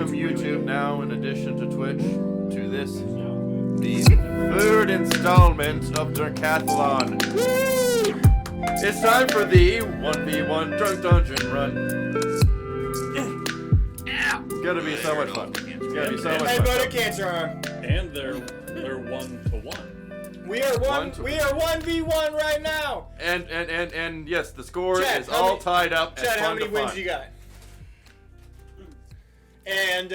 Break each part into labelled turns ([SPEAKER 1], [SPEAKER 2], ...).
[SPEAKER 1] welcome YouTube now, in addition to Twitch, to this, the third installment of Durnkathalon. It's time for the 1v1 Drunk Dungeon Run. It's gonna be so much fun. It's gonna be so much fun.
[SPEAKER 2] Voted cancer arm.
[SPEAKER 3] And they're 1-1.
[SPEAKER 2] We are 1v1 right now.
[SPEAKER 1] And yes, the score
[SPEAKER 2] Chad,
[SPEAKER 1] is all tied up.
[SPEAKER 2] Chad, how many wins you got? And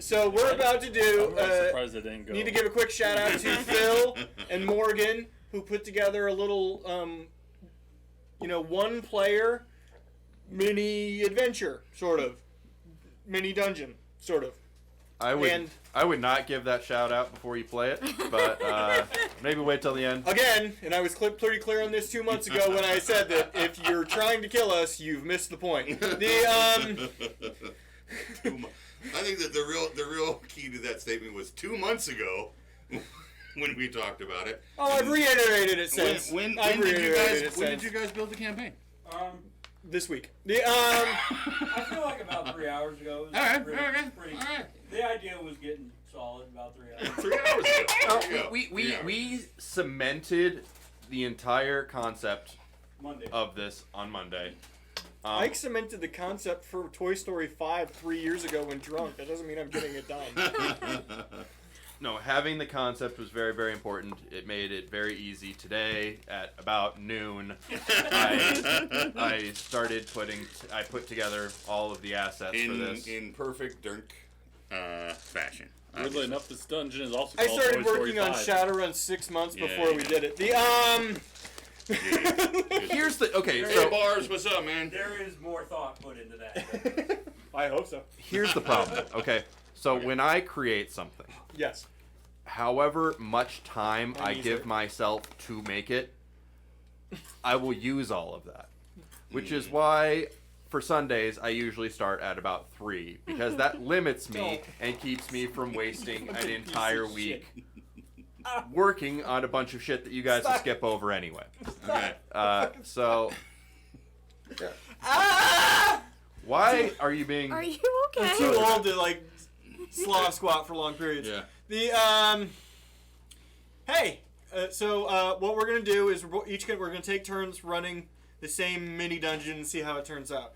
[SPEAKER 2] so we're about to do.
[SPEAKER 3] Surprised it didn't go.
[SPEAKER 2] Need to give a quick shout out to Phil and Morgan, who put together a little, one player mini adventure, sort of, mini dungeon, sort of.
[SPEAKER 1] I would not give that shout out before you play it, but maybe wait till the end.
[SPEAKER 2] Again, and I was pretty clear on this 2 months ago when I said that if you're trying to kill us, you've missed the point.
[SPEAKER 4] I think that the real key to that statement was 2 months ago when we talked about it.
[SPEAKER 2] Oh, I've reiterated it since.
[SPEAKER 4] When did you guys build the campaign?
[SPEAKER 2] This week.
[SPEAKER 5] I feel like about 3 hours ago. It was
[SPEAKER 4] All
[SPEAKER 5] pretty,
[SPEAKER 4] right.
[SPEAKER 5] The idea was getting solid about 3 hours.
[SPEAKER 4] 3 hours ago. There you go. 3 hours.
[SPEAKER 1] We cemented the entire concept
[SPEAKER 5] Monday.
[SPEAKER 1] of this on Monday.
[SPEAKER 2] Ike cemented the concept for Toy Story 5 3 years ago when drunk. That doesn't mean I'm getting it done.
[SPEAKER 1] No, having the concept was very, very important. It made it very easy. Today, at about noon, I put together all of the assets for this.
[SPEAKER 4] In perfect Dunk fashion.
[SPEAKER 3] Weirdly enough, this dungeon is also
[SPEAKER 2] I
[SPEAKER 3] called
[SPEAKER 2] started
[SPEAKER 3] Toy Story
[SPEAKER 2] working on
[SPEAKER 3] 5.
[SPEAKER 2] Shadowrun 6 months before we did it.
[SPEAKER 1] Here's the
[SPEAKER 4] Hey,
[SPEAKER 1] so
[SPEAKER 4] Bars, what's up, man?
[SPEAKER 5] There is more thought put into that.
[SPEAKER 2] I hope so.
[SPEAKER 1] here's the problem. Okay, so when I create something,
[SPEAKER 2] Yes.
[SPEAKER 1] however much time I
[SPEAKER 2] use
[SPEAKER 1] give
[SPEAKER 2] it.
[SPEAKER 1] myself to make it, I will use all of that. Which is why for Sundays I usually start at about 3, because that limits me and keeps me from wasting an entire week working on a bunch of shit that you guys will skip over anyway.
[SPEAKER 4] Okay.
[SPEAKER 1] So why are you being...
[SPEAKER 6] Are you okay?
[SPEAKER 2] I'm too old to Slav squat for long periods.
[SPEAKER 4] Yeah.
[SPEAKER 2] What we're gonna do is we're gonna take turns running the same mini dungeon and see how it turns out,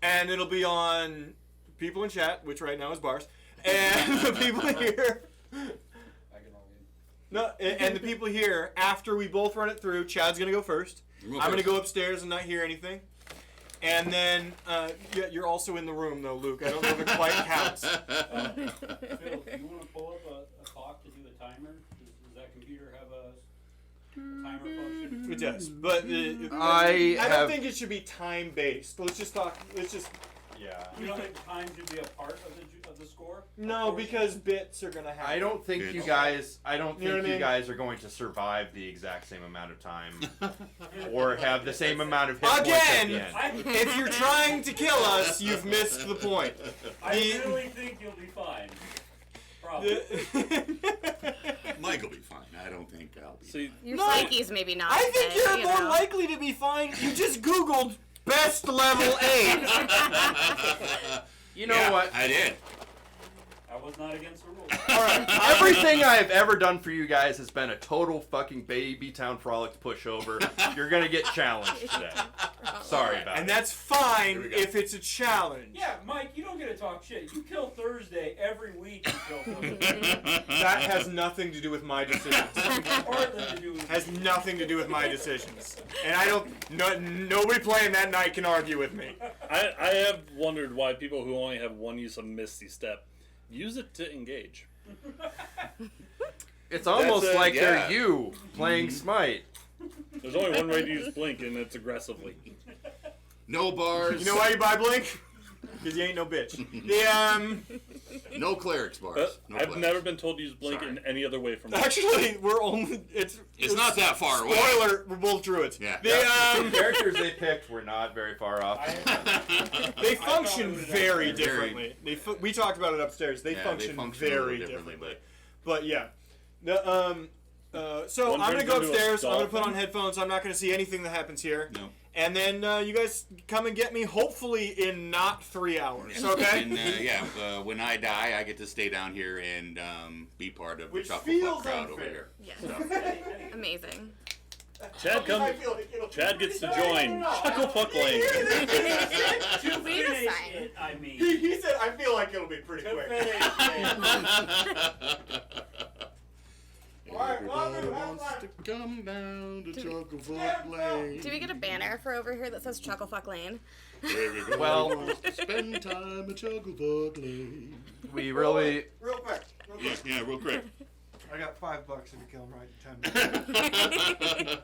[SPEAKER 2] and it'll be on people in chat, which right now is Bars, and the people here. No, and the people here, after we both run it through, Chad's going to go first. I'm going to go upstairs and not hear anything. And then, you're also in the room, though, Luke. I don't know if it quite counts.
[SPEAKER 5] Phil, do you want to pull up a clock to do a timer? Does that computer have a timer function?
[SPEAKER 2] It does. But
[SPEAKER 1] I
[SPEAKER 2] don't think it should be time-based. Let's just talk.
[SPEAKER 1] Yeah.
[SPEAKER 5] You don't think time should be a part of the score?
[SPEAKER 2] No, because bits are going to happen.
[SPEAKER 1] I don't think
[SPEAKER 4] It's-
[SPEAKER 1] you guys. I don't
[SPEAKER 2] You know
[SPEAKER 1] think
[SPEAKER 2] what I
[SPEAKER 1] you
[SPEAKER 2] mean?
[SPEAKER 1] guys are going to survive the exact same amount of time, or have the same amount of hit points at the end.
[SPEAKER 2] If you're trying to kill us, you've missed the point.
[SPEAKER 5] I really think you'll be fine. Probably.
[SPEAKER 4] Mike will be fine. I don't think I'll be.
[SPEAKER 3] See,
[SPEAKER 6] Your
[SPEAKER 2] No,
[SPEAKER 6] psyche's maybe not.
[SPEAKER 2] I think
[SPEAKER 6] fit,
[SPEAKER 2] you're
[SPEAKER 6] you
[SPEAKER 2] more
[SPEAKER 6] know.
[SPEAKER 2] likely to be fine. You just Googled best level 8.
[SPEAKER 1] You know what?
[SPEAKER 4] I did.
[SPEAKER 5] I was not against the rules.
[SPEAKER 1] All right. Everything I have ever done for you guys has been a total fucking Baby Town Frolics pushover. You're gonna get challenged today. Sorry about
[SPEAKER 2] And
[SPEAKER 1] it.
[SPEAKER 2] that's fine
[SPEAKER 4] we go.
[SPEAKER 2] if it's a challenge.
[SPEAKER 5] Yeah, Mike, you don't get to talk shit. You kill Thursday every week. You kill Thursday.
[SPEAKER 2] That has nothing to do with my decisions.
[SPEAKER 5] Partly to do with
[SPEAKER 2] Has nothing to do with my decisions. And I don't. Nobody playing that night can argue with me.
[SPEAKER 3] I have wondered why people who only have one use of Misty Step use it to engage.
[SPEAKER 1] It's almost
[SPEAKER 4] That's
[SPEAKER 1] like
[SPEAKER 4] yeah.
[SPEAKER 1] they're you playing Smite.
[SPEAKER 3] There's only one way to use Blink, and it's aggressively.
[SPEAKER 4] No Bars.
[SPEAKER 2] You know why you buy Blink? Because you ain't no bitch.
[SPEAKER 4] No clerics, Bars. No
[SPEAKER 3] I've
[SPEAKER 4] clerics.
[SPEAKER 3] never been told to use Blink
[SPEAKER 4] Sorry.
[SPEAKER 3] in any other way from Blink.
[SPEAKER 2] Actually, we're only.
[SPEAKER 4] It's not that far away.
[SPEAKER 2] Spoiler: we're both druids.
[SPEAKER 4] Yeah.
[SPEAKER 1] The characters they picked were not very far off.
[SPEAKER 2] They function
[SPEAKER 5] would've
[SPEAKER 2] very
[SPEAKER 5] done
[SPEAKER 2] differently. We talked about it upstairs. They
[SPEAKER 4] Yeah,
[SPEAKER 2] function
[SPEAKER 4] a
[SPEAKER 2] very
[SPEAKER 4] little
[SPEAKER 2] differently. But yeah. So
[SPEAKER 3] One
[SPEAKER 2] I'm gonna
[SPEAKER 3] turns
[SPEAKER 2] go
[SPEAKER 3] into a
[SPEAKER 2] upstairs. I'm gonna put
[SPEAKER 3] dolphin.
[SPEAKER 2] on headphones. I'm not gonna see anything that happens here.
[SPEAKER 4] No.
[SPEAKER 2] And then you guys come and get me, hopefully in not 3 hours, okay?
[SPEAKER 4] And when I die, I get to stay down here and be part of
[SPEAKER 2] Which
[SPEAKER 4] the Chocolate
[SPEAKER 2] feels
[SPEAKER 4] Fuck crowd over
[SPEAKER 2] unfair.
[SPEAKER 4] here.
[SPEAKER 6] Yes.
[SPEAKER 4] So.
[SPEAKER 6] Amazing.
[SPEAKER 3] Chad Chad gets to join Chuckle Fuck Lane.
[SPEAKER 5] To
[SPEAKER 6] We
[SPEAKER 5] finish
[SPEAKER 6] decide.
[SPEAKER 5] it, I mean.
[SPEAKER 2] He said, I feel like it'll be pretty
[SPEAKER 5] To
[SPEAKER 2] quick.
[SPEAKER 5] finish it.
[SPEAKER 2] Alright, well,
[SPEAKER 4] Everybody
[SPEAKER 2] have
[SPEAKER 4] wants
[SPEAKER 2] fun.
[SPEAKER 4] to come down to Chocolate Fuck Lane.
[SPEAKER 6] Do we get a banner for over here that says Chuckle Fuck Lane?
[SPEAKER 4] Everybody
[SPEAKER 1] Well-
[SPEAKER 4] wants to spend time at Chocolate Fuck Lane.
[SPEAKER 1] We really.
[SPEAKER 2] Real quick.
[SPEAKER 4] Yeah, real quick.
[SPEAKER 2] I got $5 if you kill him right in 10 minutes.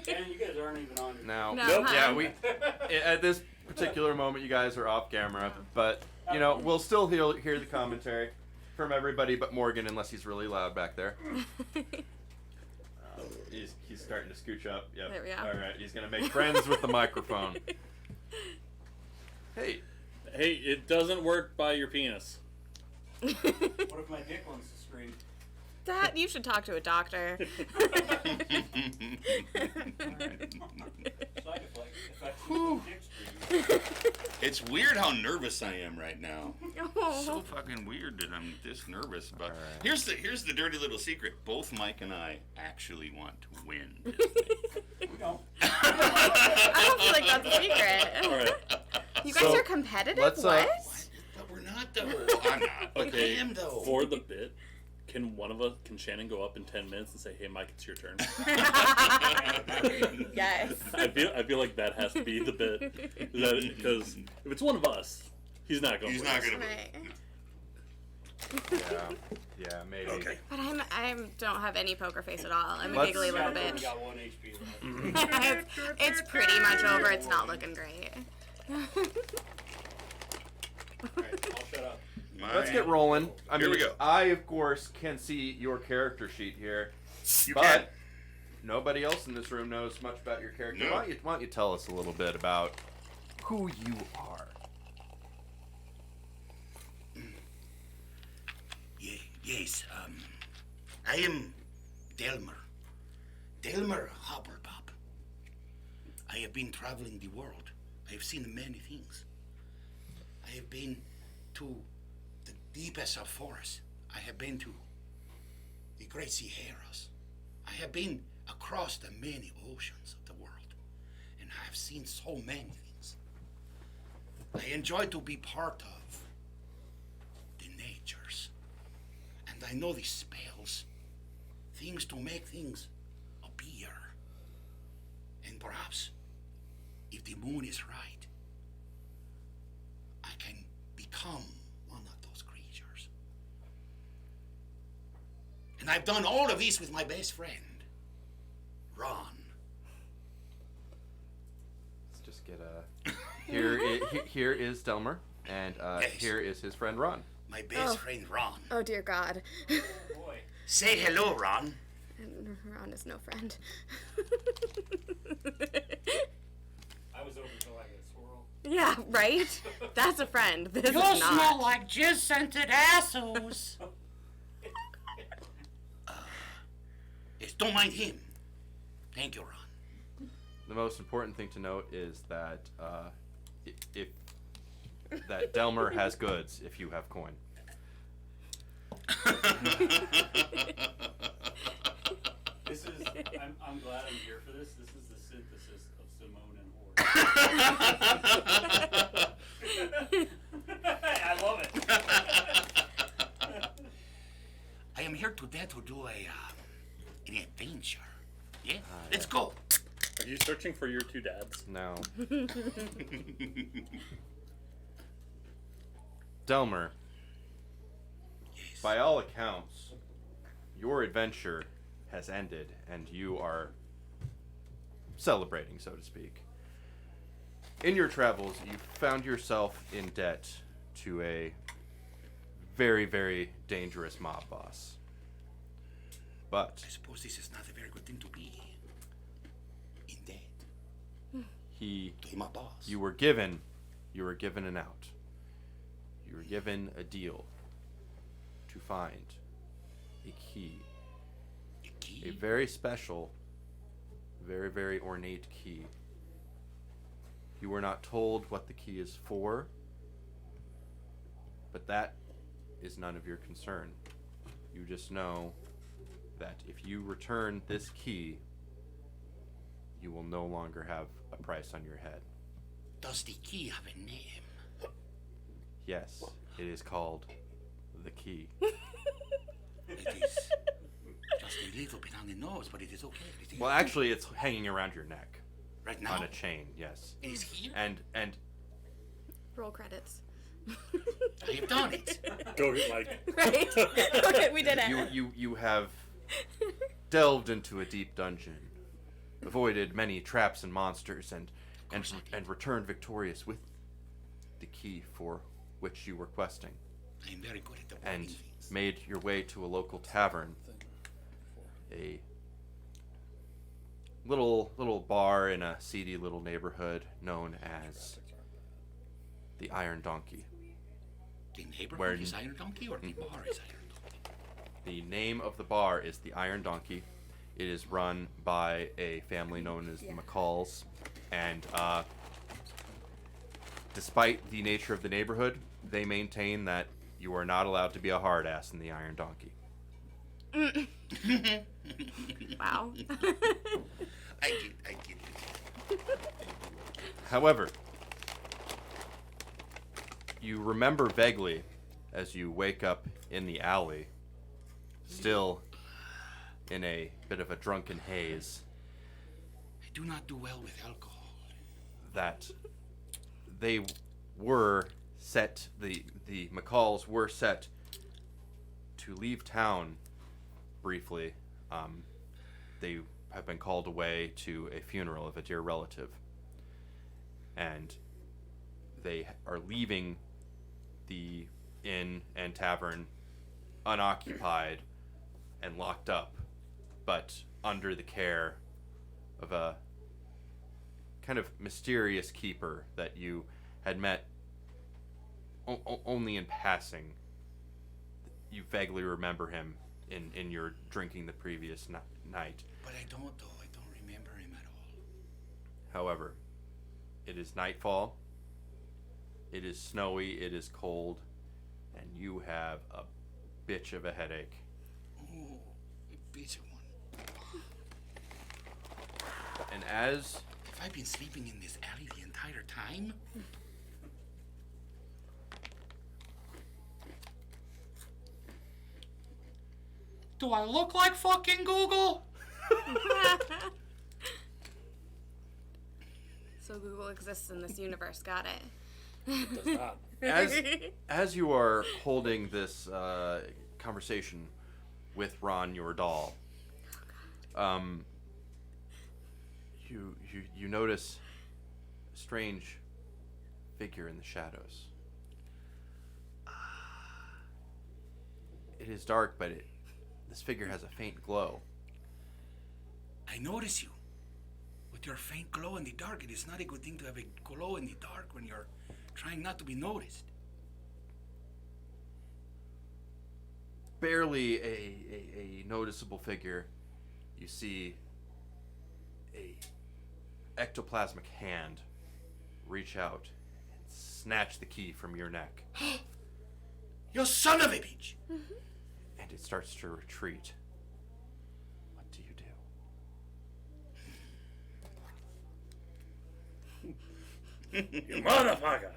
[SPEAKER 5] And you guys aren't even on.
[SPEAKER 1] Now,
[SPEAKER 6] No,
[SPEAKER 3] Nope.
[SPEAKER 6] huh?
[SPEAKER 1] yeah, we at this particular moment, you guys are off camera, but you know we'll still hear the commentary from everybody but Morgan, unless he's really loud back there. He's starting to scooch up. Yep.
[SPEAKER 6] There we go.
[SPEAKER 1] All right, he's gonna make friends with the microphone. Hey,
[SPEAKER 3] Hey, it doesn't work by your penis.
[SPEAKER 5] What if my dick wants to scream?
[SPEAKER 6] That you should talk to a doctor.
[SPEAKER 5] Side effect of dick scream.
[SPEAKER 4] It's weird how nervous I am right now. So
[SPEAKER 6] Oh.
[SPEAKER 4] fucking weird that I'm this nervous. But
[SPEAKER 1] All right.
[SPEAKER 4] here's the dirty little secret. Both Mike and I actually want to win this thing.
[SPEAKER 5] We don't.
[SPEAKER 6] I don't feel like that's a secret.
[SPEAKER 3] All right.
[SPEAKER 6] You guys
[SPEAKER 1] So,
[SPEAKER 6] are competitive?
[SPEAKER 1] let's,
[SPEAKER 6] What?
[SPEAKER 4] But we're not though. I'm not. But
[SPEAKER 3] Okay.
[SPEAKER 4] I am though.
[SPEAKER 3] For the bit, can Shannon go up in 10 minutes and say, "Hey, Mike, it's your turn"?
[SPEAKER 6] Yes.
[SPEAKER 3] I feel like that has to be the bit, because if it's one of us, he's not going.
[SPEAKER 4] He's
[SPEAKER 3] to
[SPEAKER 4] not gonna.
[SPEAKER 6] Right.
[SPEAKER 1] yeah, maybe.
[SPEAKER 4] Okay.
[SPEAKER 6] But I don't have any poker face at all. I'm a
[SPEAKER 1] Let's-
[SPEAKER 6] giggly little
[SPEAKER 5] Guys only
[SPEAKER 6] bitch.
[SPEAKER 5] got 1 HP left.
[SPEAKER 6] it's pretty much over. It's not looking great.
[SPEAKER 5] Alright, I'll shut up.
[SPEAKER 1] Let's get rolling. I
[SPEAKER 4] Here
[SPEAKER 1] mean,
[SPEAKER 4] we go.
[SPEAKER 1] I of course can see your character sheet here,
[SPEAKER 4] You
[SPEAKER 1] but
[SPEAKER 4] can.
[SPEAKER 1] nobody else in this room knows much about your character.
[SPEAKER 4] No.
[SPEAKER 1] Why don't you tell us a little bit about who you are?
[SPEAKER 7] Yes, I am Delmer. Delmer Hubblepop. I have been traveling the world. I have seen many things. I have been to the deepest of forests. I have been to the great Sierras. I have been across the many oceans of the world. And I have seen so many things. I enjoy to be part of the natures. And I know the spells, things to make things appear. And perhaps, if the moon is right, I can become one of those creatures. And I've done all of this with my best friend, Ron.
[SPEAKER 1] Let's just get a. Here is Delmer, and
[SPEAKER 7] Yes.
[SPEAKER 1] here is his friend Ron.
[SPEAKER 7] My best
[SPEAKER 6] Oh.
[SPEAKER 7] friend, Ron.
[SPEAKER 6] Oh dear God.
[SPEAKER 5] Oh boy.
[SPEAKER 7] Say hello, Ron.
[SPEAKER 6] And Ron is no friend.
[SPEAKER 5] I was over till I get a swirl.
[SPEAKER 6] Yeah, right? That's a friend. This is not.
[SPEAKER 7] like jizz-scented assholes. Yes, don't mind him. Thank you, Ron.
[SPEAKER 1] The most important thing to note is that if that Delmer has goods if you have coin.
[SPEAKER 5] This is. I'm glad I'm here for this. This is the synthesis of Simone and Horde. I love it.
[SPEAKER 7] I am here today to do an adventure. Yeah? Let's go.
[SPEAKER 3] Are you searching for your two dads?
[SPEAKER 1] No. Delmer,
[SPEAKER 7] Yes.
[SPEAKER 1] by all accounts, your adventure has ended and you are celebrating, so to speak. In your travels, you found yourself in debt to a very, very dangerous mob boss. But
[SPEAKER 7] I suppose this is not a very good thing to be in debt
[SPEAKER 1] he
[SPEAKER 7] to my boss.
[SPEAKER 1] you were given an out. You were given a deal to find a key,
[SPEAKER 7] A key?
[SPEAKER 1] a very special, very, very ornate key You were not told what the key is for, but that is none of your concern. You just know that if you return this key, you will no longer have a price on your head.
[SPEAKER 7] Does the key have a name?
[SPEAKER 1] Yes, it is called the key.
[SPEAKER 7] It is just a little bit on the nose, but it is okay. It is
[SPEAKER 1] Well, actually, it's hanging around your neck
[SPEAKER 7] right now.
[SPEAKER 1] on a chain. Yes,
[SPEAKER 7] It is here.
[SPEAKER 1] and
[SPEAKER 6] Roll credits.
[SPEAKER 7] I have done it.
[SPEAKER 3] Go get Mike.
[SPEAKER 6] Right? Okay, we did it.
[SPEAKER 1] you have delved into a deep dungeon, avoided many traps and monsters, and returned victorious with the key for which you were questing,
[SPEAKER 7] I am very good at the
[SPEAKER 1] and
[SPEAKER 7] avoiding things.
[SPEAKER 1] made your way to a local tavern, a little bar in a seedy little neighborhood known as the Iron Donkey.
[SPEAKER 7] The neighborhood
[SPEAKER 1] Where-
[SPEAKER 7] is Iron Donkey, or the bar is Iron Donkey?
[SPEAKER 1] The name of the bar is the Iron Donkey. It is run by a family known as the McCalls, and despite the nature of the neighborhood, they maintain that you are not allowed to be a hard ass in the Iron Donkey.
[SPEAKER 6] Wow.
[SPEAKER 7] I get it.
[SPEAKER 1] However, you remember vaguely as you wake up in the alley, still in a bit of a drunken haze,
[SPEAKER 7] I do not do well with alcohol.
[SPEAKER 1] that they were set, the McCalls were set to leave town briefly. They have been called away to a funeral of a dear relative, and they are leaving the inn and tavern unoccupied and locked up, but under the care of a kind of mysterious keeper that you had met only in passing. You vaguely remember him in your drinking the previous night.
[SPEAKER 7] But I don't, though. I don't remember him at all.
[SPEAKER 1] However, it is nightfall, it is snowy, it is cold, and you have a bitch of a headache.
[SPEAKER 7] Oh, a bitch of one.
[SPEAKER 1] And as
[SPEAKER 7] Have I been sleeping in this alley the entire time? Do I look like fucking Google?
[SPEAKER 6] So Google exists in this universe. Got it.
[SPEAKER 3] Does not.
[SPEAKER 1] as you are holding this conversation with Ron, your doll, you notice a strange figure in the shadows. It is dark, but this figure has a faint glow.
[SPEAKER 7] I notice you. With your faint glow in the dark, it is not a good thing to have a glow in the dark when you're trying not to be noticed.
[SPEAKER 1] Barely a noticeable figure. You see a ectoplasmic hand reach out and snatch the key from your neck,
[SPEAKER 7] You son of a bitch!
[SPEAKER 1] and it starts to retreat. What do you do?
[SPEAKER 3] You motherfucker!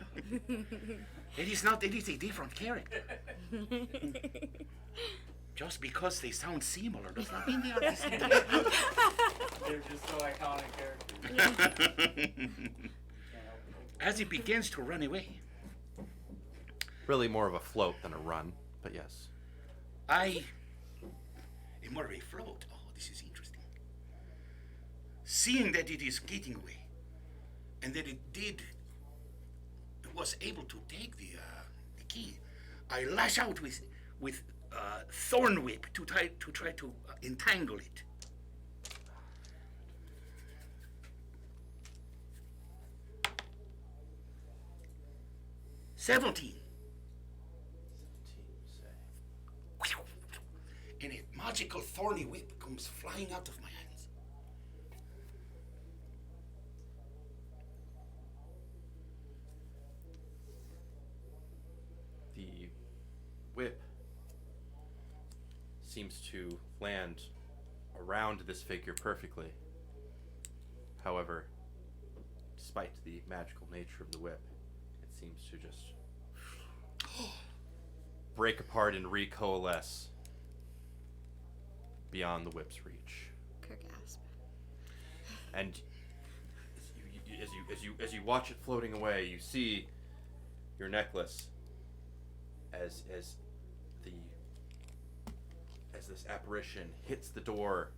[SPEAKER 7] It is not, it is a different character. Just because they sound similar does not mean they are the same.
[SPEAKER 5] They're just so iconic characters.
[SPEAKER 7] As it begins to run away,
[SPEAKER 1] Really more of a float than a run, but yes.
[SPEAKER 7] I am more of a float. Oh, this is interesting. Seeing that it is getting away, and that it was able to take the key, I lash out with thorn whip to try to entangle it. $17. And a magical thorny whip comes flying out of my hands.
[SPEAKER 1] seems to land around this figure perfectly. However, despite the magical nature of the whip, it seems to just break apart and recoalesce beyond the whip's reach.
[SPEAKER 6] Gasp.
[SPEAKER 1] And as you watch it floating away, you see your necklace as this apparition hits the door,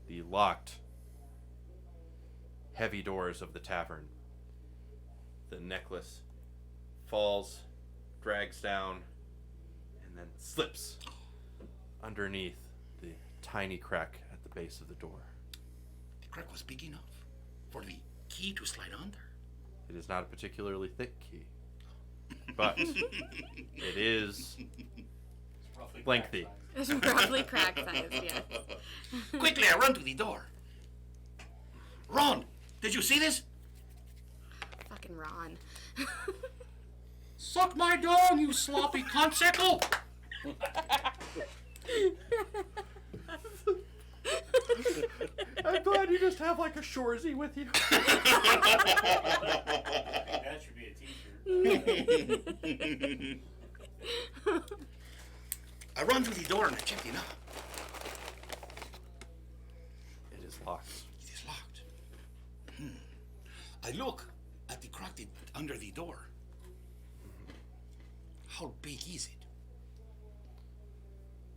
[SPEAKER 1] the locked, heavy doors of the tavern. The necklace falls, drags down, and then slips underneath the tiny crack at the base of the door.
[SPEAKER 7] The crack was big enough for the key to slide under.
[SPEAKER 1] It is not a particularly thick key, but it is
[SPEAKER 5] Roughly
[SPEAKER 1] lengthy.
[SPEAKER 5] crack size.
[SPEAKER 6] It's roughly crack size, yes.
[SPEAKER 7] Quickly, I run to the door. Ron, did you see this?
[SPEAKER 6] Fucking Ron.
[SPEAKER 7] Suck my dong, you sloppy consicle!
[SPEAKER 1] I'm glad you just have like a Shorzy with you.
[SPEAKER 5] That should be a t-shirt.
[SPEAKER 7] I run to the door and I check it out.
[SPEAKER 1] It is locked.
[SPEAKER 7] It is locked. I look at the crack under the door. How big is it?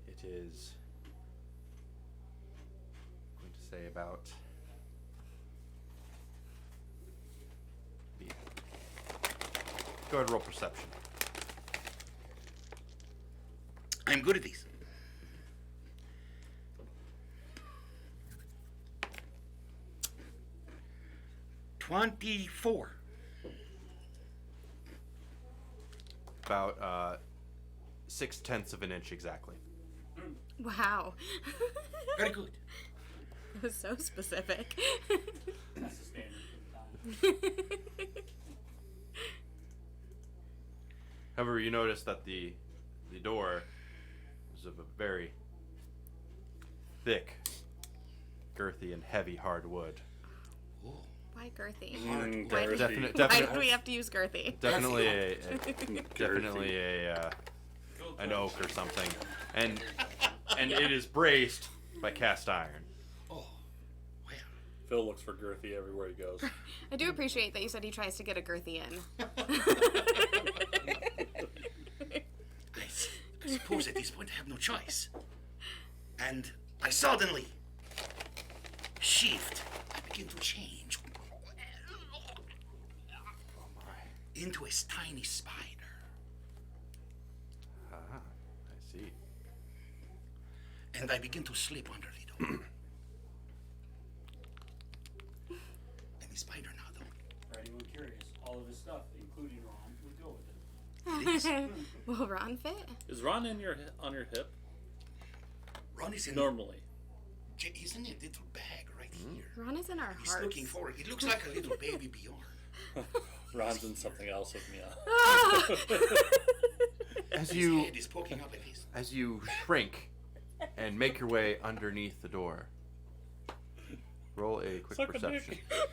[SPEAKER 1] It is, I'm going to say about go ahead and roll perception.
[SPEAKER 7] I'm good at these. $24.
[SPEAKER 1] About 6/10 of an inch exactly.
[SPEAKER 6] Wow.
[SPEAKER 7] Very good.
[SPEAKER 6] It was so specific.
[SPEAKER 5] That's the standard for the time.
[SPEAKER 1] However, you notice that the door is of a very thick, girthy, and heavy hardwood.
[SPEAKER 7] Oh,
[SPEAKER 6] Why girthy?
[SPEAKER 3] Mm,
[SPEAKER 6] Why,
[SPEAKER 3] girthy.
[SPEAKER 6] why did we have to use girthy?
[SPEAKER 1] Definitely an oak or something, and it is braced by cast iron.
[SPEAKER 7] oh, well.
[SPEAKER 3] Phil looks for girthy everywhere he goes.
[SPEAKER 6] I do appreciate that you said he tries to get a girthy in.
[SPEAKER 7] I suppose at this point I have no choice. And I suddenly shift. I begin to change into a tiny spider.
[SPEAKER 1] Ah, I see.
[SPEAKER 7] And I begin to slip under the door. And the spider now, though.
[SPEAKER 5] For anyone curious, all of his stuff, including Ron, would go with it.
[SPEAKER 6] Will Ron fit?
[SPEAKER 3] Is Ron on your hip?
[SPEAKER 7] Ron is in
[SPEAKER 3] Normally.
[SPEAKER 7] He's in a little bag right here.
[SPEAKER 6] Ron is in our
[SPEAKER 7] He's
[SPEAKER 6] hearts.
[SPEAKER 7] looking forward. It looks like a little baby Bjorn.
[SPEAKER 3] Ron's in something else with me.
[SPEAKER 1] As
[SPEAKER 7] His
[SPEAKER 1] you
[SPEAKER 7] head is poking up like this.
[SPEAKER 1] as you shrink and make your way underneath the door, roll a quick
[SPEAKER 3] Suck a
[SPEAKER 1] perception.
[SPEAKER 3] dick.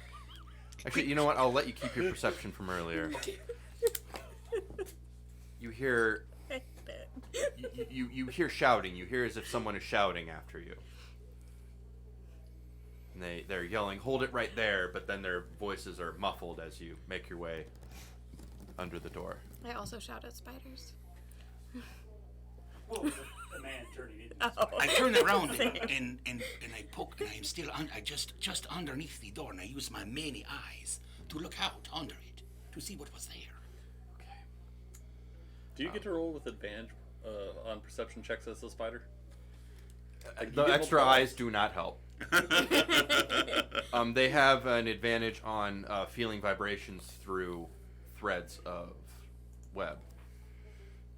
[SPEAKER 1] Actually, you know what? I'll let you keep your perception from earlier.
[SPEAKER 7] Okay.
[SPEAKER 1] You hear you hear shouting. You hear as if someone is shouting after you. And they're yelling, "Hold it right there!" But then their voices are muffled as you make your way under the door.
[SPEAKER 6] I also shout at spiders.
[SPEAKER 5] Well, the man turning into
[SPEAKER 6] Oh.
[SPEAKER 7] I turn around and I poke, and I'm still I just underneath the door, and I use my many eyes to look out under it to see what was there.
[SPEAKER 3] Do you get to roll with advantage on perception checks as a spider?
[SPEAKER 1] The extra eyes do not help. They have an advantage on feeling vibrations through threads of web,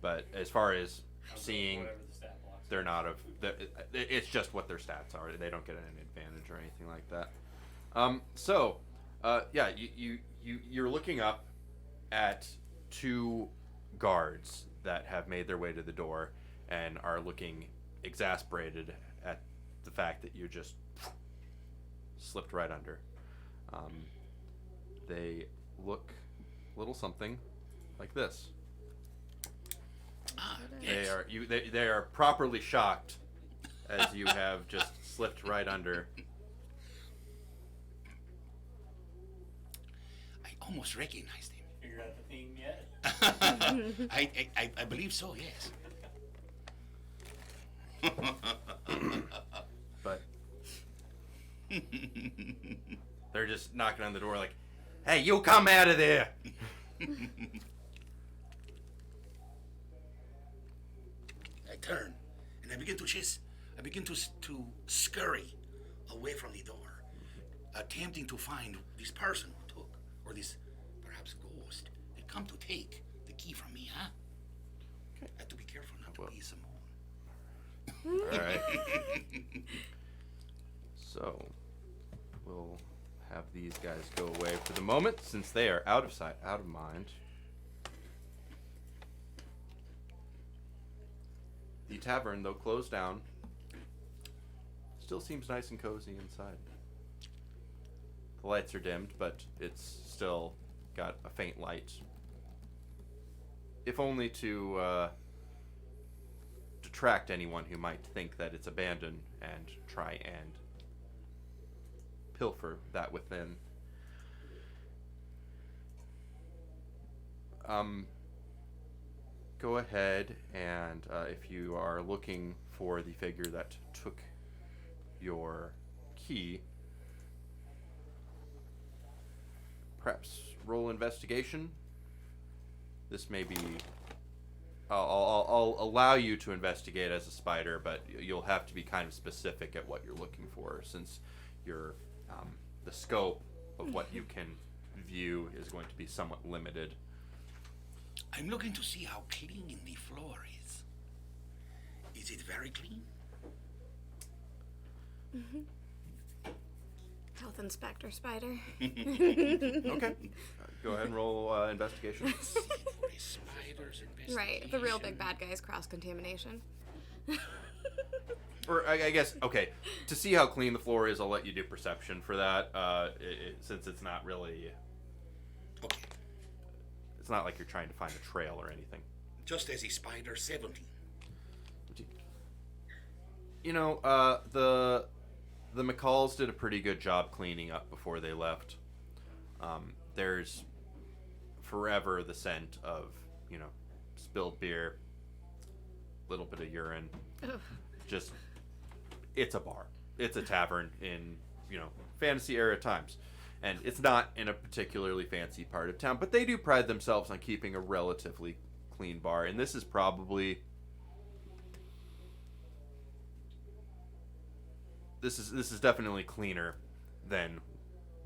[SPEAKER 1] but as far as seeing,
[SPEAKER 5] whatever the stat blocks.
[SPEAKER 1] they're not of. It's just what their stats are. They don't get an advantage or anything like that. Yeah, you're looking up at two guards that have made their way to the door and are looking exasperated at the fact that you just slipped right under. They look a little something like this.
[SPEAKER 7] Yes.
[SPEAKER 1] They are properly shocked as you have just slipped right under.
[SPEAKER 7] I almost recognized him.
[SPEAKER 5] Figure out the theme yet?
[SPEAKER 7] I believe so, yes.
[SPEAKER 1] But they're just knocking on the door like, "Hey, you come out of there!"
[SPEAKER 7] I turn and I begin to chase. I begin to scurry away from the door, attempting to find this person who took, or this perhaps ghost that come to take the key from me, huh? I have to be careful not to be Simone.
[SPEAKER 1] All right. So we'll have these guys go away for the moment, since they are out of sight, out of mind. The tavern, though closed down, still seems nice and cozy inside. The lights are dimmed, but it's still got a faint light. If only to detract anyone who might think that it's abandoned and try and pilfer that within. Go ahead and if you are looking for the figure that took your key, perhaps roll investigation. This may be. I'll allow you to investigate as a spider, but you'll have to be kind of specific at what you're looking for, since your the scope of what you can view is going to be somewhat limited.
[SPEAKER 7] I'm looking to see how clean the floor is. Is it very clean?
[SPEAKER 6] Health inspector spider.
[SPEAKER 1] Okay. Go ahead and roll investigation.
[SPEAKER 7] See for a spider's investigation.
[SPEAKER 6] Right, the real big bad guy is cross-contamination.
[SPEAKER 1] Or I guess, okay, to see how clean the floor is, I'll let you do perception for that, since it's not really,
[SPEAKER 7] Okay.
[SPEAKER 1] it's not like you're trying to find a trail or anything.
[SPEAKER 7] Just as a spider, 17.
[SPEAKER 1] You know, the McCalls did a pretty good job cleaning up before they left. There's forever the scent of, spilled beer, little bit of urine.
[SPEAKER 6] Ugh.
[SPEAKER 1] Just, it's a bar. It's a tavern in, fantasy era times. And it's not in a particularly fancy part of town, but they do pride themselves on keeping a relatively clean bar. And this is probably... This is definitely cleaner than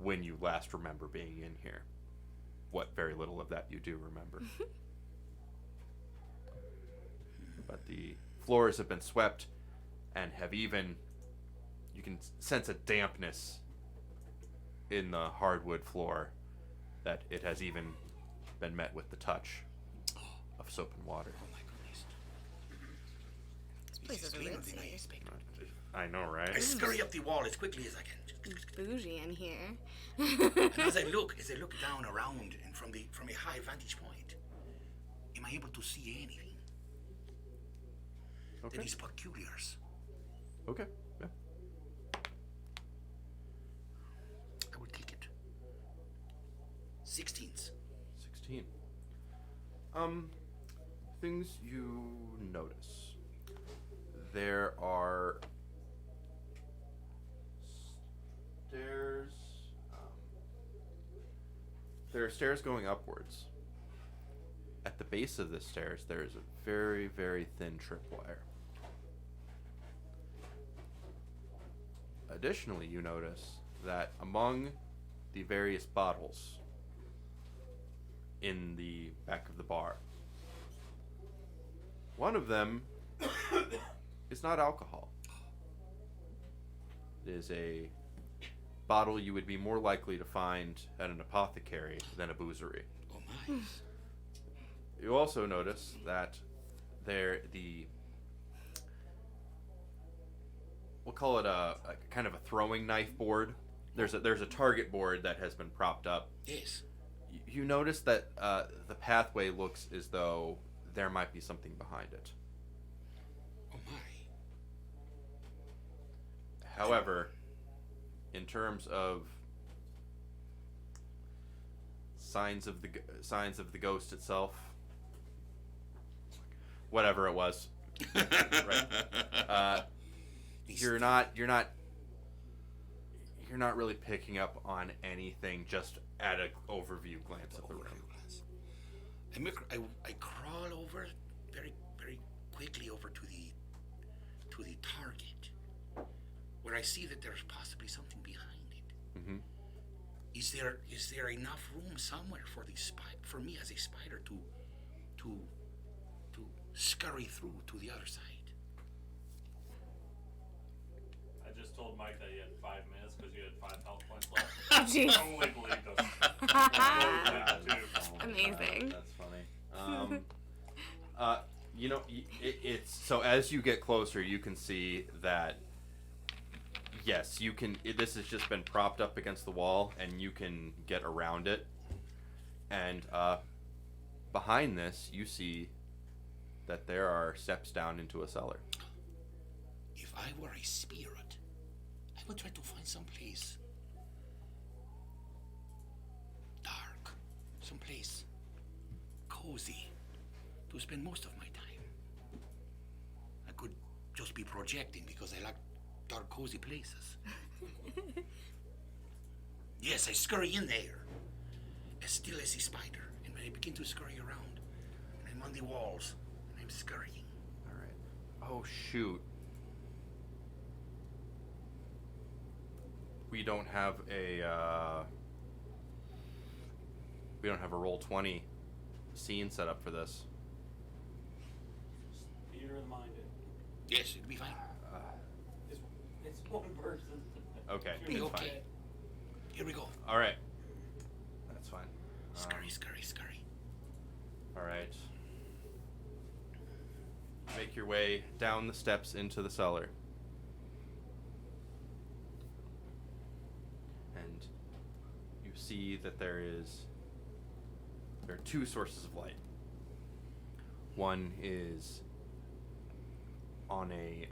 [SPEAKER 1] when you last remember being in here. What very little of that you do remember. But the floors have been swept and have even... You can sense a dampness in the hardwood floor that it has even been met with the touch of soap and water.
[SPEAKER 7] Oh my goodness.
[SPEAKER 6] This place is
[SPEAKER 7] cleaner than I
[SPEAKER 6] ritzy.
[SPEAKER 7] expected.
[SPEAKER 1] I know,
[SPEAKER 7] I
[SPEAKER 1] right?
[SPEAKER 7] scurry up the wall as quickly as I can.
[SPEAKER 6] Bougie in here.
[SPEAKER 7] And as I look down around and from a high vantage point, am I able to see anything that
[SPEAKER 1] Okay.
[SPEAKER 7] is peculiar?
[SPEAKER 1] Okay. Yeah.
[SPEAKER 7] I will take it. 16s.
[SPEAKER 1] 16. Things you notice. There are stairs. There are stairs going upwards. At the base of the stairs, there is a very, very thin tripwire. Additionally, you notice that among the various bottles in the back of the bar, one of them is not alcohol. It is a bottle you would be more likely to find at an apothecary than a boozery.
[SPEAKER 7] Oh my.
[SPEAKER 1] You also notice that the call it a kind of a throwing knife board. There's a target board that has been propped up.
[SPEAKER 7] Yes.
[SPEAKER 1] You notice that the pathway looks as though there might be something behind it.
[SPEAKER 7] Oh my.
[SPEAKER 1] However, in terms of signs of the ghost itself, whatever it was, right? You're not really picking up on anything just at an overview glance of the room.
[SPEAKER 7] I crawl over very, very quickly over to the target, where I see that there's possibly something behind it.
[SPEAKER 1] Mm-hmm.
[SPEAKER 7] Is there enough room somewhere for for me as a spider to scurry through to the other side?
[SPEAKER 3] I just told Mike that you had 5 minutes because you had 5 health points left.
[SPEAKER 6] Oh, jeez.
[SPEAKER 3] Totally believed us.
[SPEAKER 6] Amazing.
[SPEAKER 1] That's funny. It's so as you get closer, you can see that. Yes, you can. This has just been propped up against the wall, and you can get around it. And behind this, you see that there are steps down into a cellar.
[SPEAKER 7] If I were a spirit, I would try to find some place dark, some place cozy to spend most of my time. I could just be projecting because I like dark, cozy places. Yes, I scurry in there, as still as a spider, and when I begin to scurry around, and I'm on the walls, and I'm scurrying.
[SPEAKER 1] All right. Oh shoot. We don't have a Roll20 scene set up for this.
[SPEAKER 5] Theater of the mind.
[SPEAKER 7] Yes, it'll be fine.
[SPEAKER 5] It's one person.
[SPEAKER 1] Okay,
[SPEAKER 7] Be
[SPEAKER 1] that's
[SPEAKER 7] okay.
[SPEAKER 1] fine.
[SPEAKER 7] Here we go.
[SPEAKER 1] All right, that's fine.
[SPEAKER 7] Scurry, scurry, scurry.
[SPEAKER 1] All right. Make your way down the steps into the cellar. And you see that there are 2 sources of light. One is on a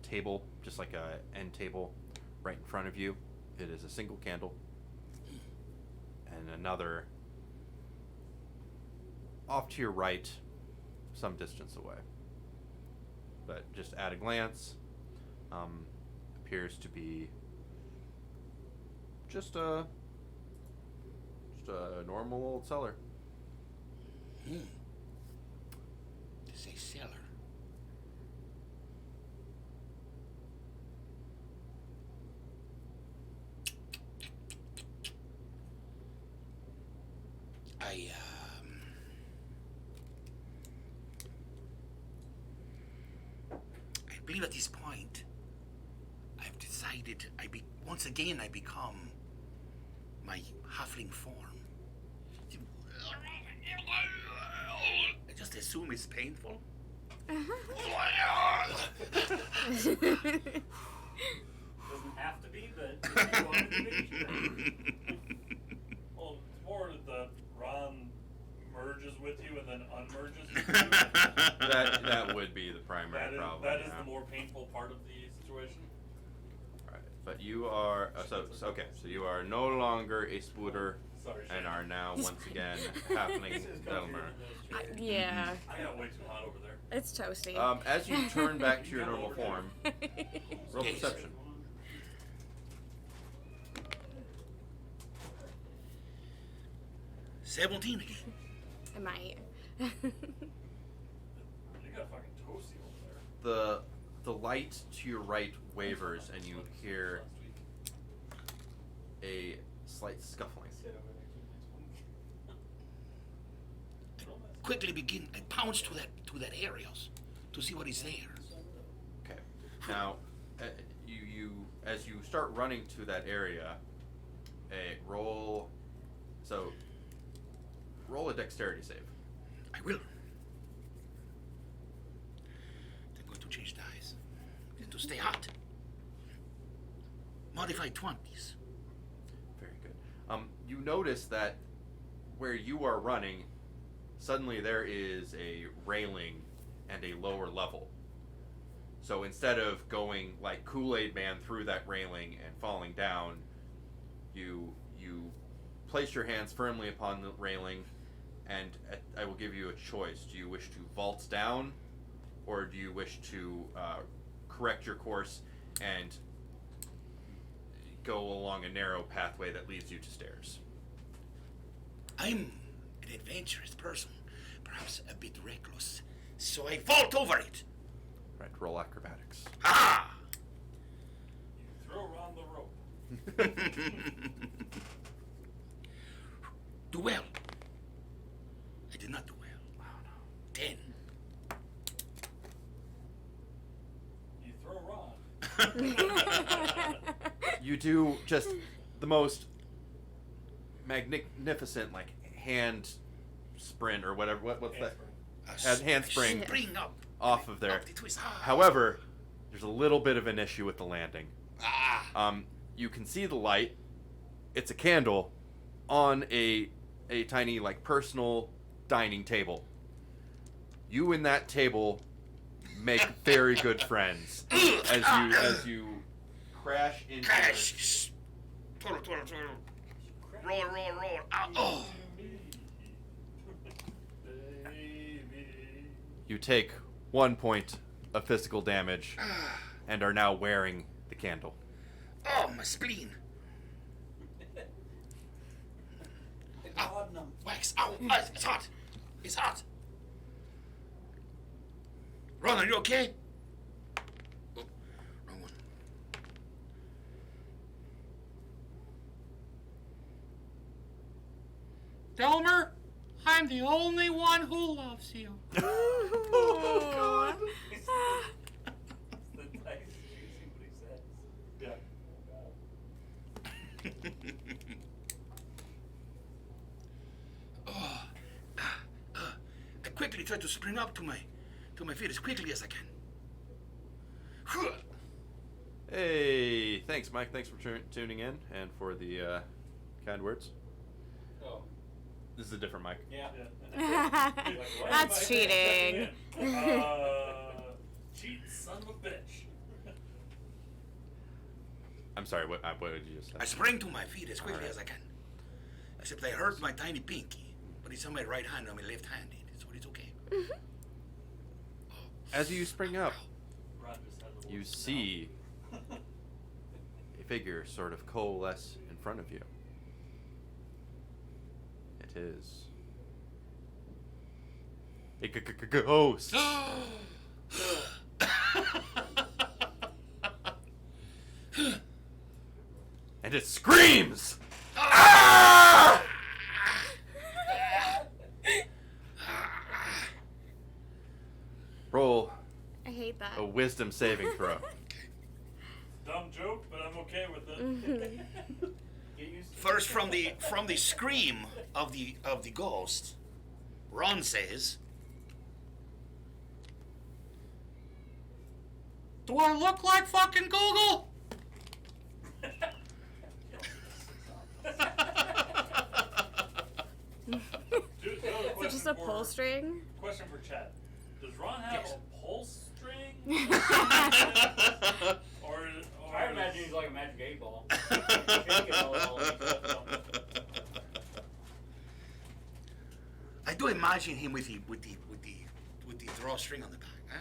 [SPEAKER 1] table, just like a end table, right in front of you. It is a single candle. And another off to your right, some distance away. But just at a glance, appears to be just a normal old cellar.
[SPEAKER 7] This is a cellar. I believe at this point, I've decided once again I become my halfling form. I just assume it's painful.
[SPEAKER 5] Doesn't have to be, but if you want it to be, sure.
[SPEAKER 3] Well, it's more that the Ron merges with you and then unmerges with you.
[SPEAKER 1] That would be the primary problem.
[SPEAKER 3] That is
[SPEAKER 1] yeah.
[SPEAKER 3] the more painful part of the situation.
[SPEAKER 1] Right. But you are so you are no longer a spooter
[SPEAKER 3] Sorry,
[SPEAKER 1] and
[SPEAKER 3] Shane.
[SPEAKER 1] are now once again halfling Delmer.
[SPEAKER 6] Yeah,
[SPEAKER 3] I got way too hot over there.
[SPEAKER 6] it's toasty.
[SPEAKER 1] As you turn back to your normal form, roll perception.
[SPEAKER 7] 17 again.
[SPEAKER 6] I might.
[SPEAKER 3] You got fucking toasty over there.
[SPEAKER 1] The light to your right wavers, and you hear a slight scuffling.
[SPEAKER 7] Quickly I pounce to that area to see what is there.
[SPEAKER 1] Okay. Now, you as you start running to that area, roll a dexterity save.
[SPEAKER 7] I will. I'm going to change dice. To stay hot. Modified 20s.
[SPEAKER 1] Very good. You notice that where you are running, suddenly there is a railing and a lower level. So instead of going like Kool-Aid Man through that railing and falling down, you place your hands firmly upon the railing, and I will give you a choice. Do you wish to vault down, or do you wish to correct your course and go along a narrow pathway that leads you to stairs?
[SPEAKER 7] I'm an adventurous person, perhaps a bit reckless, so I vault over it.
[SPEAKER 1] Right, roll acrobatics.
[SPEAKER 7] Ah!
[SPEAKER 3] You throw around the rope.
[SPEAKER 7] Do well. I did not do well. Oh, no. 10.
[SPEAKER 3] You throw Ron.
[SPEAKER 1] You do just the most magnificent, like, hand sprint or whatever. What's that? Hand spring
[SPEAKER 7] Spring up.
[SPEAKER 1] off of there.
[SPEAKER 7] Up the twist. Ah.
[SPEAKER 1] However, there's a little bit of an issue with the landing.
[SPEAKER 7] Ah.
[SPEAKER 1] You can see the light. It's a candle on a tiny, like, personal dining table. You and that table make very good friends as you crash into
[SPEAKER 7] Crash. Total. Roll. Ah. Oh.
[SPEAKER 1] You take 1 point of physical damage and are now wearing the candle.
[SPEAKER 7] Oh, my spleen. Ow. Wax. Ow. It's hot. It's hot. Ron, are you okay? Oh, wrong one.
[SPEAKER 8] Delmer, I'm the only one who loves you.
[SPEAKER 6] Oh,
[SPEAKER 3] It's the nice, juicy what he says. Yeah.
[SPEAKER 7] I quickly try to spring up to my feet as quickly as I can.
[SPEAKER 1] Hey, thanks, Mike. Thanks for tuning in and for the kind words.
[SPEAKER 5] Oh,
[SPEAKER 1] This is a different Mike.
[SPEAKER 5] yeah.
[SPEAKER 6] that's cheating.
[SPEAKER 3] Cheat son of a bitch.
[SPEAKER 1] I'm sorry. What did you just say?
[SPEAKER 7] I spring to my feet as quickly
[SPEAKER 1] Alright.
[SPEAKER 7] as I can. Except I hurt my tiny pinky, but it's on my right hand, I'm left-handed, so it's okay.
[SPEAKER 1] As you spring up,
[SPEAKER 3] Ron just has a
[SPEAKER 1] you
[SPEAKER 3] little
[SPEAKER 1] see a figure sort of coalesce in front of you. It is a ghost. And it screams! Ah! Roll
[SPEAKER 6] I hate that.
[SPEAKER 1] a wisdom saving throw.
[SPEAKER 3] dumb joke, but I'm okay with it. Get used to
[SPEAKER 7] First, from the scream of the ghost, Ron says,
[SPEAKER 8] Do I look like fucking Google?
[SPEAKER 3] Dude,
[SPEAKER 6] Is it just a pull string?
[SPEAKER 3] Question for Chad. Does Ron have
[SPEAKER 7] Yes.
[SPEAKER 3] a pull string? or
[SPEAKER 5] I imagine he's like a magic 8 ball.
[SPEAKER 7] I do imagine him with the drawstring on the back, huh?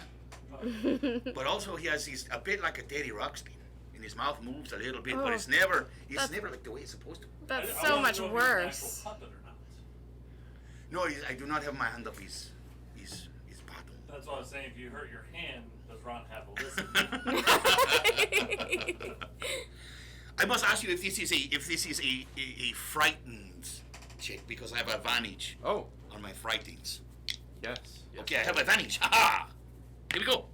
[SPEAKER 7] But also he has a bit like a Teddy Ruxpin, and his mouth moves a little bit, but it's never like the way it's supposed to.
[SPEAKER 6] That's
[SPEAKER 3] I
[SPEAKER 6] so
[SPEAKER 3] wanna
[SPEAKER 6] much
[SPEAKER 3] know if he's an actual
[SPEAKER 6] worse.
[SPEAKER 3] puppet or not.
[SPEAKER 7] No, I do not have my hand up his bottom.
[SPEAKER 3] That's what I was saying. If you hurt your hand, does Ron have a listen?
[SPEAKER 7] I must ask you if this is a frightened chick, because I have advantage
[SPEAKER 1] Oh,
[SPEAKER 7] on my frightings.
[SPEAKER 1] yes.
[SPEAKER 7] Okay, I have advantage. Ha! Here we go.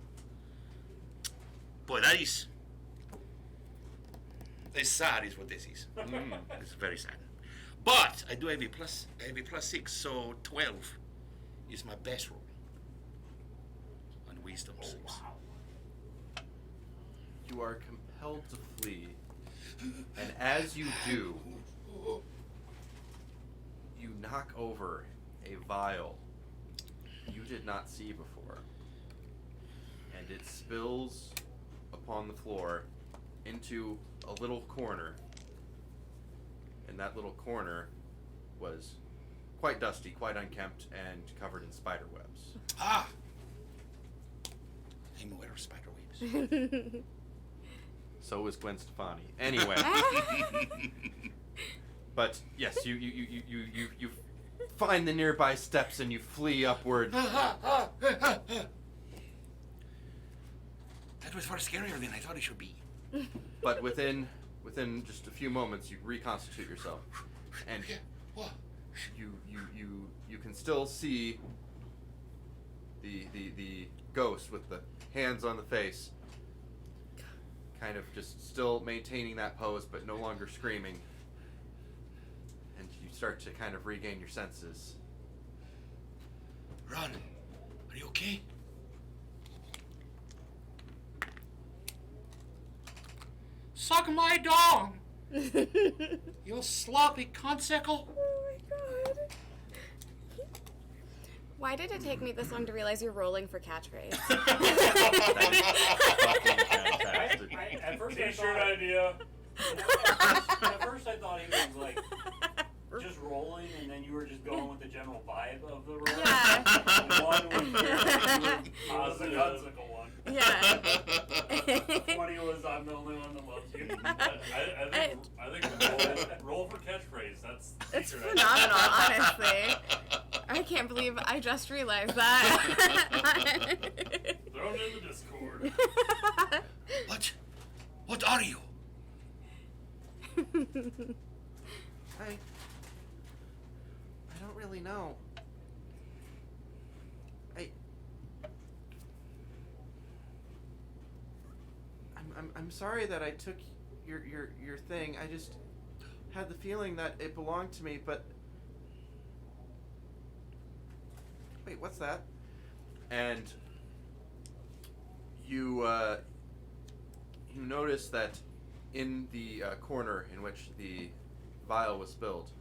[SPEAKER 7] Boy, that is sad, is what this is. It's very sad. But I do have a plus 6, so 12 is my best roll on wisdom 6.
[SPEAKER 1] You are compelled to flee And as you do, you knock over a vial you did not see before. And it spills upon the floor into a little corner. And that little corner was quite dusty, quite unkempt, and covered in spider webs.
[SPEAKER 7] Ah! I'm aware of spider webs.
[SPEAKER 1] So was Gwen Stefani. Anyway. But yes, you find the nearby steps and you flee upward.
[SPEAKER 7] That was far scarier than I thought it should be.
[SPEAKER 1] But within just a few moments, you reconstitute yourself, and you can still see the ghost with the hands on the face, kind of just still maintaining that pose, but no longer screaming. And you start to kind of regain your senses.
[SPEAKER 7] Ron, are you okay?
[SPEAKER 8] Suck my dong! You sloppy cuntsicle!
[SPEAKER 6] Oh my god. Why did it take me this long to realize you're rolling for catchphrase?
[SPEAKER 1] Fantastic.
[SPEAKER 5] At first I
[SPEAKER 3] T-shirt
[SPEAKER 5] thought,
[SPEAKER 3] idea.
[SPEAKER 5] at first I thought he was like just rolling, and then you were just going with the general vibe of the roll.
[SPEAKER 6] Yeah.
[SPEAKER 5] One was
[SPEAKER 3] How's the Gutsicle one?
[SPEAKER 6] Yeah.
[SPEAKER 5] Funny was I'm the only one that loves you.
[SPEAKER 3] I think roll for catchphrase. That's the
[SPEAKER 6] It's
[SPEAKER 3] secret
[SPEAKER 6] phenomenal, honestly. I can't believe I just realized that.
[SPEAKER 3] Throw it in the Discord.
[SPEAKER 7] What are you?
[SPEAKER 1] I don't really know. I'm sorry that I took your thing. I just had the feeling that it belonged to me, but wait, what's that? And you notice that in the corner in which the vial was spilled,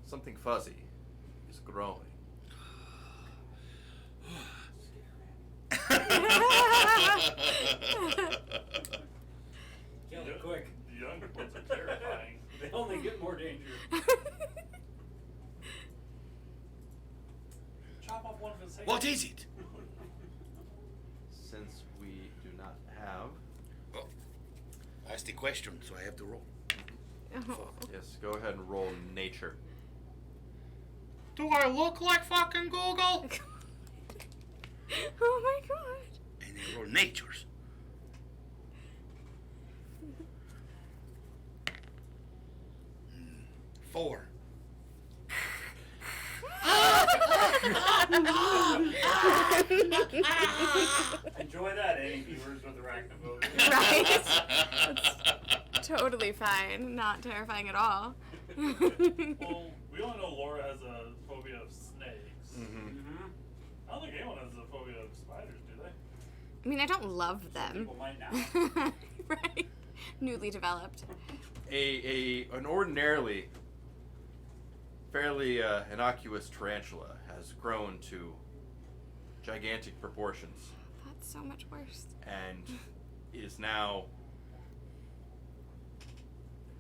[SPEAKER 1] something fuzzy is growing.
[SPEAKER 5] Kill it quick.
[SPEAKER 3] The younger ones are terrifying.
[SPEAKER 5] They only get more dangerous.
[SPEAKER 3] Chop off one for the sake.
[SPEAKER 7] What is it?
[SPEAKER 1] Since we do not have...
[SPEAKER 7] Well, ask the question, so I have to roll.
[SPEAKER 1] Yes, go ahead and roll nature.
[SPEAKER 8] Do I look like fucking Google?
[SPEAKER 6] Oh my god.
[SPEAKER 7] And I roll natures. Four.
[SPEAKER 5] Enjoy that, any viewers with arachnophobia.
[SPEAKER 6] Right? That's totally fine. Not terrifying at all.
[SPEAKER 3] Well, we only know Laura has a phobia of snakes.
[SPEAKER 5] Mm-hmm.
[SPEAKER 3] I don't think anyone has a phobia of spiders, do they?
[SPEAKER 6] I mean, I don't love them.
[SPEAKER 5] People might now.
[SPEAKER 6] Right? Newly developed.
[SPEAKER 1] An ordinarily fairly innocuous tarantula has grown to gigantic proportions
[SPEAKER 6] That's so much worse.
[SPEAKER 1] and is now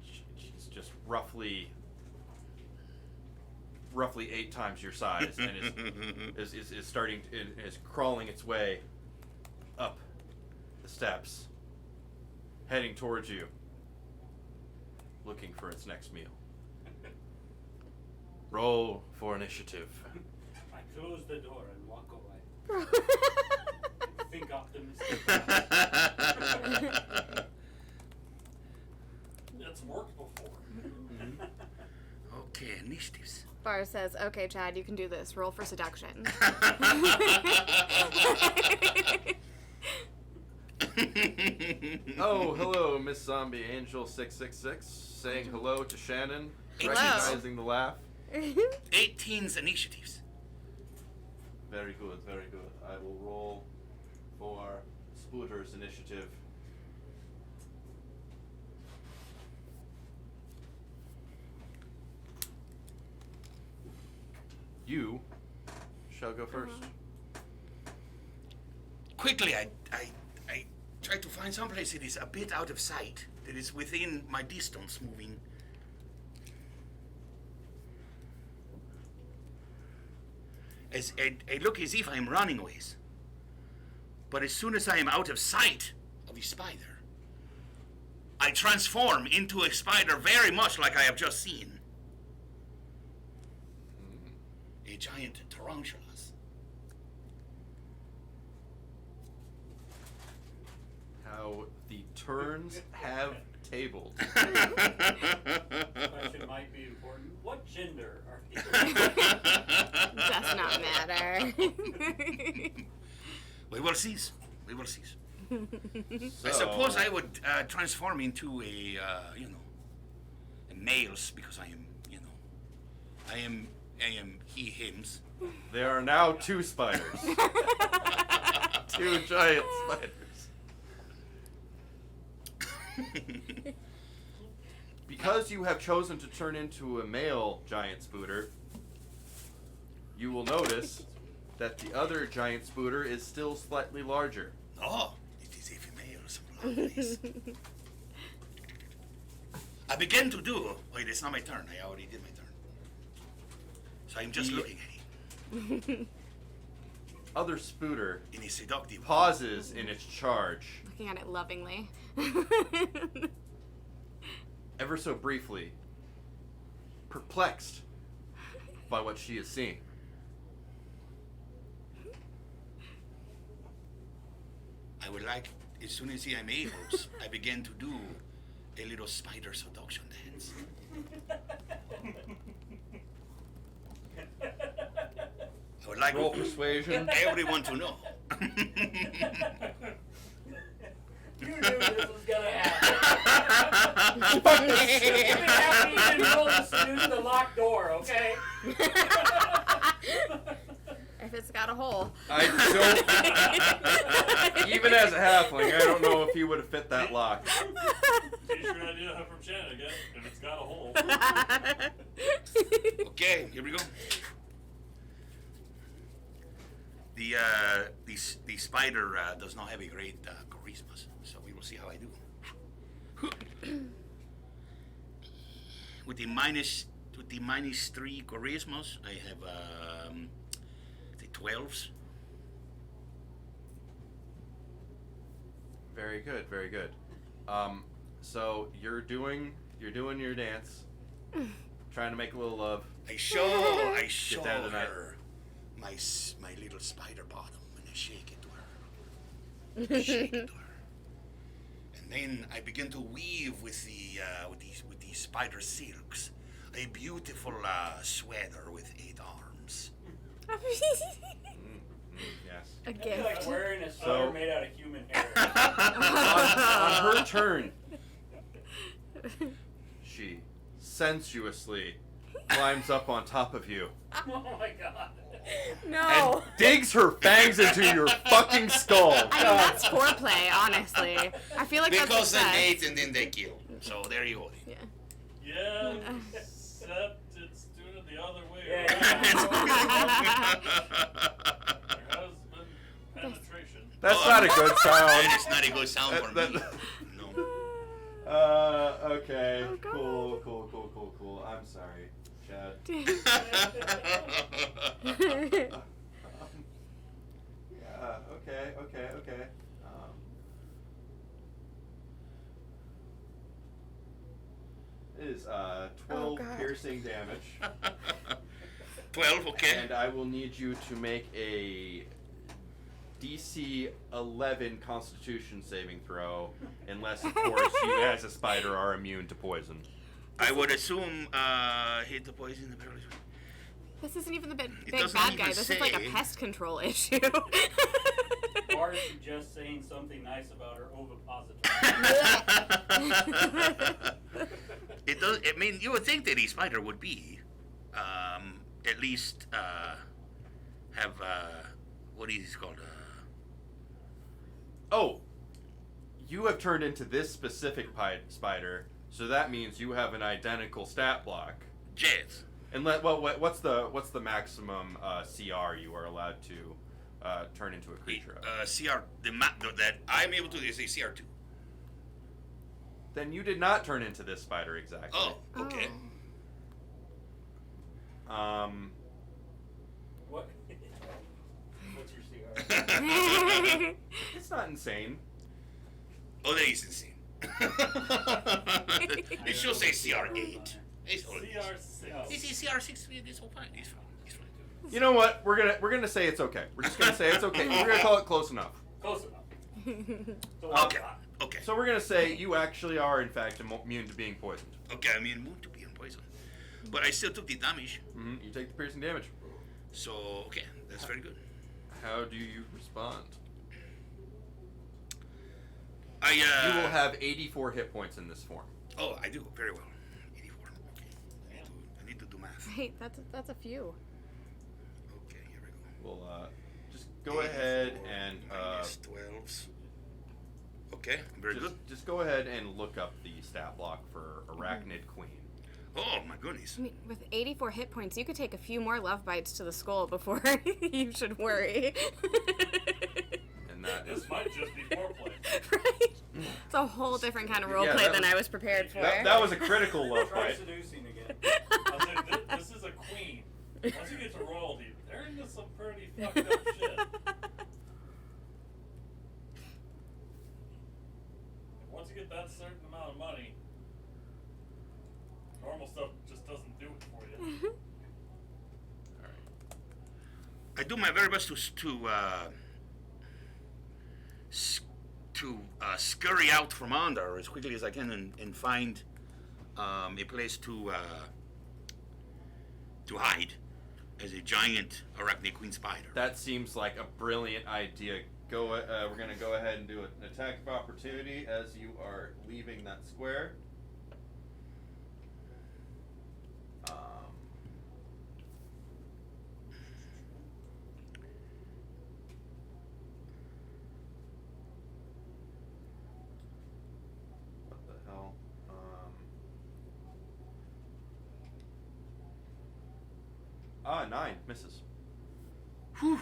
[SPEAKER 1] she's just roughly 8 times your size and is starting is crawling its way up the steps, heading towards you, looking for its next meal. Roll for initiative.
[SPEAKER 5] I close the door and walk away. Think optimistic.
[SPEAKER 3] It's worked before.
[SPEAKER 7] Okay, initiatives.
[SPEAKER 6] Bar says, okay, Chad, you can do this. Roll for seduction.
[SPEAKER 1] Oh, hello, Miss Zombie Angel 666, saying hello to Shannon,
[SPEAKER 6] Hello.
[SPEAKER 1] recognizing the laugh.
[SPEAKER 7] 18's initiatives.
[SPEAKER 1] Very good, very good. I will roll for Spooter's initiative. You shall go first.
[SPEAKER 7] Quickly, I try to find some place that is a bit out of sight, that is within my distance moving. I look as if I'm running ways. But as soon as I am out of sight of the spider, I transform into a spider very much like I have just seen. A giant tarantulas.
[SPEAKER 1] How the turns have tabled.
[SPEAKER 5] Question might be important. What gender are you?
[SPEAKER 6] Does not matter.
[SPEAKER 7] We will see. We will see.
[SPEAKER 1] So,
[SPEAKER 7] I suppose I would transform into a males because I am he, hims.
[SPEAKER 1] there are now 2 spiders. 2 giant spiders. Because you have chosen to turn into a male giant spooter, you will notice that the other giant spooter is still slightly larger.
[SPEAKER 7] Oh, it is a female. Nice. I begin to do. Wait, it's not my turn. I already did my turn. So I'm just looking at him
[SPEAKER 1] Other spooter
[SPEAKER 7] in a seductive.
[SPEAKER 1] pauses in its charge,
[SPEAKER 6] Looking at it lovingly.
[SPEAKER 1] ever so briefly, perplexed by what she is seeing.
[SPEAKER 7] I would like, as soon as I am able, I begin to do a little spider seduction dance. I would like
[SPEAKER 1] Roll persuasion.
[SPEAKER 7] everyone to know.
[SPEAKER 5] You knew this was gonna happen. You haven't even rolled to use the locked door, okay?
[SPEAKER 6] If it's got a hole.
[SPEAKER 1] I don't. Even as a halfling, I don't know if he would have fit that lock.
[SPEAKER 3] T-shirt idea from Shannon again. If it's got a hole.
[SPEAKER 7] Okay, here we go. The spider does not have a great charisma, so we will see how I do. With the minus 3 charismas, I have the 12s.
[SPEAKER 1] Very good, very good. So you're doing your dance, trying to make a little love.
[SPEAKER 7] I show
[SPEAKER 1] down tonight.
[SPEAKER 7] her my little spider bottom, and I shake it to her. I shake it to her, and then I begin to weave with the spider silks a beautiful sweater with 8 arms.
[SPEAKER 1] Yes.
[SPEAKER 6] A
[SPEAKER 5] It'd be like
[SPEAKER 6] gift.
[SPEAKER 5] wearing a
[SPEAKER 1] So-
[SPEAKER 5] sweater made out of human hair.
[SPEAKER 1] On her turn, she sensuously climbs up on top of you
[SPEAKER 5] Oh my god.
[SPEAKER 1] and
[SPEAKER 6] No.
[SPEAKER 1] digs her fangs into your fucking skull.
[SPEAKER 6] I mean, that's foreplay, honestly. I feel like
[SPEAKER 7] Because
[SPEAKER 6] that's
[SPEAKER 7] they
[SPEAKER 6] success.
[SPEAKER 7] mate and then they kill. So there you go.
[SPEAKER 6] Yeah.
[SPEAKER 3] Yeah, except it's doing it the other way
[SPEAKER 5] Yeah.
[SPEAKER 3] around. There has been penetration.
[SPEAKER 1] That's not a good
[SPEAKER 7] That
[SPEAKER 1] sound.
[SPEAKER 7] is not a good sound for
[SPEAKER 1] That-
[SPEAKER 7] me.
[SPEAKER 1] that-
[SPEAKER 7] No.
[SPEAKER 1] Okay.
[SPEAKER 6] Oh, God.
[SPEAKER 1] Cool. I'm sorry, Chad. Yeah, okay. It is 12
[SPEAKER 6] Oh, God.
[SPEAKER 1] piercing damage,
[SPEAKER 7] 12, okay.
[SPEAKER 1] and I will need you to make a DC 11 Constitution saving throw, unless, of course, you as a spider are immune to poison.
[SPEAKER 7] I would assume hit the poison the paralysis.
[SPEAKER 6] This isn't even the big
[SPEAKER 7] doesn't
[SPEAKER 6] bad
[SPEAKER 7] even
[SPEAKER 6] guy. This is like a
[SPEAKER 7] say.
[SPEAKER 6] pest control issue.
[SPEAKER 5] Or is she just saying something nice about her ovipositor?
[SPEAKER 7] It does. I mean, you would think that a spider would be, at least have what is it called?
[SPEAKER 1] Oh, you have turned into this specific spider, so that means you have an identical stat block.
[SPEAKER 7] Jazz.
[SPEAKER 1] And what's the maximum CR you are allowed to turn into a creature of?
[SPEAKER 7] CR that I'm able to is a CR2.
[SPEAKER 1] Then you did not turn into this spider exactly.
[SPEAKER 7] Oh, okay.
[SPEAKER 5] What? What's your CR?
[SPEAKER 1] It's not insane.
[SPEAKER 7] Oh, that is insane. It should say CR8. It's all it is.
[SPEAKER 3] CR6.
[SPEAKER 7] This is CR6. It's all fine. It's fine. It's fine.
[SPEAKER 1] You know what? We're gonna say it's okay. We're just gonna say it's okay. We're gonna call it close enough.
[SPEAKER 5] Close enough. So
[SPEAKER 7] Okay. Okay.
[SPEAKER 1] So we're gonna say you actually are in fact immune to being poisoned.
[SPEAKER 7] Okay, I'm immune to being poisoned. But I still took the damage.
[SPEAKER 1] Mm-hmm. You take the piercing damage.
[SPEAKER 7] So, okay, that's very good.
[SPEAKER 1] How do you respond?
[SPEAKER 7] You
[SPEAKER 1] You will have 84 hit points in this form.
[SPEAKER 7] Oh, I do very well. 84. Okay. I need to do math.
[SPEAKER 6] Right, that's a few.
[SPEAKER 7] Okay, here we go.
[SPEAKER 1] We'll just go ahead and
[SPEAKER 7] Minus 12s. Okay, very good.
[SPEAKER 1] just go ahead and look up the stat block for Arachnid Queen.
[SPEAKER 7] Oh my goodness.
[SPEAKER 6] I mean, with 84 hit points, you could take a few more love bites to the skull before you should worry.
[SPEAKER 1] And that is
[SPEAKER 3] This might just be foreplay.
[SPEAKER 6] Right? It's a whole different kind of roleplay
[SPEAKER 1] that
[SPEAKER 6] than
[SPEAKER 1] was-
[SPEAKER 6] I was prepared for.
[SPEAKER 1] that was a critical love
[SPEAKER 5] Try
[SPEAKER 1] fight.
[SPEAKER 5] seducing again.
[SPEAKER 3] I was like, this is a queen. Once you get to royalty, they're into some pretty fucked up shit. And once you get that certain amount of money, normal stuff just doesn't do it for you.
[SPEAKER 7] I do my very best to scurry out from under as quickly as I can and find a place to hide as a giant arachnid queen spider.
[SPEAKER 1] That seems like a brilliant idea. We're gonna go ahead and do an attack of opportunity as you are leaving that square. What the hell? 9 misses.
[SPEAKER 7] Whew.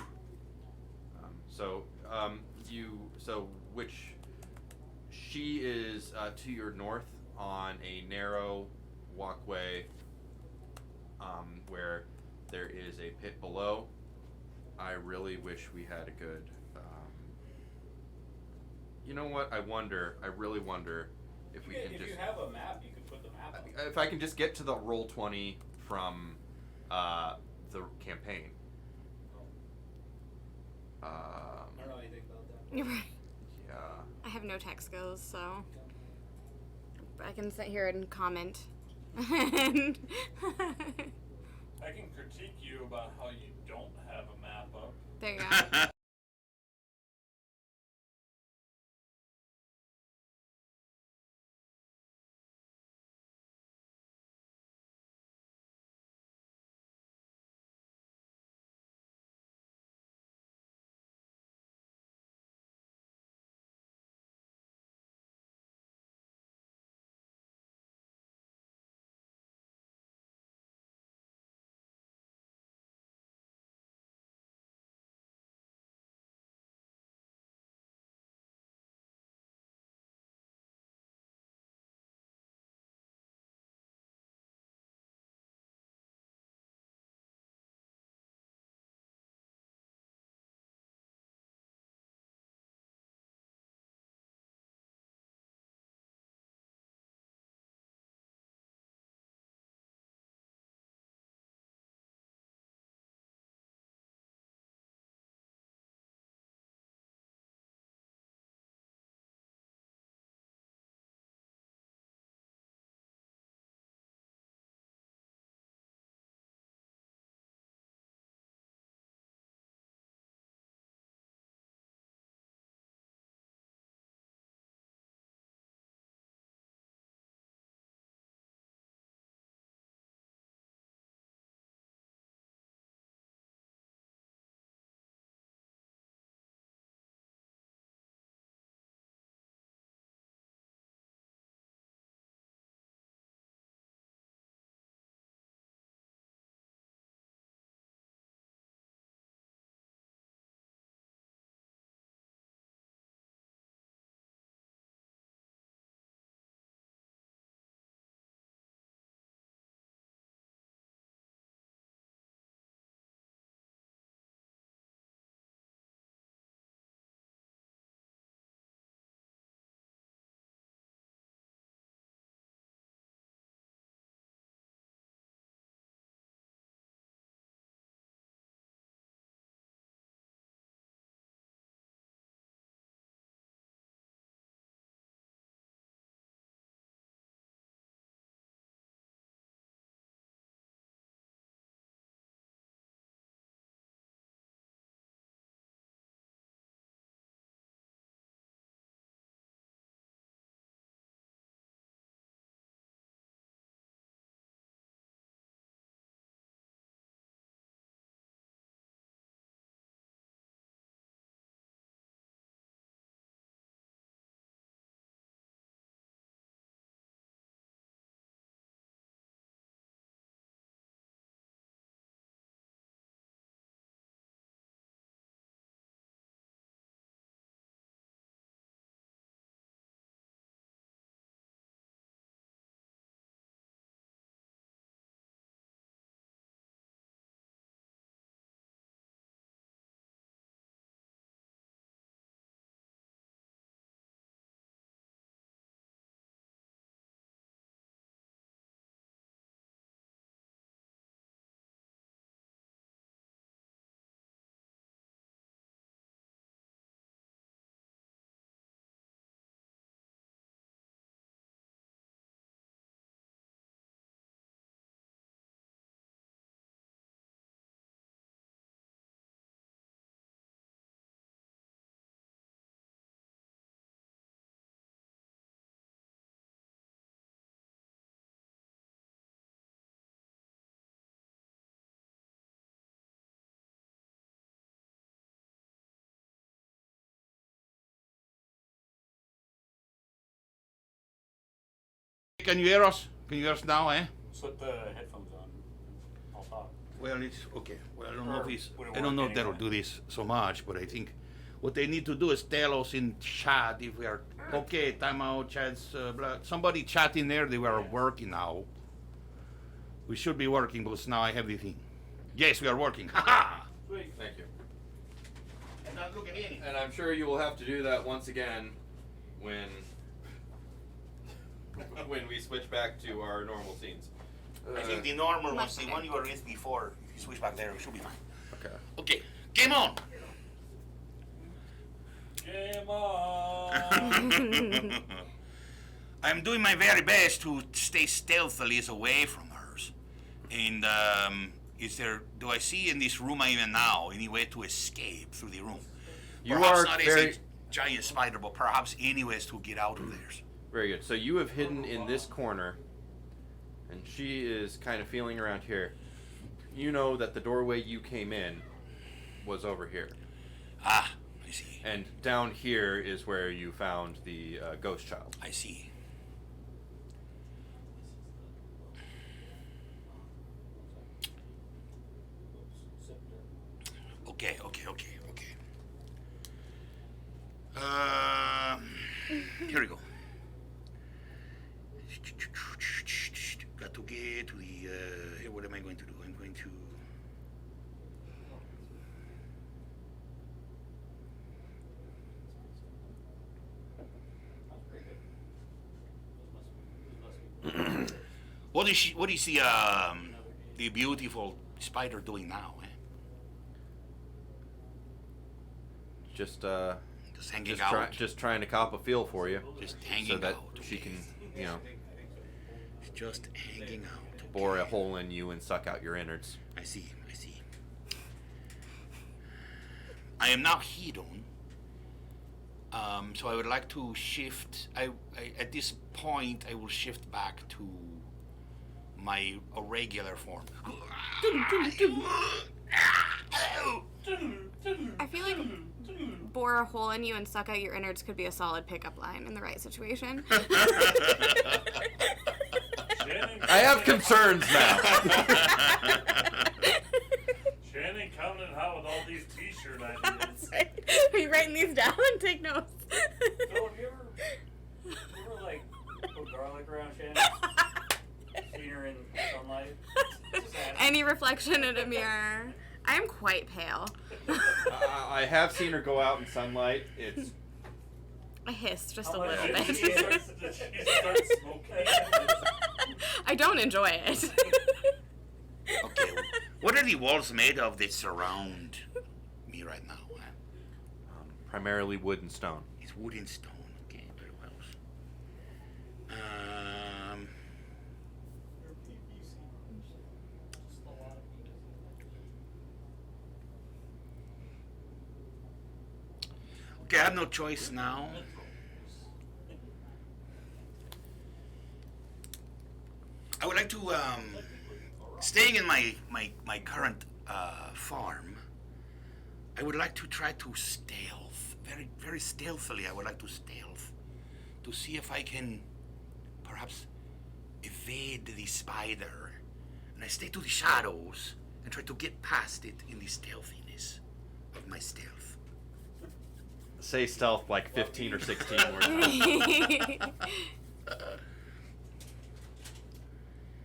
[SPEAKER 1] Which she is to your north on a narrow walkway where there is a pit below. I really wish we had a good. You know what? I really wonder if we can
[SPEAKER 5] If
[SPEAKER 1] just.
[SPEAKER 5] you have a map, you can put the map on.
[SPEAKER 1] If I can just get to the roll 20 from the campaign.
[SPEAKER 5] I don't know anything about that.
[SPEAKER 6] You're right.
[SPEAKER 1] Yeah.
[SPEAKER 6] I have no tech skills, so I can sit here and comment.
[SPEAKER 3] I can critique you about how you don't have a map up.
[SPEAKER 6] There you go.
[SPEAKER 7] Can you hear us? Can you hear us now, eh?
[SPEAKER 5] Put the headphones on. I'll talk.
[SPEAKER 7] Well, it's okay. Well, I don't know
[SPEAKER 5] Or
[SPEAKER 7] if he's.
[SPEAKER 5] would it
[SPEAKER 7] I don't
[SPEAKER 5] work
[SPEAKER 7] know if that'll
[SPEAKER 5] anyway?
[SPEAKER 7] do this so much, but I think what they need to do is tell us in chat if we are okay. Time out, chats. Blah. Somebody chat in there. They were working now. We should be working because now I have the thing. Yes, we are working. Ha ha!
[SPEAKER 5] Sweet.
[SPEAKER 1] Thank you.
[SPEAKER 7] I'm not looking at anything.
[SPEAKER 1] And I'm sure you will have to do that once again when when we switch back to our normal scenes.
[SPEAKER 7] I think the normal ones, the one you were with before, if you switch back there, it should be fine.
[SPEAKER 1] Okay.
[SPEAKER 7] Okay, game on.
[SPEAKER 3] Game on.
[SPEAKER 7] I'm doing my very best to stay stealthily away from hers. And do I see in this room I'm in now any way to escape through the room?
[SPEAKER 1] You
[SPEAKER 7] Perhaps
[SPEAKER 1] are
[SPEAKER 7] not
[SPEAKER 1] very
[SPEAKER 7] as a giant spider, but perhaps any ways to get out of theirs.
[SPEAKER 1] very good. So you have hidden in this corner, and she is kind of feeling around here. You know that the doorway you came in was over here,
[SPEAKER 7] Ah, I see.
[SPEAKER 1] and down here is where you found the ghost child.
[SPEAKER 7] I see. Okay. Here we go. Got to get to the. What am I going to do? I'm going to. What is she? What is the beautiful spider doing now? Eh?
[SPEAKER 1] Just
[SPEAKER 7] Just hanging out.
[SPEAKER 1] just trying to cop a feel for you,
[SPEAKER 7] Just hanging
[SPEAKER 1] so that
[SPEAKER 7] out.
[SPEAKER 1] she can, you know,
[SPEAKER 7] Just hanging out.
[SPEAKER 1] bore a hole in you and suck out your innards.
[SPEAKER 7] I see. I am now hidden. So I would like to shift. I at this point I will shift back to my irregular form.
[SPEAKER 6] I feel like bore a hole in you and suck out your innards could be a solid pickup line in the right situation.
[SPEAKER 1] I have concerns now.
[SPEAKER 3] Shannon coming in hot with all these t-shirt ideas.
[SPEAKER 6] Are you writing these down? Take notes.
[SPEAKER 5] Phil, have you ever like put garlic around Shannon? Seen her in sunlight? Just asking.
[SPEAKER 6] Any reflection in a mirror. I am quite pale.
[SPEAKER 1] I have seen her go out in sunlight. It's
[SPEAKER 6] I hiss just
[SPEAKER 5] How
[SPEAKER 6] a
[SPEAKER 5] much
[SPEAKER 6] little
[SPEAKER 5] did she
[SPEAKER 6] bit.
[SPEAKER 5] start smoking?
[SPEAKER 6] I don't enjoy it.
[SPEAKER 7] Okay. What are the walls made of that surround me right now? Huh?
[SPEAKER 1] primarily wood and stone.
[SPEAKER 7] It's wood and stone. Okay, very well. Okay, I have no choice now. I would like to, staying in my current farm, I would like to try to stealth, very, very stealthily, I would like to stealth, to see if I can perhaps evade the spider. And I stay to the shadows and try to get past it in the stealthiness of my stealth.
[SPEAKER 1] Say stealth like 15 or 16 words.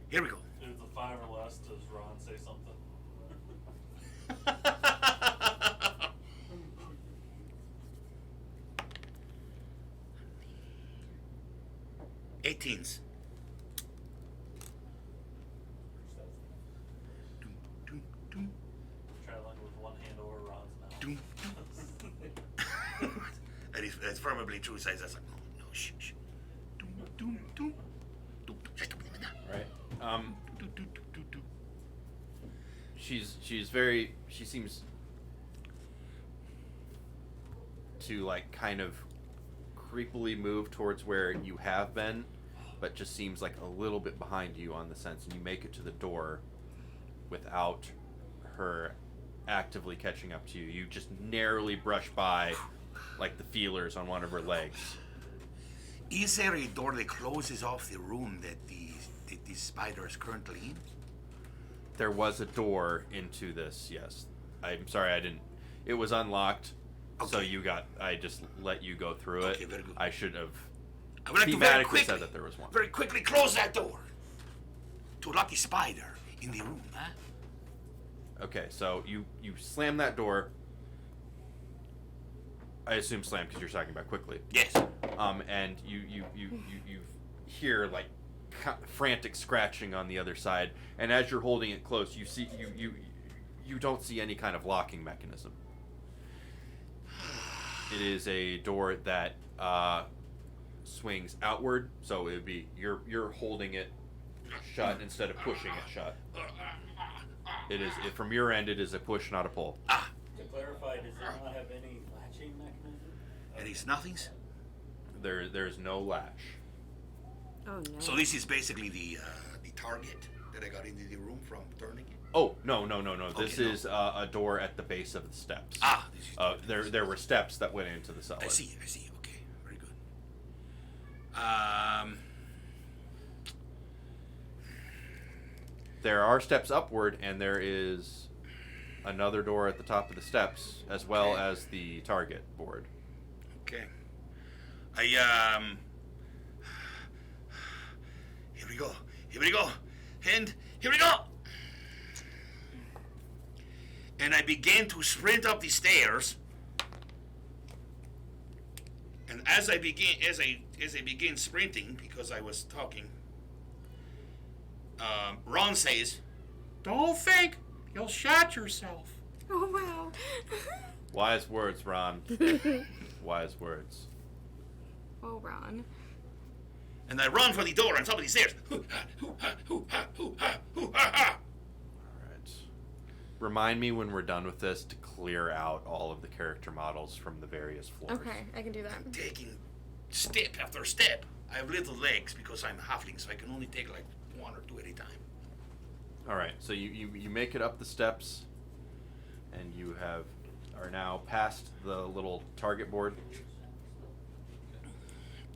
[SPEAKER 7] Here we go.
[SPEAKER 3] If it's a 5 or less, does Ron say something?
[SPEAKER 7] 18s.
[SPEAKER 3] Traveling with one hand over Ron's mouth.
[SPEAKER 7] Doom, That's probably true size. That's like, no, shh. Doom, doom, doom. Doom, shut up, woman.
[SPEAKER 1] Right.
[SPEAKER 7] Doom, doom, doom, doom.
[SPEAKER 1] She seems to like kind of creepily move towards where you have been, but just seems like a little bit behind you on the sense, and you make it to the door without her actively catching up to you. You just narrowly brush by like the feelers on one of her legs.
[SPEAKER 7] Is there a door that closes off the room that the spider is currently in?
[SPEAKER 1] There was a door into this, yes. I'm sorry, I didn't. It was unlocked, so I just let you go through it.
[SPEAKER 7] Okay, very good.
[SPEAKER 1] I should have
[SPEAKER 7] I would like to very
[SPEAKER 1] thematically
[SPEAKER 7] quickly,
[SPEAKER 1] said that there was one.
[SPEAKER 7] very quickly close that door to lock the spider in the room, huh?
[SPEAKER 1] Okay, so you slam that door. I assume slam because you're talking about quickly.
[SPEAKER 7] Yes.
[SPEAKER 1] And you hear like frantic scratching on the other side, and as you're holding it close, you see you don't see any kind of locking mechanism. It is a door that swings outward, so it would be you're holding it shut instead of pushing it shut. From your end, it is a push, not a pull.
[SPEAKER 5] To clarify, does it not have any latching mechanism?
[SPEAKER 7] And it's nothings?
[SPEAKER 1] There's no latch.
[SPEAKER 6] Oh no.
[SPEAKER 7] So this is basically the target that I got into the room from turning it?
[SPEAKER 1] Oh no! This
[SPEAKER 7] Okay, no.
[SPEAKER 1] is a door at the base of the steps.
[SPEAKER 7] This is
[SPEAKER 1] There were steps that went into the cellar.
[SPEAKER 7] I see. Okay, very good.
[SPEAKER 1] There are steps upward, and there is another door at the top of the steps, as well as the target board.
[SPEAKER 7] Okay. Here we go, and here we go! And I began to sprint up the stairs, and as I began sprinting, because I was talking, Ron says,
[SPEAKER 8] Don't think you'll shot yourself.
[SPEAKER 6] Oh wow.
[SPEAKER 1] Wise words, Ron. Wise words.
[SPEAKER 6] Oh Ron.
[SPEAKER 7] and I run for the door on top of the stairs.
[SPEAKER 1] Alright. Remind me when we're done with this to clear out all of the character models from the various floors.
[SPEAKER 6] Okay, I can do that.
[SPEAKER 7] Taking step after step. I have little legs because I'm halfling, so I can only take like one or two at a time.
[SPEAKER 1] Alright, so you make it up the steps, and you are now past the little target board.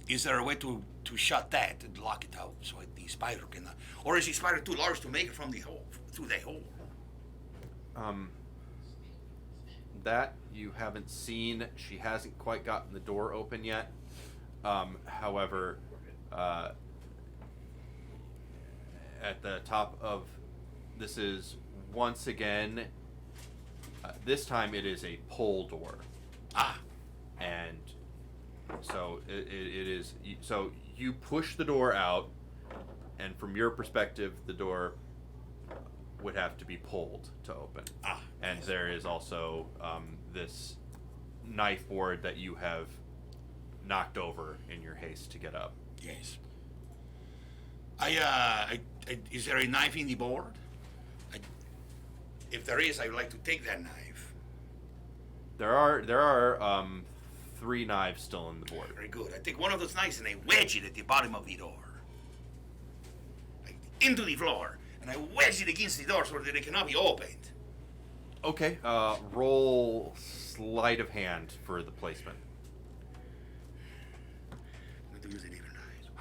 [SPEAKER 7] Is there a way to shut that and lock it out so the spider cannot? Or is the spider too large to make it from the hole, through the hole?
[SPEAKER 1] That you haven't seen. She hasn't quite gotten the door open yet. However, at the top of this is once again. This time it is a pull door. And so it is. So you push the door out, and from your perspective, the door would have to be pulled to open. And there is also this knife board that you have knocked over in your haste to get up.
[SPEAKER 7] Yes. Is there a knife in the board? If there is, I would like to take that knife.
[SPEAKER 1] There are 3 knives still in the board.
[SPEAKER 7] Very good. I take one of those knives and I wedge it at the bottom of the door. Like, into the floor. And I wedge it against the door so that it cannot be opened.
[SPEAKER 1] Okay. Roll sleight of hand for the placement.
[SPEAKER 7] I'm going to use a different knife.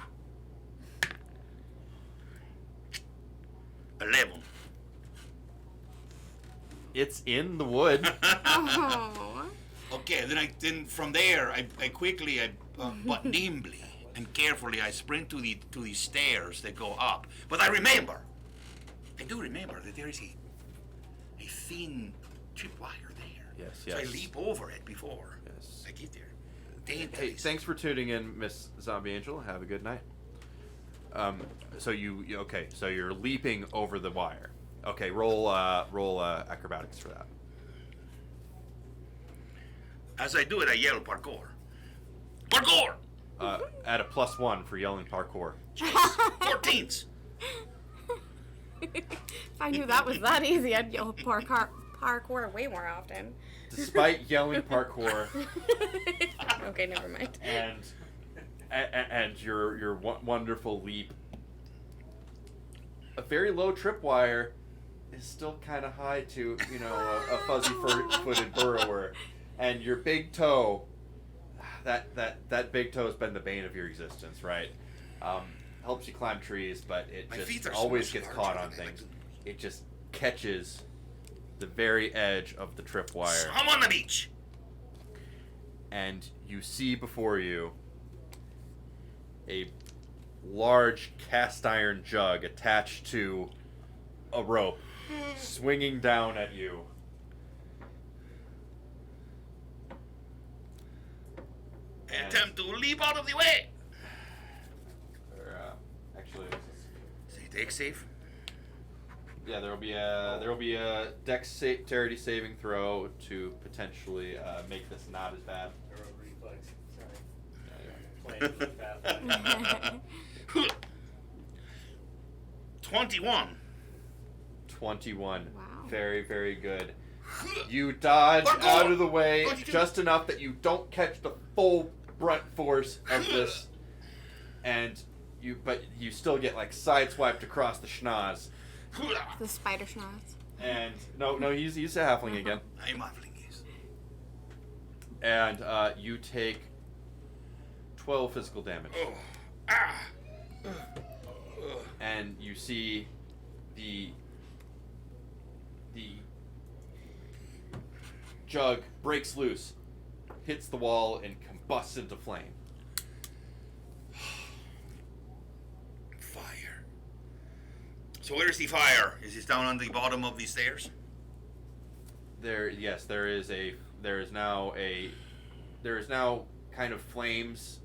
[SPEAKER 7] 11.
[SPEAKER 1] It's in the wood.
[SPEAKER 6] Oh.
[SPEAKER 7] Okay, then from there, I quickly, but nimbly and carefully, I sprint to the stairs that go up. But I do remember that there is a thin tripwire there.
[SPEAKER 1] Yes.
[SPEAKER 7] So I leap over it before
[SPEAKER 1] Yes.
[SPEAKER 7] I get there.
[SPEAKER 1] Hey, thanks for tuning in, Miss Zombie Angel. Have a good night. So you're leaping over the wire. Okay, roll acrobatics for that.
[SPEAKER 7] As I do it, I yell parkour. Parkour!
[SPEAKER 1] Add a +1 for yelling parkour.
[SPEAKER 7] 14s.
[SPEAKER 6] If I knew that was that easy, I'd yell parkour way more often.
[SPEAKER 1] Despite yelling parkour
[SPEAKER 6] Okay, never mind.
[SPEAKER 1] and your wonderful leap, a very low tripwire is still kind of high to a fuzzy-footed burrower, and your big toe that big toe's been the bane of your existence, right? Helps you climb trees, but it
[SPEAKER 7] My feet
[SPEAKER 1] just
[SPEAKER 7] are so
[SPEAKER 1] always
[SPEAKER 7] much
[SPEAKER 1] gets
[SPEAKER 7] larger
[SPEAKER 1] caught on
[SPEAKER 7] than I
[SPEAKER 1] things.
[SPEAKER 7] like
[SPEAKER 1] It just catches the very edge of the tripwire,
[SPEAKER 7] I'm on the beach.
[SPEAKER 1] and you see before you a large cast iron jug attached to a rope, swinging down at you.
[SPEAKER 7] Attempt to leap out of the way.
[SPEAKER 1] Actually,
[SPEAKER 7] Say, take safe.
[SPEAKER 1] yeah, there will be a dexterity saving throw to potentially make this not as bad.
[SPEAKER 3] Or a reflex. Sorry.
[SPEAKER 1] Yeah,
[SPEAKER 3] Playing really fast.
[SPEAKER 7] 21.
[SPEAKER 1] 21.
[SPEAKER 6] Wow.
[SPEAKER 1] Very, very good. You dodge
[SPEAKER 7] Let go!
[SPEAKER 1] out of the way
[SPEAKER 7] What did you
[SPEAKER 1] just enough that you don't catch the full brunt force of this, but you still get like sideswiped across the schnoz.
[SPEAKER 6] The spider schnoz.
[SPEAKER 1] And no, he's a halfling again.
[SPEAKER 7] I'm halfling, yes.
[SPEAKER 1] And you take 12 physical damage.
[SPEAKER 7] Oh. Ah.
[SPEAKER 1] And you see the jug breaks loose, hits the wall, and combusts into flame.
[SPEAKER 7] Fire. So where's the fire? Is it down on the bottom of the stairs?
[SPEAKER 1] There is now kind of flames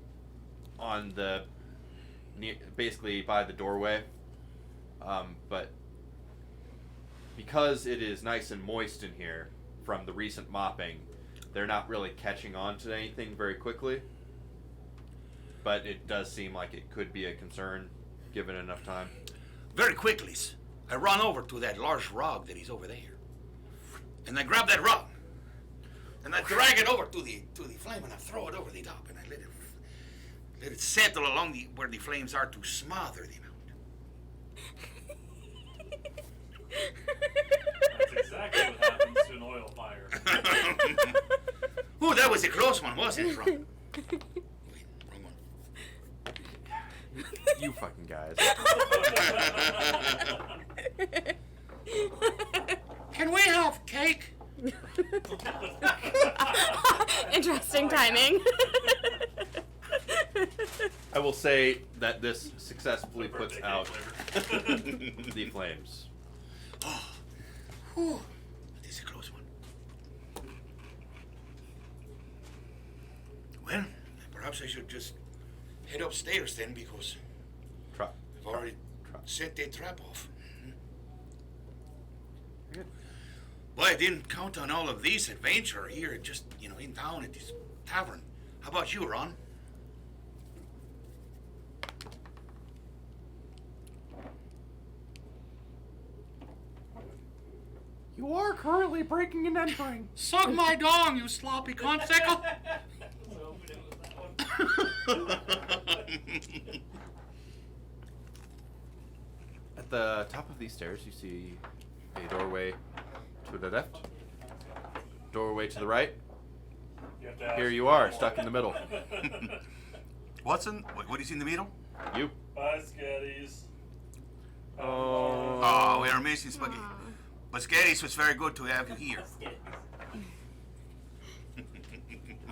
[SPEAKER 1] on the basically by the doorway, but because it is nice and moist in here from the recent mopping, they're not really catching on to anything very quickly. But it does seem like it could be a concern given enough time.
[SPEAKER 7] Very quickly, I run over to that large rock that is over there. And I grab that rock. And I drag it over to the flame and I throw it over the top and I let it settle along where the flames are to smother them out.
[SPEAKER 3] That's exactly what happens to an oil fire.
[SPEAKER 7] Ooh, that was a close one, wasn't it, Ron? Wait, wrong one.
[SPEAKER 1] You fucking guys.
[SPEAKER 8] Can we have cake?
[SPEAKER 6] Interesting timing.
[SPEAKER 1] I will say that this successfully puts
[SPEAKER 3] Birthday
[SPEAKER 1] out
[SPEAKER 3] cake flavor.
[SPEAKER 1] the flames.
[SPEAKER 7] Whew, that is a close one. Well, perhaps I should just head upstairs then because
[SPEAKER 1] Try.
[SPEAKER 7] I've already set that trap off.
[SPEAKER 1] Good.
[SPEAKER 7] Boy, I didn't count on all of this adventure here, just, in town at this tavern. How about you, Ron?
[SPEAKER 8] You are currently breaking and entering. Suck my dong, you sloppy cunt-sickle.
[SPEAKER 1] At the top of these stairs, you see a doorway to the left, doorway to the right.
[SPEAKER 3] You have to ask
[SPEAKER 1] Here you
[SPEAKER 3] for
[SPEAKER 1] are,
[SPEAKER 3] more.
[SPEAKER 1] stuck in the middle.
[SPEAKER 7] What is in the middle?
[SPEAKER 1] You.
[SPEAKER 3] Bye, Sketties.
[SPEAKER 1] Oh.
[SPEAKER 7] Oh, we are missing spaghetti. But Scaries, was very good to have you here.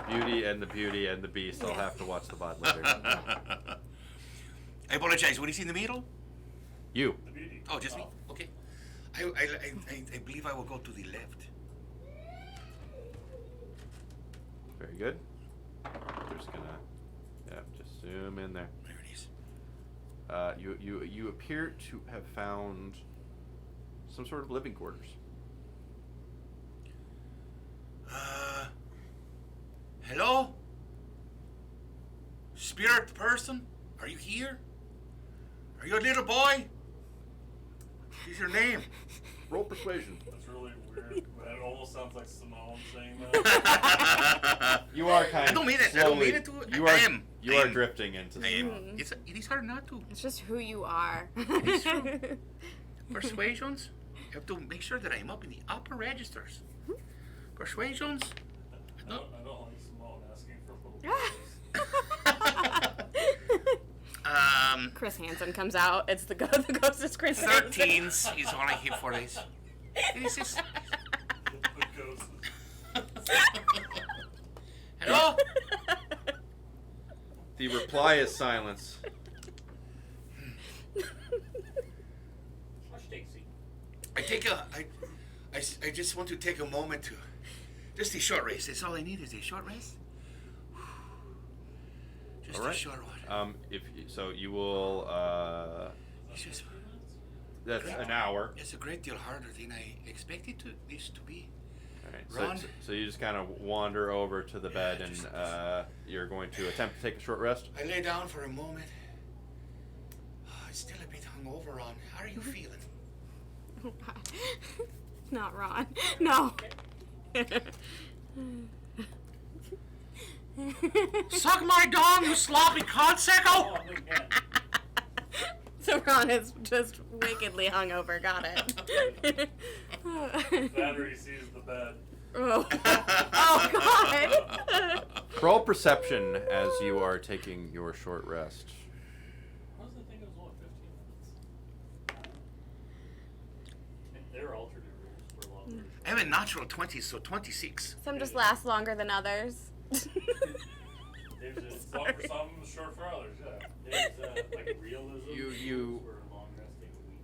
[SPEAKER 1] Beauty and the Beast. I'll have to watch the VOD later.
[SPEAKER 7] I apologize. What is in the middle?
[SPEAKER 1] You.
[SPEAKER 3] The beauty.
[SPEAKER 7] Oh, just me? Okay. I believe I will go to the left.
[SPEAKER 1] Very good. Just gonna, just zoom in there.
[SPEAKER 7] There it is.
[SPEAKER 1] You appear to have found some sort of living quarters.
[SPEAKER 7] Hello? Spirit person? Are you here? Are you a little boy? What's your name?
[SPEAKER 1] Roll persuasion.
[SPEAKER 3] That's really weird. It almost sounds like Simone saying that.
[SPEAKER 1] You are kind
[SPEAKER 7] I
[SPEAKER 1] of
[SPEAKER 7] don't mean it. I don't mean it to.
[SPEAKER 1] You
[SPEAKER 7] I
[SPEAKER 1] are.
[SPEAKER 7] am.
[SPEAKER 1] You
[SPEAKER 7] I
[SPEAKER 1] are
[SPEAKER 7] am.
[SPEAKER 1] drifting into.
[SPEAKER 7] I am. It is hard not to.
[SPEAKER 6] It's just who you are.
[SPEAKER 7] It's true. Persuasions. You have to make sure that I'm up in the upper registers. Persuasions.
[SPEAKER 3] I don't like Simone asking for a little
[SPEAKER 6] Chris Hansen comes out. It's the ghost is Chris Hansen.
[SPEAKER 7] 13s is all I have for this. This is... Hello?
[SPEAKER 1] The reply is silence.
[SPEAKER 5] Let's take a seat.
[SPEAKER 7] I just want to take a moment to... Just a short rest. That's all I need is a short rest. Just
[SPEAKER 1] All right.
[SPEAKER 7] a short one.
[SPEAKER 1] So you will.
[SPEAKER 7] It's just...
[SPEAKER 1] That's an hour.
[SPEAKER 7] It's a great deal harder than I expected this to be.
[SPEAKER 1] All right.
[SPEAKER 7] Ron?
[SPEAKER 1] So you just kind of wander over to the bed, and you're going to attempt to take a short rest.
[SPEAKER 7] I lay down for a moment. Oh, I'm still a bit hungover, Ron. How are you feeling?
[SPEAKER 6] Oh, God. Not Ron. No.
[SPEAKER 8] Suck my dong, you sloppy consicle!
[SPEAKER 5] Oh, man.
[SPEAKER 6] So Ron is just wickedly hungover. Got it.
[SPEAKER 3] Battery sees the bed.
[SPEAKER 6] Oh. Oh God.
[SPEAKER 1] Roll perception as you are taking your short rest.
[SPEAKER 3] I was thinking it was only 15 minutes. There are alternate rules for longer.
[SPEAKER 7] I have a natural 20, so 26.
[SPEAKER 6] Some just last longer than others.
[SPEAKER 3] There's a long for some, short for others. Yeah. There's like realism.
[SPEAKER 1] You-
[SPEAKER 3] for long resting a week.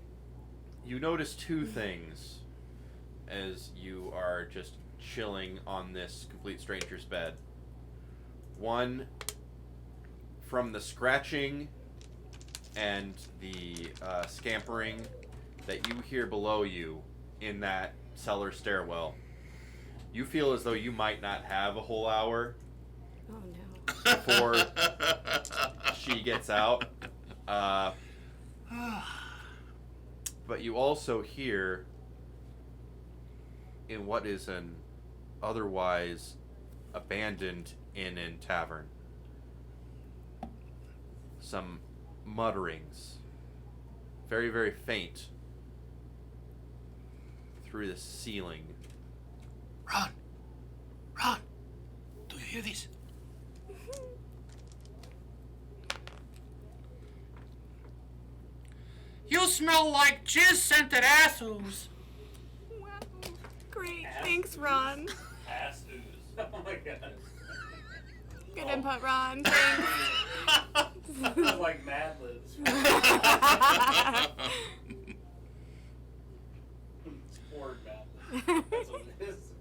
[SPEAKER 1] You notice two things as you are just chilling on this complete stranger's bed. One, from the scratching and the scampering that you hear below you in that cellar stairwell, you feel as though you might not have a whole hour
[SPEAKER 6] Oh no.
[SPEAKER 1] before she gets out. But you also hear, in what is an otherwise abandoned inn and tavern, some mutterings, very, very faint, through the ceiling.
[SPEAKER 7] Ron! Ron! Do you hear this?
[SPEAKER 8] You smell like jizz-scented ass ooze.
[SPEAKER 6] Wow. Great. Thanks, Ron.
[SPEAKER 3] Ass ooze. Oh my god.
[SPEAKER 6] Good input, Ron. Thanks.
[SPEAKER 3] Sounds like Mad Libs. Sport Mad Libs. That's what it is.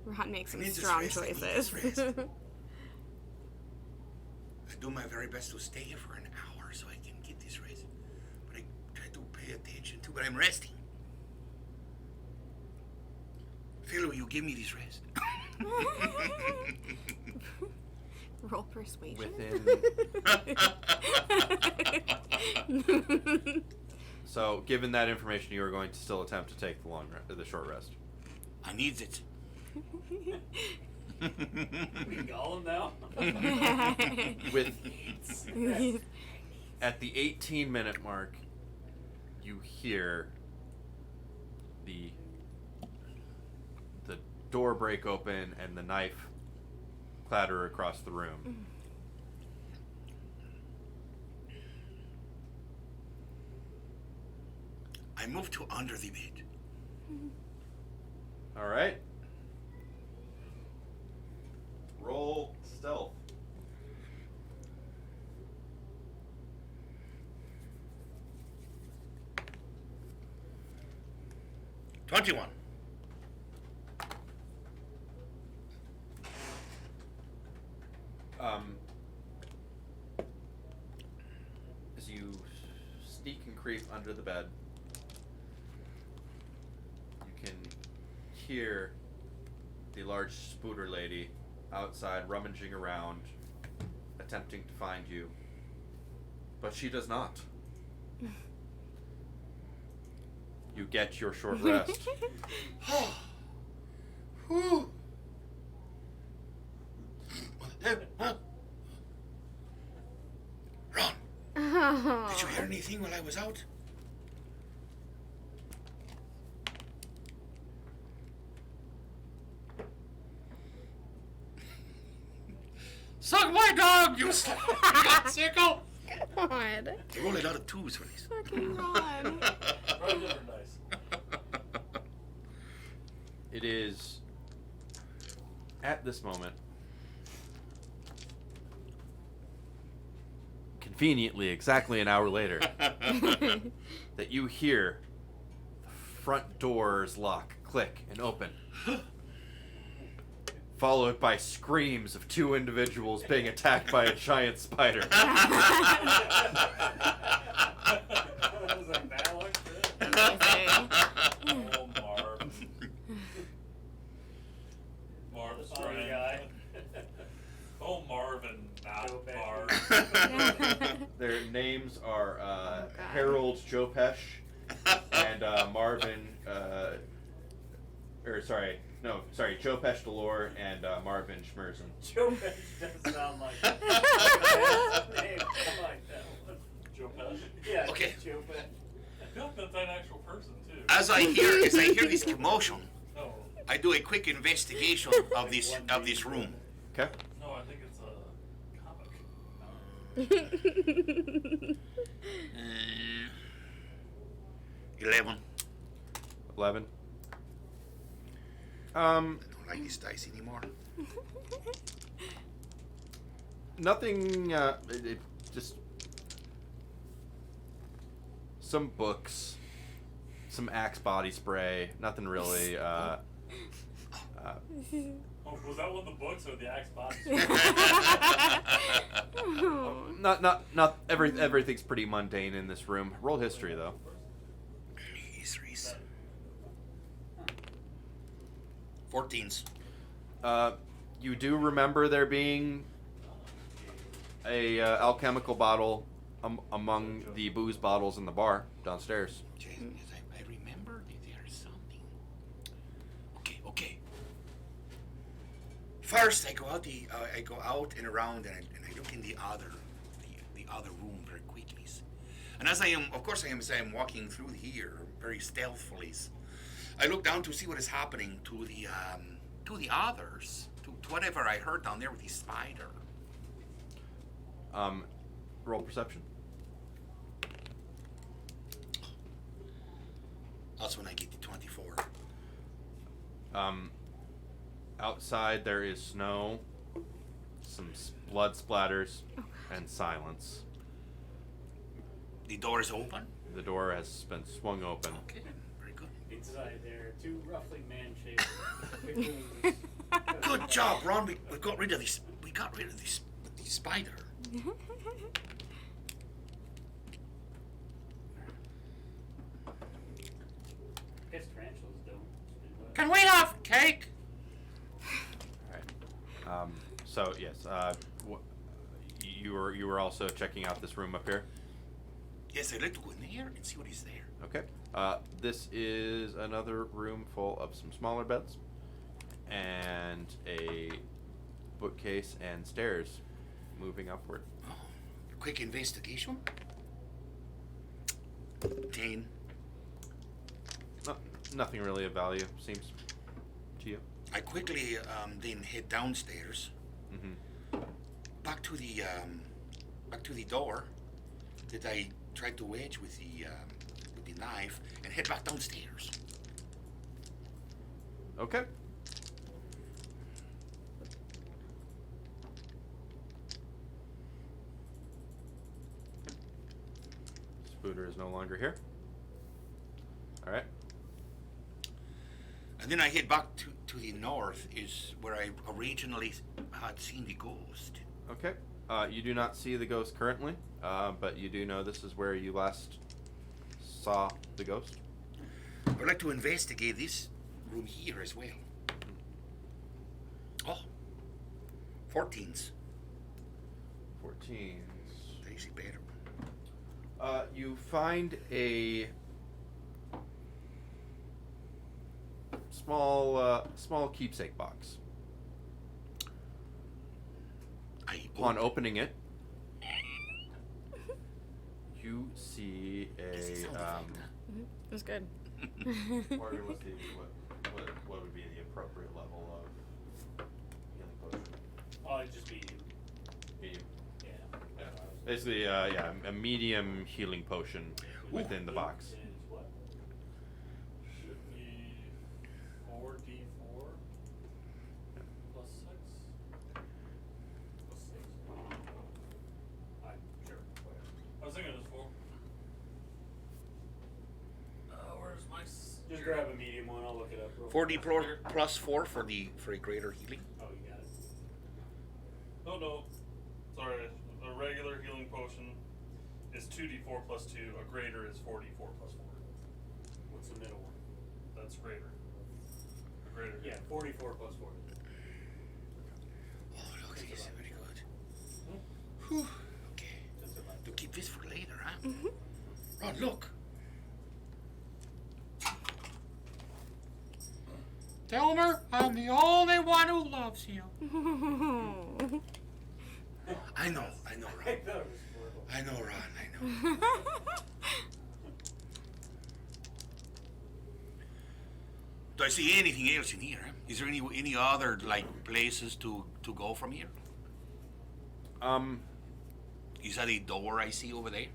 [SPEAKER 6] Ron makes some
[SPEAKER 7] I need this
[SPEAKER 6] strong
[SPEAKER 7] rest, I need
[SPEAKER 6] choices.
[SPEAKER 7] this rest. I do my very best to stay here for an hour so I can get this rest. But I try to pay attention to what I'm resting. Phil, will you give me this rest?
[SPEAKER 6] Roll persuasion.
[SPEAKER 1] So, given that information, you are going to still attempt to take the short rest.
[SPEAKER 7] I need it.
[SPEAKER 3] We call him now.
[SPEAKER 1] At the 18-minute mark, you hear the door break open and the knife clatter across the room.
[SPEAKER 7] I move to under the bed.
[SPEAKER 1] All right. Roll stealth.
[SPEAKER 7] $21.
[SPEAKER 1] As you sneak and creep under the bed, you can hear the large spooter lady outside rummaging around, attempting to find you. But she does not. You get your short rest.
[SPEAKER 7] Whew. Ron, did you hear anything while I was out?
[SPEAKER 8] Suck my dog, you sickle!
[SPEAKER 6] God.
[SPEAKER 7] They roll a lot of twos for this.
[SPEAKER 6] Fucking God.
[SPEAKER 3] Try a different dice.
[SPEAKER 1] It is at this moment conveniently exactly an hour later that you hear the front doors lock, click, and open. Followed by screams of two individuals being attacked by a giant spider.
[SPEAKER 3] Was that bad luck? Oh, Marv. Marv, the
[SPEAKER 5] Sorry, guy.
[SPEAKER 3] Oh, Marvin, not
[SPEAKER 5] Joe Pesci.
[SPEAKER 3] Marv.
[SPEAKER 1] Their names are
[SPEAKER 6] God.
[SPEAKER 1] Harold Jopesh and Marvin, Joe Pesh Delore and Marvin Schmerzen.
[SPEAKER 5] Joe Pesci doesn't sound like that. Name. I like that one.
[SPEAKER 3] Joe Pesci.
[SPEAKER 5] Yeah,
[SPEAKER 7] Okay.
[SPEAKER 5] Joe Pesci.
[SPEAKER 3] I feel like that's an actual person, too.
[SPEAKER 7] As I hear this commotion,
[SPEAKER 3] No,
[SPEAKER 7] I do a quick investigation of this room.
[SPEAKER 1] Okay.
[SPEAKER 3] no, I think it's a comic.
[SPEAKER 7] 11.
[SPEAKER 1] 11.
[SPEAKER 7] I don't like these dice anymore.
[SPEAKER 1] Nothing, just some books, some Axe body spray, nothing really,
[SPEAKER 3] Oh, was that one of the books or the Axe box?
[SPEAKER 1] not everything's pretty mundane in this room. Roll history, though.
[SPEAKER 7] Histories. 14s.
[SPEAKER 1] You do remember there being a alchemical bottle among the booze bottles in the bar downstairs.
[SPEAKER 7] Yes, I remember that there's something. Okay. First, I go out and around, and I look in the other room very quickly. And as I am walking through here very stealthily, I look down to see what is happening to the others, to whatever I heard down there with the spider.
[SPEAKER 1] Roll perception.
[SPEAKER 7] That's when I get the 24.
[SPEAKER 1] Outside there is snow, some blood splatters, and silence.
[SPEAKER 7] The door is open.
[SPEAKER 1] The door has been swung open.
[SPEAKER 7] Okay, very good.
[SPEAKER 5] Inside there, two roughly man-shaped cocoons.
[SPEAKER 7] Good job, Ron. We got rid of this. We got rid of this spider.
[SPEAKER 5] Guess tarantulas don't.
[SPEAKER 8] Can we have cake?
[SPEAKER 1] Alright. So yes, you were also checking out this room up here.
[SPEAKER 7] Yes, I'd like to go in there and see what is there.
[SPEAKER 1] Okay. This is another room full of some smaller beds and a bookcase and stairs moving upward.
[SPEAKER 7] Oh, quick investigation. 10.
[SPEAKER 1] Nothing really of value, seems to you.
[SPEAKER 7] I quickly then head downstairs,
[SPEAKER 1] Mm-hmm.
[SPEAKER 7] back to the door that I tried to wedge with the knife, and head back downstairs.
[SPEAKER 1] Okay. Spooter is no longer here. All right.
[SPEAKER 7] And then I head back to the north, is where I originally had seen the ghost.
[SPEAKER 1] Okay. You do not see the ghost currently, but you do know this is where you last saw the ghost.
[SPEAKER 7] I'd like to investigate this room here as well. Oh, 14s.
[SPEAKER 1] 14s.
[SPEAKER 7] Daisy better.
[SPEAKER 1] You find a small keepsake box. Upon opening it, you see
[SPEAKER 6] It was good.
[SPEAKER 1] what would be the appropriate level of healing potion?
[SPEAKER 5] Oh, it'd just be
[SPEAKER 1] Medium.
[SPEAKER 5] Yeah.
[SPEAKER 1] Yeah. Basically, a medium healing potion within the box.
[SPEAKER 3] Is what? Should be 4d4 plus 6. Plus 6. Sure. Whatever. I was thinking it was 4. Where's my.
[SPEAKER 5] Just grab a medium one. I'll look it up. Real
[SPEAKER 7] 4D
[SPEAKER 5] fast.
[SPEAKER 7] plus 4 for a greater healing.
[SPEAKER 5] Oh, you got it.
[SPEAKER 3] Oh no. Sorry. A regular healing potion is 2d4 plus 2. A greater is 4d4 plus 4.
[SPEAKER 5] What's the middle one?
[SPEAKER 3] That's greater. A greater.
[SPEAKER 5] Yeah, 44 plus 4.
[SPEAKER 7] Oh, look, this is very good. Whew. Okay.
[SPEAKER 5] Just about.
[SPEAKER 7] To keep this for later, huh? Rod, look.
[SPEAKER 8] Delmer, I'm the only one who loves you.
[SPEAKER 7] I know,
[SPEAKER 5] I
[SPEAKER 7] Ron.
[SPEAKER 5] thought it was horrible.
[SPEAKER 7] I know, Ron, I know. Do I see anything else in here? Huh? Is there any other like places to go from here? Is that a door I see over there?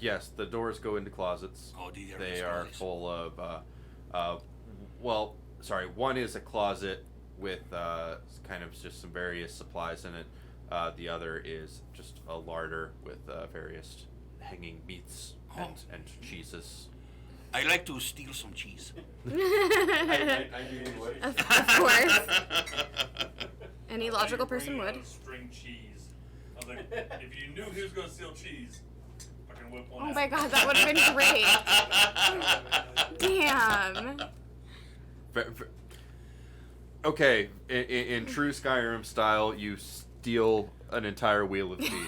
[SPEAKER 1] Yes, the doors go into closets.
[SPEAKER 7] Oh, these are
[SPEAKER 1] They
[SPEAKER 7] just
[SPEAKER 1] are
[SPEAKER 7] closets.
[SPEAKER 1] full of, one is a closet with kind of just some various supplies in it. The other is just a larder with various hanging meats and cheeses.
[SPEAKER 7] I like to steal some cheese.
[SPEAKER 1] I usually would.
[SPEAKER 6] Of course. Any logical person
[SPEAKER 3] Bring
[SPEAKER 6] would.
[SPEAKER 3] out string cheese. I was like, if you knew he was going to steal cheese, fucking whip one
[SPEAKER 6] Oh
[SPEAKER 3] out.
[SPEAKER 6] my god, that would have been great. Damn.
[SPEAKER 1] Okay, in true Skyrim style, you steal an entire wheel of cheese.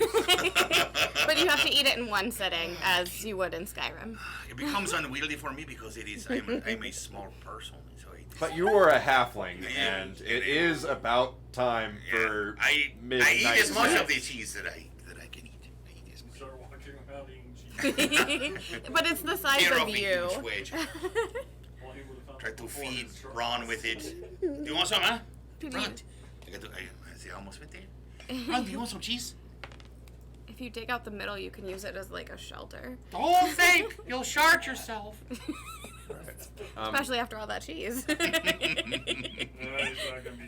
[SPEAKER 6] But you have to eat it in one sitting, as you would in Skyrim.
[SPEAKER 7] It becomes unwieldy for me because I'm a small person. So
[SPEAKER 1] But you are a halfling,
[SPEAKER 7] Yeah.
[SPEAKER 1] and it is about time for
[SPEAKER 7] I
[SPEAKER 1] midnight
[SPEAKER 7] eat as much of
[SPEAKER 1] snack.
[SPEAKER 7] the cheese that I can eat. I eat as much.
[SPEAKER 3] Start walking around eating cheese.
[SPEAKER 6] But it's the size
[SPEAKER 7] Tear
[SPEAKER 6] of
[SPEAKER 7] off a
[SPEAKER 6] you.
[SPEAKER 7] huge wedge.
[SPEAKER 3] Well, he would've found
[SPEAKER 7] Try
[SPEAKER 3] it
[SPEAKER 7] to
[SPEAKER 3] before
[SPEAKER 7] feed
[SPEAKER 3] his truck.
[SPEAKER 7] Ron with it. Do you want some, huh?
[SPEAKER 6] If
[SPEAKER 7] Ron,
[SPEAKER 6] you,
[SPEAKER 7] I see, I almost went there. Ron, do you want some cheese?
[SPEAKER 6] if you dig out the middle, you can use it as like a shelter.
[SPEAKER 8] Don't think you'll shart yourself.
[SPEAKER 6] Especially after all that cheese.
[SPEAKER 3] No, he's not gonna be.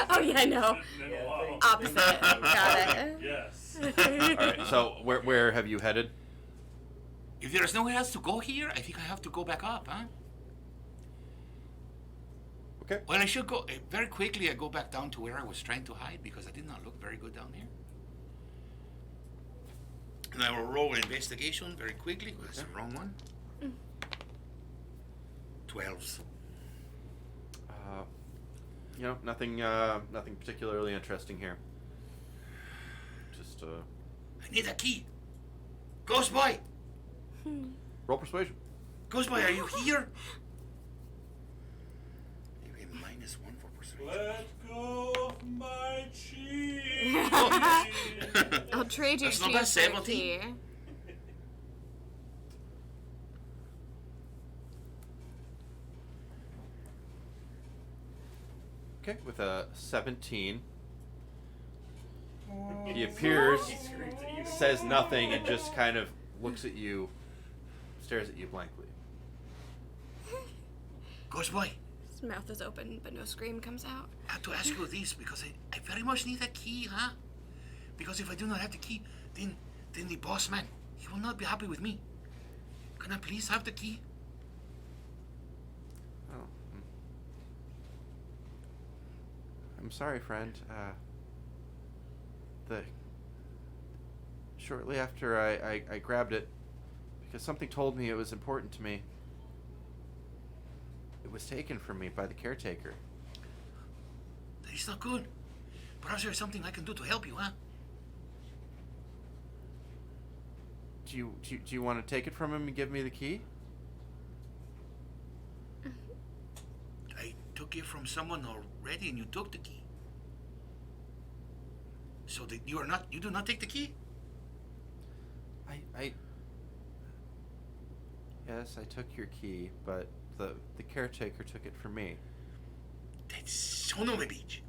[SPEAKER 6] Oh yeah, I know.
[SPEAKER 3] In a while.
[SPEAKER 6] Opposite. Got it.
[SPEAKER 3] Yes.
[SPEAKER 1] Alright, so where have you headed?
[SPEAKER 7] If there's nowhere else to go here, I think I have to go back up, huh?
[SPEAKER 1] Okay.
[SPEAKER 7] Well, I should go very quickly. I go back down to where I was trying to hide because I did not look very good down there. And I will roll investigation very quickly. That's the wrong one. 12s.
[SPEAKER 1] Nothing particularly interesting here. Just
[SPEAKER 7] I need a key. Ghost boy,
[SPEAKER 1] roll persuasion.
[SPEAKER 7] Ghost boy, are you here? Maybe -1 for persuasion.
[SPEAKER 3] Let go of my cheese.
[SPEAKER 6] I'll trade you
[SPEAKER 7] That's not bad,
[SPEAKER 6] cheese for a
[SPEAKER 7] 17.
[SPEAKER 6] key.
[SPEAKER 1] Okay, with a 17. He appears, says nothing, and just kind of looks at you, stares at you blankly.
[SPEAKER 7] Ghost boy,
[SPEAKER 6] His mouth is open, but no scream comes out.
[SPEAKER 7] I have to ask you this because I very much need a key, huh? Because if I do not have the key, then the boss man, he will not be happy with me. Can I please have the key?
[SPEAKER 1] Oh. I'm sorry, friend. Shortly after I grabbed it, because something told me it was important to me, it was taken from me by the caretaker.
[SPEAKER 7] That is not good. Perhaps there is something I can do to help you, huh?
[SPEAKER 1] Do you want to take it from him and give me the key?
[SPEAKER 7] I took it from someone already and you took the key. So that you do not take the key?
[SPEAKER 1] Yes, I took your key, but the caretaker took it from me.
[SPEAKER 7] That's son of a bitch.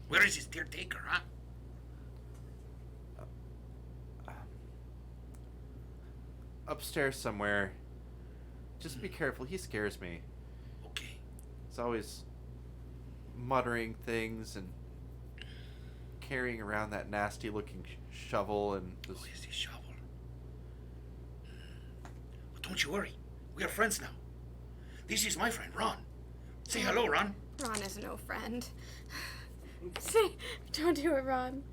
[SPEAKER 7] Where is his caretaker, huh?
[SPEAKER 1] Upstairs somewhere. Just be careful. He scares me.
[SPEAKER 7] Okay.
[SPEAKER 1] He's always muttering things and carrying around that nasty-looking shovel and
[SPEAKER 7] Oh, yes, the shovel. But don't you worry. We are friends now. This is my friend, Ron. Say hello, Ron.
[SPEAKER 6] Ron is no friend. Say, don't do it, Ron.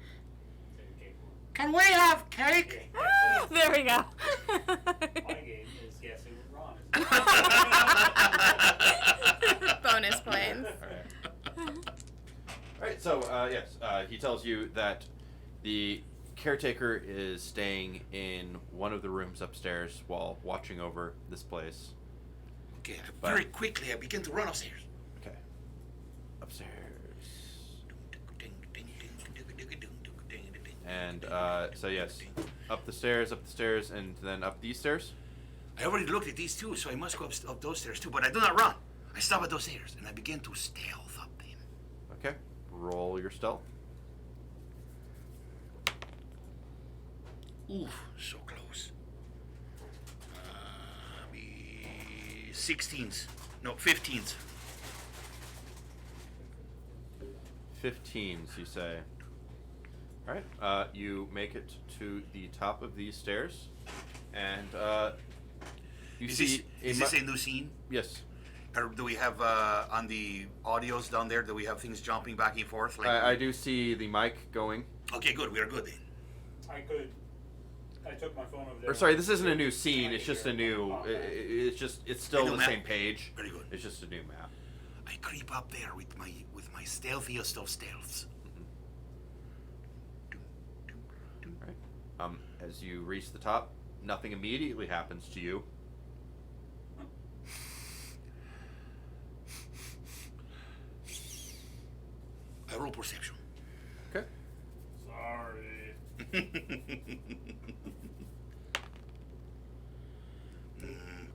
[SPEAKER 8] Can we have cake?
[SPEAKER 6] Ah, there we go.
[SPEAKER 5] My game is guessing Ron is.
[SPEAKER 6] Bonus points.
[SPEAKER 1] Alright, so, yes, he tells you that the caretaker is staying in one of the rooms upstairs while watching over this place.
[SPEAKER 7] Okay, very quickly I begin to run upstairs.
[SPEAKER 1] Okay. Upstairs. And, so yes, up the stairs, and then up these stairs.
[SPEAKER 7] I already looked at these two, so I must go up those stairs too, but I do not run. I stop at those stairs, and I begin to stealth up them.
[SPEAKER 1] Okay. Roll your stealth.
[SPEAKER 7] Ooh, so close. 16s. No, 15s.
[SPEAKER 1] 15s, you say. Alright, you make it to the top of these stairs, and, you see...
[SPEAKER 7] Is this a new scene?
[SPEAKER 1] Yes.
[SPEAKER 7] Or do we have, on the audios down there, do we have things jumping back and forth? Like
[SPEAKER 1] I do see the mic going.
[SPEAKER 7] Okay, good. We are good then.
[SPEAKER 5] I took my phone over there.
[SPEAKER 1] Or sorry, this isn't a new scene, it's just a new... It's still
[SPEAKER 7] A new
[SPEAKER 1] the
[SPEAKER 7] map?
[SPEAKER 1] same page.
[SPEAKER 7] Very good.
[SPEAKER 1] It's just a new map.
[SPEAKER 7] I creep up there with my stealthiest of stealths.
[SPEAKER 1] Alright. As you reach the top, nothing immediately happens to you.
[SPEAKER 7] I roll perception.
[SPEAKER 1] Okay.
[SPEAKER 3] Sorry.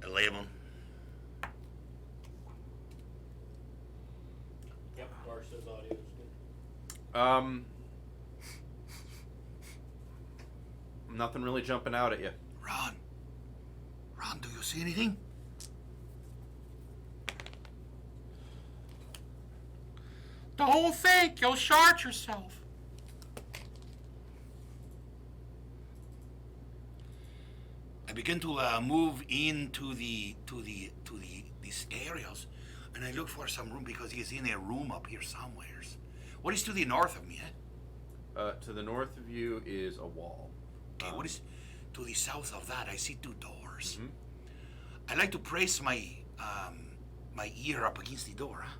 [SPEAKER 7] 11.
[SPEAKER 5] Yep, Bar says audio is good.
[SPEAKER 1] Nothing really jumping out at you.
[SPEAKER 7] Ron, do you see anything?
[SPEAKER 8] Don't think, you'll shart yourself.
[SPEAKER 7] I begin to move into these areas, and I look for some room because he's in a room up here somewheres. What is to the north of me, eh?
[SPEAKER 1] To the north of you is a wall.
[SPEAKER 7] Okay, what is to the south of that? I see two doors.
[SPEAKER 1] Mhm.
[SPEAKER 7] I like to place my my ear up against the door, huh?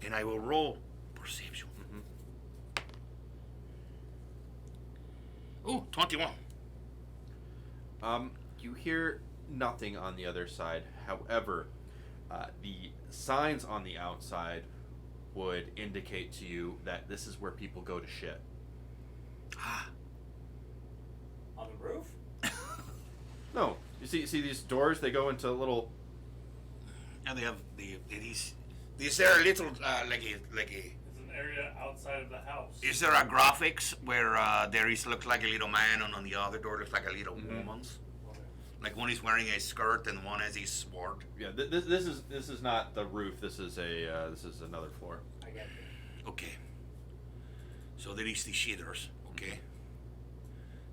[SPEAKER 7] And I will roll perception. Ooh, 21.
[SPEAKER 1] You hear nothing on the other side. However, the signs on the outside would indicate to you that this is where people go to shit.
[SPEAKER 7] Ah,
[SPEAKER 5] On the roof?
[SPEAKER 1] No, you see these doors? They go into little.
[SPEAKER 7] and they have these. Is there a little like a?
[SPEAKER 3] It's an area outside of the house.
[SPEAKER 7] Is there a graphics where there is looks like a little man, and on the other door looks like a little woman's? Like one is wearing a skirt and one has a sword.
[SPEAKER 1] Yeah, this is not the roof. This is another floor.
[SPEAKER 5] I got you.
[SPEAKER 7] Okay. So there is the shitters. Okay.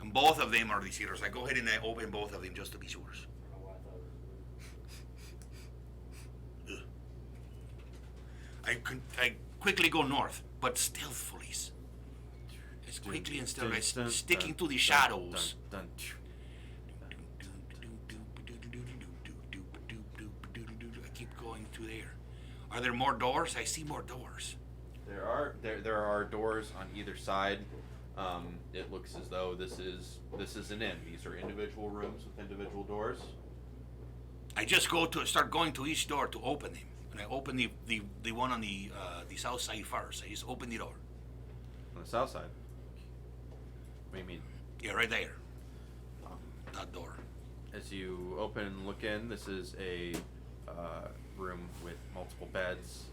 [SPEAKER 7] And both of them are the shitters. I go ahead and I open both of them just to be sure.
[SPEAKER 5] I don't know why I thought it was
[SPEAKER 7] Ugh. I quickly go north, but stealthfully. As quickly and stealthily, sticking to the shadows.
[SPEAKER 1] Dun.
[SPEAKER 7] I keep going to there. Are there more doors? I see more doors.
[SPEAKER 1] There are doors on either side. It looks as though this is an inn. These are individual rooms with individual doors.
[SPEAKER 7] I just start going to each door to open them. And I open the one on the south side first. I just open the door.
[SPEAKER 1] On the south side. What do you mean?
[SPEAKER 7] Yeah, right there. That door.
[SPEAKER 1] As you open and look in, this is a room with multiple multiple beds.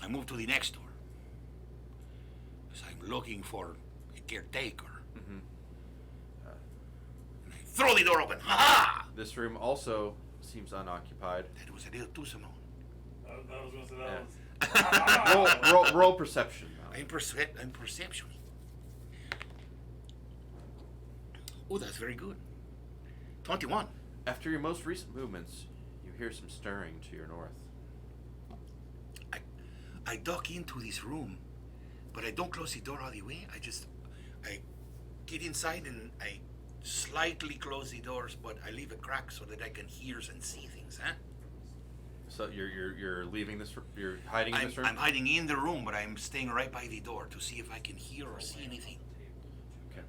[SPEAKER 7] I move to the next door. Because I'm looking for a caretaker.
[SPEAKER 1] Mm-hmm.
[SPEAKER 7] And I throw the door open. Ha-ha!
[SPEAKER 1] This room also seems unoccupied.
[SPEAKER 7] That was a little too Simone.
[SPEAKER 3] I was going to say that
[SPEAKER 1] Yeah.
[SPEAKER 3] was.
[SPEAKER 1] Roll perception now.
[SPEAKER 7] I'm perception. Oh, that's very good. 21.
[SPEAKER 1] After your most recent movements, you hear some stirring to your north.
[SPEAKER 7] I duck into this room, but I don't close the door all the way. I get inside and I slightly close the doors, but I leave a crack so that I can hear and see things, huh?
[SPEAKER 1] So you're leaving this. You're hiding in this room.
[SPEAKER 7] I'm hiding in the room, but I'm staying right by the door to see if I can hear or see anything.
[SPEAKER 1] Okay.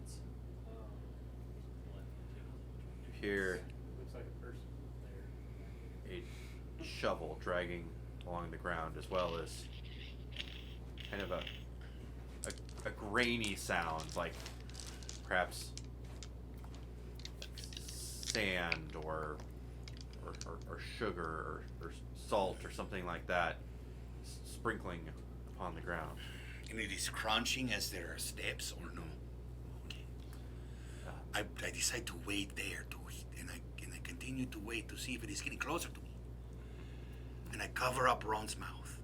[SPEAKER 1] You hear
[SPEAKER 5] Looks like a person there.
[SPEAKER 1] a shovel dragging along the ground, as well as kind of a grainy sound, like perhaps sand or sugar or salt or something like that sprinkling upon the ground.
[SPEAKER 7] And it is crunching as there are steps, or no? Okay. I decide to wait there, and I continue to wait to see if it is getting closer to me. And I cover up Ron's mouth.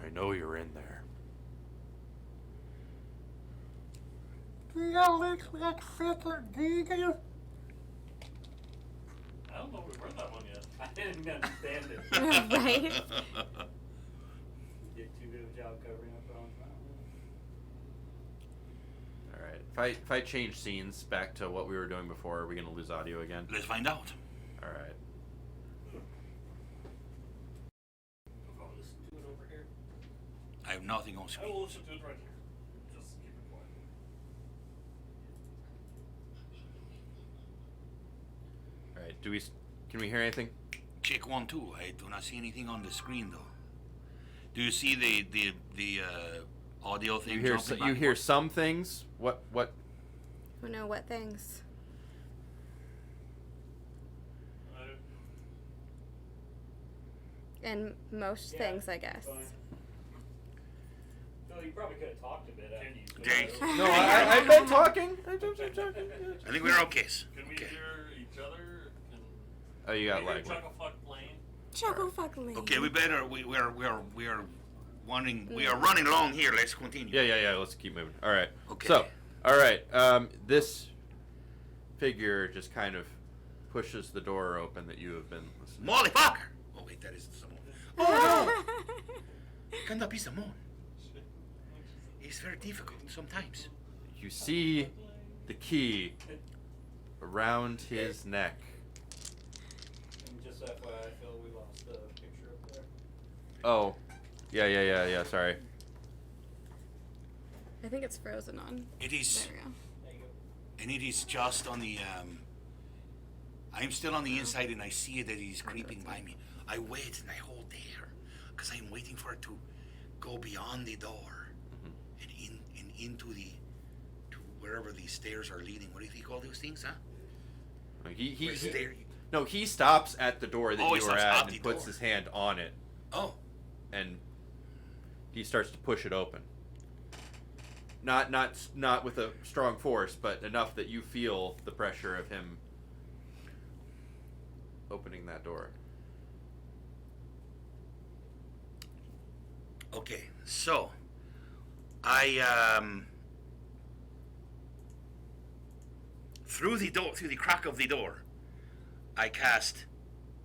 [SPEAKER 1] I know you're in there.
[SPEAKER 3] I don't know if we've heard that one yet.
[SPEAKER 5] I didn't understand it.
[SPEAKER 6] Right?
[SPEAKER 5] You did too good of a job covering up Ron's mouth.
[SPEAKER 1] All right. If I change scenes back to what we were doing before, are we gonna lose audio again?
[SPEAKER 7] Let's find out.
[SPEAKER 1] All right.
[SPEAKER 5] I'll listen to it over here.
[SPEAKER 7] I have nothing on
[SPEAKER 3] I
[SPEAKER 7] screen.
[SPEAKER 3] will listen to it right here. Just keep it quiet.
[SPEAKER 1] All right. Can we hear anything?
[SPEAKER 7] Check 1, 2. I do not see anything on the screen though. Do you see the audio thing?
[SPEAKER 1] You hear
[SPEAKER 7] jumping
[SPEAKER 1] you
[SPEAKER 7] back
[SPEAKER 1] hear
[SPEAKER 7] and forth?
[SPEAKER 1] some things. What?
[SPEAKER 6] Oh no, what things? And most
[SPEAKER 5] Yeah,
[SPEAKER 6] things, I guess.
[SPEAKER 5] fine. No, you probably could have talked a bit after you.
[SPEAKER 7] Okay.
[SPEAKER 1] No, I've been talking.
[SPEAKER 7] I think we're okay.
[SPEAKER 3] Can we
[SPEAKER 7] Okay.
[SPEAKER 3] hear each other? Can
[SPEAKER 1] Oh, you got
[SPEAKER 3] we hear
[SPEAKER 1] like.
[SPEAKER 3] Chuckle Fuck Lane?
[SPEAKER 6] Choco fuck lane.
[SPEAKER 7] Okay, we are wanting. We are running along here. Let's continue.
[SPEAKER 1] Yeah. Let's keep moving. All right.
[SPEAKER 7] Okay.
[SPEAKER 1] So, all right. This figure just kind of pushes the door open that you have been listening.
[SPEAKER 7] Molly fucker! Oh wait, that isn't Simone. Oh no! Can that be Simone? It's very difficult sometimes.
[SPEAKER 1] You see the key around his neck.
[SPEAKER 5] And just FYI, Phil, we lost the picture up there.
[SPEAKER 1] Oh, yeah. Sorry.
[SPEAKER 6] I think it's frozen on.
[SPEAKER 7] It is,
[SPEAKER 6] There we go.
[SPEAKER 5] There you go.
[SPEAKER 7] and it is just on the. I'm still on the inside, and I see that he's creeping by me. I wait and I hold there, because I'm waiting for it to go beyond the door, and into to wherever these stairs are leading. What do you call those things, huh?
[SPEAKER 1] He stops at the door that
[SPEAKER 7] Oh, he
[SPEAKER 1] you were
[SPEAKER 7] stops
[SPEAKER 1] at
[SPEAKER 7] at
[SPEAKER 1] and
[SPEAKER 7] the
[SPEAKER 1] puts
[SPEAKER 7] door.
[SPEAKER 1] his hand on it,
[SPEAKER 7] Oh,
[SPEAKER 1] and he starts to push it open. Not with a strong force, but enough that you feel the pressure of him opening that door.
[SPEAKER 7] okay. So, I through the crack of the door, I cast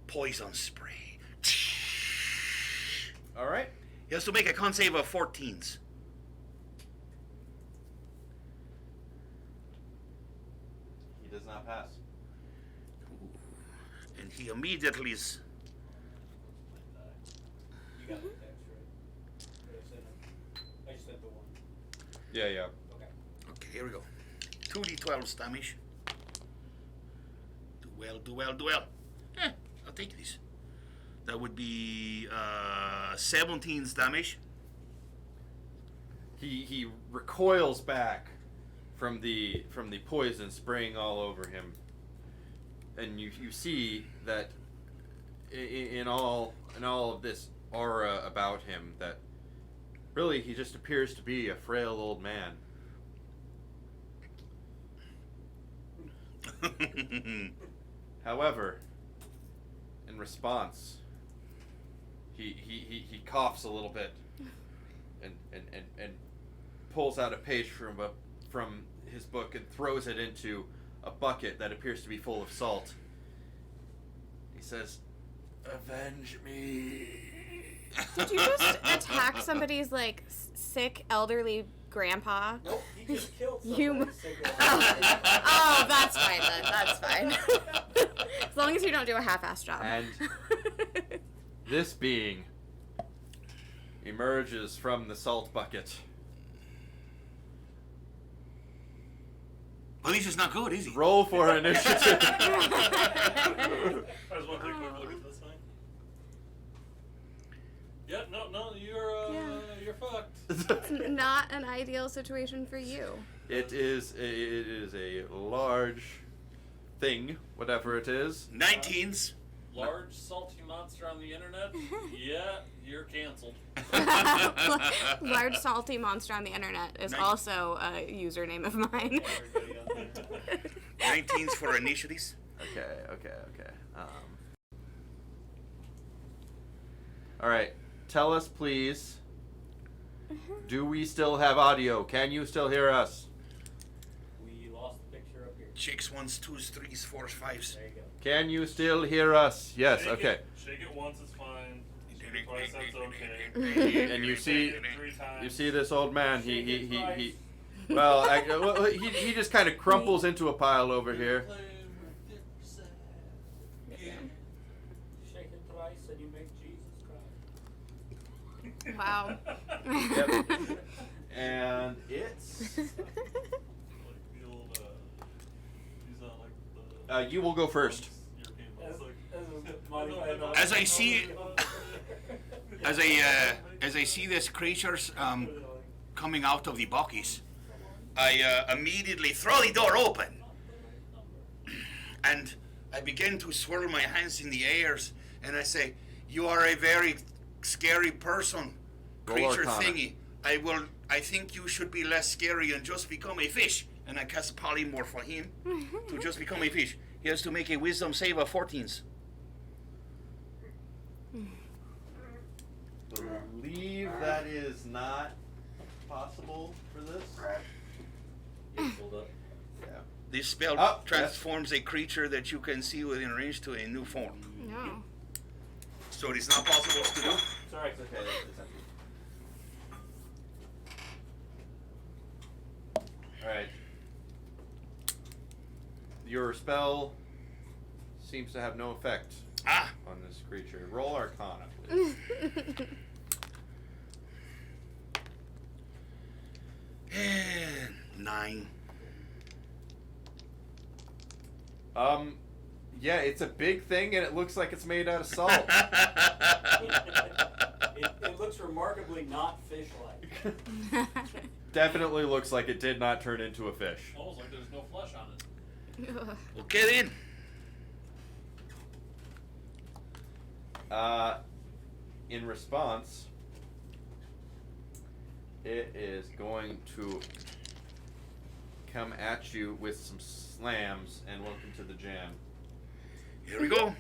[SPEAKER 7] poison spray.
[SPEAKER 1] All right.
[SPEAKER 7] He has to make a con save of 14s.
[SPEAKER 1] He does not pass.
[SPEAKER 7] And he immediately is.
[SPEAKER 5] You got the text, right? Did I send it? I just sent the one.
[SPEAKER 1] Yeah.
[SPEAKER 5] Okay.
[SPEAKER 7] Okay, here we go. 2d12 damage. Do well. I'll take this. That would be 17 damage.
[SPEAKER 1] He recoils back from the poison spraying all over him, and you see that in all of this aura about him that really he just appears to be a frail old man. However, in response, he coughs a little bit and pulls out a page from his book and throws it into a bucket that appears to be full of salt. He says, "Avenge me."
[SPEAKER 6] Did you just attack somebody's like sick elderly grandpa?
[SPEAKER 5] Nope, he just killed
[SPEAKER 6] You-
[SPEAKER 5] somebody. Cigarette.
[SPEAKER 6] Oh, that's fine then. That's fine. As long as you don't do a half-assed job.
[SPEAKER 1] And this being emerges from the salt bucket.
[SPEAKER 7] Well, he's just not good, is he?
[SPEAKER 1] Roll for initiative.
[SPEAKER 3] I just want to take a quick look at this thing. Yeah, no, you're fucked.
[SPEAKER 6] It's not an ideal situation for you.
[SPEAKER 1] It is a large thing, whatever it is.
[SPEAKER 7] 19s.
[SPEAKER 9] Large salty monster on the internet? Yeah, you're canceled.
[SPEAKER 6] Large salty monster on the internet is
[SPEAKER 7] Nice.
[SPEAKER 6] also a username of mine.
[SPEAKER 5] Everybody on there.
[SPEAKER 7] 19s for initiatives.
[SPEAKER 1] Okay. All right. Tell us, please. Do we still have audio? Can you still hear us?
[SPEAKER 5] We lost the picture up here.
[SPEAKER 7] Chicks, 1s, 2s, 3s, 4s, 5s.
[SPEAKER 5] There you go.
[SPEAKER 1] Can you still hear us? Yes.
[SPEAKER 3] Shake
[SPEAKER 1] Okay.
[SPEAKER 3] Shake it once, it's fine. Shake it twice, that's okay.
[SPEAKER 1] And you see,
[SPEAKER 3] Shake it 3 times.
[SPEAKER 1] you see this old man.
[SPEAKER 5] Shake it
[SPEAKER 1] He.
[SPEAKER 5] twice.
[SPEAKER 1] Well, he just kind of crumples into a pile over here.
[SPEAKER 5] Shake it twice and you make Jesus cry.
[SPEAKER 6] Wow.
[SPEAKER 1] Yep. And it's.
[SPEAKER 3] Like the old, these are like the
[SPEAKER 1] You will go first.
[SPEAKER 3] European
[SPEAKER 5] As,
[SPEAKER 3] ones, like-
[SPEAKER 7] As I see- As I see this creatures coming out of the buckets, I immediately throw the door open, and I begin to swirl my hands in the airs, and I say, "You are a very scary person,
[SPEAKER 1] Roll
[SPEAKER 7] creature
[SPEAKER 1] Arcana.
[SPEAKER 7] thingy. I think you should be less scary and just become a fish." And I cast polymorph for him to just become a fish. He has to make a wisdom save of 14s.
[SPEAKER 1] Believe that is not possible for this.
[SPEAKER 5] Hold up.
[SPEAKER 1] Yeah.
[SPEAKER 7] This spell
[SPEAKER 1] Oh,
[SPEAKER 7] transforms a creature that you can see within range to a new form.
[SPEAKER 6] No.
[SPEAKER 7] So it is not possible to do.
[SPEAKER 5] Sorry.
[SPEAKER 1] It's okay. It's empty. All right. Your spell seems to have no effect
[SPEAKER 7] Ah,
[SPEAKER 1] on this creature. Roll Arcana, please.
[SPEAKER 7] and 9.
[SPEAKER 1] Yeah, it's a big thing, and it looks like it's made out of salt.
[SPEAKER 5] It looks remarkably not fish-like.
[SPEAKER 1] Definitely looks like it did not turn into a fish.
[SPEAKER 9] Almost like there's no flesh on it.
[SPEAKER 7] Okay then.
[SPEAKER 1] In response, it is going to come at you with some slams, and welcome to the jam.
[SPEAKER 7] Here we go.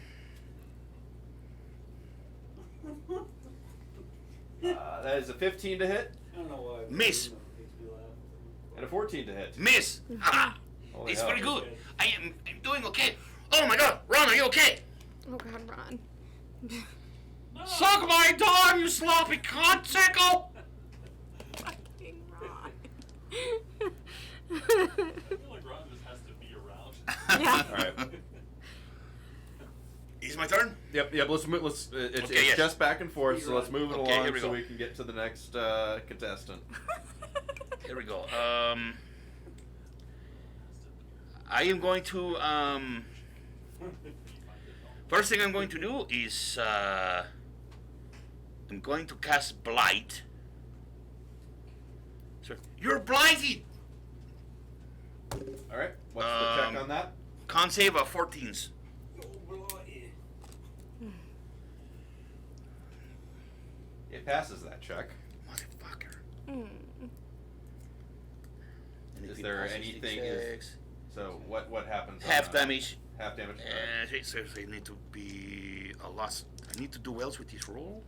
[SPEAKER 1] That is a 15 to hit
[SPEAKER 5] I don't know why.
[SPEAKER 7] Miss.
[SPEAKER 5] It makes me laugh.
[SPEAKER 1] and a 14 to hit.
[SPEAKER 7] Miss. Ah,
[SPEAKER 1] Holy
[SPEAKER 7] it's
[SPEAKER 1] hell.
[SPEAKER 7] very good. I'm doing okay. Oh my God, Ron, are you okay?
[SPEAKER 6] Oh God, Ron.
[SPEAKER 8] Suck my dog, you sloppy cunt, sicko!
[SPEAKER 6] Fucking Ron.
[SPEAKER 3] I feel like Ron just has to be around.
[SPEAKER 6] Yeah.
[SPEAKER 1] All right.
[SPEAKER 7] Is my turn?
[SPEAKER 1] Yep. Let's move. It's
[SPEAKER 7] Okay, yes.
[SPEAKER 1] just back and forth, so let's move it
[SPEAKER 7] Okay,
[SPEAKER 1] along
[SPEAKER 7] here we
[SPEAKER 1] so
[SPEAKER 7] go.
[SPEAKER 1] we can get to the next contestant.
[SPEAKER 7] Here we go. I am going to First thing I'm going to do is I'm going to cast Blight. So, you're blighted!
[SPEAKER 1] All right. What's the check on that?
[SPEAKER 7] Con save of 14s.
[SPEAKER 1] It passes that check.
[SPEAKER 7] Motherfucker.
[SPEAKER 1] Is there anything? So what happens?
[SPEAKER 7] Half
[SPEAKER 1] on,
[SPEAKER 7] damage.
[SPEAKER 1] Half damage.
[SPEAKER 7] So I need to be a loss. I need to do else with this roll.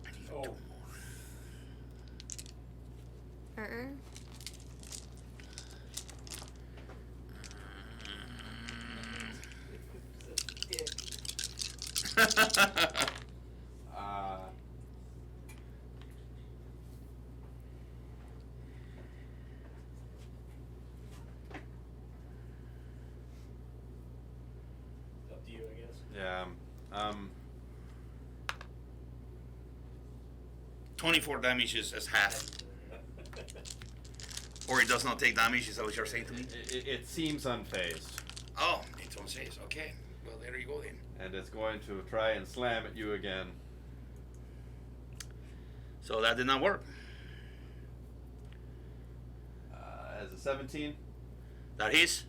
[SPEAKER 7] I need 2 more.
[SPEAKER 5] Up to you, I guess.
[SPEAKER 1] Yeah.
[SPEAKER 7] 24 damage is half. Or it does not take damage, is that what you're saying to me?
[SPEAKER 1] It seems unfazed.
[SPEAKER 7] Oh, it's on says. Okay. Well, there you go then.
[SPEAKER 1] And it's going to try and slam at you again.
[SPEAKER 7] So that did not work.
[SPEAKER 1] As a 17
[SPEAKER 7] That is.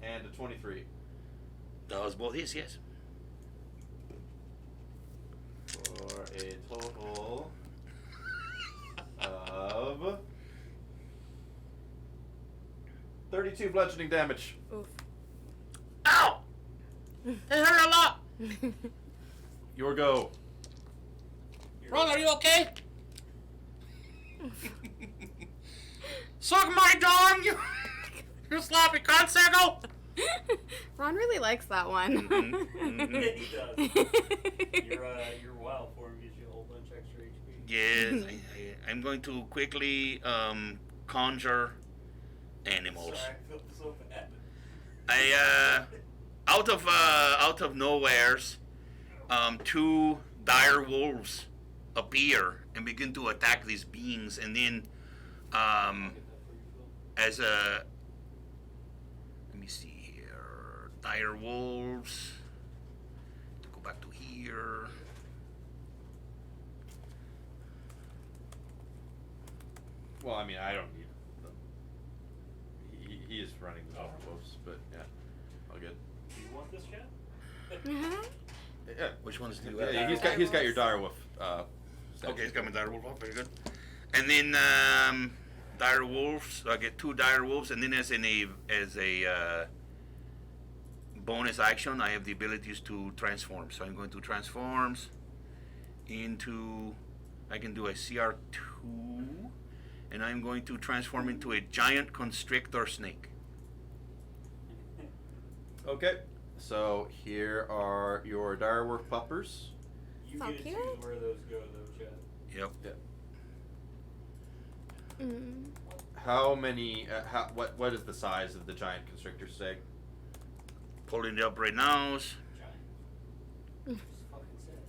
[SPEAKER 1] and a 23.
[SPEAKER 7] That was both his, yes.
[SPEAKER 1] For a total of 32 bludgeoning damage.
[SPEAKER 6] Oof.
[SPEAKER 7] Ow! It hurt a lot.
[SPEAKER 1] Your go.
[SPEAKER 8] Ron, are you okay? Suck my dong, you sloppy cocksucker!
[SPEAKER 6] Ron really likes that one.
[SPEAKER 5] He does. Your wild form gives you a whole bunch extra HP.
[SPEAKER 7] Yes, I'm going to quickly conjure animals.
[SPEAKER 5] Sorry, I feel so bad.
[SPEAKER 7] I out of nowheres, 2 dire wolves appear and begin to attack these beings, and then as a let me see here, dire wolves. To go back to here.
[SPEAKER 1] Well, I mean, I don't need them. He is running the wolves, but yeah, all good.
[SPEAKER 5] Do you want this chat?
[SPEAKER 1] Yeah.
[SPEAKER 7] Which ones do you
[SPEAKER 1] Yeah,
[SPEAKER 7] have?
[SPEAKER 1] he's got your direwolf.
[SPEAKER 7] Okay, he's got my dire wolf. Oh, very good. And then dire wolves. I get 2 dire wolves, and then as a bonus action, I have the abilities to transform. So I'm going to transforms into. I can do a CR2, and I'm going to transform into a giant constrictor snake.
[SPEAKER 1] Okay. So here are your direwolf puppers.
[SPEAKER 5] You
[SPEAKER 6] So
[SPEAKER 5] get to
[SPEAKER 6] cute.
[SPEAKER 5] choose where those go, though, Chad.
[SPEAKER 7] Yep.
[SPEAKER 1] How many? What is the size of the giant constrictor snake?
[SPEAKER 7] Pulling it up right now.
[SPEAKER 5] Just fucking said.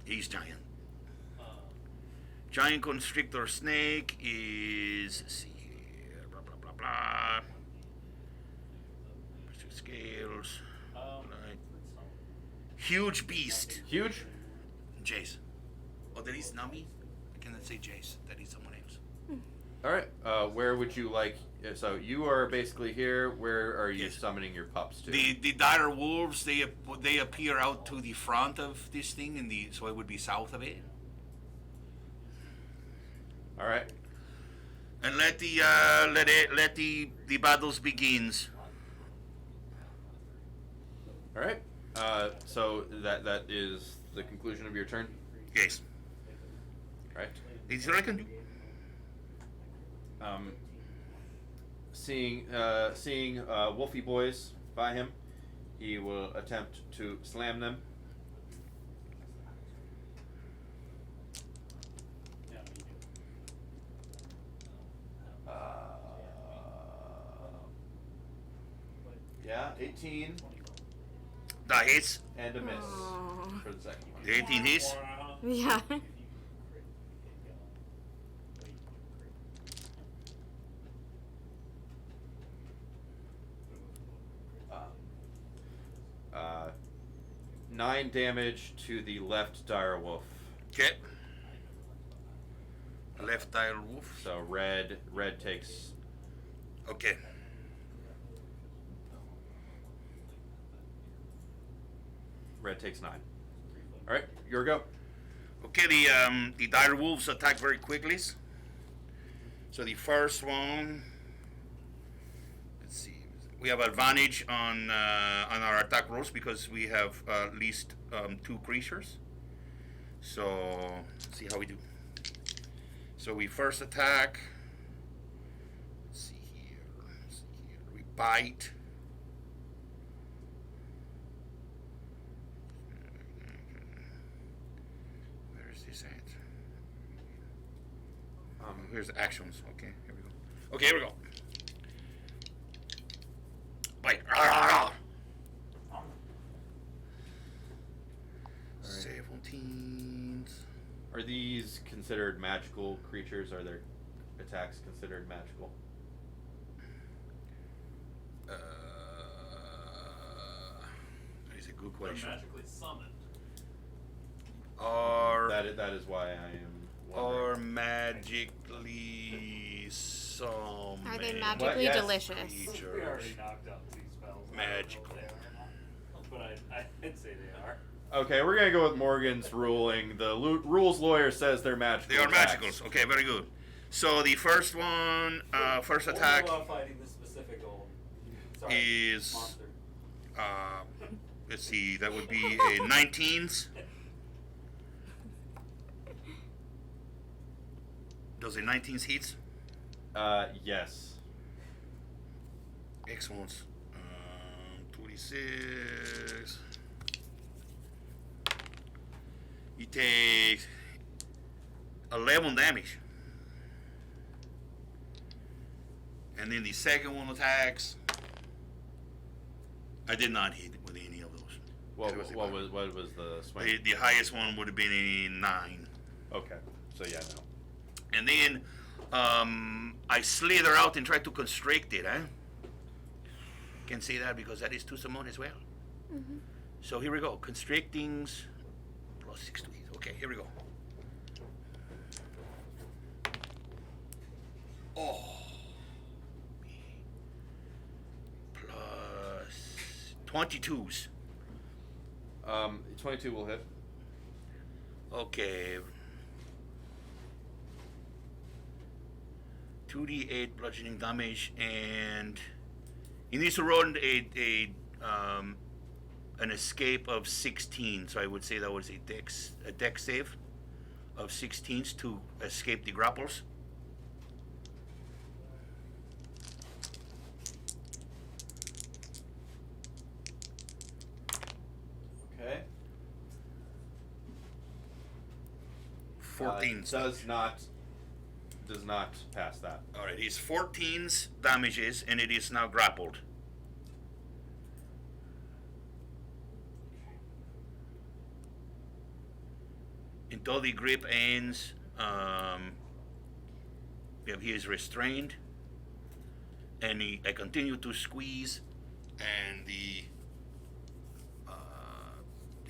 [SPEAKER 7] He's giant. Giant constrictor snake is, let's see here, blah blah blah blah. Scales. Right. Huge beast.
[SPEAKER 1] Huge.
[SPEAKER 7] Jace. Oh, that is not me. I cannot say Jace. That is someone else.
[SPEAKER 1] All right. Where would you like? So you are basically here. Where are you
[SPEAKER 7] Yes.
[SPEAKER 1] summoning your pups to?
[SPEAKER 7] The dire wolves, they appear out to the front of this thing, so it would be south of it.
[SPEAKER 1] All right.
[SPEAKER 7] And let the battles begins.
[SPEAKER 1] All right. So that is the conclusion of your turn.
[SPEAKER 7] Yes.
[SPEAKER 1] Right.
[SPEAKER 7] Is what I can do.
[SPEAKER 1] Seeing Wolfie boys by him, he will attempt to slam them.
[SPEAKER 5] Yeah, you do.
[SPEAKER 1] Yeah, 18
[SPEAKER 7] That hits.
[SPEAKER 1] and a miss
[SPEAKER 6] Aw.
[SPEAKER 1] for the second one.
[SPEAKER 7] The 18 hits.
[SPEAKER 6] Yeah.
[SPEAKER 1] Uh, 9 damage to the left dire wolf.
[SPEAKER 7] Okay. Left dire wolf.
[SPEAKER 1] So red takes.
[SPEAKER 7] Okay.
[SPEAKER 1] Red takes 9. All right, your go.
[SPEAKER 7] Okay, the dire wolves attack very quickly. So the first one, let's see, we have advantage on our attack rolls because we have at least 2 creatures. So let's see how we do. So we first attack. Let's see here. We bite. Here's the actions. Okay, here we go. Okay, here we go. Bite. 17.
[SPEAKER 1] Are these considered magical creatures? Are their attacks considered magical?
[SPEAKER 7] That is a good
[SPEAKER 9] They're
[SPEAKER 7] question.
[SPEAKER 9] magically summoned.
[SPEAKER 1] That is why I am wondering.
[SPEAKER 7] Or magically summoned.
[SPEAKER 6] Are they magically
[SPEAKER 1] Yes.
[SPEAKER 6] delicious?
[SPEAKER 9] We
[SPEAKER 7] creatures.
[SPEAKER 9] already knocked out 2 spells.
[SPEAKER 7] Magical.
[SPEAKER 9] I don't know if they are or not. But I'd say they are.
[SPEAKER 1] Okay, we're gonna go with Morgan's ruling. The rules lawyer says they're magical.
[SPEAKER 7] They are
[SPEAKER 1] attacks.
[SPEAKER 7] magicals. Okay, very good. So the first one, first
[SPEAKER 9] Only
[SPEAKER 7] attack
[SPEAKER 9] while fighting the specific golem. Sorry,
[SPEAKER 7] is,
[SPEAKER 9] monster.
[SPEAKER 7] let's see, that would be a 19s. Does a 19s hit?
[SPEAKER 1] Yes.
[SPEAKER 7] Excellent. 26. He takes 11 damage. And then the second one attacks. I did not hit with any of those.
[SPEAKER 1] What
[SPEAKER 7] That
[SPEAKER 1] was
[SPEAKER 7] the
[SPEAKER 1] the swing?
[SPEAKER 7] The highest one would have been a 9.
[SPEAKER 1] Okay, so yeah, no.
[SPEAKER 7] And then I slither out and try to constrict it, huh? Can say that because that is to summon as well.
[SPEAKER 6] Mm-hmm.
[SPEAKER 7] So here we go. Constrictings plus 6 to hit. Okay, here we go. Oh. Plus 22s.
[SPEAKER 1] 22 will hit.
[SPEAKER 7] Okay. 2d8 bludgeoning damage, and he needs to roll an escape of 16. So I would say that was a dex save of 16s to escape the grapples.
[SPEAKER 1] Okay.
[SPEAKER 7] 14.
[SPEAKER 1] Does not pass that.
[SPEAKER 7] All right, he's 14's damages, and it is now grappled. Until the grip ends, he is restrained, and I continue to squeeze, and the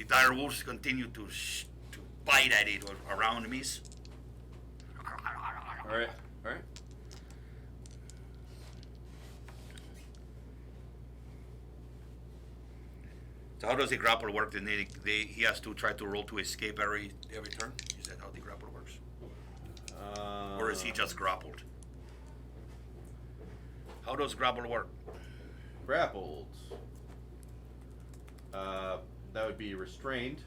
[SPEAKER 7] dire wolves continue to bite at it around me.
[SPEAKER 1] All right.
[SPEAKER 7] So how does the grapple work? Then he has to try to roll to escape every turn? Is that how the grapple works? Or is he just grappled? How does grapple work?
[SPEAKER 1] Grappled. That would be restrained.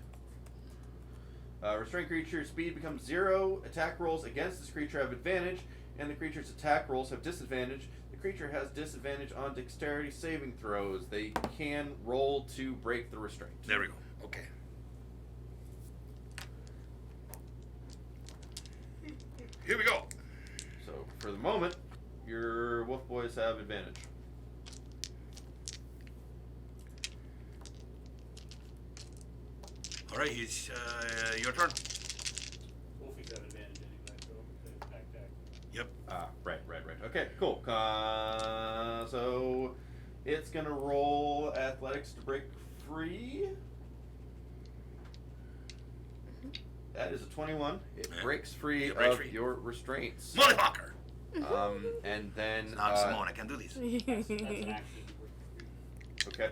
[SPEAKER 1] Restrained creature's speed becomes 0. Attack rolls against this creature have advantage, and the creature's attack rolls have disadvantage. The creature has disadvantage on dexterity saving throws. They can roll to break the restraint.
[SPEAKER 7] There we go. Okay. Here we go.
[SPEAKER 1] So, for the moment, your wolf boys have advantage.
[SPEAKER 7] All right, it's your turn. Yep.
[SPEAKER 1] Right. Okay, cool. So it's gonna roll athletics to break free. That is a 21. It breaks free
[SPEAKER 7] It breaks
[SPEAKER 1] of
[SPEAKER 7] free.
[SPEAKER 1] your restraints.
[SPEAKER 7] Motherfucker!
[SPEAKER 1] And then
[SPEAKER 7] So now I'm Simone, I can do this.
[SPEAKER 5] That's an action.
[SPEAKER 1] okay.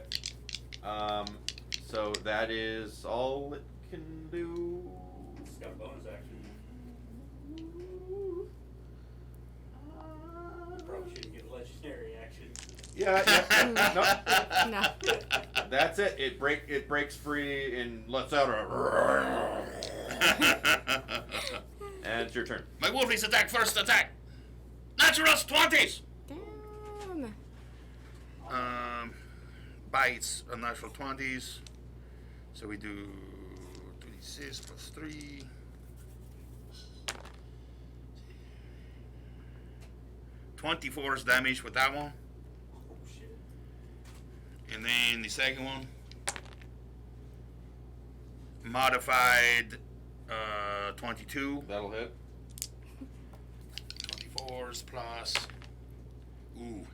[SPEAKER 1] So that is all it can do.
[SPEAKER 5] It's got a bonus action. Probably shouldn't get a legendary action.
[SPEAKER 1] Yeah.
[SPEAKER 6] No.
[SPEAKER 1] That's it. It breaks free and lets out a. And it's your turn.
[SPEAKER 7] My wolfies attack first attack. Naturals 20s.
[SPEAKER 6] Damn.
[SPEAKER 7] Bites a natural 20s. So we do 26 plus 3. $24 damage with that one.
[SPEAKER 5] Oh shit.
[SPEAKER 7] And then the second one. Modified 22.
[SPEAKER 1] That'll hit.
[SPEAKER 7] 24s plus. Ooh.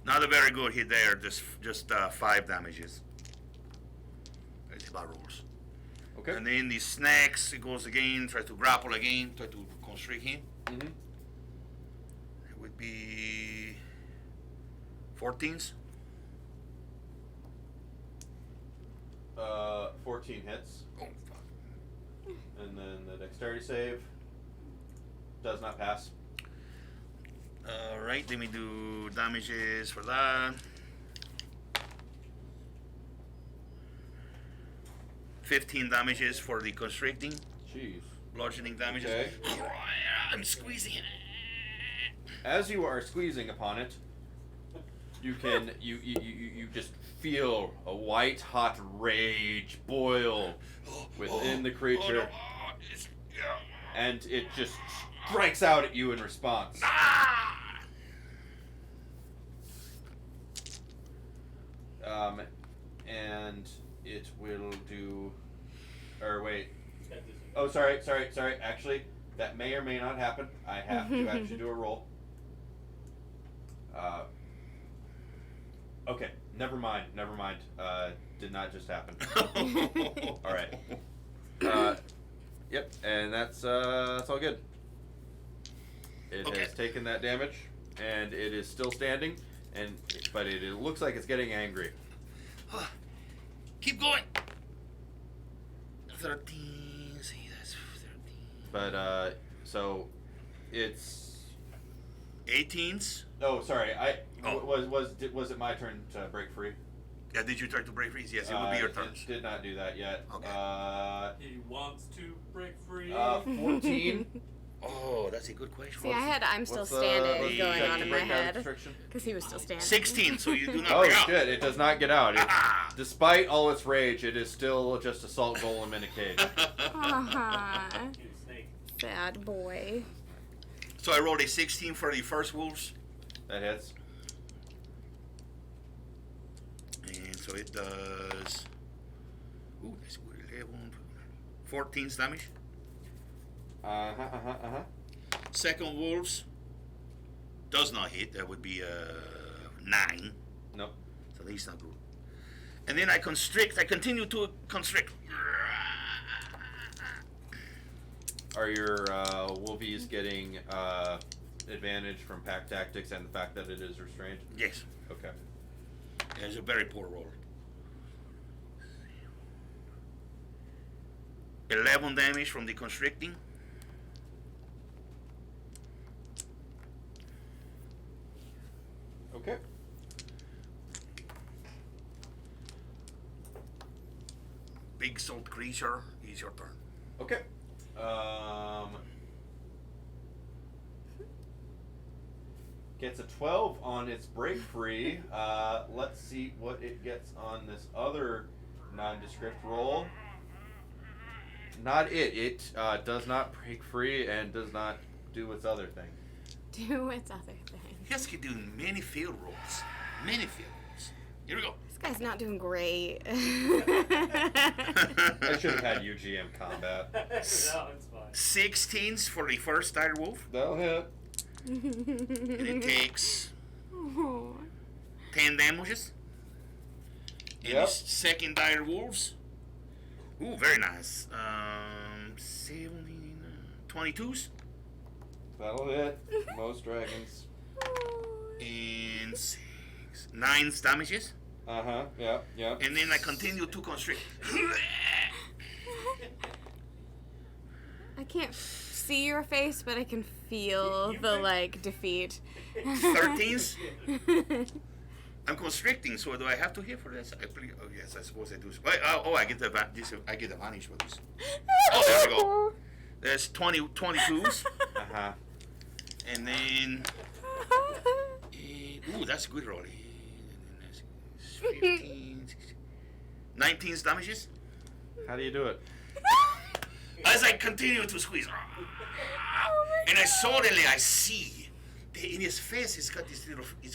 [SPEAKER 7] Not a very good hit there. Just 5 damages. It's about rolls.
[SPEAKER 1] Okay.
[SPEAKER 7] And then the snacks, it goes again, try to grapple again, try to constrict him.
[SPEAKER 1] Mm-hmm.
[SPEAKER 7] It would be 14s.
[SPEAKER 1] 14 hits.
[SPEAKER 7] Oh, fuck.
[SPEAKER 1] And then the dexterity save does not pass.
[SPEAKER 7] Alright, let me do damages for that. 15 damages for the constricting.
[SPEAKER 1] Jeez.
[SPEAKER 7] Bludgeoning damages.
[SPEAKER 1] Okay.
[SPEAKER 7] I'm squeezing it.
[SPEAKER 1] As you are squeezing upon it, you can you just feel a white hot rage boil within the creature, and it just strikes out at you in response. And it will do. Or wait. Oh, sorry. Actually, that may or may not happen. I have to actually do a roll. Okay, never mind. Did not just happen. All right. Yep, and that's all good. It has taken that damage, and it is still standing, but it looks like it's getting angry.
[SPEAKER 7] Keep going. 13. See, that's 13.
[SPEAKER 1] But so it's
[SPEAKER 7] 18s.
[SPEAKER 1] Oh, sorry. Was it my turn to break free?
[SPEAKER 7] Yeah, did you try to break freeze? Yes, it would be your turn.
[SPEAKER 1] Did not do that yet.
[SPEAKER 7] Okay.
[SPEAKER 9] He wants to break free.
[SPEAKER 1] 14.
[SPEAKER 7] Oh, that's a good question.
[SPEAKER 6] See, I'm still
[SPEAKER 1] What's
[SPEAKER 6] standing
[SPEAKER 1] the
[SPEAKER 6] going
[SPEAKER 1] check
[SPEAKER 6] on
[SPEAKER 1] to
[SPEAKER 6] in my
[SPEAKER 1] break out of
[SPEAKER 6] head.
[SPEAKER 1] constriction?
[SPEAKER 6] Because he was still standing.
[SPEAKER 7] 16, so you do not
[SPEAKER 1] Oh
[SPEAKER 7] break out.
[SPEAKER 1] shit! It does not get out. Despite all its rage, it is still just a salt golem in a cage.
[SPEAKER 6] Aw,
[SPEAKER 5] Snake.
[SPEAKER 6] sad boy.
[SPEAKER 7] So I rolled a 16 for the first wolves.
[SPEAKER 1] That hits.
[SPEAKER 7] And so it does. Ooh, that's good. 14 damage. Second wolves does not hit. That would be 9.
[SPEAKER 1] Nope.
[SPEAKER 7] So he's not good. And then I constrict. I continue to constrict.
[SPEAKER 1] Are your wolfies getting advantage from pack tactics and the fact that it is restrained?
[SPEAKER 7] Yes.
[SPEAKER 1] Okay.
[SPEAKER 7] It's a very poor roll. 11 damage from the constricting.
[SPEAKER 1] Okay.
[SPEAKER 7] Big salt creature, is your turn.
[SPEAKER 1] Okay. Gets a 12 on its break free. Let's see what it gets on this other nondescript roll. Not it. It does not break free and does not do its other thing.
[SPEAKER 6] Do its other thing.
[SPEAKER 7] He has to do many field rolls. Many field rolls. Here we go.
[SPEAKER 6] This guy's not doing great.
[SPEAKER 1] I should have had UGM combat.
[SPEAKER 5] No, it's fine.
[SPEAKER 7] 16s for the first dire wolf.
[SPEAKER 1] That'll hit.
[SPEAKER 7] And it takes
[SPEAKER 6] Oh.
[SPEAKER 7] 10 damages. And
[SPEAKER 1] Yep.
[SPEAKER 7] the second dire wolves. Ooh, very nice. 22s.
[SPEAKER 1] That'll hit. Most dragons.
[SPEAKER 7] And 9 damages.
[SPEAKER 1] Uh-huh. Yep. Yep.
[SPEAKER 7] And then I continue to constrict.
[SPEAKER 6] I can't see your face, but I can feel the like defeat.
[SPEAKER 7] 13s. I'm constricting, so do I have to hit for this? Oh yes, I suppose I do. I get the I get advantage for this. Oh, there we go. There's 22s,
[SPEAKER 1] Uh-huh.
[SPEAKER 7] and then ooh, that's a good roll. 15, 19 damages.
[SPEAKER 1] How do you do it?
[SPEAKER 7] As I continue to squeeze, and I suddenly I see that in his face he's got these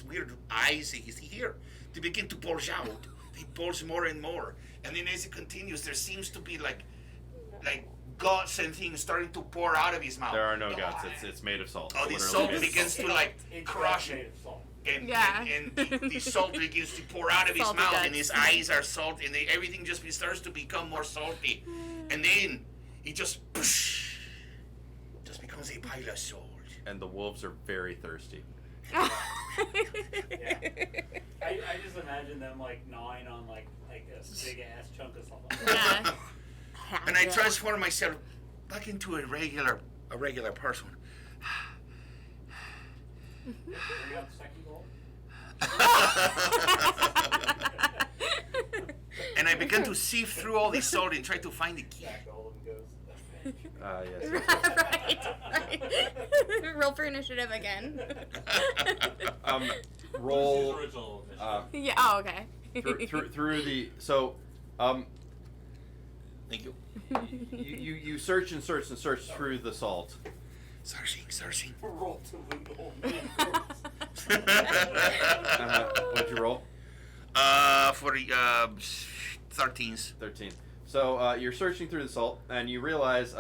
[SPEAKER 7] weird eyes that he's here. They begin to bulge out. They bulge more and more, and then as it continues, there seems to be like guts and things starting to pour out of his mouth.
[SPEAKER 1] There are no guts. It's made of salt.
[SPEAKER 7] Oh, the
[SPEAKER 1] Literally
[SPEAKER 7] salt
[SPEAKER 1] made of
[SPEAKER 7] begins to like crush him. And,
[SPEAKER 6] Yeah.
[SPEAKER 7] and the salt begins to pour out of his
[SPEAKER 6] Salty
[SPEAKER 7] mouth,
[SPEAKER 6] guts.
[SPEAKER 7] and his eyes are salty, and everything just starts to become more salty. And then he just becomes a pile of salt.
[SPEAKER 1] And the wolves are very thirsty.
[SPEAKER 5] I just imagine them like gnawing on like a big ass chunk of salt.
[SPEAKER 6] Yeah.
[SPEAKER 7] And I transform myself back into a regular person.
[SPEAKER 5] Bring out the second goal.
[SPEAKER 7] And I begin to sift through all the salt and try to find the key.
[SPEAKER 5] Jack Golden goes.
[SPEAKER 1] Yes.
[SPEAKER 6] right. Roll for initiative again.
[SPEAKER 1] Roll.
[SPEAKER 3] This is original.
[SPEAKER 6] Yeah. Oh, okay.
[SPEAKER 1] through the
[SPEAKER 7] Thank you.
[SPEAKER 1] you search and search and search through the salt.
[SPEAKER 7] Searching.
[SPEAKER 5] Roll to legal.
[SPEAKER 1] What'd you roll?
[SPEAKER 7] For the 13s.
[SPEAKER 1] 13. So you're searching through the salt, and you realize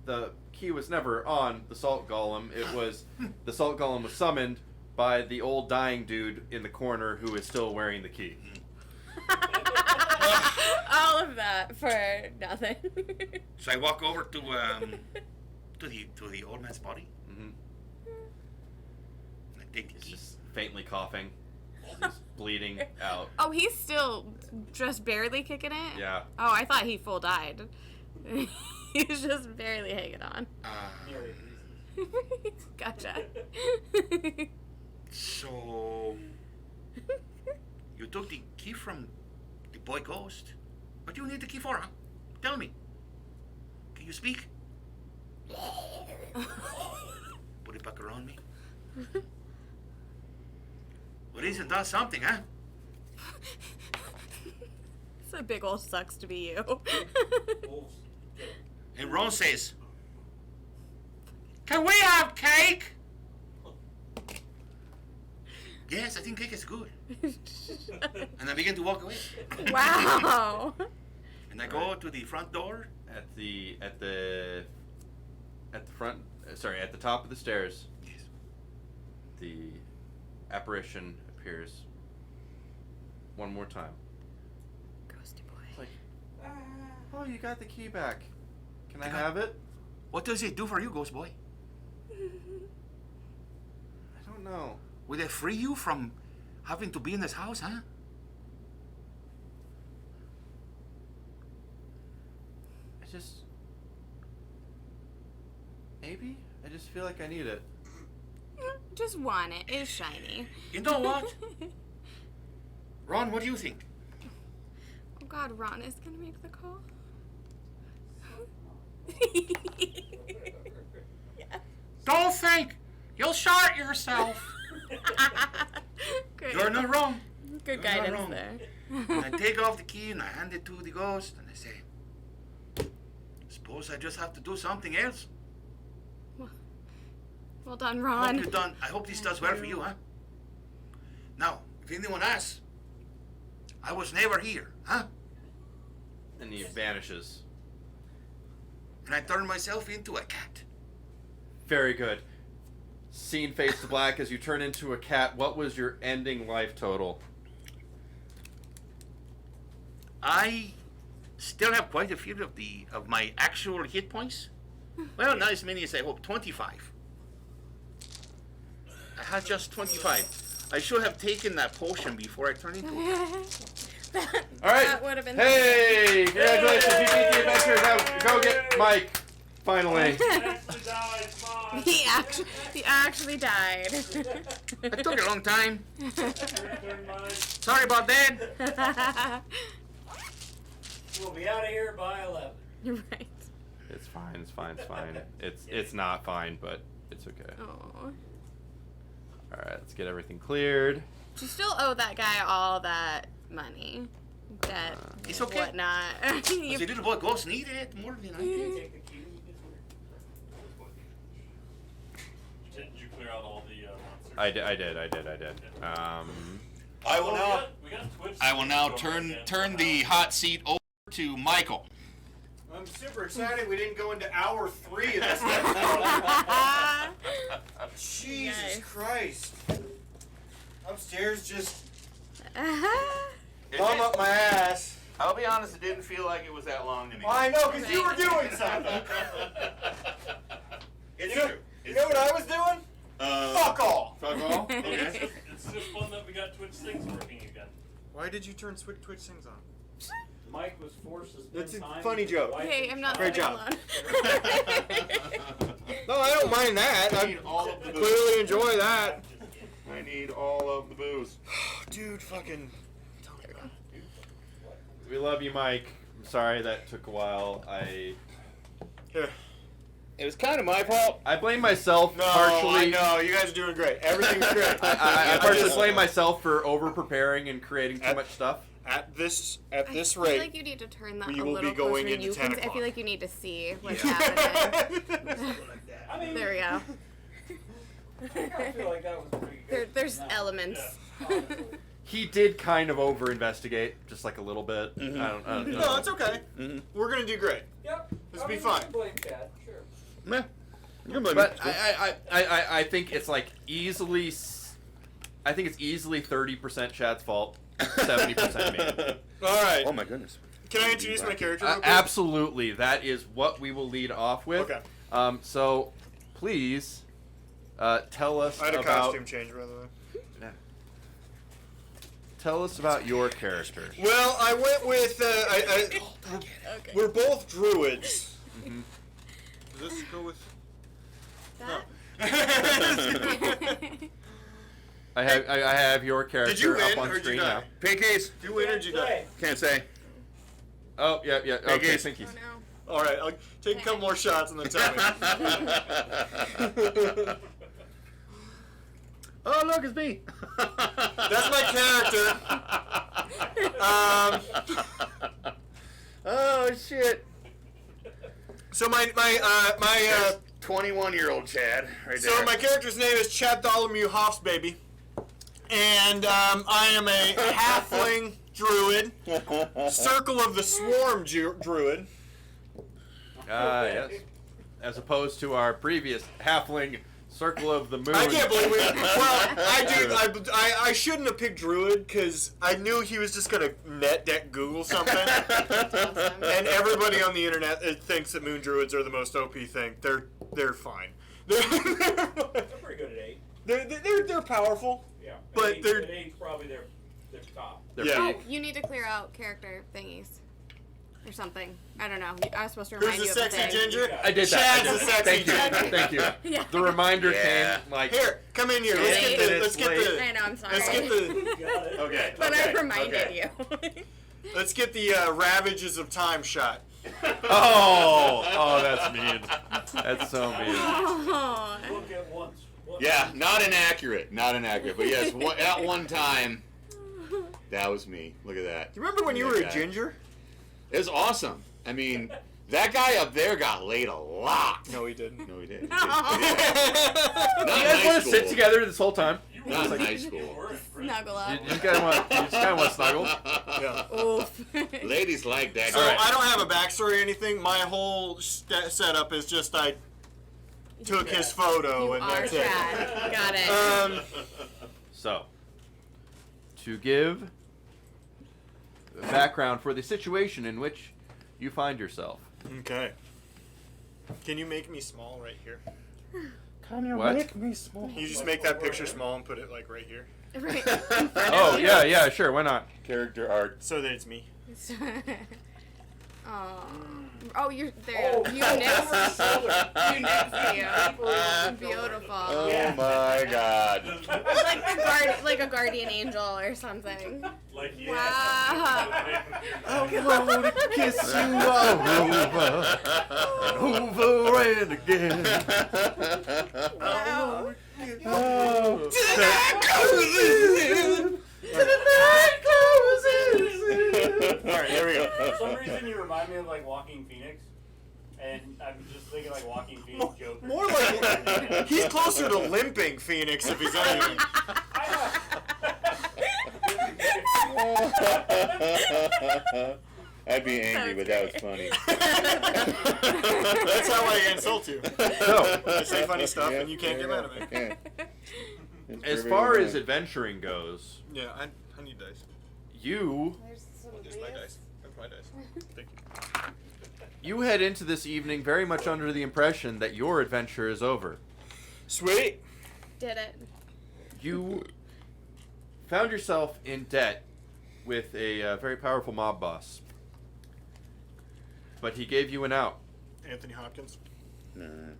[SPEAKER 1] the key was never on the salt golem. It was the salt golem was summoned by the old dying dude in the corner who is still wearing the key.
[SPEAKER 6] All of that for nothing.
[SPEAKER 7] So I walk over to the old man's body.
[SPEAKER 1] Mm-hmm.
[SPEAKER 7] And I take the
[SPEAKER 1] He's
[SPEAKER 7] key.
[SPEAKER 1] just faintly coughing. He's bleeding out.
[SPEAKER 6] Oh, he's still just barely kicking it?
[SPEAKER 1] Yeah.
[SPEAKER 6] Oh, I thought he full died. He's just barely hanging on. Gotcha.
[SPEAKER 7] So you took the key from the boy ghost. What do you need the key for, huh? Tell me. Can you speak? Put it back around me. Well, at least it does something, huh?
[SPEAKER 6] It's a big old sucks to be you.
[SPEAKER 5] Wolves.
[SPEAKER 7] And Ron says, "Can we have cake?" Yes, I think cake is good. And I begin to walk away.
[SPEAKER 6] Wow.
[SPEAKER 7] And I go to the front door.
[SPEAKER 1] At the front, at the top of the stairs,
[SPEAKER 7] Yes.
[SPEAKER 1] the apparition appears one more time.
[SPEAKER 6] Ghosty boy.
[SPEAKER 1] It's like, oh, you got the key back. Can I have it?
[SPEAKER 7] What does it do for you, ghost boy?
[SPEAKER 1] I don't know.
[SPEAKER 7] Will it free you from having to be in this house, huh?
[SPEAKER 1] Maybe? I just feel like I need it.
[SPEAKER 6] Just want it. It's shiny.
[SPEAKER 7] You know what? Ron, what do you think?
[SPEAKER 6] Oh God, Ron is gonna make the call. Yeah.
[SPEAKER 8] Don't think. You'll shart yourself.
[SPEAKER 6] Good.
[SPEAKER 7] You're not wrong.
[SPEAKER 6] Good
[SPEAKER 7] You're not
[SPEAKER 6] guidance
[SPEAKER 7] wrong.
[SPEAKER 6] there.
[SPEAKER 7] And I take off the key and I hand it to the ghost and I say, suppose I just have to do something else.
[SPEAKER 6] Well done,
[SPEAKER 7] I
[SPEAKER 6] Ron.
[SPEAKER 7] hope, I hope this does well for you, huh? Now, if anyone asks, I was never here, huh?
[SPEAKER 1] And he vanishes.
[SPEAKER 7] and I turned myself into a cat.
[SPEAKER 1] Very good. Scene fades to black as you turn into a cat. What was your ending life total?
[SPEAKER 7] I still have quite a few of my actual hit points. Well, not as many as I hope. 25. I had just 25. I should have taken that potion before I turned into a cat.
[SPEAKER 1] All right.
[SPEAKER 6] That would have been.
[SPEAKER 1] Hey, congratulations! You beat the adventure. Now go get Mike. Finally.
[SPEAKER 6] He actually died.
[SPEAKER 7] It took a long time. Sorry about that.
[SPEAKER 5] We'll be out of here by 11.
[SPEAKER 6] You're right.
[SPEAKER 1] It's fine. It's fine. It's fine. It's not fine, but it's okay.
[SPEAKER 6] Oh.
[SPEAKER 1] All right, let's get everything cleared.
[SPEAKER 6] You still owe that guy all that money. Debt.
[SPEAKER 7] It's okay.
[SPEAKER 6] Whatnot.
[SPEAKER 7] The little boy ghost needed it more than I did.
[SPEAKER 5] Take the key.
[SPEAKER 3] Did you clear out all the monsters?
[SPEAKER 1] I did.
[SPEAKER 4] I will now.
[SPEAKER 3] We got Twitch.
[SPEAKER 4] I will now
[SPEAKER 3] going
[SPEAKER 4] turn
[SPEAKER 3] again.
[SPEAKER 4] the hot seat over to Michael.
[SPEAKER 2] I'm super excited we didn't go into hour 3 of this. Jesus
[SPEAKER 6] Nice.
[SPEAKER 2] Christ. Upstairs just
[SPEAKER 7] It
[SPEAKER 2] bum
[SPEAKER 7] did-
[SPEAKER 2] up my ass.
[SPEAKER 7] I'll be honest, it didn't feel like it was that long to me.
[SPEAKER 2] Well, I know, because you were doing something.
[SPEAKER 7] It's
[SPEAKER 2] You know,
[SPEAKER 7] true.
[SPEAKER 2] you know what I was doing? Fuck all.
[SPEAKER 4] Fuck all? Okay.
[SPEAKER 3] It's just fun that we got Twitch things working again.
[SPEAKER 2] Why did you turn Twitch things on?
[SPEAKER 5] Mike was forced to spend
[SPEAKER 2] That's a
[SPEAKER 5] time
[SPEAKER 2] funny
[SPEAKER 5] with his
[SPEAKER 2] joke.
[SPEAKER 5] wife
[SPEAKER 6] Hey,
[SPEAKER 5] and
[SPEAKER 6] I'm not
[SPEAKER 2] Great
[SPEAKER 6] sitting
[SPEAKER 2] job.
[SPEAKER 6] alone.
[SPEAKER 2] No, I don't mind that.
[SPEAKER 4] I
[SPEAKER 2] I
[SPEAKER 4] need all of the booze.
[SPEAKER 2] clearly enjoy that.
[SPEAKER 4] I need all of the booze.
[SPEAKER 2] Dude, fucking.
[SPEAKER 1] We love you, Mike. I'm sorry that took a while.
[SPEAKER 2] Here.
[SPEAKER 4] It was kind of my fault.
[SPEAKER 1] I blame myself
[SPEAKER 2] No,
[SPEAKER 1] partially.
[SPEAKER 2] I know. You guys are doing great. Everything's great.
[SPEAKER 1] I partially
[SPEAKER 2] just-
[SPEAKER 1] blame myself for over preparing and creating too much stuff.
[SPEAKER 2] At this
[SPEAKER 6] I feel
[SPEAKER 2] rate.
[SPEAKER 6] like you need to turn that
[SPEAKER 2] we
[SPEAKER 6] a
[SPEAKER 2] will be
[SPEAKER 6] little
[SPEAKER 2] going
[SPEAKER 6] closer to
[SPEAKER 2] into
[SPEAKER 6] you.
[SPEAKER 2] 10
[SPEAKER 6] 'Cause I
[SPEAKER 2] o'clock.
[SPEAKER 6] feel like you need to see what's happening.
[SPEAKER 5] I mean,
[SPEAKER 6] There we go.
[SPEAKER 5] I feel like that was pretty good.
[SPEAKER 6] There's
[SPEAKER 5] No,
[SPEAKER 6] elements.
[SPEAKER 5] honestly.
[SPEAKER 1] He did kind of over-investigate, just like a little bit. I don't know.
[SPEAKER 2] No, it's okay. We're gonna do great.
[SPEAKER 5] Yep.
[SPEAKER 2] This will
[SPEAKER 5] I
[SPEAKER 2] be
[SPEAKER 5] mean,
[SPEAKER 2] fine.
[SPEAKER 5] you can blame Chad, sure.
[SPEAKER 4] Meh. You can blame
[SPEAKER 1] But
[SPEAKER 4] me.
[SPEAKER 1] I think it's like easily. I think it's easily 30% Chad's fault, 70% me.
[SPEAKER 2] All right.
[SPEAKER 4] Oh my goodness.
[SPEAKER 2] Can I introduce my character? Real quick?
[SPEAKER 1] Absolutely, that is what we will lead off with.
[SPEAKER 2] Okay.
[SPEAKER 1] So, please, tell us
[SPEAKER 2] I had a
[SPEAKER 1] about.
[SPEAKER 2] costume change, by the way.
[SPEAKER 1] Tell us about your character.
[SPEAKER 2] Well, I went with. We're both druids.
[SPEAKER 1] Mhm.
[SPEAKER 2] Does this go with?
[SPEAKER 6] That?
[SPEAKER 1] I have your character
[SPEAKER 2] Did you win
[SPEAKER 1] up on
[SPEAKER 2] or did
[SPEAKER 1] screen
[SPEAKER 2] you die?
[SPEAKER 1] now.
[SPEAKER 4] Pancakes.
[SPEAKER 2] Did you win or did you die?
[SPEAKER 4] Can't say.
[SPEAKER 1] Oh yeah.
[SPEAKER 4] Hey,
[SPEAKER 1] Okay,
[SPEAKER 4] guys.
[SPEAKER 1] thank you.
[SPEAKER 6] Oh no.
[SPEAKER 2] All right, I'll take a couple more shots and then tell me.
[SPEAKER 4] Oh look, it's me.
[SPEAKER 2] That's my character.
[SPEAKER 4] Oh shit.
[SPEAKER 2] So my
[SPEAKER 4] 21-year-old Chad, right there.
[SPEAKER 2] So my character's name is Chad Tholomew Hoffsbaby, and I am a halfling druid, Circle of the Swarm druid.
[SPEAKER 1] Yes. As opposed to our previous halfling Circle of the Moon.
[SPEAKER 2] I can't believe we. Well, I shouldn't have picked druid because I knew he was just gonna net deck Google something, and everybody on the internet thinks that moon druids are the most OP thing. They're fine. They're
[SPEAKER 5] pretty good at 8.
[SPEAKER 2] they're powerful.
[SPEAKER 5] Yeah.
[SPEAKER 2] But
[SPEAKER 5] at
[SPEAKER 2] they're-
[SPEAKER 5] 8's probably their top.
[SPEAKER 1] They're
[SPEAKER 2] Yeah.
[SPEAKER 1] peak.
[SPEAKER 6] You need to clear out character thingies. Or something. I don't know. I was supposed to
[SPEAKER 2] Who's
[SPEAKER 6] remind
[SPEAKER 2] the
[SPEAKER 6] you of a
[SPEAKER 2] sexy
[SPEAKER 6] thing.
[SPEAKER 2] ginger?
[SPEAKER 1] I did that.
[SPEAKER 2] Chad's the sexy
[SPEAKER 1] Thank you.
[SPEAKER 2] ginger.
[SPEAKER 1] Thank you.
[SPEAKER 6] Yeah.
[SPEAKER 1] The reminder
[SPEAKER 4] Yeah.
[SPEAKER 1] came like.
[SPEAKER 2] Here, come in here. Let's get the. Let's get the.
[SPEAKER 6] I know, I'm sorry.
[SPEAKER 2] Let's get the.
[SPEAKER 5] Got it.
[SPEAKER 4] Okay.
[SPEAKER 6] But
[SPEAKER 4] okay,
[SPEAKER 6] I reminded
[SPEAKER 4] okay.
[SPEAKER 6] you.
[SPEAKER 2] Let's get the Ravages of Time shot.
[SPEAKER 1] Oh, that's mean. That's so mean.
[SPEAKER 6] Oh.
[SPEAKER 5] Look at once.
[SPEAKER 4] Yeah, not inaccurate. Not inaccurate. But yes, at one time, that was me. Look at that.
[SPEAKER 2] You remember when you
[SPEAKER 4] That
[SPEAKER 2] were a
[SPEAKER 4] guy.
[SPEAKER 2] ginger?
[SPEAKER 4] It was awesome. I mean, that guy up there got laid a lot.
[SPEAKER 2] No, he didn't.
[SPEAKER 4] No, he didn't.
[SPEAKER 6] No.
[SPEAKER 4] Not
[SPEAKER 1] You
[SPEAKER 4] in
[SPEAKER 1] guys
[SPEAKER 4] high
[SPEAKER 1] want to sit
[SPEAKER 4] school.
[SPEAKER 1] together this whole time?
[SPEAKER 3] You
[SPEAKER 4] Not in high school.
[SPEAKER 6] Snuggle up.
[SPEAKER 1] You just kind of want to snuggle.
[SPEAKER 6] Oof.
[SPEAKER 4] Ladies like that.
[SPEAKER 2] So I don't have a backstory or anything. My whole setup is just I took his photo
[SPEAKER 6] You
[SPEAKER 2] and
[SPEAKER 6] are
[SPEAKER 2] that's it.
[SPEAKER 6] Chad. Got it.
[SPEAKER 1] So, to give background for the situation in which you find yourself.
[SPEAKER 2] Okay. Can you make me small right here?
[SPEAKER 8] Can you
[SPEAKER 1] What?
[SPEAKER 8] make me small?
[SPEAKER 2] Can you just make that picture small and put it like right here?
[SPEAKER 6] Right.
[SPEAKER 1] Oh, yeah, sure, why not?
[SPEAKER 4] Character art.
[SPEAKER 2] So that it's me.
[SPEAKER 6] Oh, you're there. You next to you. Beautiful.
[SPEAKER 4] Oh my God.
[SPEAKER 6] Like a guardian angel or something.
[SPEAKER 3] Like he
[SPEAKER 6] Wow.
[SPEAKER 1] I want to kiss you all over and again.
[SPEAKER 6] Wow.
[SPEAKER 1] Oh.
[SPEAKER 2] Alright, here we go.
[SPEAKER 5] For some reason, you remind me of like Walking Phoenix, and I'm just thinking like Walking Phoenix Joker.
[SPEAKER 2] More like he's closer to limping Phoenix if he's anything.
[SPEAKER 4] I'd be angry, but that was funny.
[SPEAKER 2] That's how I insult you.
[SPEAKER 1] So,
[SPEAKER 2] I say funny stuff and you can't get mad at me.
[SPEAKER 1] as far as adventuring goes,
[SPEAKER 2] Yeah, I need dice.
[SPEAKER 1] you
[SPEAKER 2] There's my dice. That's my dice. Thank you.
[SPEAKER 1] you head into this evening very much under the impression that your adventure is over.
[SPEAKER 2] Sweet.
[SPEAKER 6] Did it.
[SPEAKER 1] You found yourself in debt with a very powerful mob boss. But he gave you an out.
[SPEAKER 2] Anthony Hopkins.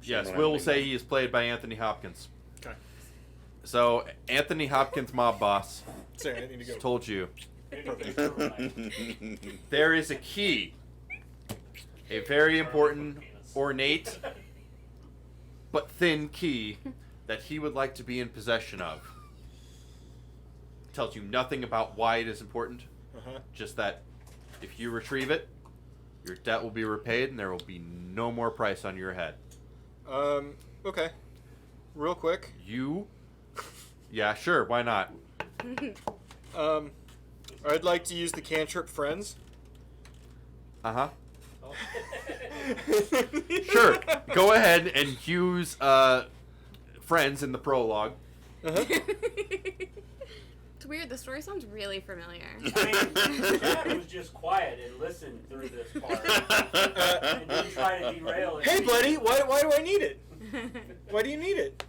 [SPEAKER 1] Yes, Will say he is played by Anthony Hopkins.
[SPEAKER 2] Okay.
[SPEAKER 1] So, Anthony Hopkins mob boss
[SPEAKER 2] Sorry, I need to go.
[SPEAKER 1] told you there is a key. A very important, ornate, but thin key that he would like to be in possession of. Tells you nothing about why it is important, just that if you retrieve it, your debt will be repaid and there will be no more price on your head.
[SPEAKER 2] Okay. Real quick.
[SPEAKER 1] Yeah, sure, why not?
[SPEAKER 2] I'd like to use the cantrip Friends.
[SPEAKER 1] Uh-huh. Sure, go ahead and use Friends in the prologue.
[SPEAKER 6] It's weird. The story sounds really familiar.
[SPEAKER 5] I mean, Chad was just quiet and listened through this part, and didn't try to derail it.
[SPEAKER 2] Hey, buddy, why do I need it? Why do you need it?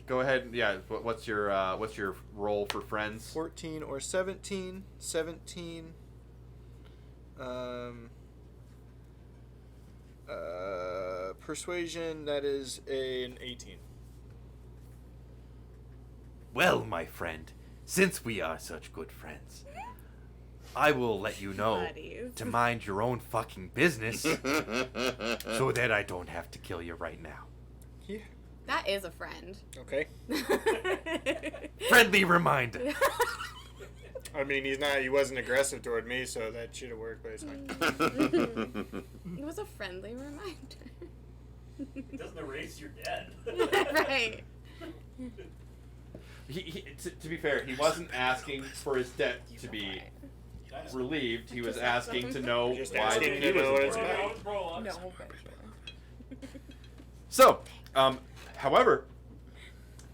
[SPEAKER 1] Go ahead. Yeah. What's your role for Friends?
[SPEAKER 2] 14 or 17. 17. Persuasion. That is an 18.
[SPEAKER 1] Well, my friend, since we are such good friends, I will let you know
[SPEAKER 6] Buddies.
[SPEAKER 1] to mind your own fucking business, so that I don't have to kill you right now.
[SPEAKER 2] Yeah.
[SPEAKER 6] That is a friend.
[SPEAKER 2] Okay.
[SPEAKER 1] Friendly reminder.
[SPEAKER 2] I mean, he wasn't aggressive toward me, so that should have worked, but it's fine.
[SPEAKER 6] It was a friendly reminder.
[SPEAKER 5] It doesn't erase your debt.
[SPEAKER 6] Right.
[SPEAKER 1] To be fair, he wasn't asking for his debt to be relieved. He was asking to know
[SPEAKER 2] Just
[SPEAKER 1] why
[SPEAKER 2] asking
[SPEAKER 1] he
[SPEAKER 2] to know what
[SPEAKER 1] was
[SPEAKER 2] it's
[SPEAKER 1] important.
[SPEAKER 2] about.
[SPEAKER 6] No.
[SPEAKER 1] So, however,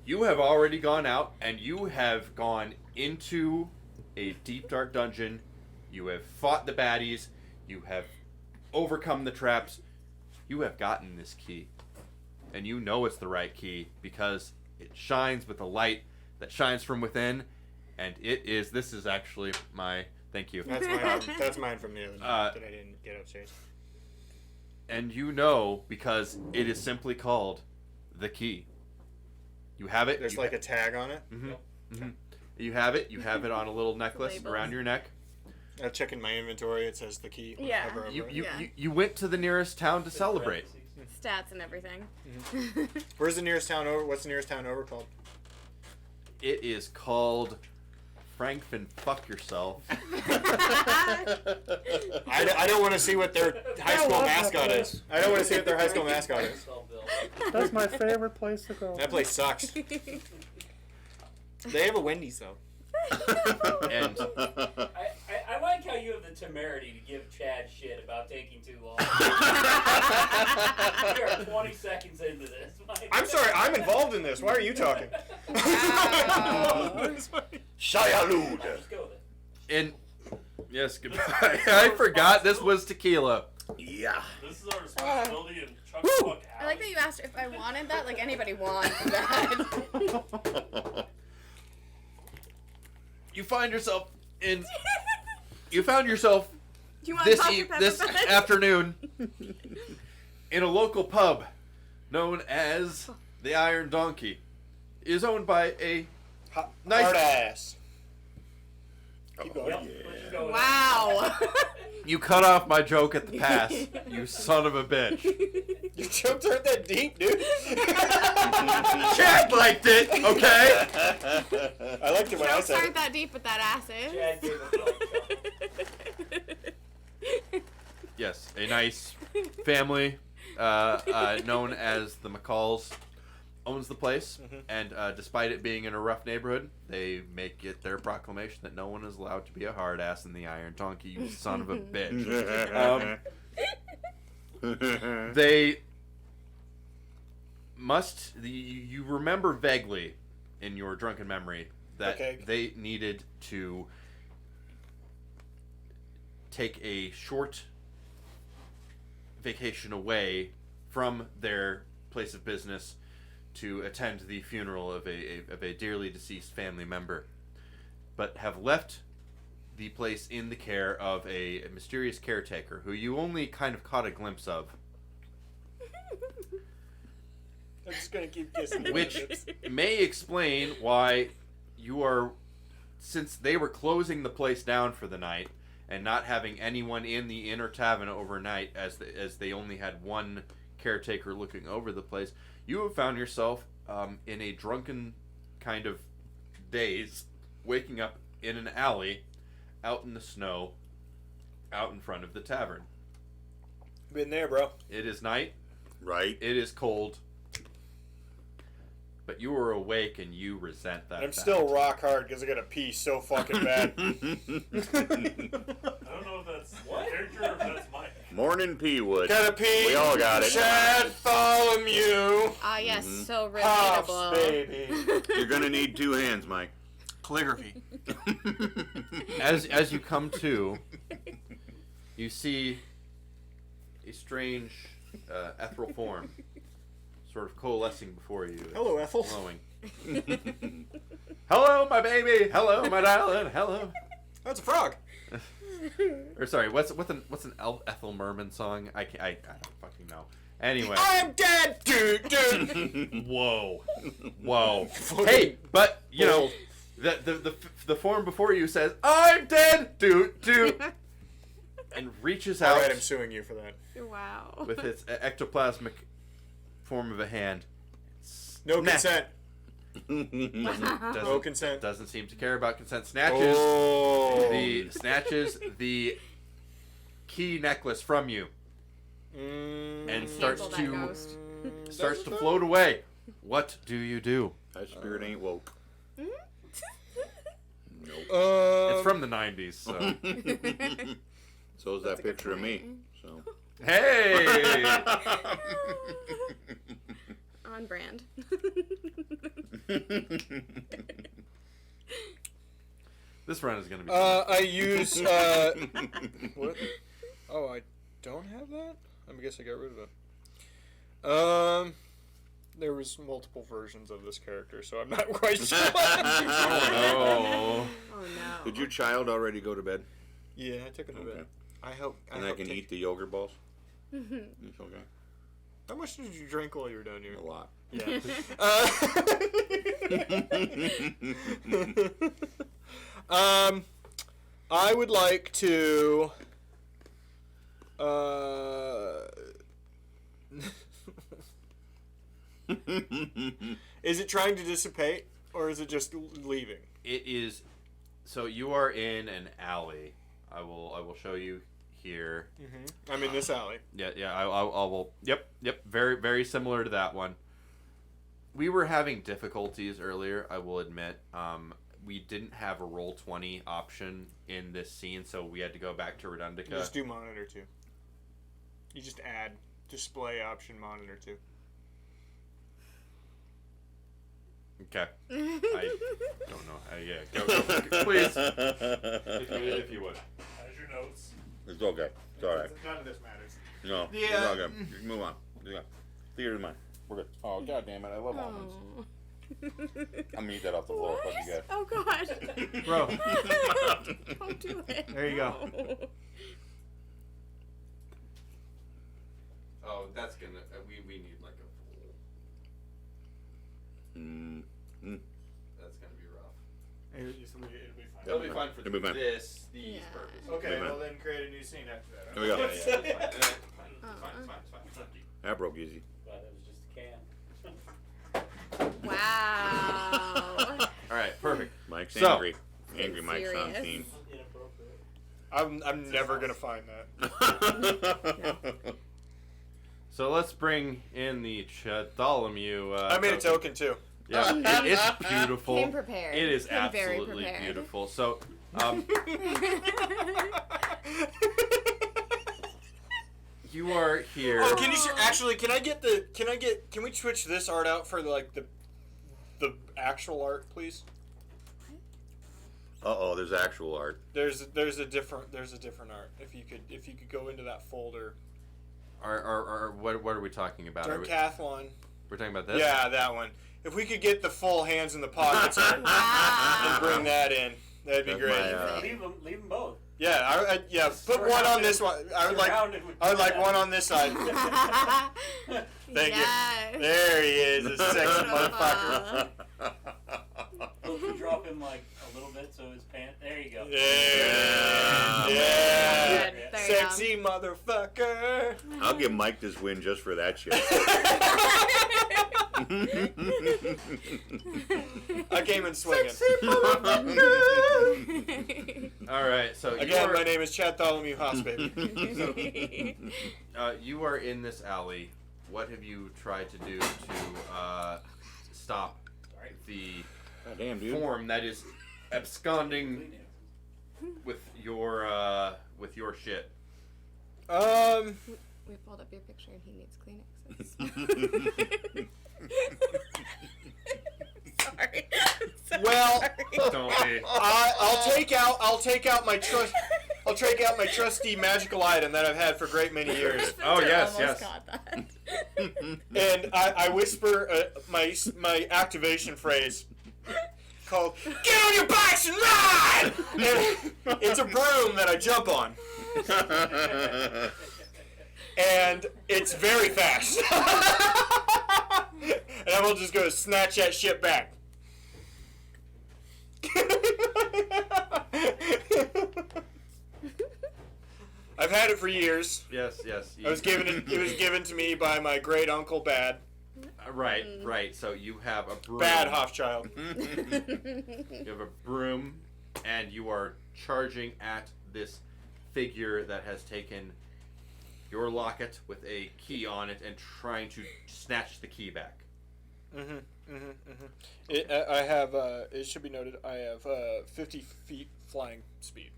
[SPEAKER 1] you have already gone out and you have gone into a deep, dark dungeon. You have fought the baddies. You have overcome the traps. You have gotten this key. And you know it's the right key because it shines with a light that shines from within. And this is actually my, thank you.
[SPEAKER 2] That's mine from the other night that I didn't get upstairs.
[SPEAKER 1] And you know because it is simply called the key. You have it.
[SPEAKER 2] There's like a tag on it.
[SPEAKER 1] You have it. You have it on a little necklace
[SPEAKER 6] Labels.
[SPEAKER 1] around your neck.
[SPEAKER 2] I'm checking my inventory. It says the key.
[SPEAKER 6] Yeah.
[SPEAKER 2] Hover over it.
[SPEAKER 1] You went to the nearest town to celebrate.
[SPEAKER 6] Stats and everything.
[SPEAKER 2] Where's the nearest town over? What's the nearest town over called?
[SPEAKER 1] It is called Frankfin Fuck Yourself.
[SPEAKER 2] I don't want to see what their high school mascot is. I don't want to see what their high school mascot is.
[SPEAKER 8] That's my favorite place to go.
[SPEAKER 2] That place sucks. They have a Wendy's though.
[SPEAKER 1] And
[SPEAKER 5] I like how you have the temerity to give Chad shit about taking too long. We are 20 seconds into this.
[SPEAKER 2] I'm sorry, I'm involved in this. Why are you talking?
[SPEAKER 7] Shayalud.
[SPEAKER 5] Just go there.
[SPEAKER 1] and yes, goodbye. I forgot this was tequila.
[SPEAKER 7] Yeah.
[SPEAKER 3] This is our responsibility and Chuck fuck
[SPEAKER 6] I like that you asked if I wanted that. Like anybody wants that.
[SPEAKER 1] You find yourself in. You found yourself
[SPEAKER 6] Do you want to toss your
[SPEAKER 1] this
[SPEAKER 6] pepper back?
[SPEAKER 1] afternoon in a local pub known as the Iron Donkey. It is owned by a nice.
[SPEAKER 2] Hard ass.
[SPEAKER 5] Yep, let's just go with
[SPEAKER 6] Wow.
[SPEAKER 1] You cut off my joke at the pass. You son of a bitch.
[SPEAKER 2] Your jokes aren't that deep, dude.
[SPEAKER 1] Chad liked it, okay?
[SPEAKER 2] I liked it when I
[SPEAKER 6] Jokes
[SPEAKER 2] said
[SPEAKER 6] aren't
[SPEAKER 2] it.
[SPEAKER 6] that deep, but that ass is.
[SPEAKER 5] Chad gave a fuck.
[SPEAKER 1] Yes, a nice family known as the McCalls owns the place, and despite it being in a rough neighborhood, they make it their proclamation that no one is allowed to be a hard ass in the Iron Donkey, you son of a bitch. They must. You remember vaguely in your drunken memory that they needed to take a short vacation away from their place of business to attend the funeral of a dearly deceased family member, but have left the place in the care of a mysterious caretaker who you only kind of caught a glimpse of,
[SPEAKER 2] I'm just gonna keep kissing.
[SPEAKER 1] which may explain why you are, since they were closing the place down for the night and not having anyone in the inner tavern overnight, as they only had one caretaker looking over the place, you have found yourself in a drunken kind of daze, waking up in an alley out in the snow out in front of the tavern.
[SPEAKER 2] Been there, bro.
[SPEAKER 1] It is night.
[SPEAKER 4] Right.
[SPEAKER 1] It is cold. But you are awake and you resent that.
[SPEAKER 2] I'm
[SPEAKER 1] fact.
[SPEAKER 2] still rock hard because I gotta pee so fucking bad.
[SPEAKER 3] I don't know if that's character or if that's Mike.
[SPEAKER 4] Morning P-Wood.
[SPEAKER 2] Gotta pee.
[SPEAKER 4] We all got it.
[SPEAKER 2] Chad Bartholomew.
[SPEAKER 6] Ah, yes, so
[SPEAKER 2] Pops,
[SPEAKER 6] relatable.
[SPEAKER 2] baby.
[SPEAKER 4] You're gonna need 2 hands, Mike.
[SPEAKER 2] Calligraphy.
[SPEAKER 1] As you come to, you see a strange ethereal form sort of coalescing before you.
[SPEAKER 2] Hello, Ethel.
[SPEAKER 1] Glowing. Hello, my baby. Hello, my darling. Hello.
[SPEAKER 2] That's a frog.
[SPEAKER 1] Or sorry, what's an Ethel Merman song? I don't fucking know. Anyway.
[SPEAKER 2] I'm dead, dude.
[SPEAKER 1] Whoa. Hey, but you know, the form before you says, "I'm dead, dude," and reaches out.
[SPEAKER 2] All right, I'm suing you for that.
[SPEAKER 6] Wow.
[SPEAKER 1] With its ectoplasmic form of a hand.
[SPEAKER 2] No consent.
[SPEAKER 1] Doesn't,
[SPEAKER 2] No consent.
[SPEAKER 1] Doesn't seem to care about consent. Snatches the key necklace from you and starts
[SPEAKER 6] Cancel that
[SPEAKER 1] to
[SPEAKER 6] ghost.
[SPEAKER 1] float away. What do you do?
[SPEAKER 4] That spirit ain't woke.
[SPEAKER 1] It's from the 90s, so.
[SPEAKER 4] So is that picture of me. So.
[SPEAKER 1] Hey!
[SPEAKER 6] On brand.
[SPEAKER 1] This run is gonna be.
[SPEAKER 2] I use what? Oh, I don't have that. I guess I got rid of it. There was multiple versions of this character, so I'm not quite sure.
[SPEAKER 1] Oh
[SPEAKER 6] Oh no.
[SPEAKER 4] Did your child already go to bed?
[SPEAKER 2] Yeah, I took it to bed. I hope.
[SPEAKER 4] And I can eat the yogurt balls? It's okay.
[SPEAKER 2] How much did you drink while you were down here?
[SPEAKER 4] A lot.
[SPEAKER 2] Yeah. I would like to. Is it trying to dissipate, or is it just leaving?
[SPEAKER 1] It is. So you are in an alley. I will show you here.
[SPEAKER 2] I'm in this alley.
[SPEAKER 1] Yeah. I will. Yep. Very, very similar to that one. we were having difficulties earlier, I will admit. We didn't have a roll 20 option in this scene, so we had to go back to Redundica.
[SPEAKER 2] You just do monitor 2. You just add display option monitor 2.
[SPEAKER 1] Okay. I don't know. Yeah, go, please. If you would.
[SPEAKER 3] As your notes.
[SPEAKER 4] It's okay. It's all right.
[SPEAKER 2] None of this matters.
[SPEAKER 4] No.
[SPEAKER 2] Yeah.
[SPEAKER 4] It's all good. Just move on. Yeah. Theater's mine. We're good. Oh, God damn it. I love almonds.
[SPEAKER 6] Oh.
[SPEAKER 4] I'm going to eat that off the floor. Fuck you guys.
[SPEAKER 6] Oh God.
[SPEAKER 2] Bro.
[SPEAKER 6] Don't do it.
[SPEAKER 2] There you go.
[SPEAKER 6] No.
[SPEAKER 1] Oh, that's gonna. We need like a full. That's gonna be rough.
[SPEAKER 2] It'll be fine.
[SPEAKER 1] It'll be fine for
[SPEAKER 4] It'll be fine.
[SPEAKER 1] these
[SPEAKER 6] Yeah.
[SPEAKER 1] purposes.
[SPEAKER 2] Okay,
[SPEAKER 4] Wait a
[SPEAKER 2] well
[SPEAKER 4] minute.
[SPEAKER 2] then create a new scene after that.
[SPEAKER 4] Here we go.
[SPEAKER 1] Yeah, it's fine. It's fine.
[SPEAKER 4] That broke easy.
[SPEAKER 5] But it was just a can.
[SPEAKER 6] Wow.
[SPEAKER 1] All right, perfect.
[SPEAKER 4] Mike's
[SPEAKER 1] So-
[SPEAKER 4] angry. Angry Mike's on
[SPEAKER 6] Serious.
[SPEAKER 4] scene.
[SPEAKER 5] Inappropriate.
[SPEAKER 2] I'm never gonna find that.
[SPEAKER 1] So let's bring in the Bartholomew.
[SPEAKER 2] I made a token too.
[SPEAKER 1] Yeah, it's beautiful.
[SPEAKER 6] Came prepared.
[SPEAKER 1] It is
[SPEAKER 6] Came very
[SPEAKER 1] absolutely
[SPEAKER 6] prepared.
[SPEAKER 1] beautiful. So, you are here.
[SPEAKER 2] Oh, can you actually? Can we switch this art out for like the actual art, please?
[SPEAKER 4] Uh-oh, there's actual art.
[SPEAKER 2] There's a different art. If you could go into that folder.
[SPEAKER 1] What are we talking about?
[SPEAKER 2] Durnkathalon.
[SPEAKER 1] We're talking about this?
[SPEAKER 2] Yeah, that one. If we could get the full hands in the pockets art
[SPEAKER 6] Wow.
[SPEAKER 2] and bring that in, that'd be
[SPEAKER 4] That's
[SPEAKER 2] great.
[SPEAKER 4] my,
[SPEAKER 5] Leave them both.
[SPEAKER 2] Yeah, put one on this one. I would like one on this side. Thank you.
[SPEAKER 6] Yes.
[SPEAKER 2] There he is, a sexy motherfucker.
[SPEAKER 5] If you drop him like a little bit so his pants. There you go.
[SPEAKER 2] Yeah.
[SPEAKER 6] Good. There you go.
[SPEAKER 2] Sexy motherfucker.
[SPEAKER 4] I'll give Mike this win just for that shit.
[SPEAKER 2] I came in swinging.
[SPEAKER 1] All right, so
[SPEAKER 2] Again, my name is Chad Bartholomew Haas, baby.
[SPEAKER 1] you are in this alley. What have you tried to do to stop the
[SPEAKER 4] God damn, dude.
[SPEAKER 1] form that is absconding with your shit?
[SPEAKER 6] We pulled up your picture and he needs Kleenexes. Sorry.
[SPEAKER 2] Well,
[SPEAKER 1] Don't be.
[SPEAKER 2] I'll take out my trusty magical item that I've had for a great many years.
[SPEAKER 1] Oh, yes,
[SPEAKER 6] Almost
[SPEAKER 1] yes.
[SPEAKER 6] got that.
[SPEAKER 2] And I whisper my activation phrase called "Get on your bikes and ride!" And it's a broom that I jump on, and it's very fast. And I will just go snatch that shit back. I've had it for years.
[SPEAKER 1] Yes.
[SPEAKER 2] It was given to me by my great uncle Bad.
[SPEAKER 1] Right. So you have a broom.
[SPEAKER 2] Bad Hoffchild.
[SPEAKER 1] You have a broom, and you are charging at this figure that has taken your locket with a key on it and trying to snatch the key back.
[SPEAKER 2] I have. It should be noted. I have 50 feet flying speed.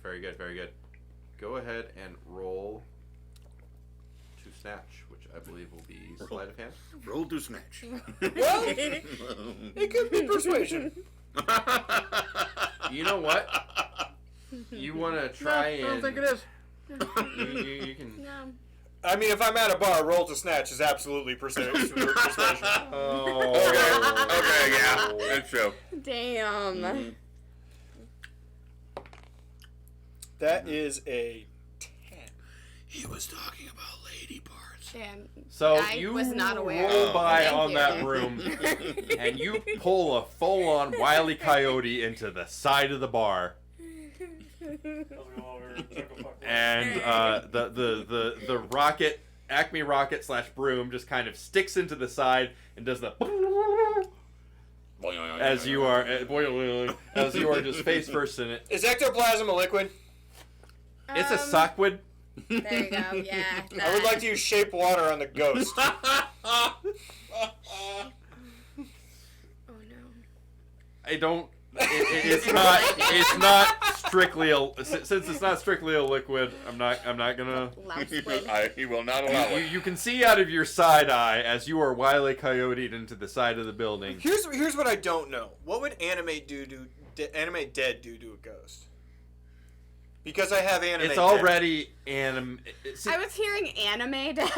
[SPEAKER 1] Very good. Go ahead and roll to snatch, which I believe will be sleight of hand.
[SPEAKER 4] Roll to snatch.
[SPEAKER 2] Well, it could be persuasion.
[SPEAKER 1] You know what? You want to try
[SPEAKER 2] I don't
[SPEAKER 1] and...
[SPEAKER 2] think it is.
[SPEAKER 1] You can...
[SPEAKER 6] No.
[SPEAKER 2] I mean, if I'm at a bar, roll to snatch is absolutely persuasion.
[SPEAKER 1] Oh.
[SPEAKER 4] Okay, yeah, that's true.
[SPEAKER 6] Damn.
[SPEAKER 2] That is a 10.
[SPEAKER 7] He was talking about lady parts.
[SPEAKER 6] Damn.
[SPEAKER 1] So
[SPEAKER 6] I
[SPEAKER 1] you
[SPEAKER 6] was not aware.
[SPEAKER 1] roll by
[SPEAKER 6] Thank
[SPEAKER 1] on
[SPEAKER 6] you.
[SPEAKER 1] that broom, and you pull a full-on Wile E. Coyote into the side of the bar. And the rocket, Acme rocket / broom, just kind of sticks into the side and does the as you are just face first in it.
[SPEAKER 2] Is ectoplasm a liquid?
[SPEAKER 1] It's a sockwood.
[SPEAKER 6] There you go. Yeah.
[SPEAKER 2] I would like to use shape water on the ghost.
[SPEAKER 1] I don't. It's not. It's not strictly since it's not strictly a liquid. I'm not gonna.
[SPEAKER 4] He will not allow it.
[SPEAKER 1] You can see out of your side eye as you are Wile E. Coyote'd into the side of the building.
[SPEAKER 2] Here's what I don't know. What would animate dead do to a ghost? Because I have animate.
[SPEAKER 1] It's already anim.
[SPEAKER 6] I was hearing anime dead.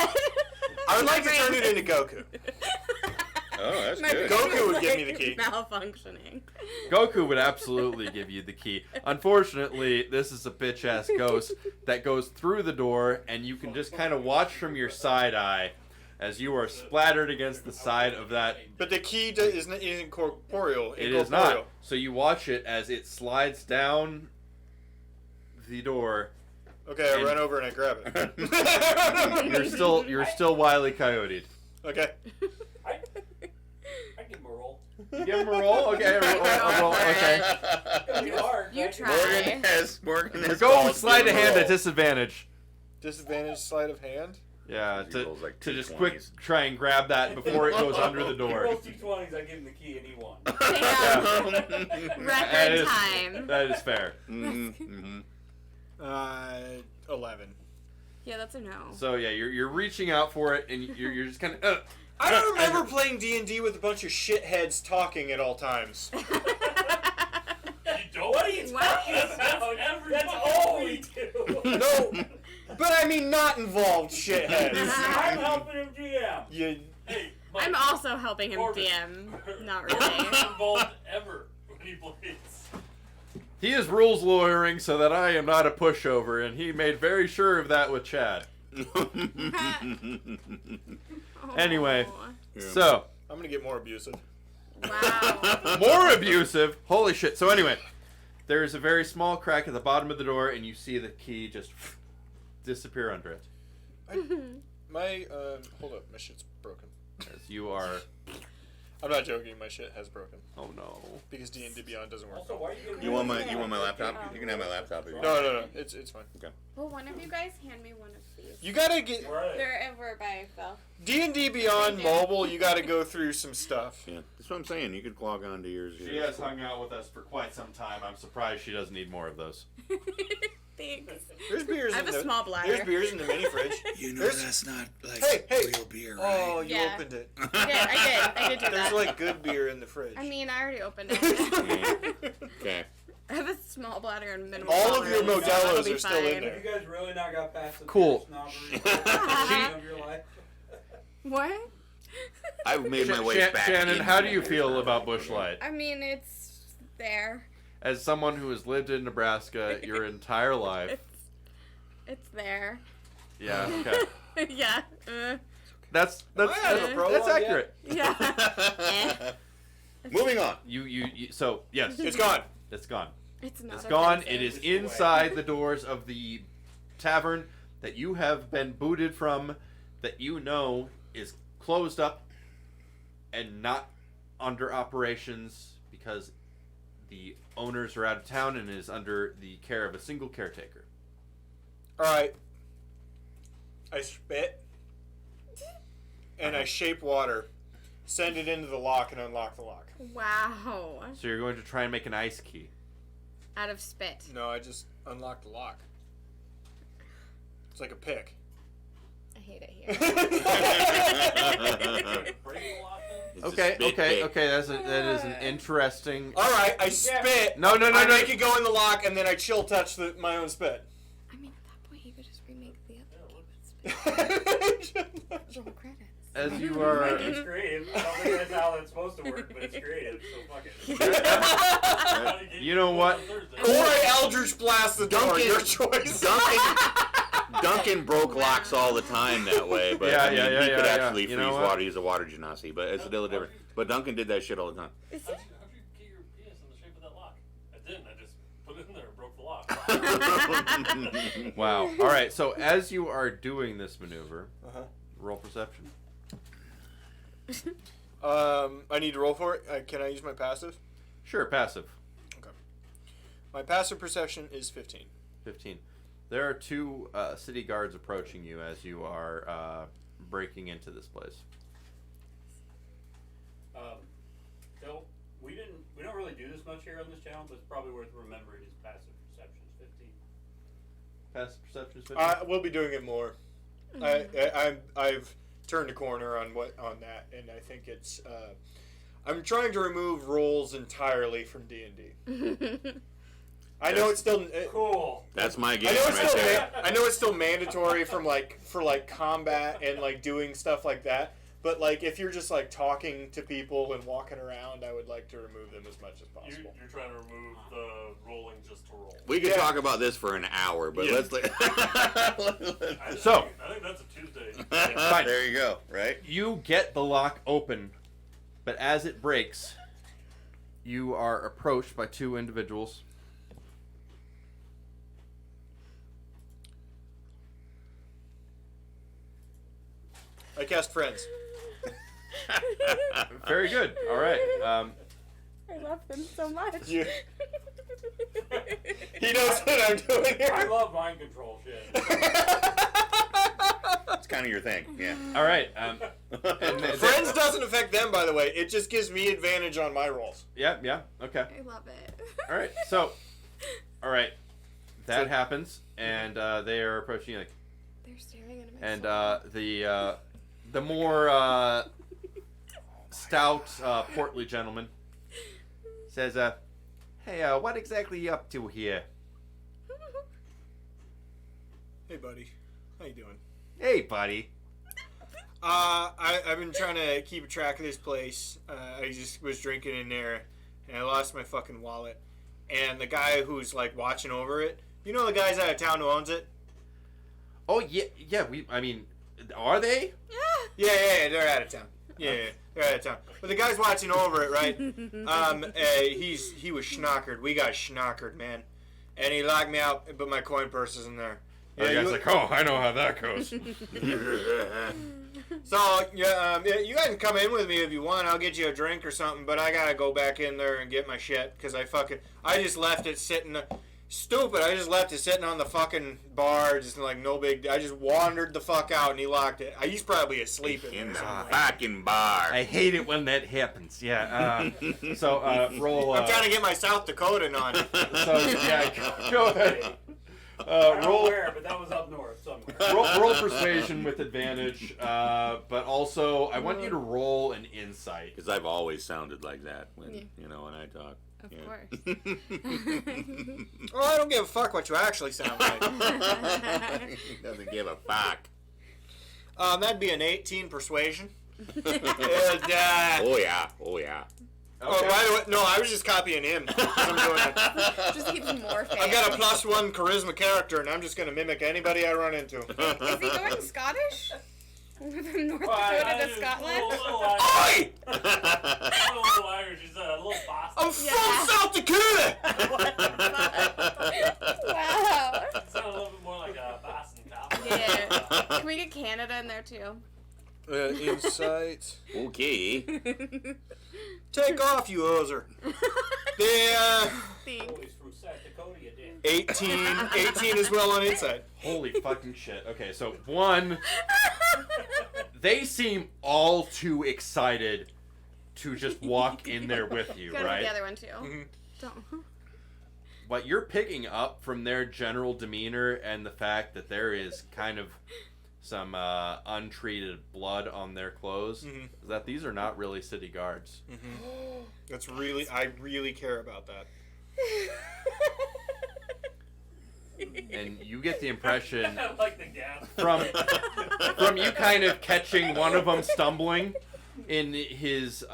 [SPEAKER 2] I would like to turn it into Goku.
[SPEAKER 4] Oh, that's
[SPEAKER 6] My
[SPEAKER 4] good.
[SPEAKER 6] brain
[SPEAKER 2] Goku would
[SPEAKER 6] is,
[SPEAKER 2] give me the key.
[SPEAKER 6] Malfunctioning.
[SPEAKER 1] Goku would absolutely give you the key. Unfortunately, this is a bitch ass ghost that goes through the door, and you can just kind of watch from your side eye as you are splattered against the side of that.
[SPEAKER 2] But the key isn't corporeal.
[SPEAKER 1] It is not. So you watch it as it slides down the door.
[SPEAKER 2] Okay, I run over and I grab it.
[SPEAKER 1] You're still Wile E. Coyote.
[SPEAKER 2] Okay.
[SPEAKER 5] I give him a roll.
[SPEAKER 1] You give him a roll? Okay, a roll. Okay.
[SPEAKER 5] It'll be hard.
[SPEAKER 6] You
[SPEAKER 5] right?
[SPEAKER 6] try.
[SPEAKER 4] Morgan has
[SPEAKER 1] Go
[SPEAKER 4] called
[SPEAKER 1] slide a
[SPEAKER 4] for
[SPEAKER 1] hand
[SPEAKER 4] roll.
[SPEAKER 1] at disadvantage.
[SPEAKER 2] Disadvantage sleight of hand.
[SPEAKER 1] Yeah,
[SPEAKER 4] He rolls like
[SPEAKER 1] to
[SPEAKER 4] two
[SPEAKER 1] just
[SPEAKER 4] 20s.
[SPEAKER 1] quick try and grab that before it goes under the
[SPEAKER 5] He
[SPEAKER 1] door.
[SPEAKER 5] rolls 2 20s, I give him the key, and he won.
[SPEAKER 6] Damn.
[SPEAKER 1] That
[SPEAKER 6] Record
[SPEAKER 1] is-
[SPEAKER 6] time.
[SPEAKER 1] That is fair.
[SPEAKER 2] 11.
[SPEAKER 6] Yeah, that's a no.
[SPEAKER 1] So yeah, you're reaching out for it, and you're just kind of.
[SPEAKER 2] I don't remember playing D&D with a bunch of shitheads talking at all times.
[SPEAKER 3] You don't?
[SPEAKER 5] What are you talking about? That's all we do.
[SPEAKER 2] No, but I mean not involved shitheads.
[SPEAKER 5] I'm helping him GM.
[SPEAKER 2] You,
[SPEAKER 3] Hey, Mike,
[SPEAKER 6] I'm also helping him
[SPEAKER 3] Corbin.
[SPEAKER 6] DM. Not
[SPEAKER 3] He's
[SPEAKER 6] really.
[SPEAKER 3] not involved ever when he plays.
[SPEAKER 1] He is rules lawyering so that I am not a pushover, and he made very sure of that with Chad. Anyway.
[SPEAKER 6] Oh,
[SPEAKER 1] So
[SPEAKER 2] I'm gonna get more abusive.
[SPEAKER 6] wow.
[SPEAKER 1] more abusive. Holy shit. So anyway, there is a very small crack at the bottom of the door, and you see the key just disappear under it.
[SPEAKER 2] My hold up, my shit's broken.
[SPEAKER 1] As you are.
[SPEAKER 2] I'm not joking. My shit has broken
[SPEAKER 1] Oh no.
[SPEAKER 2] because D&D Beyond doesn't work.
[SPEAKER 5] Also, why are you giving
[SPEAKER 4] You want my laptop? You can have my laptop if you want.
[SPEAKER 2] No. It's fine.
[SPEAKER 6] Will one of you guys hand me one of these?
[SPEAKER 2] You gotta get
[SPEAKER 5] Right.
[SPEAKER 6] They're over by Phil.
[SPEAKER 2] D&D Beyond
[SPEAKER 6] Thank you.
[SPEAKER 2] mobile. You gotta go through some stuff.
[SPEAKER 4] Yeah, that's what I'm saying. You could log on to yours.
[SPEAKER 1] She has hung out with us for quite some time. I'm surprised she doesn't need more of those.
[SPEAKER 6] Thanks.
[SPEAKER 2] There's beers
[SPEAKER 6] I have
[SPEAKER 2] in
[SPEAKER 6] a
[SPEAKER 2] the
[SPEAKER 6] small bladder.
[SPEAKER 2] There's beers in the mini fridge.
[SPEAKER 7] You know
[SPEAKER 2] There's-
[SPEAKER 7] that's not like
[SPEAKER 2] Hey.
[SPEAKER 7] real beer, right?
[SPEAKER 2] Oh, you
[SPEAKER 6] Yeah.
[SPEAKER 2] opened it.
[SPEAKER 6] I did do
[SPEAKER 2] There's
[SPEAKER 6] that.
[SPEAKER 2] like good beer in the fridge.
[SPEAKER 6] I mean, I already opened it.
[SPEAKER 4] Okay.
[SPEAKER 6] I have a small bladder and minimal
[SPEAKER 2] all of your
[SPEAKER 6] tolerance, so that'll
[SPEAKER 2] Modelo's
[SPEAKER 6] be
[SPEAKER 2] are still in
[SPEAKER 6] fine.
[SPEAKER 2] there.
[SPEAKER 5] You guys really not got past the
[SPEAKER 1] Cool.
[SPEAKER 5] snobbery of your life?
[SPEAKER 6] What?
[SPEAKER 4] I've made my way back.
[SPEAKER 1] Shannon,
[SPEAKER 4] in.
[SPEAKER 1] how do you feel about Busch Light?
[SPEAKER 6] I mean, it's there.
[SPEAKER 1] As someone who has lived in Nebraska your entire life.
[SPEAKER 6] It's there.
[SPEAKER 1] Yeah, okay.
[SPEAKER 6] Yeah.
[SPEAKER 1] That's
[SPEAKER 2] I have a prologue
[SPEAKER 1] that's
[SPEAKER 2] yet?
[SPEAKER 1] accurate.
[SPEAKER 6] Yeah.
[SPEAKER 4] Moving on.
[SPEAKER 1] You so yes.
[SPEAKER 2] It's gone.
[SPEAKER 1] It's gone.
[SPEAKER 6] It's not.
[SPEAKER 1] It's gone.
[SPEAKER 6] offensive.
[SPEAKER 1] It is inside the doors of the tavern that you have been booted from, that you know is closed up and not under operations because the owners are out of town and is under the care of a single caretaker.
[SPEAKER 2] All right. I spit and I shape water, send it into the lock, and unlock the lock.
[SPEAKER 6] Wow.
[SPEAKER 1] So you're going to try and make an ice key.
[SPEAKER 6] Out of spit.
[SPEAKER 2] No, I just unlocked the lock. It's like a pick.
[SPEAKER 6] I hate it here.
[SPEAKER 5] Break the lock then?
[SPEAKER 4] It's a
[SPEAKER 1] Okay,
[SPEAKER 4] spit
[SPEAKER 1] okay,
[SPEAKER 4] pick.
[SPEAKER 1] okay. That is an interesting.
[SPEAKER 2] All right, I spit.
[SPEAKER 1] No,
[SPEAKER 2] I make it go in the lock, and then I chill touch my own spit.
[SPEAKER 6] I mean, at that point, you could just remake the other key with spit. Roll credits.
[SPEAKER 1] As you are.
[SPEAKER 5] It's creative. I don't think that's how it's supposed to work, but it's creative, so fuck it.
[SPEAKER 1] You know what?
[SPEAKER 2] Or Eldritch Blast the door.
[SPEAKER 4] Duncan-
[SPEAKER 2] Your choice.
[SPEAKER 4] Duncan broke locks all the time that way, but
[SPEAKER 1] Yeah,
[SPEAKER 4] I mean,
[SPEAKER 1] yeah,
[SPEAKER 4] he
[SPEAKER 1] yeah,
[SPEAKER 4] could
[SPEAKER 1] yeah,
[SPEAKER 4] actually
[SPEAKER 1] yeah. You
[SPEAKER 4] freeze
[SPEAKER 1] know what?
[SPEAKER 4] water. He's a water genasi, but it's a little different. But Duncan did that shit all the time.
[SPEAKER 6] Is
[SPEAKER 3] How'd
[SPEAKER 6] it?
[SPEAKER 3] you get your penis in the shape of that lock? I didn't. I just put it in there and broke the lock.
[SPEAKER 1] Wow. All right. So as you are doing this maneuver,
[SPEAKER 2] Uh-huh.
[SPEAKER 1] roll perception.
[SPEAKER 2] I need to roll for it. Can I use my passive?
[SPEAKER 1] Sure. Passive.
[SPEAKER 2] My passive perception is 15.
[SPEAKER 1] 15. There are two city guards approaching you as you are breaking into this place.
[SPEAKER 5] Phil, we don't really do much here on this channel, but it's probably worth remembering his passive perception is 15.
[SPEAKER 1] Passive perception is 15?
[SPEAKER 2] We'll be doing it more. I've turned a corner on that, and I think it's. I'm trying to remove rolls entirely from D&D. I know it's still
[SPEAKER 5] Cool.
[SPEAKER 4] That's my
[SPEAKER 2] I
[SPEAKER 4] game
[SPEAKER 2] know it's
[SPEAKER 4] right
[SPEAKER 2] still
[SPEAKER 4] there.
[SPEAKER 2] I know it's still mandatory for combat and like doing stuff like that. But like if you're just like talking to people and walking around, I would like to remove them as much as possible.
[SPEAKER 3] You're trying to remove the rolling just to roll.
[SPEAKER 4] We could talk about this for an hour, but let's.
[SPEAKER 3] I
[SPEAKER 1] So-
[SPEAKER 3] think that's a Tuesday.
[SPEAKER 1] Fine.
[SPEAKER 4] There you go. Right.
[SPEAKER 1] You get the lock open, but as it breaks, you are approached by two individuals.
[SPEAKER 2] I cast friends.
[SPEAKER 1] Very good. All right.
[SPEAKER 6] I love them so much.
[SPEAKER 2] You- He knows what I'm doing
[SPEAKER 5] I
[SPEAKER 2] here.
[SPEAKER 5] love mind control shit.
[SPEAKER 4] It's kind of your thing. Yeah.
[SPEAKER 1] All right. And
[SPEAKER 2] Friends doesn't affect them, by the way. It just gives me advantage on my rolls.
[SPEAKER 1] Yeah. Yeah. Okay.
[SPEAKER 6] I love it.
[SPEAKER 1] All right. So, all right. That happens, and they are approaching you. Like,
[SPEAKER 6] They're staring into my
[SPEAKER 1] and the more stout, portly gentleman says, "Hey, what exactly you up to here?"
[SPEAKER 2] Hey, buddy. How you doing?
[SPEAKER 1] Hey, buddy.
[SPEAKER 2] I've been trying to keep track of this place. I just was drinking in there, and I lost my fucking wallet. And the guy who's like watching over it, you know the guys out of town who owns it?
[SPEAKER 1] Oh yeah, yeah. I mean, are they?
[SPEAKER 2] Yeah, they're out of town. Yeah, they're out of town. But the guy's watching over it, right? He was schnockered. We got schnockered, man. And he locked me out, but my coin purse is in there.
[SPEAKER 1] Yeah, the guy's like, oh, I know how that goes.
[SPEAKER 2] So, you guys can come in with me if you want. I'll get you a drink or something, but I gotta go back in there and get my shit, because I just left it sitting, stupid, I just left it sitting on the fucking bar, just like no big, I just wandered the fuck out and he locked it. He's probably asleep
[SPEAKER 4] In the
[SPEAKER 2] somewhere.
[SPEAKER 4] fucking bar.
[SPEAKER 1] I hate it when that happens. Yeah. Roll.
[SPEAKER 2] I'm trying to get my South Dakota on.
[SPEAKER 1] So yeah, go ahead.
[SPEAKER 5] I don't know
[SPEAKER 1] Roll.
[SPEAKER 5] where, but that was up north somewhere.
[SPEAKER 1] Roll persuasion with advantage, but also I want you to roll an insight.
[SPEAKER 4] Because I've always sounded like that when
[SPEAKER 6] Yeah.
[SPEAKER 4] when I talk.
[SPEAKER 6] Of
[SPEAKER 4] Yeah.
[SPEAKER 6] course.
[SPEAKER 2] Oh, I don't give a fuck what you actually sound like.
[SPEAKER 4] He doesn't give a fuck.
[SPEAKER 2] That'd be an 18 persuasion. And,
[SPEAKER 4] Oh yeah. Oh yeah.
[SPEAKER 2] Oh, by the way, no, I was just copying him. 'Cause I'm doing it.
[SPEAKER 6] Just keeps morphing.
[SPEAKER 2] I've got a +1 charisma character, and I'm just gonna mimic anybody I run into.
[SPEAKER 6] Is he going Scottish? From North
[SPEAKER 5] Well,
[SPEAKER 6] Dakota to Scotland?
[SPEAKER 5] Little
[SPEAKER 2] Oi!
[SPEAKER 5] little Irish, he's a little Boston.
[SPEAKER 2] I'm from South Dakota!
[SPEAKER 6] Wow.
[SPEAKER 5] Sound a little bit more like a Boston cop.
[SPEAKER 6] Yeah. Can we get Canada in there too?
[SPEAKER 2] Insight.
[SPEAKER 4] Okay.
[SPEAKER 2] Take off, you hoser. The
[SPEAKER 6] Thanks.
[SPEAKER 5] Oh, he's from South Dakota, you did.
[SPEAKER 2] 18 as well on insight.
[SPEAKER 1] Holy fucking shit. Okay, so one, they seem all too excited to just walk in there with you,
[SPEAKER 6] Go to
[SPEAKER 1] right?
[SPEAKER 6] the other one too.
[SPEAKER 2] Mhm.
[SPEAKER 6] Don't.
[SPEAKER 1] What you're picking up from their general demeanor and the fact that there is kind of some untreated blood on their clothes
[SPEAKER 2] Mhm.
[SPEAKER 1] is that these are not really city guards.
[SPEAKER 2] I really care about that.
[SPEAKER 1] And you get the impression
[SPEAKER 5] I like the gas.
[SPEAKER 1] from you kind of catching one of them stumbling in his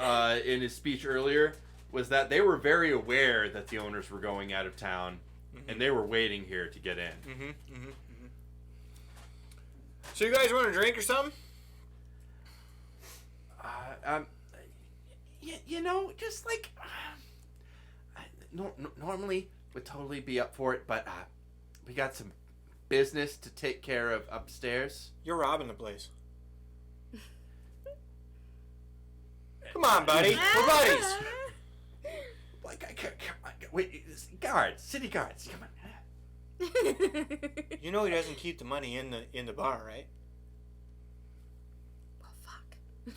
[SPEAKER 1] speech earlier was that they were very aware that the owners were going out of town and they were waiting here to get in.
[SPEAKER 2] So you guys want a drink or something?
[SPEAKER 1] You know, just like normally would totally be up for it, but we got some business to take care of upstairs.
[SPEAKER 2] You're robbing the place. Come on, buddy. We're buddies.
[SPEAKER 1] Like, wait, guards, city guards, come on.
[SPEAKER 2] You know he doesn't keep the money in the bar, right?
[SPEAKER 6] Well, fuck.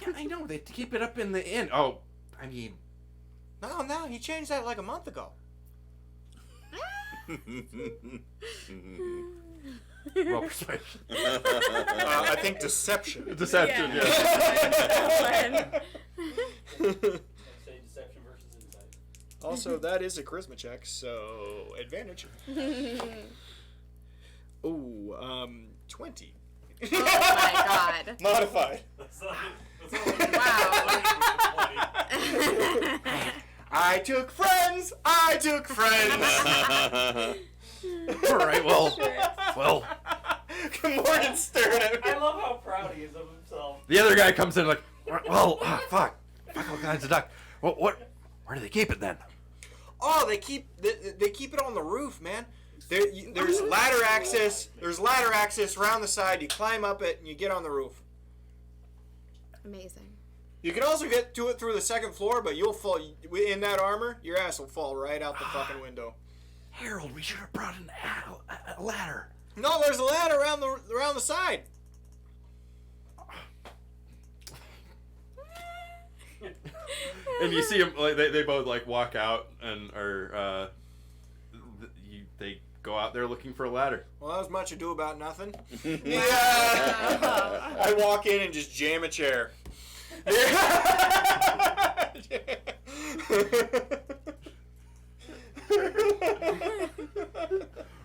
[SPEAKER 1] Yeah, I know they keep it up in the inn. Oh, I mean,
[SPEAKER 2] No, he changed that like a month ago.
[SPEAKER 1] Roll persuasion.
[SPEAKER 2] I think deception.
[SPEAKER 1] Deception, yeah.
[SPEAKER 5] Say deception versus insight.
[SPEAKER 2] Also, that is a charisma check, so advantage. Ooh, 20.
[SPEAKER 6] Oh my god.
[SPEAKER 2] Modified.
[SPEAKER 3] That's not
[SPEAKER 6] Wow.
[SPEAKER 2] I took friends.
[SPEAKER 1] All right, well.
[SPEAKER 2] Morgan staring at me.
[SPEAKER 5] I love how proud he is of himself.
[SPEAKER 1] The other guy comes in like, well, fuck all kinds of duck. Where do they keep it then?
[SPEAKER 2] Oh, they keep it on the roof, man. There's ladder access. There's ladder access around the side. You climb up it and you get on the roof.
[SPEAKER 6] Amazing.
[SPEAKER 2] You can also get to it through the second floor, but you'll fall in that armor. Your ass will fall right out the fucking window.
[SPEAKER 1] Harold, we should have brought a ladder.
[SPEAKER 2] No, there's a ladder around the side.
[SPEAKER 1] And you see them, like, they both like walk out and they go out there looking for a ladder.
[SPEAKER 2] Well, that was much ado about nothing. Yeah. I walk in and just jam a chair.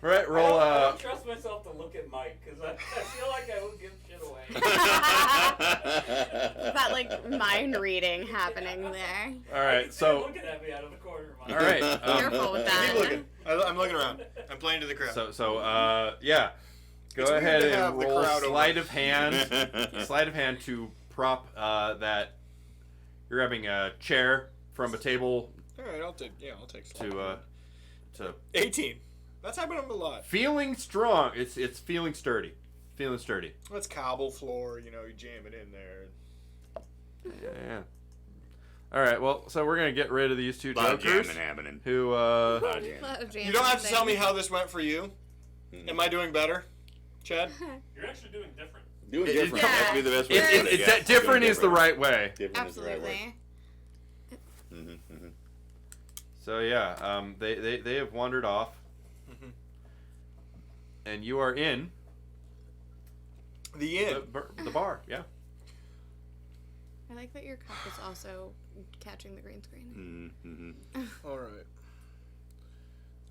[SPEAKER 1] Right, roll.
[SPEAKER 5] I don't trust myself to look at Mike because I feel like I would give shit away.
[SPEAKER 6] That like mind reading happening there.
[SPEAKER 1] All right, so.
[SPEAKER 5] Looking at me out of the corner of my
[SPEAKER 1] All right.
[SPEAKER 6] Careful with
[SPEAKER 2] Keep
[SPEAKER 6] that.
[SPEAKER 2] looking. I'm looking around. I'm playing to the crowd.
[SPEAKER 1] Yeah. Go
[SPEAKER 2] It's weird
[SPEAKER 1] ahead
[SPEAKER 2] to
[SPEAKER 1] and
[SPEAKER 2] have the
[SPEAKER 1] roll
[SPEAKER 2] crowd over.
[SPEAKER 1] sleight of hand to prop that. You're grabbing a chair from a table
[SPEAKER 2] All right, I'll take
[SPEAKER 1] to
[SPEAKER 2] 18. That's happened a lot.
[SPEAKER 1] feeling strong. It's feeling sturdy.
[SPEAKER 2] That's cobble floor, you jam it in there.
[SPEAKER 1] Yeah. All right. Well, so we're gonna get rid of these two
[SPEAKER 4] Lot of
[SPEAKER 1] jokers
[SPEAKER 4] jamming happening.
[SPEAKER 1] who.
[SPEAKER 6] Love
[SPEAKER 2] You don't have to tell me how this went for you. Am I doing better, Chad?
[SPEAKER 3] You're actually doing different.
[SPEAKER 4] Doing
[SPEAKER 1] It-
[SPEAKER 4] different.
[SPEAKER 6] yeah.
[SPEAKER 4] That would be the best way to put it. Yeah.
[SPEAKER 1] Different
[SPEAKER 4] Doing
[SPEAKER 1] is the right way.
[SPEAKER 4] Different is the right way.
[SPEAKER 6] Absolutely.
[SPEAKER 1] So yeah, they have wandered off, and you are in
[SPEAKER 2] The inn.
[SPEAKER 1] the bar. Yeah.
[SPEAKER 6] I like that your cup is also catching the green screen.
[SPEAKER 2] All right.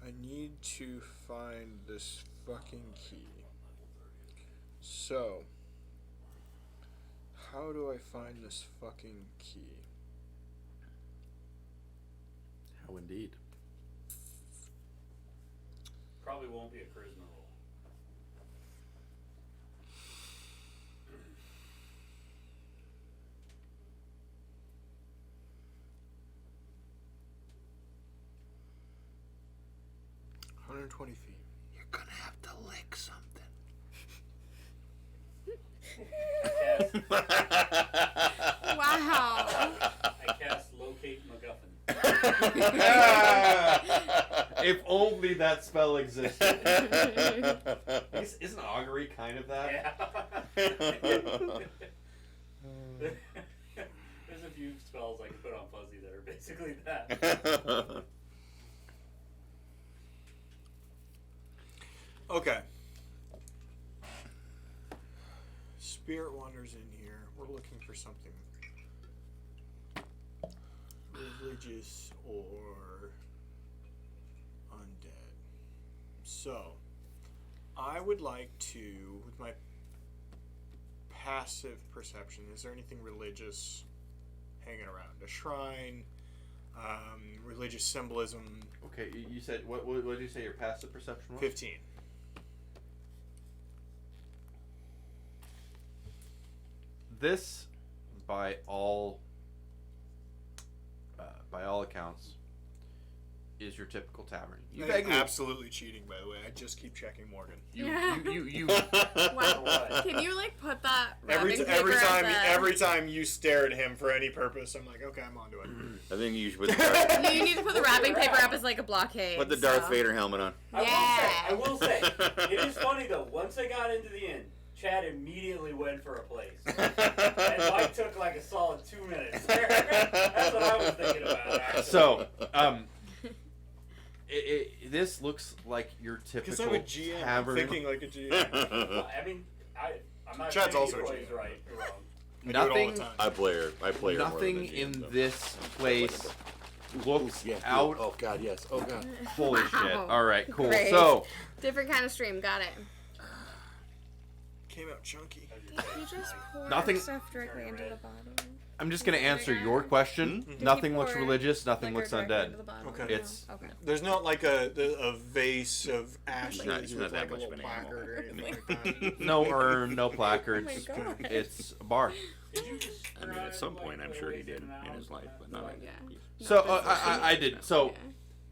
[SPEAKER 2] I need to find this fucking key. So, how do I find this fucking key?
[SPEAKER 1] How indeed.
[SPEAKER 5] Probably won't be a charisma roll.
[SPEAKER 2] $120 feet.
[SPEAKER 7] You're gonna have to lick something.
[SPEAKER 6] Wow.
[SPEAKER 5] I cast locate MacGuffin.
[SPEAKER 1] If only that spell existed. Isn't augury kind of that?
[SPEAKER 5] Yeah. There's a few spells I can put on Fuzzy that are basically that.
[SPEAKER 2] Okay. Spirit wanders in here. We're looking for something religious or undead. So, I would like to, with my passive perception, is there anything religious hanging around? A shrine, religious symbolism?
[SPEAKER 1] Okay, you said what did you say your passive perception was?
[SPEAKER 2] 15.
[SPEAKER 1] This, by all accounts, is your typical tavern. You
[SPEAKER 2] I'm absolutely cheating, by the way. I just keep checking Morgan.
[SPEAKER 1] you
[SPEAKER 6] Wow. Can you like put that wrapping paper
[SPEAKER 2] Every time you stare at him for any purpose, I'm like, okay, I'm onto it.
[SPEAKER 4] I think you should put the Darth,
[SPEAKER 6] You need to put the wrapping paper up as like a blockade.
[SPEAKER 4] put the Darth
[SPEAKER 6] so.
[SPEAKER 4] Vader helmet on.
[SPEAKER 5] I will say, it is funny though, once I got into the inn, Chad immediately went for a place. And Mike took like a solid 2 minutes there. That's what I was thinking about, actually.
[SPEAKER 1] So, this looks like your
[SPEAKER 2] Because
[SPEAKER 1] typical
[SPEAKER 2] I'm a GM. I'm
[SPEAKER 1] tavern.
[SPEAKER 2] thinking like a GM.
[SPEAKER 5] Well, I mean, I'm not
[SPEAKER 2] Chad's
[SPEAKER 5] saying
[SPEAKER 2] also
[SPEAKER 5] either
[SPEAKER 2] a
[SPEAKER 5] way is
[SPEAKER 2] GM.
[SPEAKER 5] right or wrong.
[SPEAKER 2] I do it all
[SPEAKER 1] Nothing.
[SPEAKER 2] the time.
[SPEAKER 10] I play her more than
[SPEAKER 1] Nothing
[SPEAKER 10] the GM,
[SPEAKER 1] in
[SPEAKER 10] though.
[SPEAKER 1] this place looks
[SPEAKER 10] Yes,
[SPEAKER 1] out.
[SPEAKER 10] Oh God, yes. Oh God.
[SPEAKER 1] Holy shit!
[SPEAKER 6] Wow.
[SPEAKER 1] All right, cool.
[SPEAKER 6] Great.
[SPEAKER 1] So,
[SPEAKER 6] Different kind of stream. Got it.
[SPEAKER 2] Came out chunky.
[SPEAKER 6] Did you just pour
[SPEAKER 1] Nothing-
[SPEAKER 6] stuff directly into the bottle?
[SPEAKER 1] I'm just gonna answer your question.
[SPEAKER 6] Did
[SPEAKER 1] Nothing
[SPEAKER 6] he
[SPEAKER 1] looks
[SPEAKER 6] pour
[SPEAKER 1] religious. Nothing
[SPEAKER 6] liquor
[SPEAKER 1] looks
[SPEAKER 6] directly
[SPEAKER 1] undead.
[SPEAKER 6] into the bottle?
[SPEAKER 2] Okay.
[SPEAKER 6] No?
[SPEAKER 1] It's-
[SPEAKER 6] Okay.
[SPEAKER 2] There's not like a vase of ashes
[SPEAKER 10] He's not
[SPEAKER 2] with
[SPEAKER 10] that
[SPEAKER 2] like a
[SPEAKER 10] much
[SPEAKER 2] little
[SPEAKER 10] of an animal.
[SPEAKER 2] placard or anything like that.
[SPEAKER 1] No urn, no
[SPEAKER 6] Oh
[SPEAKER 1] placards.
[SPEAKER 6] my god.
[SPEAKER 1] It's a bar.
[SPEAKER 5] Did you just
[SPEAKER 10] I mean, at some point, I'm sure he did in his life, but not.
[SPEAKER 6] Yeah.
[SPEAKER 1] So I did. So
[SPEAKER 6] Okay.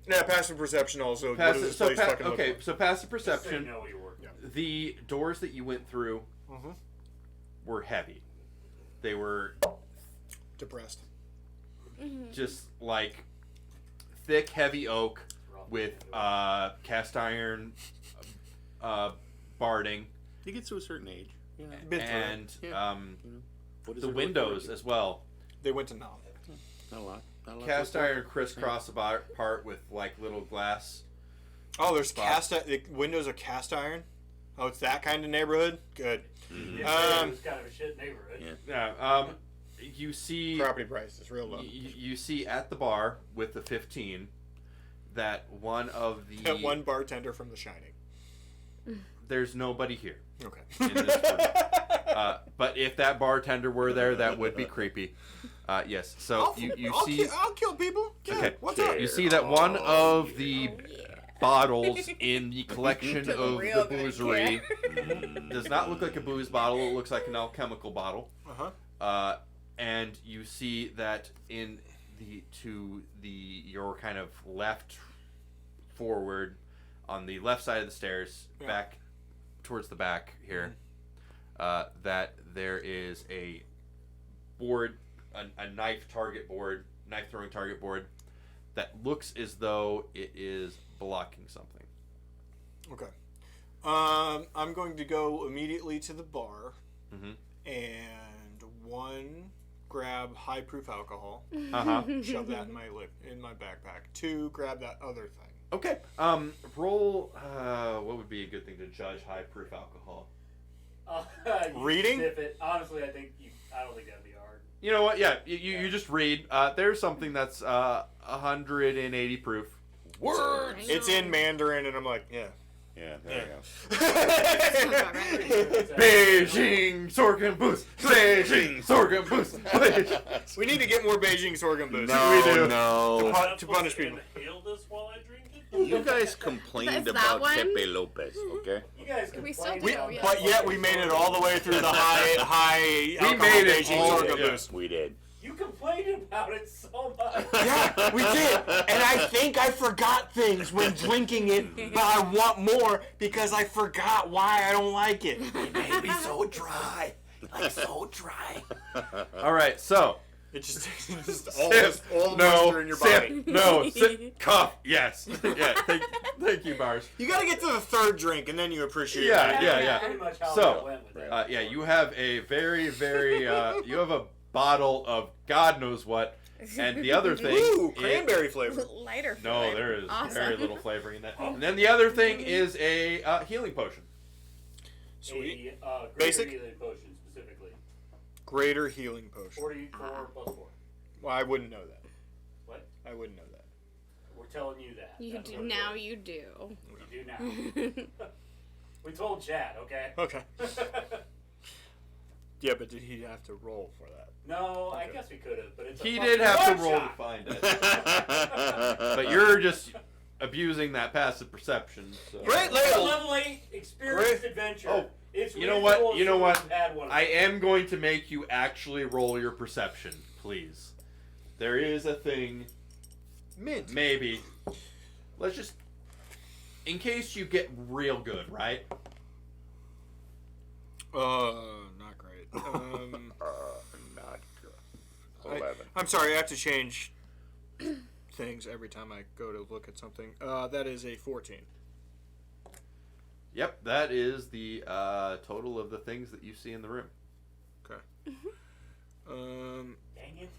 [SPEAKER 2] Yeah, passive perception also. What does this place fucking look
[SPEAKER 1] okay.
[SPEAKER 2] like?
[SPEAKER 1] So passive
[SPEAKER 5] Just so you
[SPEAKER 1] perception.
[SPEAKER 5] know what you're working with.
[SPEAKER 1] The doors that you went through
[SPEAKER 2] Mhm.
[SPEAKER 1] were heavy. They were
[SPEAKER 2] Depressed.
[SPEAKER 1] just like thick, heavy oak with cast iron barding
[SPEAKER 10] He gets to a certain age. You know,
[SPEAKER 2] Been through it.
[SPEAKER 1] and
[SPEAKER 10] Yeah. what is
[SPEAKER 1] the
[SPEAKER 10] there to look
[SPEAKER 1] windows
[SPEAKER 10] forward
[SPEAKER 1] as well.
[SPEAKER 2] They went to Nam.
[SPEAKER 10] to? Not a lot. Not a lot.
[SPEAKER 1] Cast
[SPEAKER 10] to look
[SPEAKER 1] iron crisscross apart with like little glass.
[SPEAKER 2] Oh, there's
[SPEAKER 1] Spots.
[SPEAKER 2] the windows are cast iron. Oh, it's that kind of neighborhood. Good.
[SPEAKER 5] Yeah, it was kind of a shit neighborhood.
[SPEAKER 10] Yeah.
[SPEAKER 1] Yeah. You see.
[SPEAKER 2] Property price is real low.
[SPEAKER 1] You see at the bar with the 15 that one of the
[SPEAKER 2] That one bartender from The Shining.
[SPEAKER 1] there's nobody here.
[SPEAKER 2] Okay.
[SPEAKER 1] In this room. But if that bartender were there, that would be creepy. Yes. So you see.
[SPEAKER 2] I'll kill people. Yeah,
[SPEAKER 1] Okay.
[SPEAKER 2] what's up?
[SPEAKER 1] You see that one of the
[SPEAKER 6] Oh, yeah.
[SPEAKER 1] bottles in the collection
[SPEAKER 6] To the
[SPEAKER 1] of
[SPEAKER 6] real
[SPEAKER 1] the
[SPEAKER 6] good
[SPEAKER 1] boozery does not look like a booze bottle. It looks like an alchemical bottle.
[SPEAKER 2] Uh-huh.
[SPEAKER 1] And you see that in your kind of left forward on the left side of the stairs,
[SPEAKER 2] Yeah.
[SPEAKER 1] back towards the back here, that there is a board, a knife throwing target board that looks as though it is blocking something.
[SPEAKER 2] Okay. I'm going to go immediately to the bar
[SPEAKER 1] Mhm.
[SPEAKER 2] and grab high proof alcohol, shove that in my backpack. 2, grab that other thing.
[SPEAKER 1] Okay. Roll. What would be a good thing to judge high proof alcohol?
[SPEAKER 5] You
[SPEAKER 2] Reading?
[SPEAKER 5] sniff it. Honestly, I don't think that'd be hard.
[SPEAKER 1] You know what? Yeah, you just read. There's something that's 180 proof.
[SPEAKER 6] Words.
[SPEAKER 2] It's in Mandarin, and I'm like, yeah.
[SPEAKER 10] Yeah, there you go.
[SPEAKER 1] Beijing sorghum boost. Beijing sorghum boost.
[SPEAKER 2] We need to get more Beijing sorghum boosts.
[SPEAKER 1] We do.
[SPEAKER 10] No.
[SPEAKER 2] Pun- to punish people.
[SPEAKER 3] Inhale this while I drink it?
[SPEAKER 10] You guys complained
[SPEAKER 6] Is that
[SPEAKER 10] about
[SPEAKER 6] one?
[SPEAKER 10] Pepe Lopez, okay?
[SPEAKER 5] You guys
[SPEAKER 6] We still
[SPEAKER 5] complain
[SPEAKER 6] do,
[SPEAKER 5] about
[SPEAKER 6] yeah.
[SPEAKER 2] But yet we made it all the way through the high alcohol
[SPEAKER 1] made it
[SPEAKER 2] Beijing
[SPEAKER 1] all-
[SPEAKER 2] sorghum
[SPEAKER 1] yeah.
[SPEAKER 2] boost.
[SPEAKER 10] We did.
[SPEAKER 5] You complained about it so much.
[SPEAKER 2] Yeah, we did. And I think I forgot things when drinking it, but I want more because I forgot why I don't like it.
[SPEAKER 7] It made me so dry. Like so dry.
[SPEAKER 1] All right, so
[SPEAKER 2] It just
[SPEAKER 1] sip,
[SPEAKER 2] all the
[SPEAKER 1] no,
[SPEAKER 2] moisture in your body.
[SPEAKER 1] sip, no, sip, cough, yes, yeah. Thank you, Bars.
[SPEAKER 2] You gotta get to the third drink and then you appreciate
[SPEAKER 1] Yeah,
[SPEAKER 2] it.
[SPEAKER 1] yeah.
[SPEAKER 5] Pretty much how
[SPEAKER 1] So,
[SPEAKER 5] that went with that.
[SPEAKER 1] Yeah, you have a very, very, you have a bottle of God knows what, and the other thing.
[SPEAKER 2] Ooh,
[SPEAKER 1] is-
[SPEAKER 2] cranberry flavor.
[SPEAKER 6] Lighter.
[SPEAKER 1] No,
[SPEAKER 6] flavor.
[SPEAKER 1] there is
[SPEAKER 6] Awesome.
[SPEAKER 1] very little flavoring in that. And then the other thing is a healing potion.
[SPEAKER 2] Sweet.
[SPEAKER 5] A, greater
[SPEAKER 2] Basic?
[SPEAKER 5] healing potion specifically.
[SPEAKER 2] Greater healing potion.
[SPEAKER 5] 44 plus 4.
[SPEAKER 2] Well, I wouldn't know that.
[SPEAKER 5] What?
[SPEAKER 2] I wouldn't know that.
[SPEAKER 5] We're telling you that.
[SPEAKER 6] You
[SPEAKER 5] That's
[SPEAKER 6] do
[SPEAKER 5] what it
[SPEAKER 6] now.
[SPEAKER 5] is.
[SPEAKER 6] You do.
[SPEAKER 5] You do now. We told Chad, okay?
[SPEAKER 2] Okay. Yeah, but did he have to roll for that?
[SPEAKER 5] No, I guess we could have, but it's a
[SPEAKER 1] He
[SPEAKER 5] fucking
[SPEAKER 1] did have to
[SPEAKER 5] one
[SPEAKER 1] roll to
[SPEAKER 5] shot.
[SPEAKER 1] find it, but you're just abusing that passive perception. So.
[SPEAKER 2] Great
[SPEAKER 5] It's a
[SPEAKER 2] label.
[SPEAKER 5] level 8 experienced
[SPEAKER 2] Great.
[SPEAKER 5] adventure.
[SPEAKER 1] Oh,
[SPEAKER 5] It's
[SPEAKER 1] you know what?
[SPEAKER 5] reasonable
[SPEAKER 1] You know
[SPEAKER 5] if
[SPEAKER 1] what?
[SPEAKER 5] you've had one of
[SPEAKER 1] I
[SPEAKER 5] those.
[SPEAKER 1] am going to make you actually roll your perception, please. There is a thing.
[SPEAKER 2] Mint.
[SPEAKER 1] Maybe. Let's just, in case you get real good, right?
[SPEAKER 2] Not great.
[SPEAKER 10] Not good. 11.
[SPEAKER 2] I'm sorry, I have to change things every time I go to look at something. That is a 14.
[SPEAKER 1] Yep, that is the total of the things that you see in the room.
[SPEAKER 2] Okay.
[SPEAKER 5] Dang it.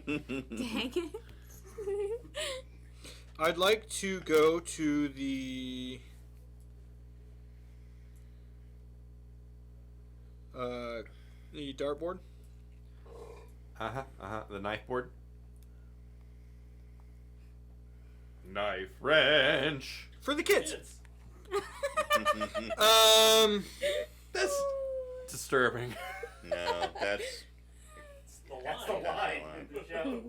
[SPEAKER 6] Dang it.
[SPEAKER 2] I'd like to go to the dartboard.
[SPEAKER 1] The knife board. Knife wrench.
[SPEAKER 2] For the kids.
[SPEAKER 1] That's disturbing.
[SPEAKER 10] No, that's
[SPEAKER 5] That's the line in the show.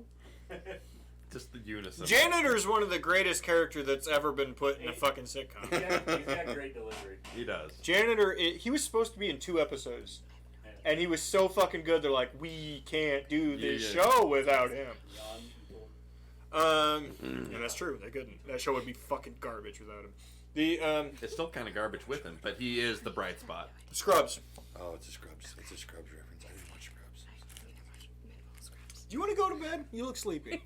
[SPEAKER 1] Just the unison.
[SPEAKER 2] Janitor's one of the greatest characters that's ever been put in a fucking sitcom.
[SPEAKER 5] He's got great delivery.
[SPEAKER 1] He does.
[SPEAKER 2] Janitor, he was supposed to be in 2 episodes. And he was so fucking good, they're like, we can't do this show without him. And that's true, they couldn't. That show would be fucking garbage without him.
[SPEAKER 1] It's still kind of garbage with him, but he is the bright spot.
[SPEAKER 2] Scrubs.
[SPEAKER 10] oh, it's a Scrubs reference. I didn't watch Scrubs.
[SPEAKER 2] Do you want to go to bed? You look sleepy.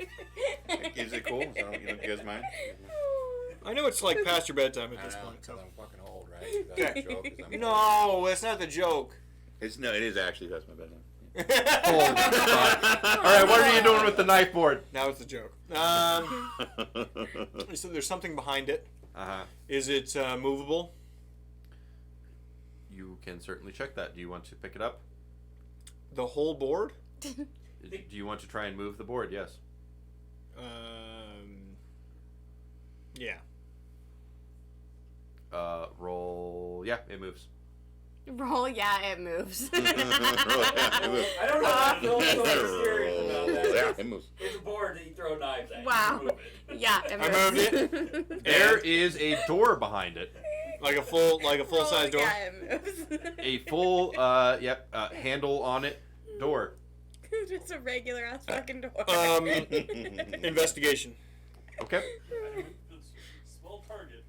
[SPEAKER 10] Is it cool? So, you guys mind?
[SPEAKER 2] I know it's like past your bedtime at this
[SPEAKER 10] I know,
[SPEAKER 2] point. So.
[SPEAKER 10] I'm fucking old, right? That's the joke, 'cause I'm
[SPEAKER 2] No, that's not the joke.
[SPEAKER 10] It is actually past my bedtime.
[SPEAKER 1] Holy fuck. All right, what are you doing with the knife board?
[SPEAKER 2] Now it's the joke. So there's something behind it. Is it movable?
[SPEAKER 1] You can certainly check that. Do you want to pick it up?
[SPEAKER 2] The whole board?
[SPEAKER 1] Do you want to try and move the board? Yes.
[SPEAKER 2] Yeah.
[SPEAKER 1] Roll. Yeah, it moves.
[SPEAKER 6] Roll, yeah, it moves.
[SPEAKER 5] I don't know how I feel so serious about that.
[SPEAKER 10] Yeah, it moves.
[SPEAKER 5] It's a board that you throw knives at.
[SPEAKER 6] Wow.
[SPEAKER 5] You move it.
[SPEAKER 6] Yeah, it
[SPEAKER 2] I
[SPEAKER 6] moves.
[SPEAKER 2] moved it.
[SPEAKER 1] There is a door behind it.
[SPEAKER 2] Like a full size door.
[SPEAKER 6] Yeah, it moves.
[SPEAKER 1] A full, handle on it door.
[SPEAKER 6] Just a regular ass fucking door.
[SPEAKER 2] Investigation.
[SPEAKER 1] Okay.
[SPEAKER 3] Small target.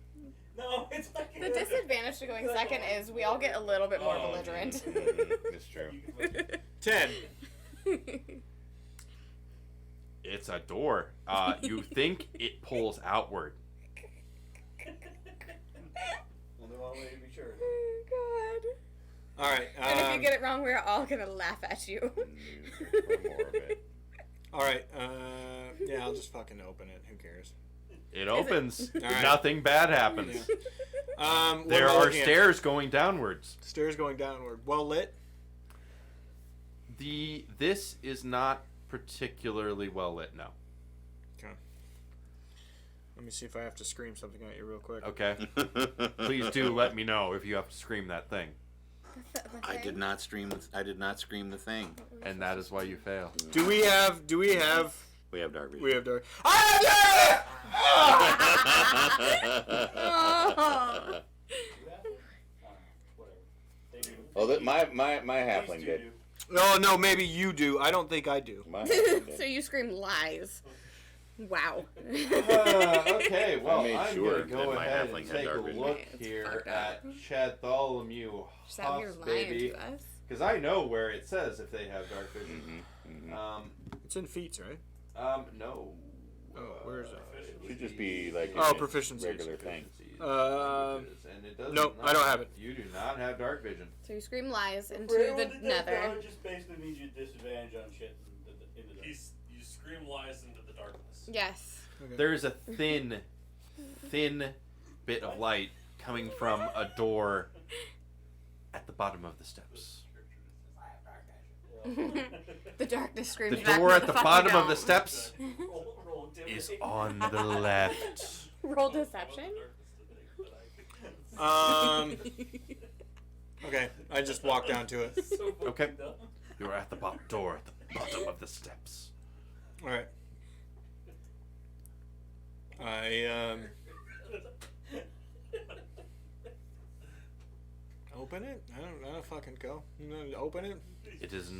[SPEAKER 5] No, it's like
[SPEAKER 6] The disadvantage to going second is we all get a little bit more belligerent.
[SPEAKER 10] It's true.
[SPEAKER 2] 10.
[SPEAKER 1] It's a door. You think it pulls outward.
[SPEAKER 5] Well, the one way to be sure.
[SPEAKER 6] God.
[SPEAKER 2] All right.
[SPEAKER 6] And if you get it wrong, we're all gonna laugh at you.
[SPEAKER 10] More of it.
[SPEAKER 2] All right. Yeah, I'll just fucking open it. Who cares?
[SPEAKER 1] It opens.
[SPEAKER 2] All right.
[SPEAKER 1] Nothing bad happens.
[SPEAKER 2] What
[SPEAKER 1] There
[SPEAKER 2] am I
[SPEAKER 1] are
[SPEAKER 2] looking at?
[SPEAKER 1] stairs going downwards.
[SPEAKER 2] Stairs going downward. Well lit.
[SPEAKER 1] This is not particularly well lit. No.
[SPEAKER 2] Okay. Let me see if I have to scream something at you real quick.
[SPEAKER 1] Okay. Please do let me know if you have to scream that thing.
[SPEAKER 10] I did not scream the thing.
[SPEAKER 1] And that is why you fail.
[SPEAKER 2] Do we have?
[SPEAKER 10] We have dark vision.
[SPEAKER 2] We have dark.
[SPEAKER 10] Oh, my halfling did.
[SPEAKER 2] No, maybe you do. I don't think I do.
[SPEAKER 10] My halfling did.
[SPEAKER 6] So you scream lies. Wow.
[SPEAKER 1] Okay, well,
[SPEAKER 10] I made
[SPEAKER 1] I'm
[SPEAKER 10] sure
[SPEAKER 1] going to go
[SPEAKER 10] that my
[SPEAKER 1] ahead
[SPEAKER 10] halfling
[SPEAKER 1] and
[SPEAKER 10] had
[SPEAKER 1] take a
[SPEAKER 10] dark vision.
[SPEAKER 1] look
[SPEAKER 6] It's
[SPEAKER 1] here
[SPEAKER 6] fucked
[SPEAKER 1] at
[SPEAKER 6] up.
[SPEAKER 1] Bartholomew
[SPEAKER 6] Just out here
[SPEAKER 1] Huff's
[SPEAKER 6] lying
[SPEAKER 1] baby.
[SPEAKER 6] to us.
[SPEAKER 1] Because I know where it says if they have dark vision.
[SPEAKER 2] It's in feats, right?
[SPEAKER 1] No.
[SPEAKER 2] Oh, where is it?
[SPEAKER 10] Should just be like
[SPEAKER 2] Oh, proficiencies.
[SPEAKER 10] regular thing.
[SPEAKER 1] And it does
[SPEAKER 2] Nope, I don't have it.
[SPEAKER 1] You do not have dark vision.
[SPEAKER 6] So you scream lies into the nether.
[SPEAKER 5] Just basically means you disadvantage on shit in the
[SPEAKER 3] You scream lies into the darkness.
[SPEAKER 6] Yes.
[SPEAKER 2] Okay.
[SPEAKER 1] There is a thin bit of light coming from a door at the bottom of the steps.
[SPEAKER 6] The darkness screams
[SPEAKER 1] The
[SPEAKER 6] back.
[SPEAKER 1] door
[SPEAKER 6] "No,
[SPEAKER 1] at the
[SPEAKER 6] fuck you
[SPEAKER 1] bottom of
[SPEAKER 6] don't."
[SPEAKER 1] the steps
[SPEAKER 5] roll
[SPEAKER 1] is on the left.
[SPEAKER 6] Roll deception.
[SPEAKER 2] Okay, I just walked down to it.
[SPEAKER 1] Okay. You're at the door at the bottom of the steps.
[SPEAKER 2] All right. I open it. I don't fucking go. Open it.
[SPEAKER 1] It is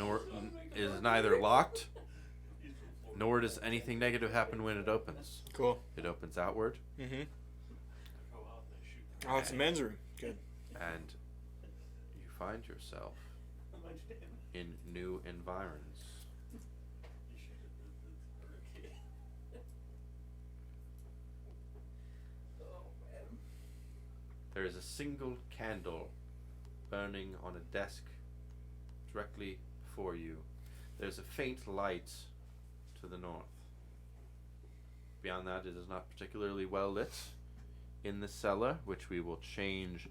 [SPEAKER 1] neither locked nor does anything negative happen when it opens.
[SPEAKER 2] Cool.
[SPEAKER 1] It opens outward,
[SPEAKER 2] Mm-hmm. Oh, it's a men's room. Good.
[SPEAKER 1] and you find yourself in new environs. There is a single candle burning on a desk directly before you. There's a faint light to the north. beyond that, it is not particularly well lit in the cellar, which we will change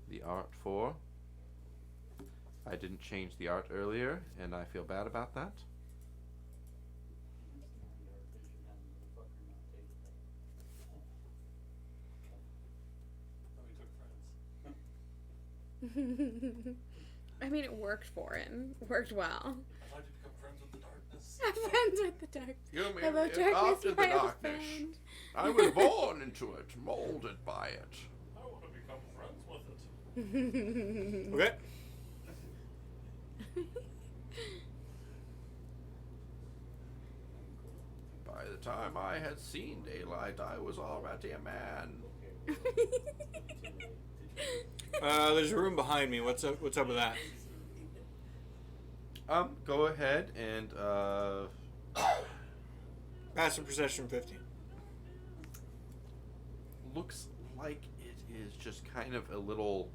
[SPEAKER 1] the art for. I didn't change the art earlier, and I feel bad about that.
[SPEAKER 6] I mean, it worked for him. It worked well.
[SPEAKER 3] I'd like to become friends with the darkness.
[SPEAKER 6] Friends with the dark.
[SPEAKER 1] You mean
[SPEAKER 6] Hello,
[SPEAKER 1] it
[SPEAKER 6] darkness,
[SPEAKER 1] after the
[SPEAKER 6] my old
[SPEAKER 1] darkness?
[SPEAKER 6] friend.
[SPEAKER 1] I was born into it, molded by it.
[SPEAKER 3] I want to become friends with it.
[SPEAKER 2] Okay.
[SPEAKER 1] By the time I had seen daylight, I was already a man.
[SPEAKER 2] There's a room behind me. What's up with that?
[SPEAKER 1] Go ahead and
[SPEAKER 2] Passive perception 50.
[SPEAKER 1] looks like it is just kind of a little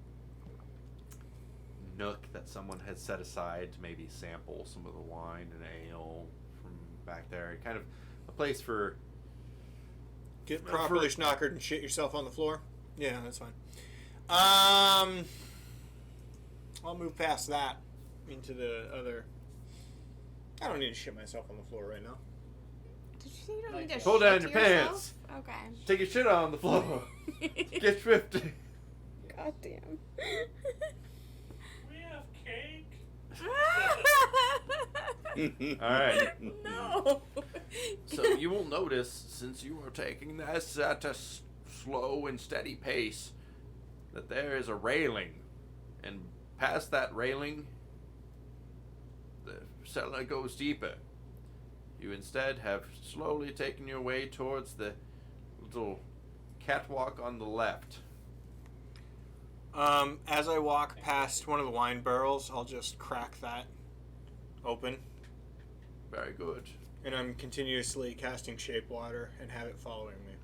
[SPEAKER 1] nook that someone had set aside to maybe sample some of the wine and ale from back there. Kind of a place for
[SPEAKER 2] Get properly schnockered and shit yourself on the floor. Yeah, that's fine. I'll move past that into the other. I don't need to shit myself on the floor right now.
[SPEAKER 6] Did you say you don't need to
[SPEAKER 1] pull
[SPEAKER 6] shit
[SPEAKER 1] down your
[SPEAKER 6] yourself?
[SPEAKER 1] pants.
[SPEAKER 6] Okay.
[SPEAKER 1] Take your shit on the floor. Get swifty.
[SPEAKER 6] God damn.
[SPEAKER 3] We have cake.
[SPEAKER 1] All right.
[SPEAKER 6] No.
[SPEAKER 1] So you will notice, since you are taking this at a slow and steady pace, that there is a railing, and past that railing, the cellar goes deeper. You instead have slowly taken your way towards the little catwalk on the left.
[SPEAKER 2] As I walk past one of the wine barrels, I'll just crack that open.
[SPEAKER 1] Very good.
[SPEAKER 2] And I'm continuously casting shape water and have it following me.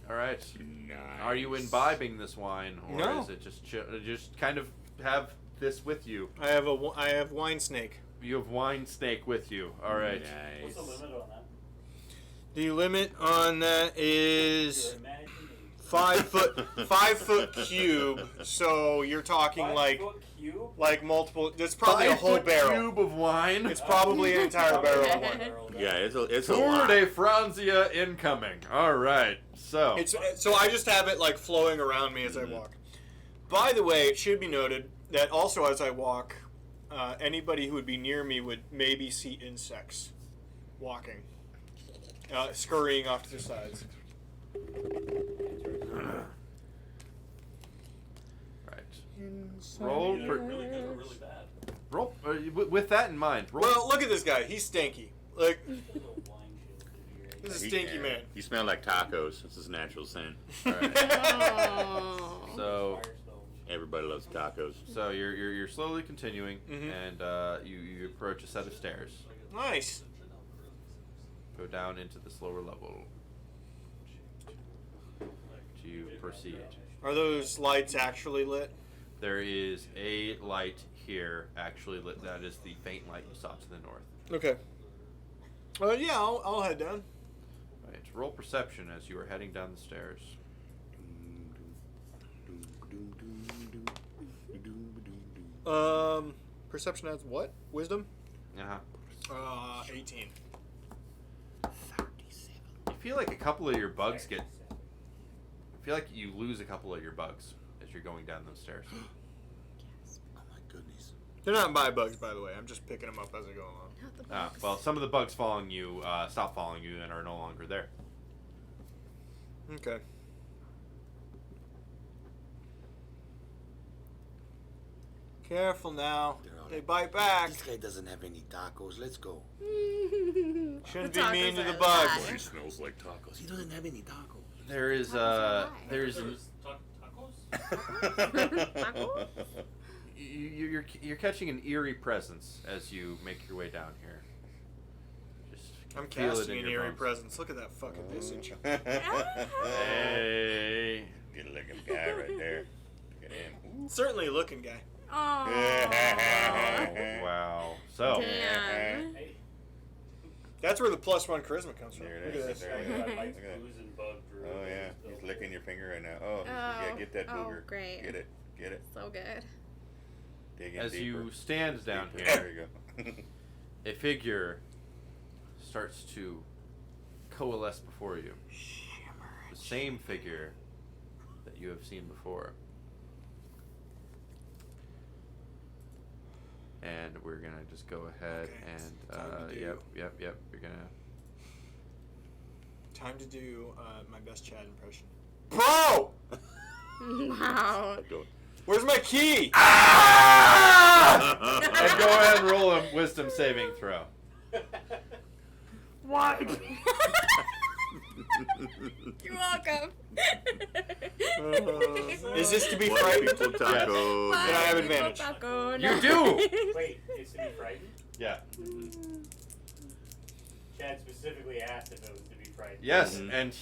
[SPEAKER 1] All right.
[SPEAKER 10] Nice.
[SPEAKER 1] Are you imbibing this wine, or
[SPEAKER 2] No.
[SPEAKER 1] is it just kind of have this with you?
[SPEAKER 2] I have wine snake.
[SPEAKER 1] You have wine snake with you. All right.
[SPEAKER 10] Nice.
[SPEAKER 5] What's the limit on that?
[SPEAKER 2] The limit on that is
[SPEAKER 5] Your imagination.
[SPEAKER 2] 5 foot cube. So you're talking
[SPEAKER 5] 5
[SPEAKER 2] like
[SPEAKER 5] foot cube?
[SPEAKER 2] multiple. That's probably a whole
[SPEAKER 1] 5 foot
[SPEAKER 2] barrel.
[SPEAKER 1] cube of wine.
[SPEAKER 2] It's probably an entire barrel of wine.
[SPEAKER 10] Yeah, it's a
[SPEAKER 1] Tour
[SPEAKER 10] lot.
[SPEAKER 1] de Franzia incoming. All right. So
[SPEAKER 2] So I just have it like flowing around me as I walk. By the way, it should be noted that also as I walk, anybody who would be near me would maybe see insects walking, scurrying off to the sides.
[SPEAKER 1] right. Roll
[SPEAKER 3] Either
[SPEAKER 1] for
[SPEAKER 3] really good or really bad.
[SPEAKER 1] roll with that in mind. Roll.
[SPEAKER 2] Well, look at this guy. He's stinky. Like,
[SPEAKER 5] Little wine shit.
[SPEAKER 2] this is a stinky man.
[SPEAKER 10] You smell like tacos. That's his natural scent.
[SPEAKER 1] All right.
[SPEAKER 6] Oh.
[SPEAKER 1] So
[SPEAKER 10] Everybody loves tacos.
[SPEAKER 1] so you're slowly continuing,
[SPEAKER 2] Mhm.
[SPEAKER 1] and you approach a set of stairs.
[SPEAKER 2] Nice.
[SPEAKER 1] Go down into the lower level. To proceed.
[SPEAKER 2] Are those lights actually lit?
[SPEAKER 1] There is a light here, actually lit. That is the faint light you saw to the north.
[SPEAKER 2] Okay. Yeah, I'll head down.
[SPEAKER 1] Right. Roll perception as you are heading down the stairs.
[SPEAKER 2] Perception adds what? Wisdom?
[SPEAKER 1] Uh-huh.
[SPEAKER 2] 18.
[SPEAKER 1] You feel like a couple of your bugs get. I feel like you lose a couple of your bugs as you're going down those stairs.
[SPEAKER 10] Oh my goodness.
[SPEAKER 2] They're not my bugs, by the way. I'm just picking them up as I go along.
[SPEAKER 6] Not the
[SPEAKER 1] Ah,
[SPEAKER 6] bugs.
[SPEAKER 1] well, some of the bugs following you stop following you and are no longer there.
[SPEAKER 2] Okay. Careful now.
[SPEAKER 10] They're all
[SPEAKER 2] They
[SPEAKER 10] like,
[SPEAKER 2] bite back.
[SPEAKER 10] This guy doesn't have any tacos. Let's go.
[SPEAKER 2] Shouldn't
[SPEAKER 6] The
[SPEAKER 2] be mean
[SPEAKER 6] tacos
[SPEAKER 2] to the
[SPEAKER 6] are
[SPEAKER 2] bugs.
[SPEAKER 6] alive.
[SPEAKER 10] He smells like tacos. He doesn't have any tacos.
[SPEAKER 1] There is
[SPEAKER 6] Tacos
[SPEAKER 1] there's an,
[SPEAKER 3] Tacos?
[SPEAKER 1] you're catching an eerie presence as you make your way down here. Just
[SPEAKER 2] I'm
[SPEAKER 1] feel it
[SPEAKER 2] casting
[SPEAKER 1] in
[SPEAKER 2] an
[SPEAKER 1] your
[SPEAKER 2] eerie
[SPEAKER 1] bones.
[SPEAKER 2] presence. Look at that fucking visage.
[SPEAKER 1] Hey.
[SPEAKER 10] Good looking guy right there. Look at him.
[SPEAKER 2] Certainly a looking guy.
[SPEAKER 6] Oh.
[SPEAKER 1] Wow. So
[SPEAKER 6] Damn.
[SPEAKER 2] That's where the +1 charisma comes from.
[SPEAKER 10] There it
[SPEAKER 2] Look
[SPEAKER 10] is.
[SPEAKER 2] at this.
[SPEAKER 10] There it is.
[SPEAKER 9] Like
[SPEAKER 10] Look at that.
[SPEAKER 9] booze and bug drew.
[SPEAKER 10] Oh yeah, he's licking your finger right now. Oh, yeah, get that booger.
[SPEAKER 6] great.
[SPEAKER 10] Get it.
[SPEAKER 6] So good.
[SPEAKER 10] Dig in
[SPEAKER 1] As
[SPEAKER 10] deeper.
[SPEAKER 1] you stand down
[SPEAKER 10] Deeper.
[SPEAKER 1] here,
[SPEAKER 10] There you go.
[SPEAKER 1] a figure starts to coalesce before you. The same figure that you have seen before. And we're gonna just go ahead
[SPEAKER 2] time to
[SPEAKER 1] and
[SPEAKER 2] do-
[SPEAKER 1] yep. You're gonna.
[SPEAKER 2] Time to do my best Chad impression. Bro!
[SPEAKER 6] Wow.
[SPEAKER 2] Where's my key?
[SPEAKER 1] And go ahead and roll a wisdom saving throw.
[SPEAKER 6] What? You're welcome.
[SPEAKER 2] Is this to be
[SPEAKER 10] White
[SPEAKER 2] frightened?
[SPEAKER 10] people taco.
[SPEAKER 2] Then I have advantage.
[SPEAKER 1] You do.
[SPEAKER 5] Wait, it's to be frightened?
[SPEAKER 1] Yeah.
[SPEAKER 5] Chad specifically asked if it was to be frightened.
[SPEAKER 1] Yes,
[SPEAKER 10] Mhm.
[SPEAKER 1] and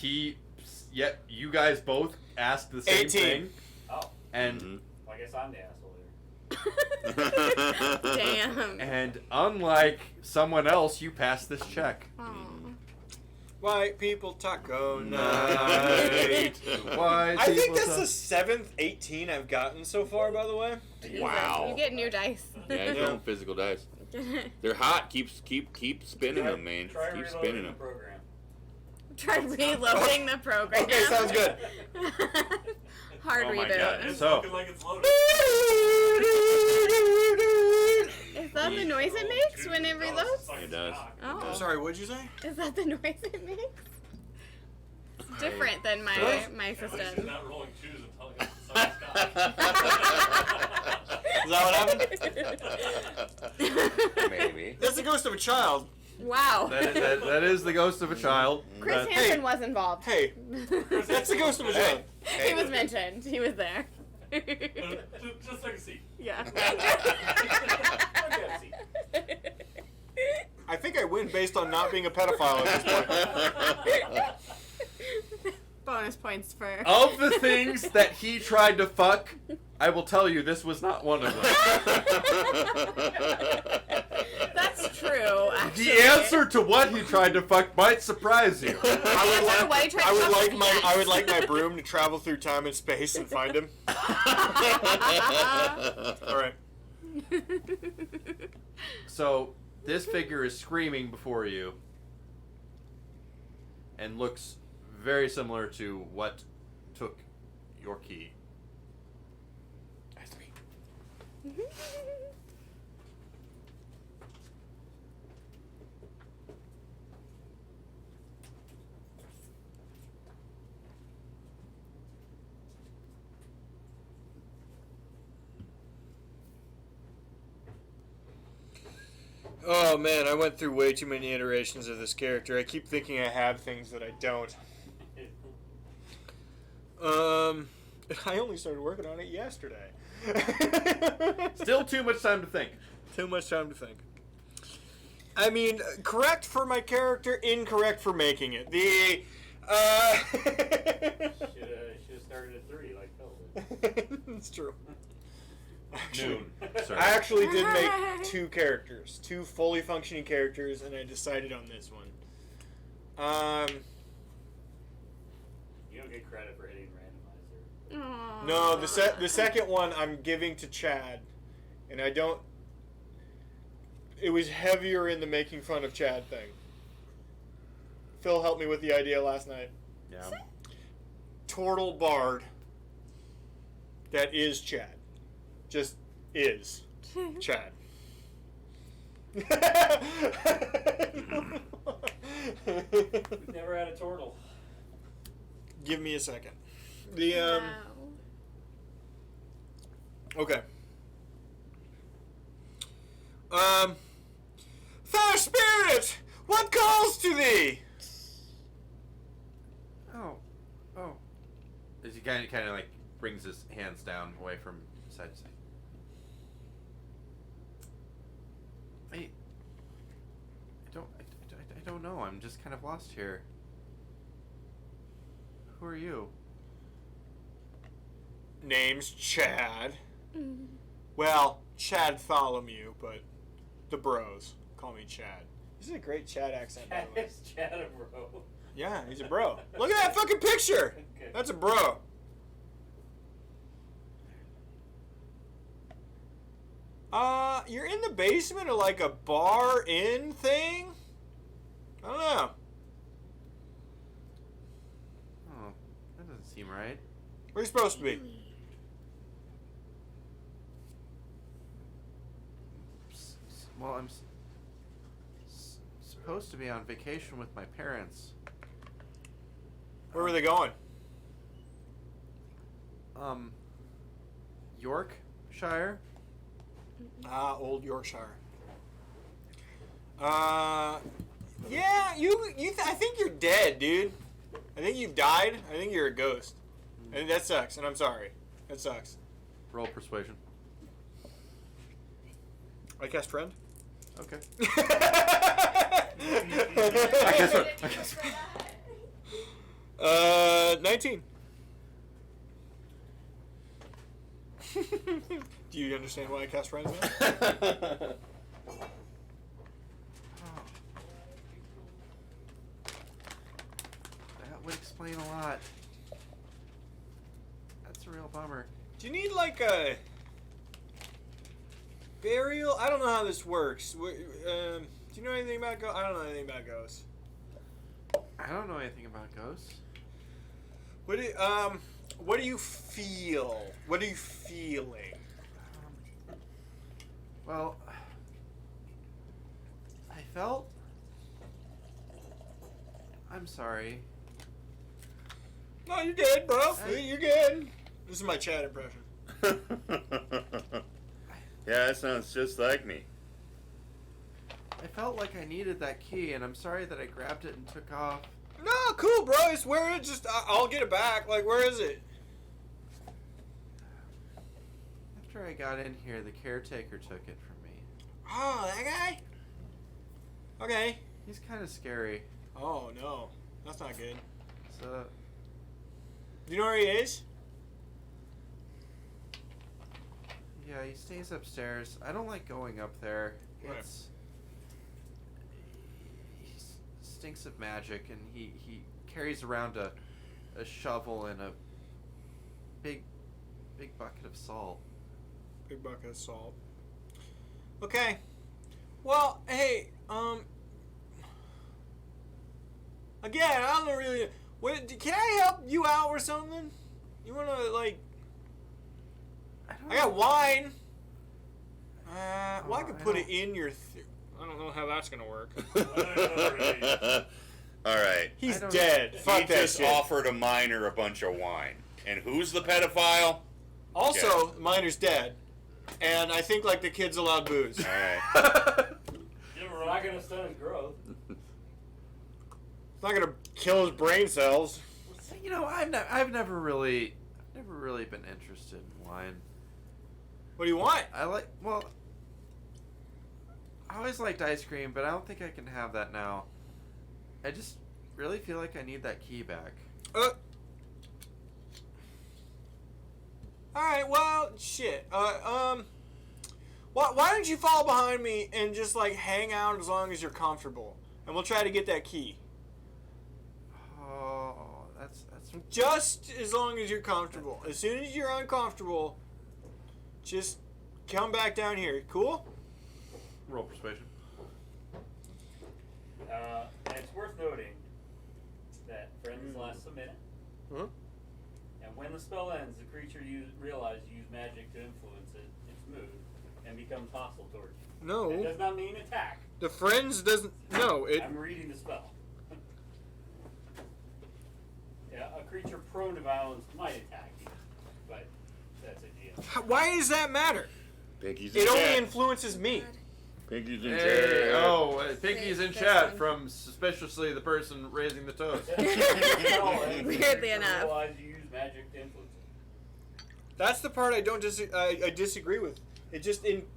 [SPEAKER 1] yet you guys both asked the same
[SPEAKER 2] 18.
[SPEAKER 1] thing,
[SPEAKER 5] Oh,
[SPEAKER 1] and
[SPEAKER 10] Mhm.
[SPEAKER 5] well, I guess I'm the asshole here.
[SPEAKER 6] Damn.
[SPEAKER 1] and unlike someone else, you passed this check.
[SPEAKER 6] Aw.
[SPEAKER 2] White people taco night.
[SPEAKER 1] Why?
[SPEAKER 2] I think that's the 7th 18 I've gotten so far, by the way.
[SPEAKER 6] Jesus,
[SPEAKER 10] Wow.
[SPEAKER 6] You get new dice.
[SPEAKER 10] Yeah, he's throwing physical dice. They're hot. Keep spinning them, man.
[SPEAKER 5] Try
[SPEAKER 10] Keep
[SPEAKER 5] reloading
[SPEAKER 10] spinning
[SPEAKER 5] the
[SPEAKER 10] them.
[SPEAKER 5] program.
[SPEAKER 6] Try reloading the program.
[SPEAKER 2] Okay, sounds good.
[SPEAKER 6] Hard
[SPEAKER 1] Oh my
[SPEAKER 6] reboot.
[SPEAKER 1] God.
[SPEAKER 3] It's
[SPEAKER 1] So-
[SPEAKER 3] looking like it's loaded.
[SPEAKER 6] Is that the noise it makes when it reloads?
[SPEAKER 10] It does.
[SPEAKER 6] Oh.
[SPEAKER 2] Sorry, what'd you say?
[SPEAKER 6] Is that the noise it makes? It's different than my
[SPEAKER 3] At least he's
[SPEAKER 6] system.
[SPEAKER 3] not rolling twos and telling us it's not
[SPEAKER 2] Is that what happened?
[SPEAKER 10] Maybe.
[SPEAKER 2] That's the ghost of a child.
[SPEAKER 6] Wow.
[SPEAKER 1] That is the ghost of a child.
[SPEAKER 6] Chris
[SPEAKER 1] That-
[SPEAKER 6] Hansen was involved.
[SPEAKER 2] Hey, that's the ghost of a child.
[SPEAKER 6] He was mentioned. He was there.
[SPEAKER 3] Just take a seat.
[SPEAKER 6] Yeah.
[SPEAKER 2] I think I win based on not being a pedophile at this point.
[SPEAKER 6] Bonus points for.
[SPEAKER 1] Of the things that he tried to fuck, I will tell you this was not one of them.
[SPEAKER 6] That's true. Actually.
[SPEAKER 1] The answer to what he tried to fuck might surprise you.
[SPEAKER 2] I would like my broom to travel through time and space and find him. All right.
[SPEAKER 1] So this figure is screaming before you and looks very similar to what took your key.
[SPEAKER 10] That's me.
[SPEAKER 2] Oh man, I went through way too many iterations of this character. I keep thinking I have things that I don't. I only started working on it yesterday.
[SPEAKER 1] Still too much time to think.
[SPEAKER 2] Too much time to think. I mean, correct for my character, incorrect for making it.
[SPEAKER 5] Should have started at 3 like Phil did.
[SPEAKER 2] It's true.
[SPEAKER 1] Noon. Sorry.
[SPEAKER 2] I actually did make 2 characters, 2 fully functioning characters, and I decided on this one.
[SPEAKER 5] You don't get credit for hitting randomizer.
[SPEAKER 6] Aww.
[SPEAKER 2] No, the second one I'm giving to Chad, and I don't. It was heavier in the making fun of Chad thing. Phil helped me with the idea last night.
[SPEAKER 1] Yeah.
[SPEAKER 2] Turtle Bard. That is Chad. Just is Chad.
[SPEAKER 5] We've never had a turtle.
[SPEAKER 2] Give me a second. The
[SPEAKER 6] Wow.
[SPEAKER 2] Okay. Fair spirit, what calls to thee?
[SPEAKER 1] Oh. As he kind of like brings his hands down away from side to side. I don't know. I'm just kind of lost here. Who are you?
[SPEAKER 2] Name's Chad. Well, Chad Tholomew, but the bros call me Chad. This is a great Chad accent, by the way.
[SPEAKER 9] It's Chad a bro.
[SPEAKER 2] Yeah, he's a bro. Look at that fucking picture.
[SPEAKER 9] Okay.
[SPEAKER 2] That's a bro. You're in the basement of like a bar inn thing? I don't know.
[SPEAKER 1] Oh, that doesn't seem right.
[SPEAKER 2] Where are you supposed to be?
[SPEAKER 1] Well, I'm supposed to be on vacation with my parents.
[SPEAKER 2] Where were they going?
[SPEAKER 1] Yorkshire.
[SPEAKER 2] Old Yorkshire. Yeah, I think you're dead, dude. I think you've died. I think you're a ghost. And that sucks, and I'm sorry. That sucks.
[SPEAKER 1] Roll persuasion.
[SPEAKER 2] I cast friend.
[SPEAKER 1] Okay.
[SPEAKER 2] I guess 19. Do you understand why I cast friends now?
[SPEAKER 1] That would explain a lot. That's a real bummer.
[SPEAKER 2] Do you need like a burial? I don't know how this works. Do you know anything about ghosts? I don't know anything about ghosts.
[SPEAKER 1] I don't know anything about ghosts.
[SPEAKER 2] What do you feel? What are you feeling?
[SPEAKER 1] Well, I felt. I'm sorry.
[SPEAKER 2] No, you're good, bro. You're good. This is my Chad impression.
[SPEAKER 10] Yeah, that sounds just like me.
[SPEAKER 1] I felt like I needed that key, and I'm sorry that I grabbed it and took off.
[SPEAKER 2] No, cool, bro. It's where it just. I'll get it back. Like, where is it?
[SPEAKER 1] After I got in here, the caretaker took it from me.
[SPEAKER 2] Oh, that guy? Okay.
[SPEAKER 1] He's kind of scary.
[SPEAKER 2] Oh, no. That's not good.
[SPEAKER 1] So,
[SPEAKER 2] Do you know where he is?
[SPEAKER 1] yeah, he stays upstairs. I don't like going up there.
[SPEAKER 2] Right.
[SPEAKER 1] He stinks of magic, and he carries around a shovel and a big bucket of salt.
[SPEAKER 2] Big bucket of salt. Okay. Well, hey, again, I don't really. Can I help you out or something? You wanna like? I got wine. Well, I could put it in your. I don't know how that's gonna work.
[SPEAKER 10] All right.
[SPEAKER 2] He's dead. Fuck
[SPEAKER 10] He
[SPEAKER 2] that
[SPEAKER 10] just
[SPEAKER 2] shit.
[SPEAKER 10] offered a minor a bunch of wine. And who's the pedophile?
[SPEAKER 2] Also, the miner's dead, and I think like the kid's allowed booze.
[SPEAKER 10] All right.
[SPEAKER 9] It's not gonna stunt his growth.
[SPEAKER 2] It's not gonna kill his brain cells.
[SPEAKER 1] You know, I've never really been interested in wine.
[SPEAKER 2] What do you want?
[SPEAKER 1] I always liked ice cream, but I don't think I can have that now. I just really feel like I need that key back.
[SPEAKER 2] Alright, well, shit. Why don't you fall behind me and just, like, hang out as long as you're comfortable? And we'll try to get that key.
[SPEAKER 1] Oh, that's
[SPEAKER 2] Just as long as you're comfortable. As soon as you're uncomfortable, just come back down here. Cool?
[SPEAKER 1] roll persuasion.
[SPEAKER 9] And it's worth noting that friends last a minute.
[SPEAKER 2] Huh?
[SPEAKER 9] And when the spell ends, the creature realizes you use magic to influence its mood and becomes hostile towards you.
[SPEAKER 2] No.
[SPEAKER 9] It does not mean attack.
[SPEAKER 2] The friends doesn't. No, it.
[SPEAKER 9] I'm reading the spell. Yeah, a creature prone to violence might attack you, but that's a GM.
[SPEAKER 2] Why does that matter?
[SPEAKER 10] Pinky's in
[SPEAKER 2] It only
[SPEAKER 10] chat.
[SPEAKER 2] influences me.
[SPEAKER 10] Pinky's in
[SPEAKER 1] Hey,
[SPEAKER 10] chat.
[SPEAKER 1] Pinky's in chat from suspiciously the person raising the toast.
[SPEAKER 6] Weirdly enough.
[SPEAKER 9] Realize you use magic to influence it.
[SPEAKER 2] That's the part I don't I disagree with. It just it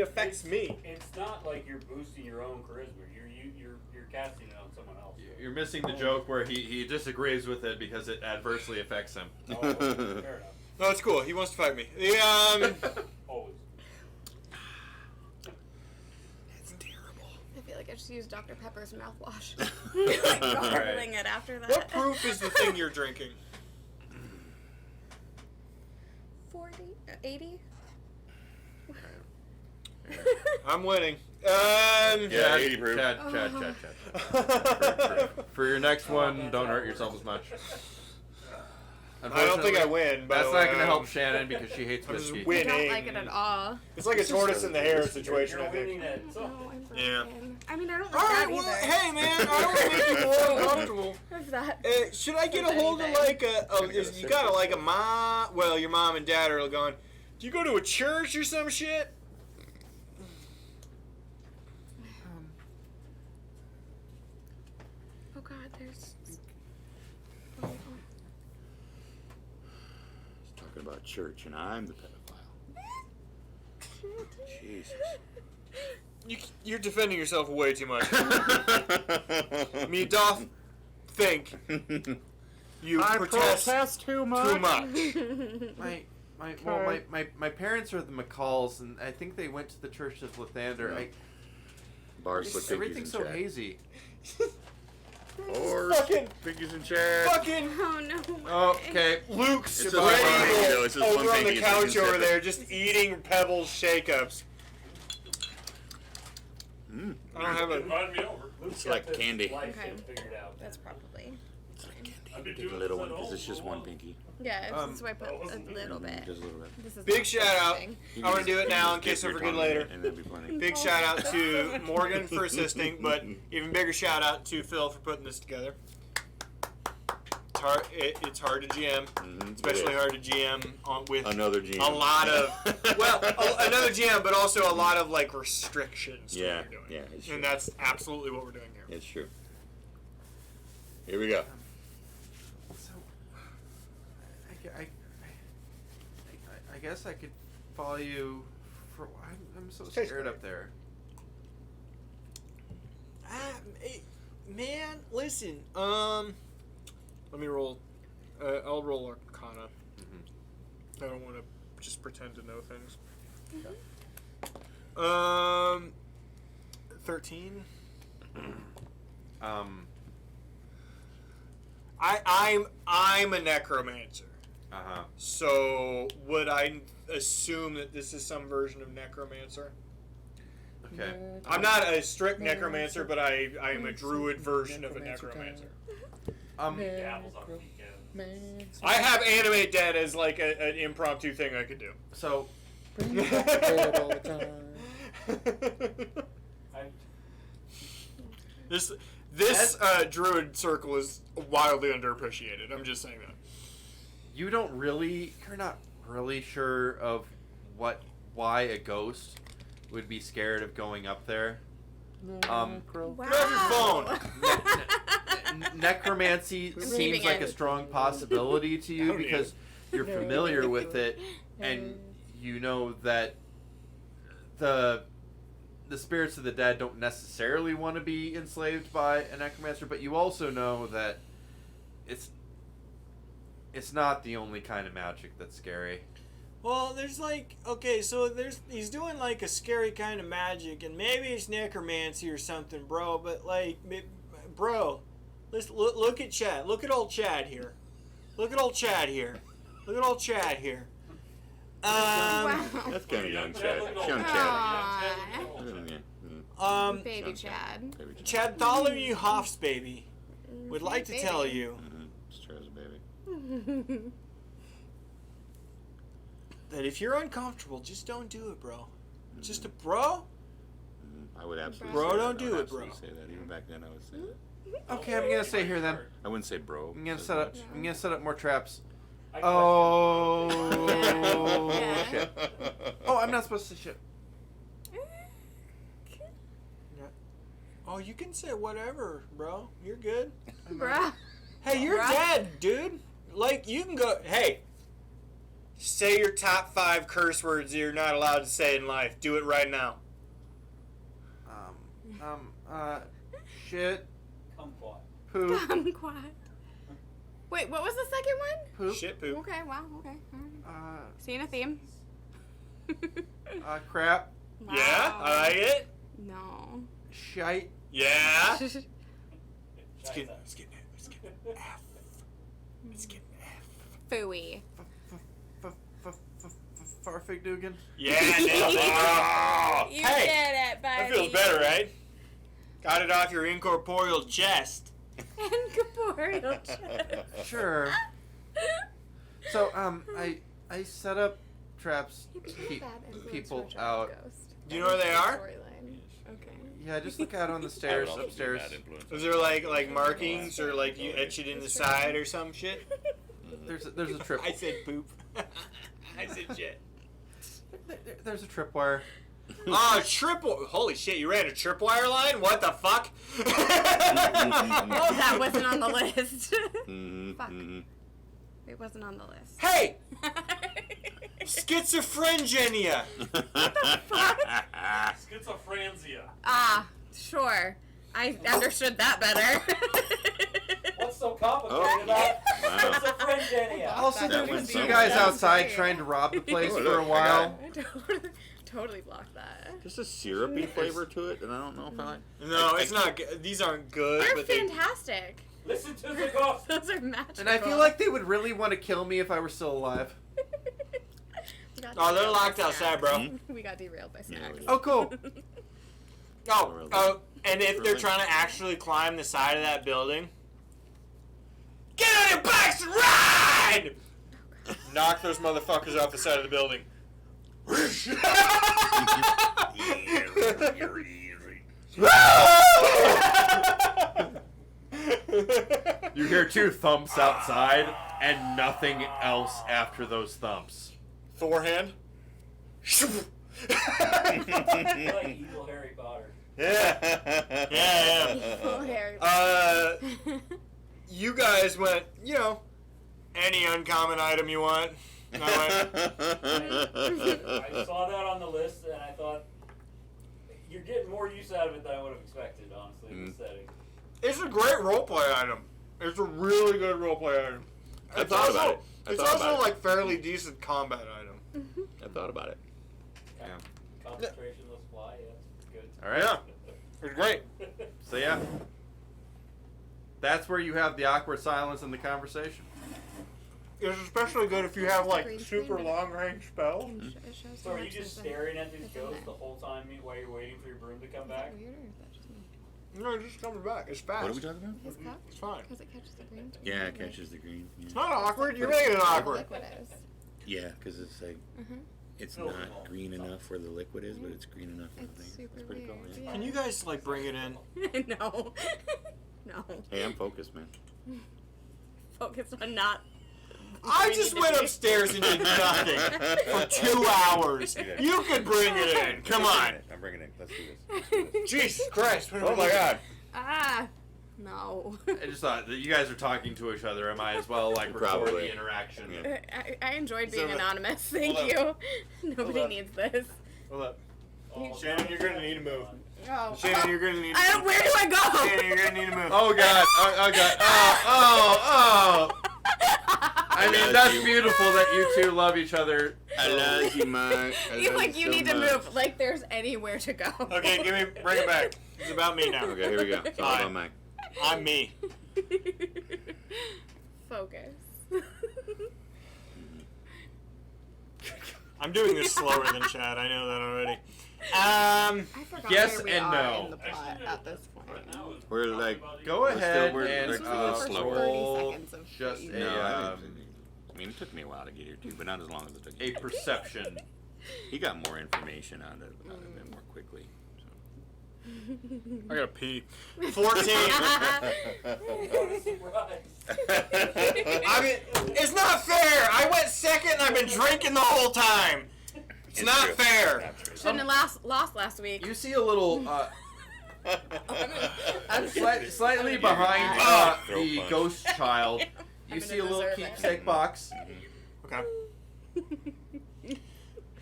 [SPEAKER 2] affects me.
[SPEAKER 9] It's not like you're boosting your own charisma. You're casting it on someone else.
[SPEAKER 1] You're missing the joke where he disagrees with it because it adversely affects him.
[SPEAKER 9] Oh, fair enough.
[SPEAKER 2] No, it's cool. He wants to fight me.
[SPEAKER 9] Always.
[SPEAKER 6] I feel like just use Dr. Pepper's mouthwash. Like gargling it after that.
[SPEAKER 2] What proof is the thing you're drinking?
[SPEAKER 6] 40? 80?
[SPEAKER 2] I'm winning.
[SPEAKER 10] Yeah, 80 proof.
[SPEAKER 1] Chad. For your next one, don't hurt yourself as much.
[SPEAKER 2] I don't think I win, but
[SPEAKER 1] that's not going to help Shannon because she hates
[SPEAKER 2] I'm just
[SPEAKER 1] whiskey.
[SPEAKER 6] I
[SPEAKER 2] winning.
[SPEAKER 6] don't like it at all.
[SPEAKER 2] It's like a tortoise in the hare situation, I think.
[SPEAKER 6] No, I'm
[SPEAKER 2] Yeah.
[SPEAKER 6] broken. I mean, I don't
[SPEAKER 2] All
[SPEAKER 6] like
[SPEAKER 2] right,
[SPEAKER 6] that
[SPEAKER 2] well,
[SPEAKER 6] either.
[SPEAKER 2] hey man, I don't want to make you more uncomfortable.
[SPEAKER 6] What's that?
[SPEAKER 2] Should I get a hold of like you got like a mom? Well, your mom and dad are going. Do you go to a church or some shit?
[SPEAKER 6] Oh God, there's.
[SPEAKER 10] He's talking about church, and I'm the pedophile. Jesus.
[SPEAKER 2] You're defending yourself way too much. Me, Doth, think you protest
[SPEAKER 8] too much.
[SPEAKER 1] My parents are the McCalls, and I think they went to the church of Lathander.
[SPEAKER 10] Bars with
[SPEAKER 1] Everything's so hazy.
[SPEAKER 10] Horse,
[SPEAKER 2] Fucking-
[SPEAKER 10] piggies in chair.
[SPEAKER 2] Fucking
[SPEAKER 6] Oh no.
[SPEAKER 1] Oh, okay.
[SPEAKER 2] Luke's
[SPEAKER 10] It's
[SPEAKER 2] Brady
[SPEAKER 10] just one pinky, though. It's just
[SPEAKER 2] over
[SPEAKER 10] one
[SPEAKER 2] on
[SPEAKER 10] pinky.
[SPEAKER 2] the
[SPEAKER 10] It's
[SPEAKER 2] couch
[SPEAKER 10] just
[SPEAKER 2] over
[SPEAKER 10] separate.
[SPEAKER 2] there, just eating Pebbles shake-ups.
[SPEAKER 10] Mm.
[SPEAKER 2] I don't have a.
[SPEAKER 3] Invite me over.
[SPEAKER 10] It's like candy.
[SPEAKER 9] Life
[SPEAKER 6] Okay.
[SPEAKER 9] figured out.
[SPEAKER 6] That's probably.
[SPEAKER 10] It's like
[SPEAKER 3] I'd be
[SPEAKER 10] candy. Take a
[SPEAKER 3] doing
[SPEAKER 10] little
[SPEAKER 3] this
[SPEAKER 10] one
[SPEAKER 3] at
[SPEAKER 10] because it's just
[SPEAKER 3] home.
[SPEAKER 10] one pinky.
[SPEAKER 6] Yeah,
[SPEAKER 1] Um,
[SPEAKER 6] that's why I put a little bit.
[SPEAKER 10] Just a little bit.
[SPEAKER 6] This is
[SPEAKER 2] Big
[SPEAKER 6] not
[SPEAKER 2] shout out.
[SPEAKER 6] thing.
[SPEAKER 2] I'm gonna do it now in
[SPEAKER 10] Dip
[SPEAKER 2] case I
[SPEAKER 10] your
[SPEAKER 2] forget
[SPEAKER 10] tongue in
[SPEAKER 2] later.
[SPEAKER 10] it, and that'd be funny.
[SPEAKER 2] Big shout out to Morgan for assisting, but even bigger shout out to Phil for putting this together. It's hard to GM,
[SPEAKER 10] Mhm.
[SPEAKER 2] especially
[SPEAKER 10] It is.
[SPEAKER 2] hard to GM with
[SPEAKER 10] Another GM.
[SPEAKER 2] a lot of another GM, but also a lot of like restrictions. To
[SPEAKER 10] Yeah,
[SPEAKER 2] what you're doing.
[SPEAKER 10] yeah, it's true.
[SPEAKER 2] And that's absolutely what we're doing here.
[SPEAKER 10] It's true. Here we go.
[SPEAKER 1] So, I guess I could follow you for. I'm so
[SPEAKER 2] Tastes
[SPEAKER 1] scared
[SPEAKER 2] great.
[SPEAKER 1] up there.
[SPEAKER 2] Man, listen. Let me roll. I'll roll Arcana. I don't want to just pretend to know things. 13. I'm a necromancer. So would I assume that this is some version of necromancer?
[SPEAKER 1] Okay.
[SPEAKER 2] I'm not a strict necromancer, but I am a druid version of a necromancer.
[SPEAKER 3] Apples on weekends.
[SPEAKER 2] I have animate dead as like an impromptu thing I could do.
[SPEAKER 1] So.
[SPEAKER 2] This druid circle is wildly underappreciated. I'm just saying that.
[SPEAKER 1] You're not really sure of why a ghost would be scared of going up there.
[SPEAKER 6] Wow.
[SPEAKER 2] Grab your phone.
[SPEAKER 1] Necromancy
[SPEAKER 6] I'm
[SPEAKER 1] seems
[SPEAKER 6] leaving
[SPEAKER 1] like
[SPEAKER 6] it.
[SPEAKER 1] a strong possibility to you
[SPEAKER 2] Don't
[SPEAKER 1] because you're familiar with it, and you know that the spirits of the dead don't necessarily want to be enslaved by a necromancer, but you also know that it's not the only kind of magic that's scary.
[SPEAKER 2] Well, there's like, okay, so he's doing like a scary kind of magic, and maybe it's necromancy or something, bro. But like, bro, let's look at Chad. Look at old Chad here. Look at old Chad here. Look at old Chad here.
[SPEAKER 6] Wow.
[SPEAKER 10] That's kind of young Chad. Young Chad.
[SPEAKER 6] Aw.
[SPEAKER 10] Yeah.
[SPEAKER 6] Baby Chad.
[SPEAKER 10] Baby Chad.
[SPEAKER 2] Chad Tholomew Hoff's baby would like to tell you
[SPEAKER 10] It's true as a baby.
[SPEAKER 2] that if you're uncomfortable, just don't do it, bro. Just a bro.
[SPEAKER 10] I would absolutely
[SPEAKER 2] Bro,
[SPEAKER 10] say
[SPEAKER 2] don't
[SPEAKER 10] that. I
[SPEAKER 2] do
[SPEAKER 10] would
[SPEAKER 2] it, bro.
[SPEAKER 10] absolutely say that. Even back then, I would say that.
[SPEAKER 1] Okay, I'm gonna stay here then.
[SPEAKER 10] I wouldn't say bro.
[SPEAKER 1] I'm gonna
[SPEAKER 10] as
[SPEAKER 1] set up.
[SPEAKER 10] much.
[SPEAKER 1] I'm gonna set up more traps.
[SPEAKER 9] I
[SPEAKER 1] Oh
[SPEAKER 6] Yeah.
[SPEAKER 1] shit! Oh, I'm not supposed to shit.
[SPEAKER 2] Oh, you can say whatever, bro. You're good.
[SPEAKER 6] Bruh.
[SPEAKER 2] Hey, you're
[SPEAKER 6] Bruh.
[SPEAKER 2] dead, dude. Like, you can go. Hey, say your top 5 curse words you're not allowed to say in life. Do it right now.
[SPEAKER 1] Shit,
[SPEAKER 9] Kumquat.
[SPEAKER 1] poop,
[SPEAKER 6] I'm quiet. Wait, what was the second one?
[SPEAKER 1] poop,
[SPEAKER 2] Shit, poop.
[SPEAKER 6] Okay, wow, okay. Seeing a theme.
[SPEAKER 1] crap,
[SPEAKER 2] Yeah, I like it.
[SPEAKER 6] No.
[SPEAKER 1] shite.
[SPEAKER 2] Yeah.
[SPEAKER 9] Shut
[SPEAKER 2] Let's get
[SPEAKER 9] up.
[SPEAKER 2] F. Let's get F.
[SPEAKER 6] Fooey.
[SPEAKER 1] Farfig Dugan.
[SPEAKER 2] Yeah, nailed it.
[SPEAKER 6] You
[SPEAKER 2] Hey,
[SPEAKER 6] did it, buddy.
[SPEAKER 2] that feels better, right? Got it off your incorporeal chest.
[SPEAKER 6] Incorporeal chest.
[SPEAKER 1] Sure. So I set up traps to keep people out.
[SPEAKER 2] Do you know where they are?
[SPEAKER 6] Okay.
[SPEAKER 1] Yeah, just look out on the stairs upstairs.
[SPEAKER 2] Is there like markings or like you etch it in the side or some shit?
[SPEAKER 1] There's a trip.
[SPEAKER 2] I said poop. I said shit.
[SPEAKER 1] There's a tripwire.
[SPEAKER 2] Oh, holy shit, you ran a tripwire line? What the fuck?
[SPEAKER 6] Oh, that wasn't on the list. Fuck. It wasn't on the list.
[SPEAKER 2] Hey! Schizophrenia!
[SPEAKER 3] Schizophrenia.
[SPEAKER 6] Ah, sure. I understood that better.
[SPEAKER 9] What's so complicated about schizophrenia?
[SPEAKER 1] Also, there
[SPEAKER 10] That
[SPEAKER 1] was
[SPEAKER 10] was
[SPEAKER 1] two
[SPEAKER 10] so
[SPEAKER 1] guys
[SPEAKER 10] bad.
[SPEAKER 1] outside trying to rob the place
[SPEAKER 10] Oh,
[SPEAKER 1] for
[SPEAKER 10] look,
[SPEAKER 1] a
[SPEAKER 10] I
[SPEAKER 1] while.
[SPEAKER 6] Totally blocked that.
[SPEAKER 10] Just a syrupy flavor to it, and I don't know if I like.
[SPEAKER 2] No, it's not good. These aren't good.
[SPEAKER 6] They're
[SPEAKER 2] but
[SPEAKER 6] fantastic.
[SPEAKER 9] Listen to the ghost.
[SPEAKER 6] Those are magical.
[SPEAKER 1] And I feel like they would really want to kill me if I were still alive.
[SPEAKER 2] Oh, they're locked outside, bro.
[SPEAKER 6] We got derailed by snacks.
[SPEAKER 1] Oh, cool.
[SPEAKER 2] Oh, and if they're trying to actually climb the side of that building, get on your bikes and ride! Knock those motherfuckers off the side of the building.
[SPEAKER 1] You hear two thumps outside and nothing else after those thumps.
[SPEAKER 2] Thor hand.
[SPEAKER 9] Like evil Harry Potter.
[SPEAKER 2] Yeah.
[SPEAKER 6] Oh, Harry.
[SPEAKER 2] You guys went, any uncommon item you want. And I went,
[SPEAKER 9] I saw that on the list and I thought you're getting more use out of it than I would have expected, honestly, in this setting.
[SPEAKER 2] it's a great roleplay item. It's a really good roleplay item.
[SPEAKER 10] I thought about it.
[SPEAKER 2] It's also like fairly decent combat item.
[SPEAKER 10] I thought about it.
[SPEAKER 9] Concentrationless fly, yeah, it's good.
[SPEAKER 1] All right.
[SPEAKER 2] Yeah. It's great.
[SPEAKER 1] So yeah, that's where you have the awkward silence in the conversation.
[SPEAKER 2] It's especially good if you have like
[SPEAKER 6] Green
[SPEAKER 2] super
[SPEAKER 6] screen.
[SPEAKER 2] long range spells.
[SPEAKER 6] It shows
[SPEAKER 9] So
[SPEAKER 6] how
[SPEAKER 9] are you
[SPEAKER 6] much
[SPEAKER 9] just
[SPEAKER 6] is in-
[SPEAKER 9] staring at these
[SPEAKER 6] is in
[SPEAKER 9] ghosts
[SPEAKER 6] there.
[SPEAKER 9] the whole time while you're waiting for your broom to come
[SPEAKER 6] Is
[SPEAKER 9] back?
[SPEAKER 6] that weird or is that just me?
[SPEAKER 2] No, it's just coming back. It's fast.
[SPEAKER 10] What are we talking about?
[SPEAKER 6] His cup?
[SPEAKER 2] It's fine.
[SPEAKER 6] Because it catches the green.
[SPEAKER 10] Yeah, it catches the green. Yeah,
[SPEAKER 2] It's not awkward. You're making it awkward.
[SPEAKER 6] Liquid is.
[SPEAKER 10] yeah, because it's like it's
[SPEAKER 9] No,
[SPEAKER 10] not
[SPEAKER 9] no,
[SPEAKER 10] green
[SPEAKER 9] no.
[SPEAKER 10] enough where the liquid is, but it's green enough for the
[SPEAKER 6] It's
[SPEAKER 10] thing.
[SPEAKER 6] super
[SPEAKER 10] That's pretty cool.
[SPEAKER 6] weird,
[SPEAKER 10] Yeah.
[SPEAKER 2] Can you guys like bring it in?
[SPEAKER 6] No. No.
[SPEAKER 10] Hey, I'm focused, man.
[SPEAKER 6] Focus on not.
[SPEAKER 2] I just went upstairs and did nothing for 2 hours. You could bring it in. Come on.
[SPEAKER 10] I'm bringing it. Let's do this.
[SPEAKER 2] Jesus Christ.
[SPEAKER 10] Oh my God.
[SPEAKER 6] Ah. No.
[SPEAKER 1] I just thought that you guys are talking to each other. I might as well like record
[SPEAKER 10] Probably.
[SPEAKER 1] the interaction.
[SPEAKER 10] Yeah.
[SPEAKER 6] I enjoyed being
[SPEAKER 2] So,
[SPEAKER 6] anonymous. Thank
[SPEAKER 2] hold
[SPEAKER 6] you. Nobody
[SPEAKER 2] up.
[SPEAKER 6] needs this.
[SPEAKER 2] Hold up.
[SPEAKER 9] Oh,
[SPEAKER 2] Shannon, you're gonna need to move.
[SPEAKER 6] Oh.
[SPEAKER 2] Shannon, you're gonna need to move.
[SPEAKER 6] Where do I go?
[SPEAKER 2] Shannon, you're gonna need to move.
[SPEAKER 1] Oh God! Oh God! Oh! I mean, that's beautiful that you two love each other.
[SPEAKER 10] I love you, Mike.
[SPEAKER 6] You need to move. Like there's anywhere to go.
[SPEAKER 2] Okay, bring it back. It's about me now.
[SPEAKER 10] Okay, here we go. It's all about Mike.
[SPEAKER 2] I'm me.
[SPEAKER 6] Focus.
[SPEAKER 2] I'm doing this slower than Chad. I know that already.
[SPEAKER 6] I forgot
[SPEAKER 1] Yes
[SPEAKER 6] where we
[SPEAKER 1] and
[SPEAKER 6] are
[SPEAKER 1] no.
[SPEAKER 6] in the plot at this point.
[SPEAKER 10] We're like,
[SPEAKER 1] Go
[SPEAKER 10] We're
[SPEAKER 1] ahead
[SPEAKER 10] still- we're
[SPEAKER 1] and
[SPEAKER 10] like a little slower.
[SPEAKER 1] roll
[SPEAKER 6] 30 seconds of
[SPEAKER 1] just
[SPEAKER 6] crazy.
[SPEAKER 10] no,
[SPEAKER 1] a
[SPEAKER 10] I mean, it took me a while to get here too, but not as long as it took
[SPEAKER 1] a
[SPEAKER 10] you.
[SPEAKER 1] perception.
[SPEAKER 10] He got more information out of it more quickly. So.
[SPEAKER 2] I gotta pee. 14.
[SPEAKER 9] surprise.
[SPEAKER 2] I mean, it's not fair. I went second and I've been drinking the whole time. It's not
[SPEAKER 10] true.
[SPEAKER 2] fair.
[SPEAKER 10] Not true.
[SPEAKER 6] Shouldn't have lost last week.
[SPEAKER 1] You see a little slightly behind
[SPEAKER 10] Throw
[SPEAKER 1] the
[SPEAKER 10] punch.
[SPEAKER 1] ghost child.
[SPEAKER 6] I'm
[SPEAKER 1] You
[SPEAKER 6] gonna
[SPEAKER 1] see a little
[SPEAKER 6] deserve it.
[SPEAKER 1] keepsake box.
[SPEAKER 2] Okay.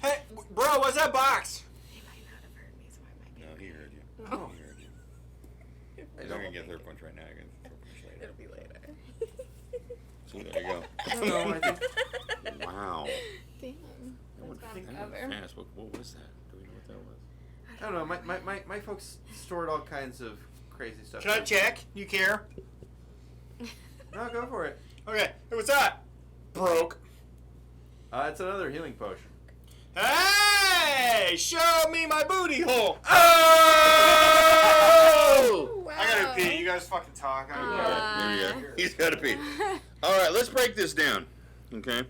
[SPEAKER 2] Hey, bro, what's that box?
[SPEAKER 6] He might not have heard me, so I might be.
[SPEAKER 10] No, he heard you.
[SPEAKER 6] Oh.
[SPEAKER 10] He heard you. I'm not gonna get third punch right now. I can third punch later.
[SPEAKER 6] It'll be later.
[SPEAKER 10] See, there you go.
[SPEAKER 1] No, I think
[SPEAKER 10] Wow.
[SPEAKER 6] Damn.
[SPEAKER 10] That went
[SPEAKER 6] That's
[SPEAKER 10] that
[SPEAKER 6] fast
[SPEAKER 10] went
[SPEAKER 6] ever.
[SPEAKER 10] fast. What was that? Do we know what that was?
[SPEAKER 1] I don't know. My folks stored all kinds of crazy stuff.
[SPEAKER 2] Can I check? You care?
[SPEAKER 1] No, go for it.
[SPEAKER 2] Okay. Hey, what's that? Broke.
[SPEAKER 1] It's another healing potion.
[SPEAKER 2] Hey! Show me my booty hole!
[SPEAKER 10] Oh!
[SPEAKER 6] Wow.
[SPEAKER 2] I gotta pee. You guys fucking talk. I
[SPEAKER 10] Here we go. He's got to pee. All right, let's break this down. Okay.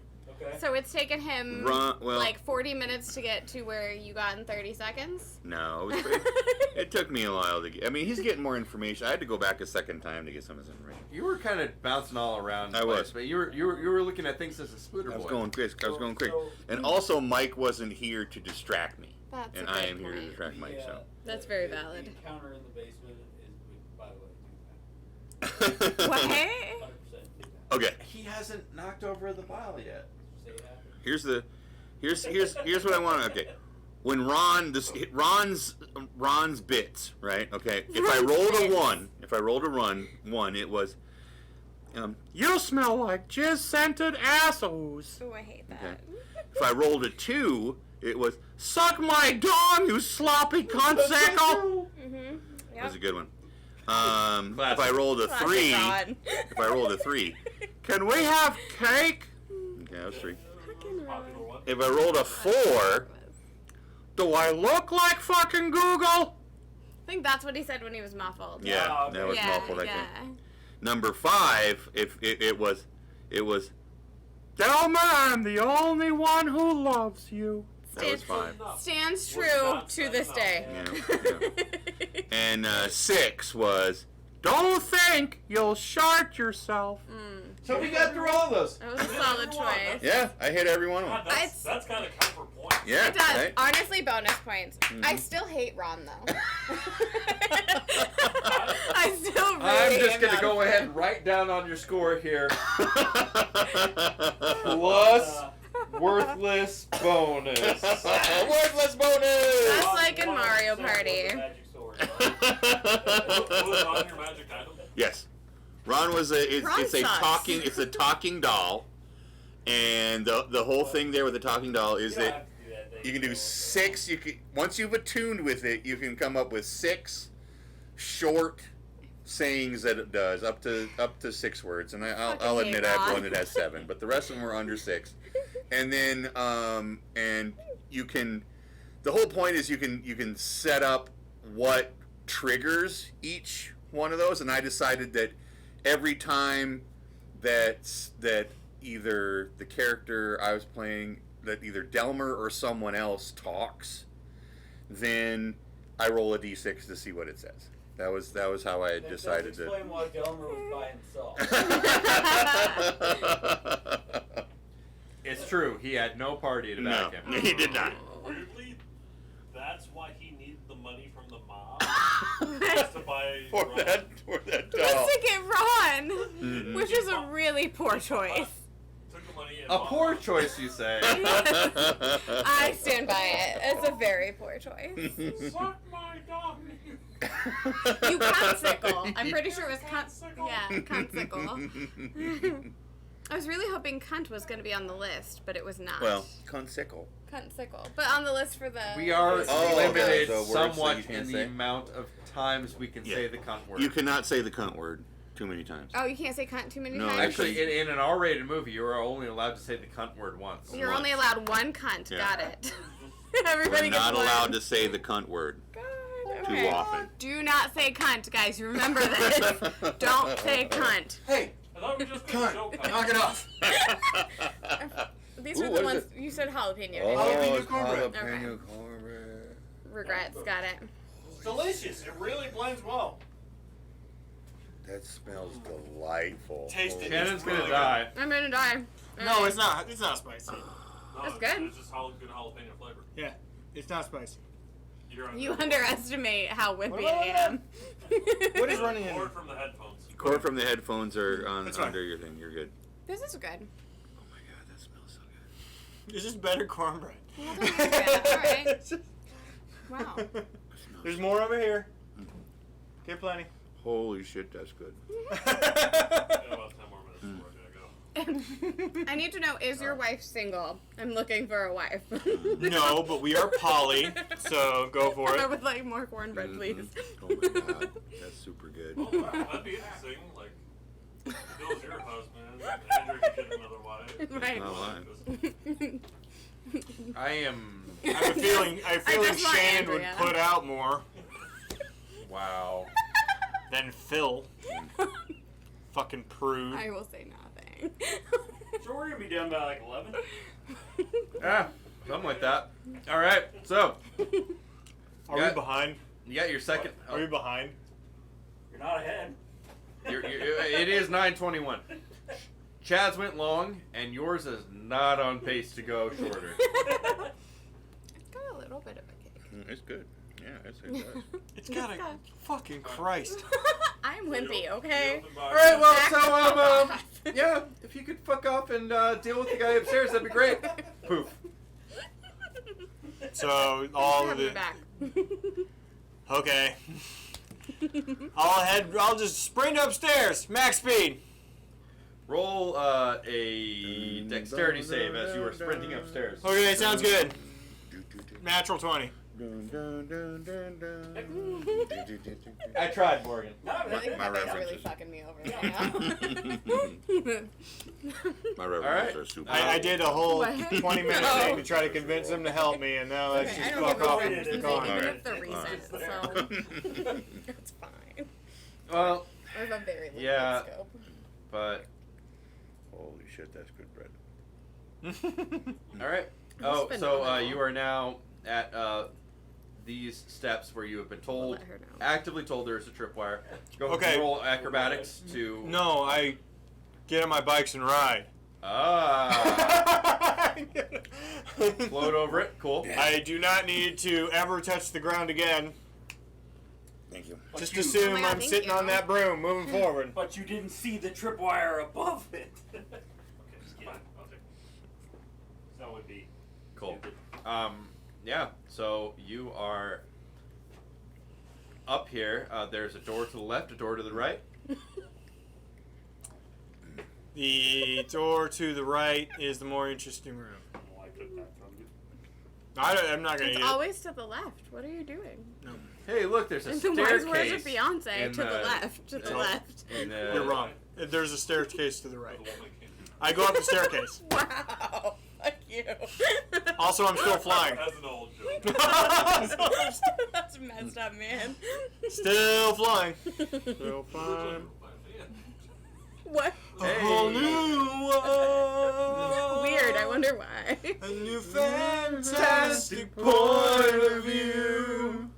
[SPEAKER 9] Okay.
[SPEAKER 6] So it's taken him
[SPEAKER 10] Well,
[SPEAKER 6] like 40 minutes to get to where you got in 30 seconds?
[SPEAKER 10] no, it took me a while to get. I mean, he's getting more information. I had to go back a second time to get some of his information.
[SPEAKER 1] You were kind of bouncing all around.
[SPEAKER 10] I was.
[SPEAKER 1] But you were looking at things as a spooter
[SPEAKER 10] I was
[SPEAKER 1] boy.
[SPEAKER 10] going quick. And also, Mike wasn't here to distract me,
[SPEAKER 6] That's
[SPEAKER 10] and
[SPEAKER 6] a
[SPEAKER 10] I
[SPEAKER 6] good
[SPEAKER 10] am here to
[SPEAKER 6] point.
[SPEAKER 10] distract Mike. So.
[SPEAKER 6] That's very valid.
[SPEAKER 9] The encounter in the basement is, by the way,
[SPEAKER 6] What?
[SPEAKER 9] 100%.
[SPEAKER 10] Okay.
[SPEAKER 1] He hasn't knocked over the bile yet.
[SPEAKER 10] Here's what I want. Okay, when Ron's bits, right? Okay, if I rolled a one, it was, you smell like jizz-scented assholes.
[SPEAKER 6] Oh, I hate that.
[SPEAKER 10] Okay. If I rolled a 2, it was suck my dong, you sloppy cunt-sickle.
[SPEAKER 6] Mm-hmm.
[SPEAKER 10] That was a good one. If I rolled a 3, can we have cake? Okay, that was 3.
[SPEAKER 3] Popular one.
[SPEAKER 10] If I rolled a 4, do I look like fucking Google?
[SPEAKER 6] I think that's what he said when he was muffled.
[SPEAKER 10] Yeah,
[SPEAKER 9] Oh, okay.
[SPEAKER 10] that was muffled, I
[SPEAKER 6] yeah.
[SPEAKER 10] think. Number 5, if it was, Delma, I'm the only one who loves you. That was 5.
[SPEAKER 6] Stands
[SPEAKER 3] Was
[SPEAKER 6] true
[SPEAKER 3] not
[SPEAKER 6] to
[SPEAKER 3] said
[SPEAKER 6] this
[SPEAKER 3] enough.
[SPEAKER 6] day.
[SPEAKER 10] Yeah. And 6 was, don't think you'll shart yourself.
[SPEAKER 1] So we got through all those.
[SPEAKER 6] That was a solid choice.
[SPEAKER 10] Yeah, I hit every one of them.
[SPEAKER 3] God, that's kind of counter points.
[SPEAKER 10] Yeah,
[SPEAKER 6] It does.
[SPEAKER 10] right?
[SPEAKER 6] Honestly, bonus points. I still hate Ron, though. I still really
[SPEAKER 1] I'm just
[SPEAKER 6] am
[SPEAKER 1] gonna
[SPEAKER 6] not
[SPEAKER 1] go
[SPEAKER 6] a
[SPEAKER 1] ahead
[SPEAKER 6] fan.
[SPEAKER 1] and write down on your score here. Plus worthless bonus.
[SPEAKER 10] Worthless bonus!
[SPEAKER 6] That's like in Mario Party.
[SPEAKER 9] Magic sword.
[SPEAKER 3] Was on your magic item?
[SPEAKER 10] Yes, Ron was it's
[SPEAKER 6] Ron
[SPEAKER 10] a
[SPEAKER 6] sucks.
[SPEAKER 10] talking doll, and the whole thing there with the talking doll is
[SPEAKER 9] You don't
[SPEAKER 10] that
[SPEAKER 9] have to do that thing.
[SPEAKER 10] you can do 6. You can once you've attuned with it, you can come up with 6 short sayings that it does up to 6 words, and I'll
[SPEAKER 6] Fucking
[SPEAKER 10] admit
[SPEAKER 6] hate
[SPEAKER 10] I have
[SPEAKER 6] Ron.
[SPEAKER 10] one that has 7, but the rest of them are under 6. And then and you can the whole point is you can set up what triggers each one of those, and I decided that every time that either the character I was playing, that either Delmer or someone else talks, then I roll a d6 to see what it says. That was how I had decided to.
[SPEAKER 9] Explain why Delmer was by himself.
[SPEAKER 1] It's true. He had no party to back him.
[SPEAKER 10] No, he did not.
[SPEAKER 3] Weirdly, that's why he needed the money from the mob just to buy
[SPEAKER 10] For
[SPEAKER 3] Ron.
[SPEAKER 10] that
[SPEAKER 6] Just
[SPEAKER 10] doll.
[SPEAKER 6] to get Ron,
[SPEAKER 10] Mhm.
[SPEAKER 6] which is a really poor choice.
[SPEAKER 3] Took the money and
[SPEAKER 1] A
[SPEAKER 3] bought
[SPEAKER 1] poor
[SPEAKER 3] Ron.
[SPEAKER 1] choice, you say.
[SPEAKER 6] I stand by it. It's a very poor choice.
[SPEAKER 3] Suck my dog.
[SPEAKER 6] You cuntsicle. I'm pretty sure it was cunt. Yeah, cuntsicle. I was really hoping cunt was going to be on the list, but it was not.
[SPEAKER 10] Well, consicle.
[SPEAKER 6] Cuntsicle. But on the list for the...
[SPEAKER 1] We are
[SPEAKER 10] Oh,
[SPEAKER 1] limited
[SPEAKER 10] okay. So words
[SPEAKER 1] somewhat
[SPEAKER 10] that you can't
[SPEAKER 1] in
[SPEAKER 10] say?
[SPEAKER 1] the amount of times we can
[SPEAKER 10] Yeah.
[SPEAKER 1] say the cunt word.
[SPEAKER 10] You cannot say the cunt word too many times.
[SPEAKER 6] Oh, you can't say cunt too many
[SPEAKER 10] No,
[SPEAKER 6] times?
[SPEAKER 1] Actually, in an R-rated movie, you are only allowed to say the cunt word once.
[SPEAKER 6] You're only allowed one cunt.
[SPEAKER 10] Yeah.
[SPEAKER 6] Got it. Everybody
[SPEAKER 10] We're
[SPEAKER 6] gets
[SPEAKER 10] not
[SPEAKER 6] one.
[SPEAKER 10] allowed to say the cunt word
[SPEAKER 6] God,
[SPEAKER 10] too
[SPEAKER 6] okay.
[SPEAKER 10] often.
[SPEAKER 6] Do not say cunt, guys. Remember this. Don't say cunt.
[SPEAKER 2] Hey,
[SPEAKER 3] I thought we just
[SPEAKER 2] cunt,
[SPEAKER 3] joke.
[SPEAKER 2] knock it off.
[SPEAKER 6] These
[SPEAKER 10] Ooh,
[SPEAKER 6] were
[SPEAKER 10] what
[SPEAKER 6] the
[SPEAKER 10] is
[SPEAKER 6] ones you said jalapeno.
[SPEAKER 10] Oh,
[SPEAKER 2] Jalapeno
[SPEAKER 10] it's
[SPEAKER 2] cornbread.
[SPEAKER 10] jalapeno cornbread.
[SPEAKER 6] Regrets. Got it.
[SPEAKER 2] It's delicious. It really blends well.
[SPEAKER 10] That smells delightful.
[SPEAKER 2] Taste it.
[SPEAKER 1] Shannon's gonna
[SPEAKER 2] Really
[SPEAKER 1] die.
[SPEAKER 6] I'm gonna die.
[SPEAKER 2] No, it's not. It's not spicy.
[SPEAKER 3] No,
[SPEAKER 6] That's
[SPEAKER 3] it's-
[SPEAKER 6] good.
[SPEAKER 3] It's just good jalapeno flavor.
[SPEAKER 2] Yeah, it's not spicy.
[SPEAKER 6] You underestimate how wimpy
[SPEAKER 2] What
[SPEAKER 6] I
[SPEAKER 2] about
[SPEAKER 6] am.
[SPEAKER 2] What is running in
[SPEAKER 3] Cord
[SPEAKER 2] here?
[SPEAKER 3] from the headphones.
[SPEAKER 10] Cord from the headphones are
[SPEAKER 2] That's fine.
[SPEAKER 10] under your thing. You're good.
[SPEAKER 6] This is good.
[SPEAKER 10] Oh my god, that smells so good.
[SPEAKER 2] This is better cornbread.
[SPEAKER 6] Well, that was good. All right.
[SPEAKER 2] It's just-
[SPEAKER 6] Wow.
[SPEAKER 2] There's more over here. Get plenty.
[SPEAKER 10] Holy shit, that's good.
[SPEAKER 3] Yeah, about 10 more minutes before I gotta go.
[SPEAKER 6] I need to know, is your wife single? I'm looking for a wife.
[SPEAKER 2] No, but we are poly, so go for
[SPEAKER 6] I
[SPEAKER 2] it.
[SPEAKER 6] would like more cornbread, please.
[SPEAKER 10] Oh my god, that's super good.
[SPEAKER 3] Oh, wow, that'd be interesting. Like, if Bill's your husband, and Andrew could get another wife.
[SPEAKER 6] Right.
[SPEAKER 10] Not lying.
[SPEAKER 1] I am.
[SPEAKER 2] I have a feeling
[SPEAKER 6] just want
[SPEAKER 2] Shane would
[SPEAKER 6] Andrea.
[SPEAKER 2] put out more
[SPEAKER 1] Wow.
[SPEAKER 2] than Phil. Fucking prude.
[SPEAKER 6] I will say nothing.
[SPEAKER 9] So we're gonna be done by like 11.
[SPEAKER 1] Yeah, something like that. All right, so
[SPEAKER 2] Are
[SPEAKER 1] Yeah.
[SPEAKER 2] we behind?
[SPEAKER 1] you got your second.
[SPEAKER 2] Are we behind?
[SPEAKER 9] You're not ahead.
[SPEAKER 1] It is 9:21. Chad's went long, and yours is not on pace to go shorter.
[SPEAKER 6] It's got a little bit of a cake.
[SPEAKER 10] It's good. Yeah, it does.
[SPEAKER 2] It's got a fucking Christ.
[SPEAKER 6] I'm wimpy, okay?
[SPEAKER 1] All right, well,
[SPEAKER 6] Back the
[SPEAKER 1] so
[SPEAKER 6] fuck off.
[SPEAKER 1] yeah, if you could fuck off and deal with the guy upstairs, that'd be great. Poof.
[SPEAKER 2] So all of
[SPEAKER 6] Have me
[SPEAKER 2] the
[SPEAKER 6] back.
[SPEAKER 2] okay. I'll just sprint upstairs, max speed.
[SPEAKER 1] Roll a dexterity save as you are sprinting upstairs.
[SPEAKER 2] Okay, sounds good. Natural 20.
[SPEAKER 1] I tried, Morgan.
[SPEAKER 6] I think
[SPEAKER 10] My
[SPEAKER 6] that guy's really
[SPEAKER 10] references.
[SPEAKER 6] fucking me over right now.
[SPEAKER 10] My
[SPEAKER 1] right.
[SPEAKER 10] references are super.
[SPEAKER 2] I did a whole
[SPEAKER 6] What?
[SPEAKER 2] 20-minute
[SPEAKER 6] No.
[SPEAKER 2] thing to try to convince him to help me, and now let's
[SPEAKER 6] Okay, I
[SPEAKER 2] just
[SPEAKER 6] don't
[SPEAKER 2] fuck
[SPEAKER 6] give a
[SPEAKER 2] off
[SPEAKER 6] fuck.
[SPEAKER 2] and
[SPEAKER 6] Even
[SPEAKER 2] gone.
[SPEAKER 6] if they're recent, so it's fine.
[SPEAKER 1] Well,
[SPEAKER 6] I have a very limited
[SPEAKER 1] Yeah.
[SPEAKER 6] scope.
[SPEAKER 1] but
[SPEAKER 10] Holy shit, that's good bread.
[SPEAKER 1] all right.
[SPEAKER 6] That's
[SPEAKER 1] Oh, so
[SPEAKER 6] phenomenal.
[SPEAKER 1] you are now at these steps where you have been told,
[SPEAKER 6] let her know.
[SPEAKER 1] actively told there is a tripwire. Go
[SPEAKER 2] Okay.
[SPEAKER 1] roll acrobatics to.
[SPEAKER 2] No, I get on my bikes and ride.
[SPEAKER 1] Ah. Float over it. Cool.
[SPEAKER 2] I do not need to ever touch the ground again.
[SPEAKER 10] Thank you.
[SPEAKER 9] But
[SPEAKER 2] Just
[SPEAKER 9] you-
[SPEAKER 2] assume
[SPEAKER 6] Oh my God,
[SPEAKER 2] I'm
[SPEAKER 6] thank
[SPEAKER 2] sitting
[SPEAKER 6] you.
[SPEAKER 2] on that broom, moving forward.
[SPEAKER 9] But you didn't see the tripwire above it.
[SPEAKER 3] Okay, fine. I'll take it.
[SPEAKER 9] That would be
[SPEAKER 1] Cool.
[SPEAKER 9] stupid.
[SPEAKER 1] Yeah. So you are up here. There's a door to the left, a door to the right.
[SPEAKER 2] The door to the right is the more interesting room.
[SPEAKER 9] Oh, I took that from you.
[SPEAKER 2] I'm not gonna
[SPEAKER 6] It's
[SPEAKER 2] eat it.
[SPEAKER 6] always to the left. What are you doing?
[SPEAKER 1] Hey, look, there's a
[SPEAKER 6] Where's
[SPEAKER 1] staircase.
[SPEAKER 6] where's your fiance?
[SPEAKER 1] in
[SPEAKER 6] To the left. To the
[SPEAKER 1] no,
[SPEAKER 6] left.
[SPEAKER 1] in the-
[SPEAKER 2] You're wrong. There's a staircase to the right.
[SPEAKER 3] The one that came through.
[SPEAKER 2] I go up the staircase.
[SPEAKER 6] Wow. Fuck you.
[SPEAKER 2] Also, I'm still flying.
[SPEAKER 3] That's an old joke.
[SPEAKER 6] That's messed up, man.
[SPEAKER 2] Still flying. Still flying.
[SPEAKER 6] What?
[SPEAKER 2] A whole new world.
[SPEAKER 6] Weird. I wonder why.
[SPEAKER 2] A new fantastic point of view.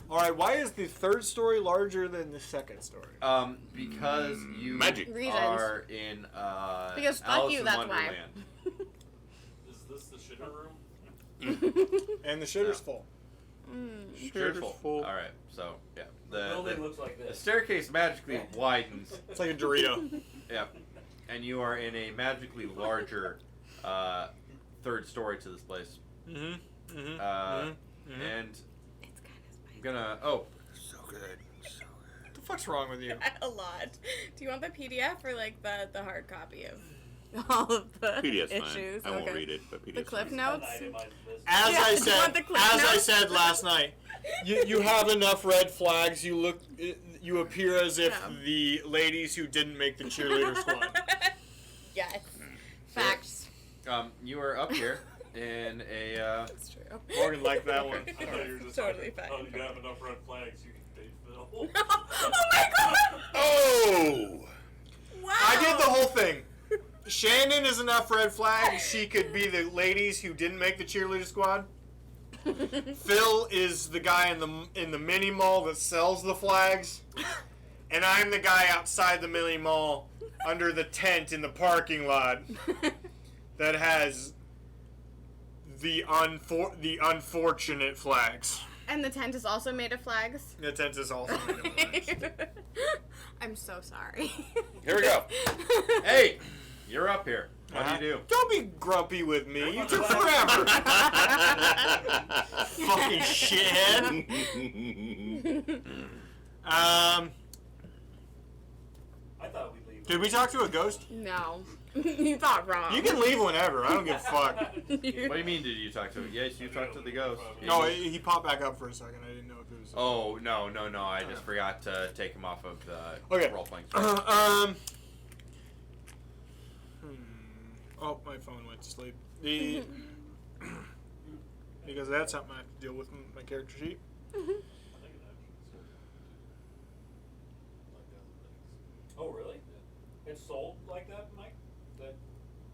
[SPEAKER 2] All right, why is the third story larger than the second story?
[SPEAKER 1] Because you
[SPEAKER 10] Magic.
[SPEAKER 6] Reasons.
[SPEAKER 1] are in
[SPEAKER 6] Because fuck
[SPEAKER 1] Alice
[SPEAKER 6] you,
[SPEAKER 1] in
[SPEAKER 6] that's why.
[SPEAKER 1] Wonderland.
[SPEAKER 3] Is this the shitter room?
[SPEAKER 2] And the shitter's full.
[SPEAKER 1] Shitter's full. All right, so yeah,
[SPEAKER 9] The building
[SPEAKER 1] the
[SPEAKER 9] looks like
[SPEAKER 1] the
[SPEAKER 9] this.
[SPEAKER 1] staircase magically widens.
[SPEAKER 2] It's like a Dorito.
[SPEAKER 1] Yeah, and you are in a magically larger third story to this place.
[SPEAKER 2] Mm-hmm. Mm-hmm.
[SPEAKER 1] And I'm gonna. Oh,
[SPEAKER 10] So good. So good.
[SPEAKER 2] What the fuck's wrong with you?
[SPEAKER 6] A lot. Do you want the PDF or like the hard copy of all of the
[SPEAKER 10] PDF's
[SPEAKER 6] issues?
[SPEAKER 10] fine. I won't
[SPEAKER 6] Okay.
[SPEAKER 10] read it, but PDF's
[SPEAKER 6] The cliff
[SPEAKER 10] fine.
[SPEAKER 6] notes.
[SPEAKER 2] As
[SPEAKER 6] Yeah,
[SPEAKER 2] I
[SPEAKER 6] do you
[SPEAKER 2] said,
[SPEAKER 6] want the cliff
[SPEAKER 2] as I
[SPEAKER 6] notes?
[SPEAKER 2] said last night, you have enough red flags. You appear as if
[SPEAKER 6] Yeah.
[SPEAKER 2] the ladies who didn't make the cheerleader squad.
[SPEAKER 6] Yes. Facts.
[SPEAKER 1] you are up here in a.
[SPEAKER 6] That's true.
[SPEAKER 2] Morgan liked that one.
[SPEAKER 3] I thought you were just
[SPEAKER 6] Totally
[SPEAKER 3] like,
[SPEAKER 6] fine.
[SPEAKER 3] oh, you have enough red flags, you can date Phil.
[SPEAKER 6] Oh my god!
[SPEAKER 10] Oh!
[SPEAKER 6] Wow.
[SPEAKER 2] I did the whole thing. Shannon is enough red flags. She could be the ladies who didn't make the cheerleader squad. Phil is the guy in the mini mall that sells the flags, and I'm the guy outside the mini mall under the tent in the parking lot that has the unfortunate flags.
[SPEAKER 6] And the tent is also made of flags.
[SPEAKER 2] The tent is also made of flags.
[SPEAKER 6] I'm so sorry.
[SPEAKER 1] Here we go. Hey, you're up here. What do you do?
[SPEAKER 2] Don't be grumpy with me. You took forever. Fucking shithead.
[SPEAKER 9] I thought we'd leave
[SPEAKER 2] Did we talk to a ghost?
[SPEAKER 6] No. You thought wrong.
[SPEAKER 2] You can leave whenever. I don't give a fuck.
[SPEAKER 1] What do you mean? Did you talk to him? Yes, you talked to the ghost.
[SPEAKER 2] No, he popped back up for a second. I didn't know if it was.
[SPEAKER 1] Oh no! I just forgot to take him off of the role playing.
[SPEAKER 2] Oh, my phone went to sleep. Because that's something I have to deal with in my character sheet.
[SPEAKER 9] Oh, really? It's sold like that, Mike?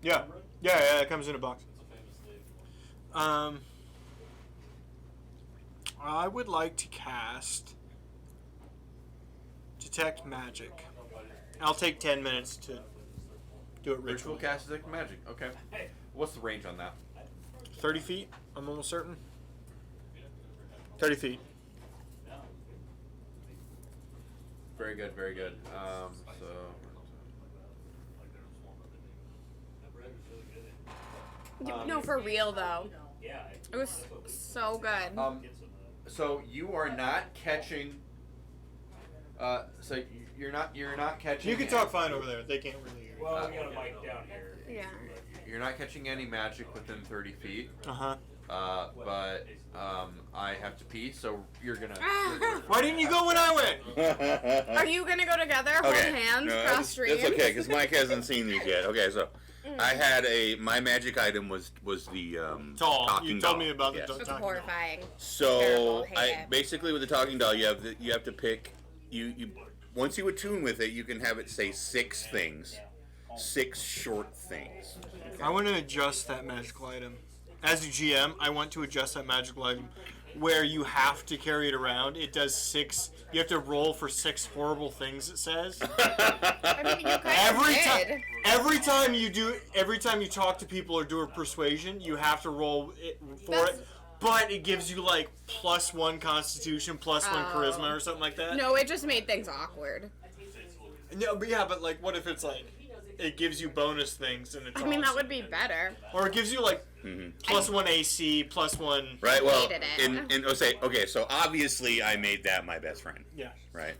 [SPEAKER 2] Yeah. Yeah, it comes in a box.
[SPEAKER 9] It's a famous thing.
[SPEAKER 2] I would like to cast Detect Magic. I'll take 10 minutes to do it
[SPEAKER 1] Ritual
[SPEAKER 2] ritually.
[SPEAKER 1] cast detect magic. Okay. What's the range on that?
[SPEAKER 2] 30 feet, I'm almost certain. 30 feet.
[SPEAKER 1] Very good. Very good.
[SPEAKER 6] No, for real though.
[SPEAKER 9] Yeah.
[SPEAKER 6] It was so good.
[SPEAKER 1] So you are not catching. So you're not catching.
[SPEAKER 2] You can talk fine over there. They can't really hear you.
[SPEAKER 9] Well, we got a mic down here.
[SPEAKER 6] Yeah.
[SPEAKER 1] You're not catching any magic within 30 feet.
[SPEAKER 2] Uh-huh.
[SPEAKER 1] But I have to pee, so you're gonna.
[SPEAKER 2] Why didn't you go when I went?
[SPEAKER 6] Are you gonna go together, hold hands,
[SPEAKER 10] no,
[SPEAKER 6] cross streams?
[SPEAKER 10] It's okay because Mike hasn't seen these yet. Okay, so I had my magic item was the
[SPEAKER 2] Tall.
[SPEAKER 10] talking
[SPEAKER 2] You
[SPEAKER 10] doll.
[SPEAKER 2] told me about the
[SPEAKER 10] Yes.
[SPEAKER 6] It's
[SPEAKER 2] talking doll.
[SPEAKER 6] horrifying.
[SPEAKER 10] So
[SPEAKER 6] Terrible, hate it.
[SPEAKER 10] basically with the talking doll, you have to pick you once you attune with it, you can have it say 6 things, 6 short things.
[SPEAKER 2] I want to adjust that magical item. As a GM, I want to adjust that magical item where you have to carry it around. It does 6. You have to roll for 6 horrible things. It says.
[SPEAKER 6] I mean, you kind
[SPEAKER 2] Every time you talk to people or do a persuasion, you have to roll for it. But it gives you like +1 Constitution, +1 Charisma, or something like that.
[SPEAKER 6] No, it just made things awkward.
[SPEAKER 2] No, but like, what if it's like, it gives you bonus things and it's
[SPEAKER 6] I mean, that
[SPEAKER 2] awesome.
[SPEAKER 6] would be better.
[SPEAKER 2] Or it gives you like +1 AC, +1.
[SPEAKER 10] Right. Well,
[SPEAKER 6] Hated it.
[SPEAKER 10] okay. So obviously, I made that my best friend.
[SPEAKER 2] Yeah.
[SPEAKER 10] Right.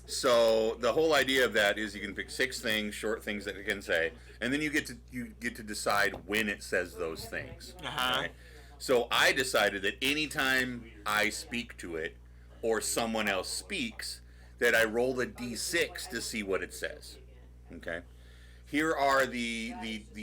[SPEAKER 10] So the whole idea of that is you can pick 6 things, short things that it can say, and then you get to decide when it says those things.
[SPEAKER 2] Uh-huh.
[SPEAKER 10] Right? So I decided that anytime I speak to it, or someone else speaks, that I roll a d6 to see what it says. Okay. Here are the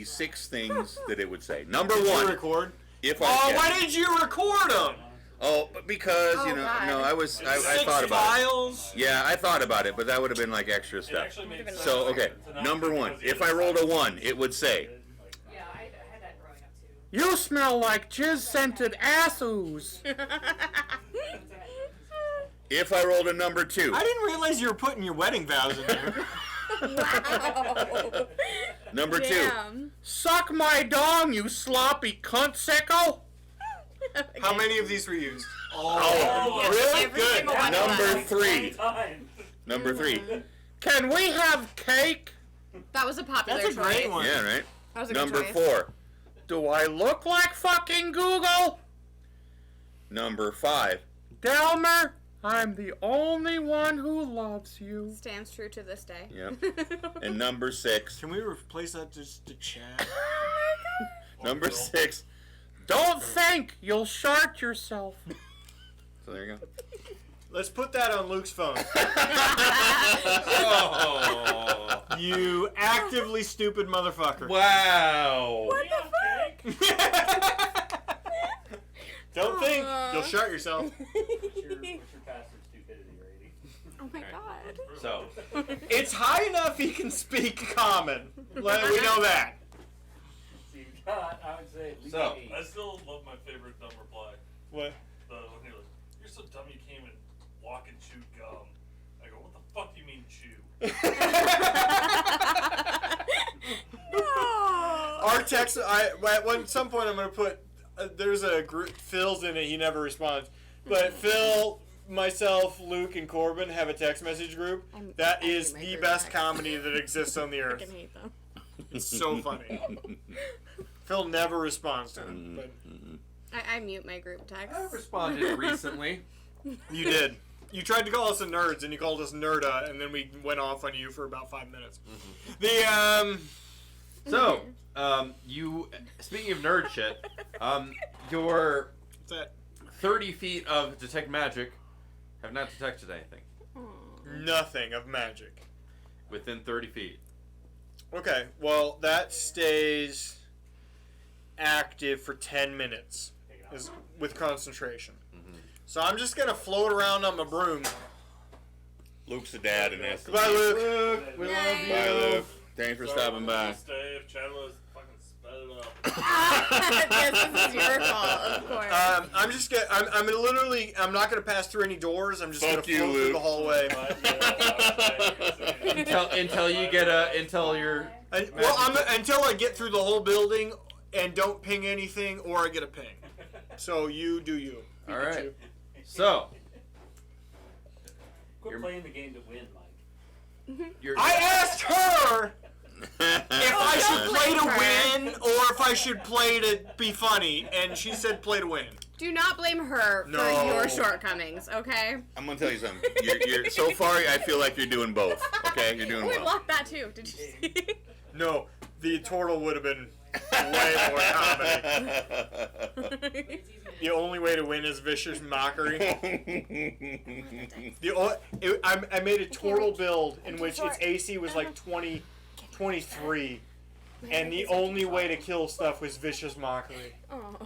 [SPEAKER 10] 6 things that it would say. Number
[SPEAKER 2] Did
[SPEAKER 10] 1.
[SPEAKER 2] you record?
[SPEAKER 10] If
[SPEAKER 2] why didn't you record them?
[SPEAKER 10] Oh, because
[SPEAKER 6] Oh, God.
[SPEAKER 10] no, I
[SPEAKER 2] Six
[SPEAKER 10] thought about
[SPEAKER 2] files?
[SPEAKER 10] it. Yeah, I thought about it, but that would have been like extra stuff.
[SPEAKER 3] actually made
[SPEAKER 6] sense.
[SPEAKER 10] So okay, number 1. If I rolled a 1, it would say,
[SPEAKER 5] Yeah, I had that growing up too.
[SPEAKER 8] You smell like jizz-scented ass ooze.
[SPEAKER 10] if I rolled a number 2,
[SPEAKER 2] I didn't realize you were putting your wedding vows in there.
[SPEAKER 6] Wow.
[SPEAKER 10] number 2,
[SPEAKER 6] Damn.
[SPEAKER 8] Suck my dong, you sloppy cunt sicko.
[SPEAKER 2] How many of these were used?
[SPEAKER 10] Oh,
[SPEAKER 2] Really?
[SPEAKER 6] Every
[SPEAKER 2] Good.
[SPEAKER 6] single one of them.
[SPEAKER 10] number 3,
[SPEAKER 9] Time.
[SPEAKER 10] number 3.
[SPEAKER 8] Can we have cake?
[SPEAKER 6] That was a popular
[SPEAKER 2] That's a great
[SPEAKER 6] choice.
[SPEAKER 2] one.
[SPEAKER 10] Yeah, right.
[SPEAKER 6] That was a good
[SPEAKER 10] Number
[SPEAKER 6] choice.
[SPEAKER 10] 4,
[SPEAKER 8] Do I look like fucking Google?
[SPEAKER 10] number 5,
[SPEAKER 8] Delmer, I'm the only one who loves you.
[SPEAKER 6] Stands true to this day.
[SPEAKER 10] Yep. and number 6.
[SPEAKER 2] Can we replace that just to chat?
[SPEAKER 10] Number 6.
[SPEAKER 8] Don't think you'll shart yourself.
[SPEAKER 10] So there you go.
[SPEAKER 2] Let's put that on Luke's phone.
[SPEAKER 1] Oh.
[SPEAKER 2] You actively stupid motherfucker.
[SPEAKER 1] Wow.
[SPEAKER 2] Don't think. You'll shut yourself.
[SPEAKER 9] What's your passive stupidity rating?
[SPEAKER 6] Oh my god.
[SPEAKER 1] So
[SPEAKER 2] It's high enough he can speak common. We know that.
[SPEAKER 9] So you've got, I would say, at least
[SPEAKER 1] So,
[SPEAKER 9] 8.
[SPEAKER 3] I still love my favorite dumb reply.
[SPEAKER 2] What?
[SPEAKER 3] When he was, "You're so dumb you can't even walk and chew gum." I go, "What the fuck do you mean chew?"
[SPEAKER 2] Our text. At some point I'm gonna put. There's a group. Phil's in it. He never responds. But Phil, myself, Luke, and Corbin have a text message group. That is
[SPEAKER 6] my
[SPEAKER 2] the
[SPEAKER 6] group
[SPEAKER 2] best
[SPEAKER 6] text.
[SPEAKER 2] comedy that exists on the
[SPEAKER 6] I
[SPEAKER 2] earth.
[SPEAKER 6] fucking hate them.
[SPEAKER 2] It's so funny. Phil never responds to him, but
[SPEAKER 6] I mute my group text.
[SPEAKER 1] I responded recently.
[SPEAKER 2] you did. You tried to call us the nerds, and you called us nerda, and then we went off on you for about 5 minutes.
[SPEAKER 1] So, you, speaking of nerd shit, your 30 feet of detect magic have not detected anything.
[SPEAKER 2] Nothing of magic.
[SPEAKER 1] Within 30 feet.
[SPEAKER 2] Okay, well, that stays active for 10 minutes with concentration. So I'm just going to float around on my broom.
[SPEAKER 10] Luke's the dad, and that's the
[SPEAKER 2] Bye, Luke.
[SPEAKER 1] Luke, we love you.
[SPEAKER 10] Bye, Luke. Thanks for stopping by.
[SPEAKER 3] Stay if Chandler's fucking sped it up.
[SPEAKER 6] Yes, this is your fault, of course.
[SPEAKER 2] I'm just gonna. I'm gonna literally. I'm not gonna pass through any doors. I'm just
[SPEAKER 10] Fuck
[SPEAKER 2] gonna
[SPEAKER 10] you,
[SPEAKER 2] float through
[SPEAKER 10] Luke.
[SPEAKER 2] the hallway.
[SPEAKER 1] until you get until you're.
[SPEAKER 2] Until I get through the whole building and don't ping anything, or I get a ping. So you do you.
[SPEAKER 1] All right. So.
[SPEAKER 9] Quit playing the game to win, Mike.
[SPEAKER 2] I asked her if I should play to win or if I should play to be funny, and she said play to win.
[SPEAKER 6] Do not blame her
[SPEAKER 2] No.
[SPEAKER 6] for your shortcomings, okay?
[SPEAKER 10] I'm gonna tell you something. You're so far, I feel like you're doing both. Okay, you're doing
[SPEAKER 6] We
[SPEAKER 10] well.
[SPEAKER 6] blocked that too. Did you see?
[SPEAKER 2] No, the turtle would have been way more comedy. The only way to win is vicious mockery. I made a turtle build in which its AC was like 23, and the only way to kill stuff was vicious mockery.
[SPEAKER 6] Oh.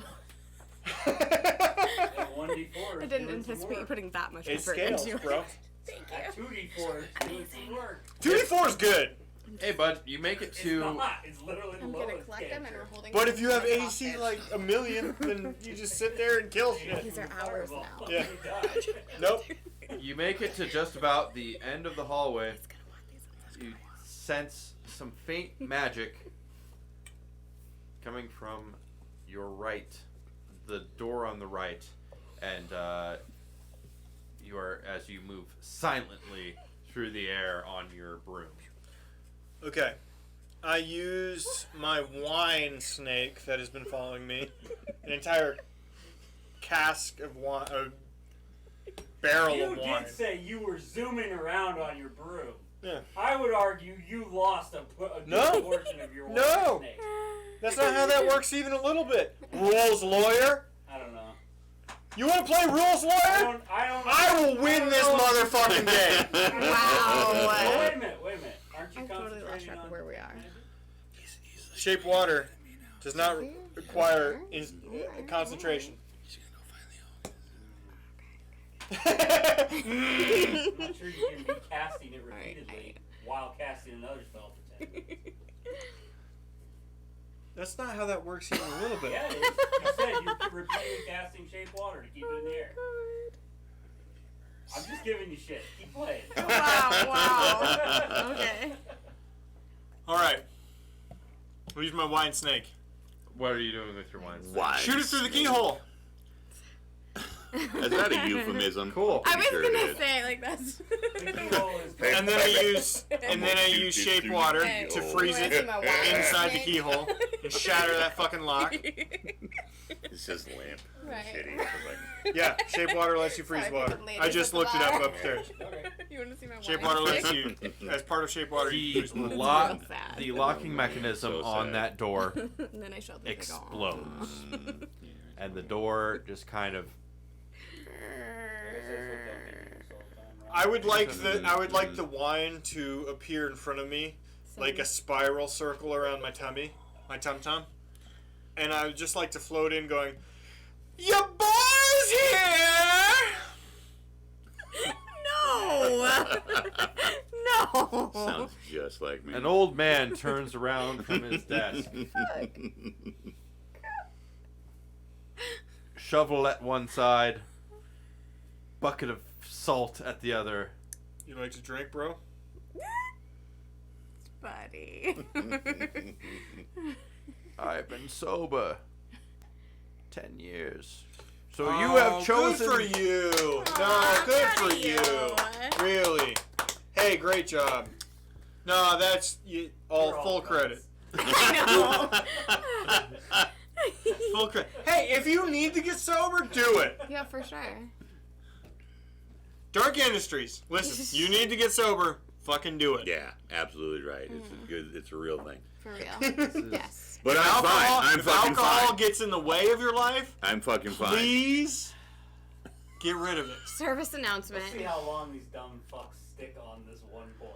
[SPEAKER 9] 1d4.
[SPEAKER 6] I didn't anticipate you putting that much
[SPEAKER 2] It
[SPEAKER 6] effort
[SPEAKER 2] scales,
[SPEAKER 6] into it.
[SPEAKER 2] bro.
[SPEAKER 6] Thank
[SPEAKER 9] At
[SPEAKER 6] you.
[SPEAKER 9] 2d4, doing some work.
[SPEAKER 2] 2d4 is good,
[SPEAKER 1] Hey, bud, you make it
[SPEAKER 9] It's
[SPEAKER 1] to.
[SPEAKER 9] not. It's literally the
[SPEAKER 6] I'm gonna
[SPEAKER 9] lowest
[SPEAKER 6] collect them and
[SPEAKER 9] cancer.
[SPEAKER 6] we're holding
[SPEAKER 2] but
[SPEAKER 6] them
[SPEAKER 2] if you have
[SPEAKER 6] in my
[SPEAKER 2] AC
[SPEAKER 6] pocket.
[SPEAKER 2] like 1,000,000, then you just sit there and kill shit.
[SPEAKER 6] These are ours now.
[SPEAKER 2] Yeah. Nope.
[SPEAKER 1] You make it to just about the end of the hallway. You sense some faint magic coming from your right, the door on the right, and you are, as you move silently through the air on your broom.
[SPEAKER 2] Okay. I used my wine snake that has been following me. An entire cask of wine, a barrel
[SPEAKER 9] You
[SPEAKER 2] of wine.
[SPEAKER 9] did say you were zooming around on your broom.
[SPEAKER 2] Yeah.
[SPEAKER 9] I would argue you lost a good
[SPEAKER 2] No.
[SPEAKER 9] portion of your
[SPEAKER 2] No.
[SPEAKER 9] snake.
[SPEAKER 2] That's not how that works even a little bit. Rules lawyer?
[SPEAKER 9] I don't know.
[SPEAKER 2] You want to play rules lawyer? I will win this motherfucking game.
[SPEAKER 9] Oh,
[SPEAKER 6] Wow.
[SPEAKER 9] wait a minute. Aren't you
[SPEAKER 6] I totally lost
[SPEAKER 9] concentrating
[SPEAKER 6] track of
[SPEAKER 9] on
[SPEAKER 6] where we are.
[SPEAKER 2] Shape water does not require concentration.
[SPEAKER 9] I'm not sure you can be casting it repeatedly while casting another spell for 10 minutes.
[SPEAKER 2] That's not how that works even a little bit.
[SPEAKER 9] Yeah, it is. You said you're repeatedly casting shape water to keep it in the air. I'm just giving you shit. Keep playing.
[SPEAKER 6] Wow. Okay.
[SPEAKER 2] All right. I'll use my wine snake.
[SPEAKER 1] What are you doing with your wine?
[SPEAKER 10] Why?
[SPEAKER 2] Shoot it through the keyhole.
[SPEAKER 10] Is that a euphemism?
[SPEAKER 1] Cool.
[SPEAKER 6] I was
[SPEAKER 10] Sure it
[SPEAKER 6] gonna
[SPEAKER 10] is.
[SPEAKER 6] say like that's.
[SPEAKER 2] And then I use shape water to freeze it inside the keyhole and shatter that fucking lock.
[SPEAKER 10] It's just lamp.
[SPEAKER 6] Right.
[SPEAKER 10] Shitty. It's like-
[SPEAKER 2] Yeah, shape water lets you freeze
[SPEAKER 6] Sorry,
[SPEAKER 2] water.
[SPEAKER 6] ladies
[SPEAKER 2] I just
[SPEAKER 6] at the
[SPEAKER 2] looked it up
[SPEAKER 6] bar.
[SPEAKER 2] upstairs.
[SPEAKER 6] You want to see my
[SPEAKER 2] Shape
[SPEAKER 6] wine
[SPEAKER 2] water lets
[SPEAKER 6] snake?
[SPEAKER 2] you, as part of shape water, you
[SPEAKER 1] The
[SPEAKER 2] freeze water.
[SPEAKER 1] lock,
[SPEAKER 6] sad.
[SPEAKER 1] the locking mechanism
[SPEAKER 10] So
[SPEAKER 1] on
[SPEAKER 10] sad.
[SPEAKER 1] that door
[SPEAKER 6] And then I showed them.
[SPEAKER 1] explodes, and the door just kind of.
[SPEAKER 2] I would like the wine to appear in front of me, like a spiral circle around my tummy, my tum tum, and I would just like to float in, going, "Your boy's here."
[SPEAKER 6] No. No.
[SPEAKER 10] Sounds just like me.
[SPEAKER 1] An old man turns around from his desk. Shovel at one side, bucket of salt at the other.
[SPEAKER 2] You like to drink, bro?
[SPEAKER 6] Buddy.
[SPEAKER 1] I've been sober 10 years. So you have chosen.
[SPEAKER 2] Good for you.
[SPEAKER 6] Aw,
[SPEAKER 2] No, good
[SPEAKER 6] proud
[SPEAKER 2] for
[SPEAKER 6] of
[SPEAKER 2] you.
[SPEAKER 6] you.
[SPEAKER 2] Really. Hey, great job. No, that's all full credit.
[SPEAKER 6] I know.
[SPEAKER 2] Full credit. Hey, if you need to get sober, do it.
[SPEAKER 6] Yeah, for sure.
[SPEAKER 2] Dark Industries. Listen, you need to get sober. Fucking do it.
[SPEAKER 10] Yeah, absolutely right. It's a good. It's a real thing.
[SPEAKER 6] For real. Yes.
[SPEAKER 10] But I'm fine. I'm
[SPEAKER 2] if
[SPEAKER 10] fucking
[SPEAKER 2] alcohol
[SPEAKER 10] fine.
[SPEAKER 2] gets in the way of your life,
[SPEAKER 10] I'm fucking fine.
[SPEAKER 2] please get rid of it.
[SPEAKER 6] Service announcement.
[SPEAKER 9] Let's see how long these dumb fucks stick on this one point.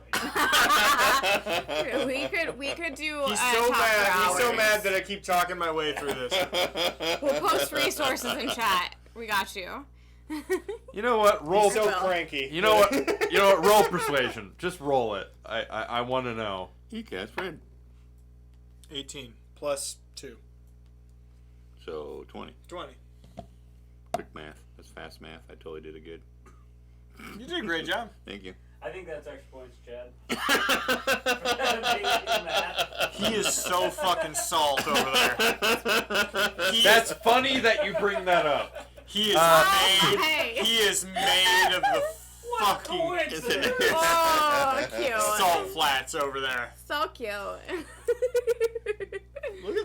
[SPEAKER 6] we could do
[SPEAKER 2] He's
[SPEAKER 6] a
[SPEAKER 2] so
[SPEAKER 6] talk
[SPEAKER 2] mad.
[SPEAKER 6] for
[SPEAKER 2] He's so
[SPEAKER 6] hours.
[SPEAKER 2] mad that I keep talking my way through this.
[SPEAKER 6] We'll post resources in chat. We got you.
[SPEAKER 1] You know what? Roll.
[SPEAKER 2] He's so
[SPEAKER 6] Will.
[SPEAKER 2] cranky.
[SPEAKER 1] You know what? You know what? Roll persuasion. Just roll it. I want to know.
[SPEAKER 10] You cast friend.
[SPEAKER 2] 18 plus 2.
[SPEAKER 10] So 20.
[SPEAKER 2] 20.
[SPEAKER 10] Quick math. That's fast math. I totally did it good.
[SPEAKER 2] You did a great job.
[SPEAKER 10] Thank you.
[SPEAKER 9] I think that's extra points, Chad.
[SPEAKER 2] He is so fucking salt over there.
[SPEAKER 1] That's funny that you bring that up.
[SPEAKER 2] He is
[SPEAKER 6] Hey.
[SPEAKER 2] He is made of the fucking
[SPEAKER 6] Oh, cute.
[SPEAKER 2] salt flats over there.
[SPEAKER 6] So cute.
[SPEAKER 2] Look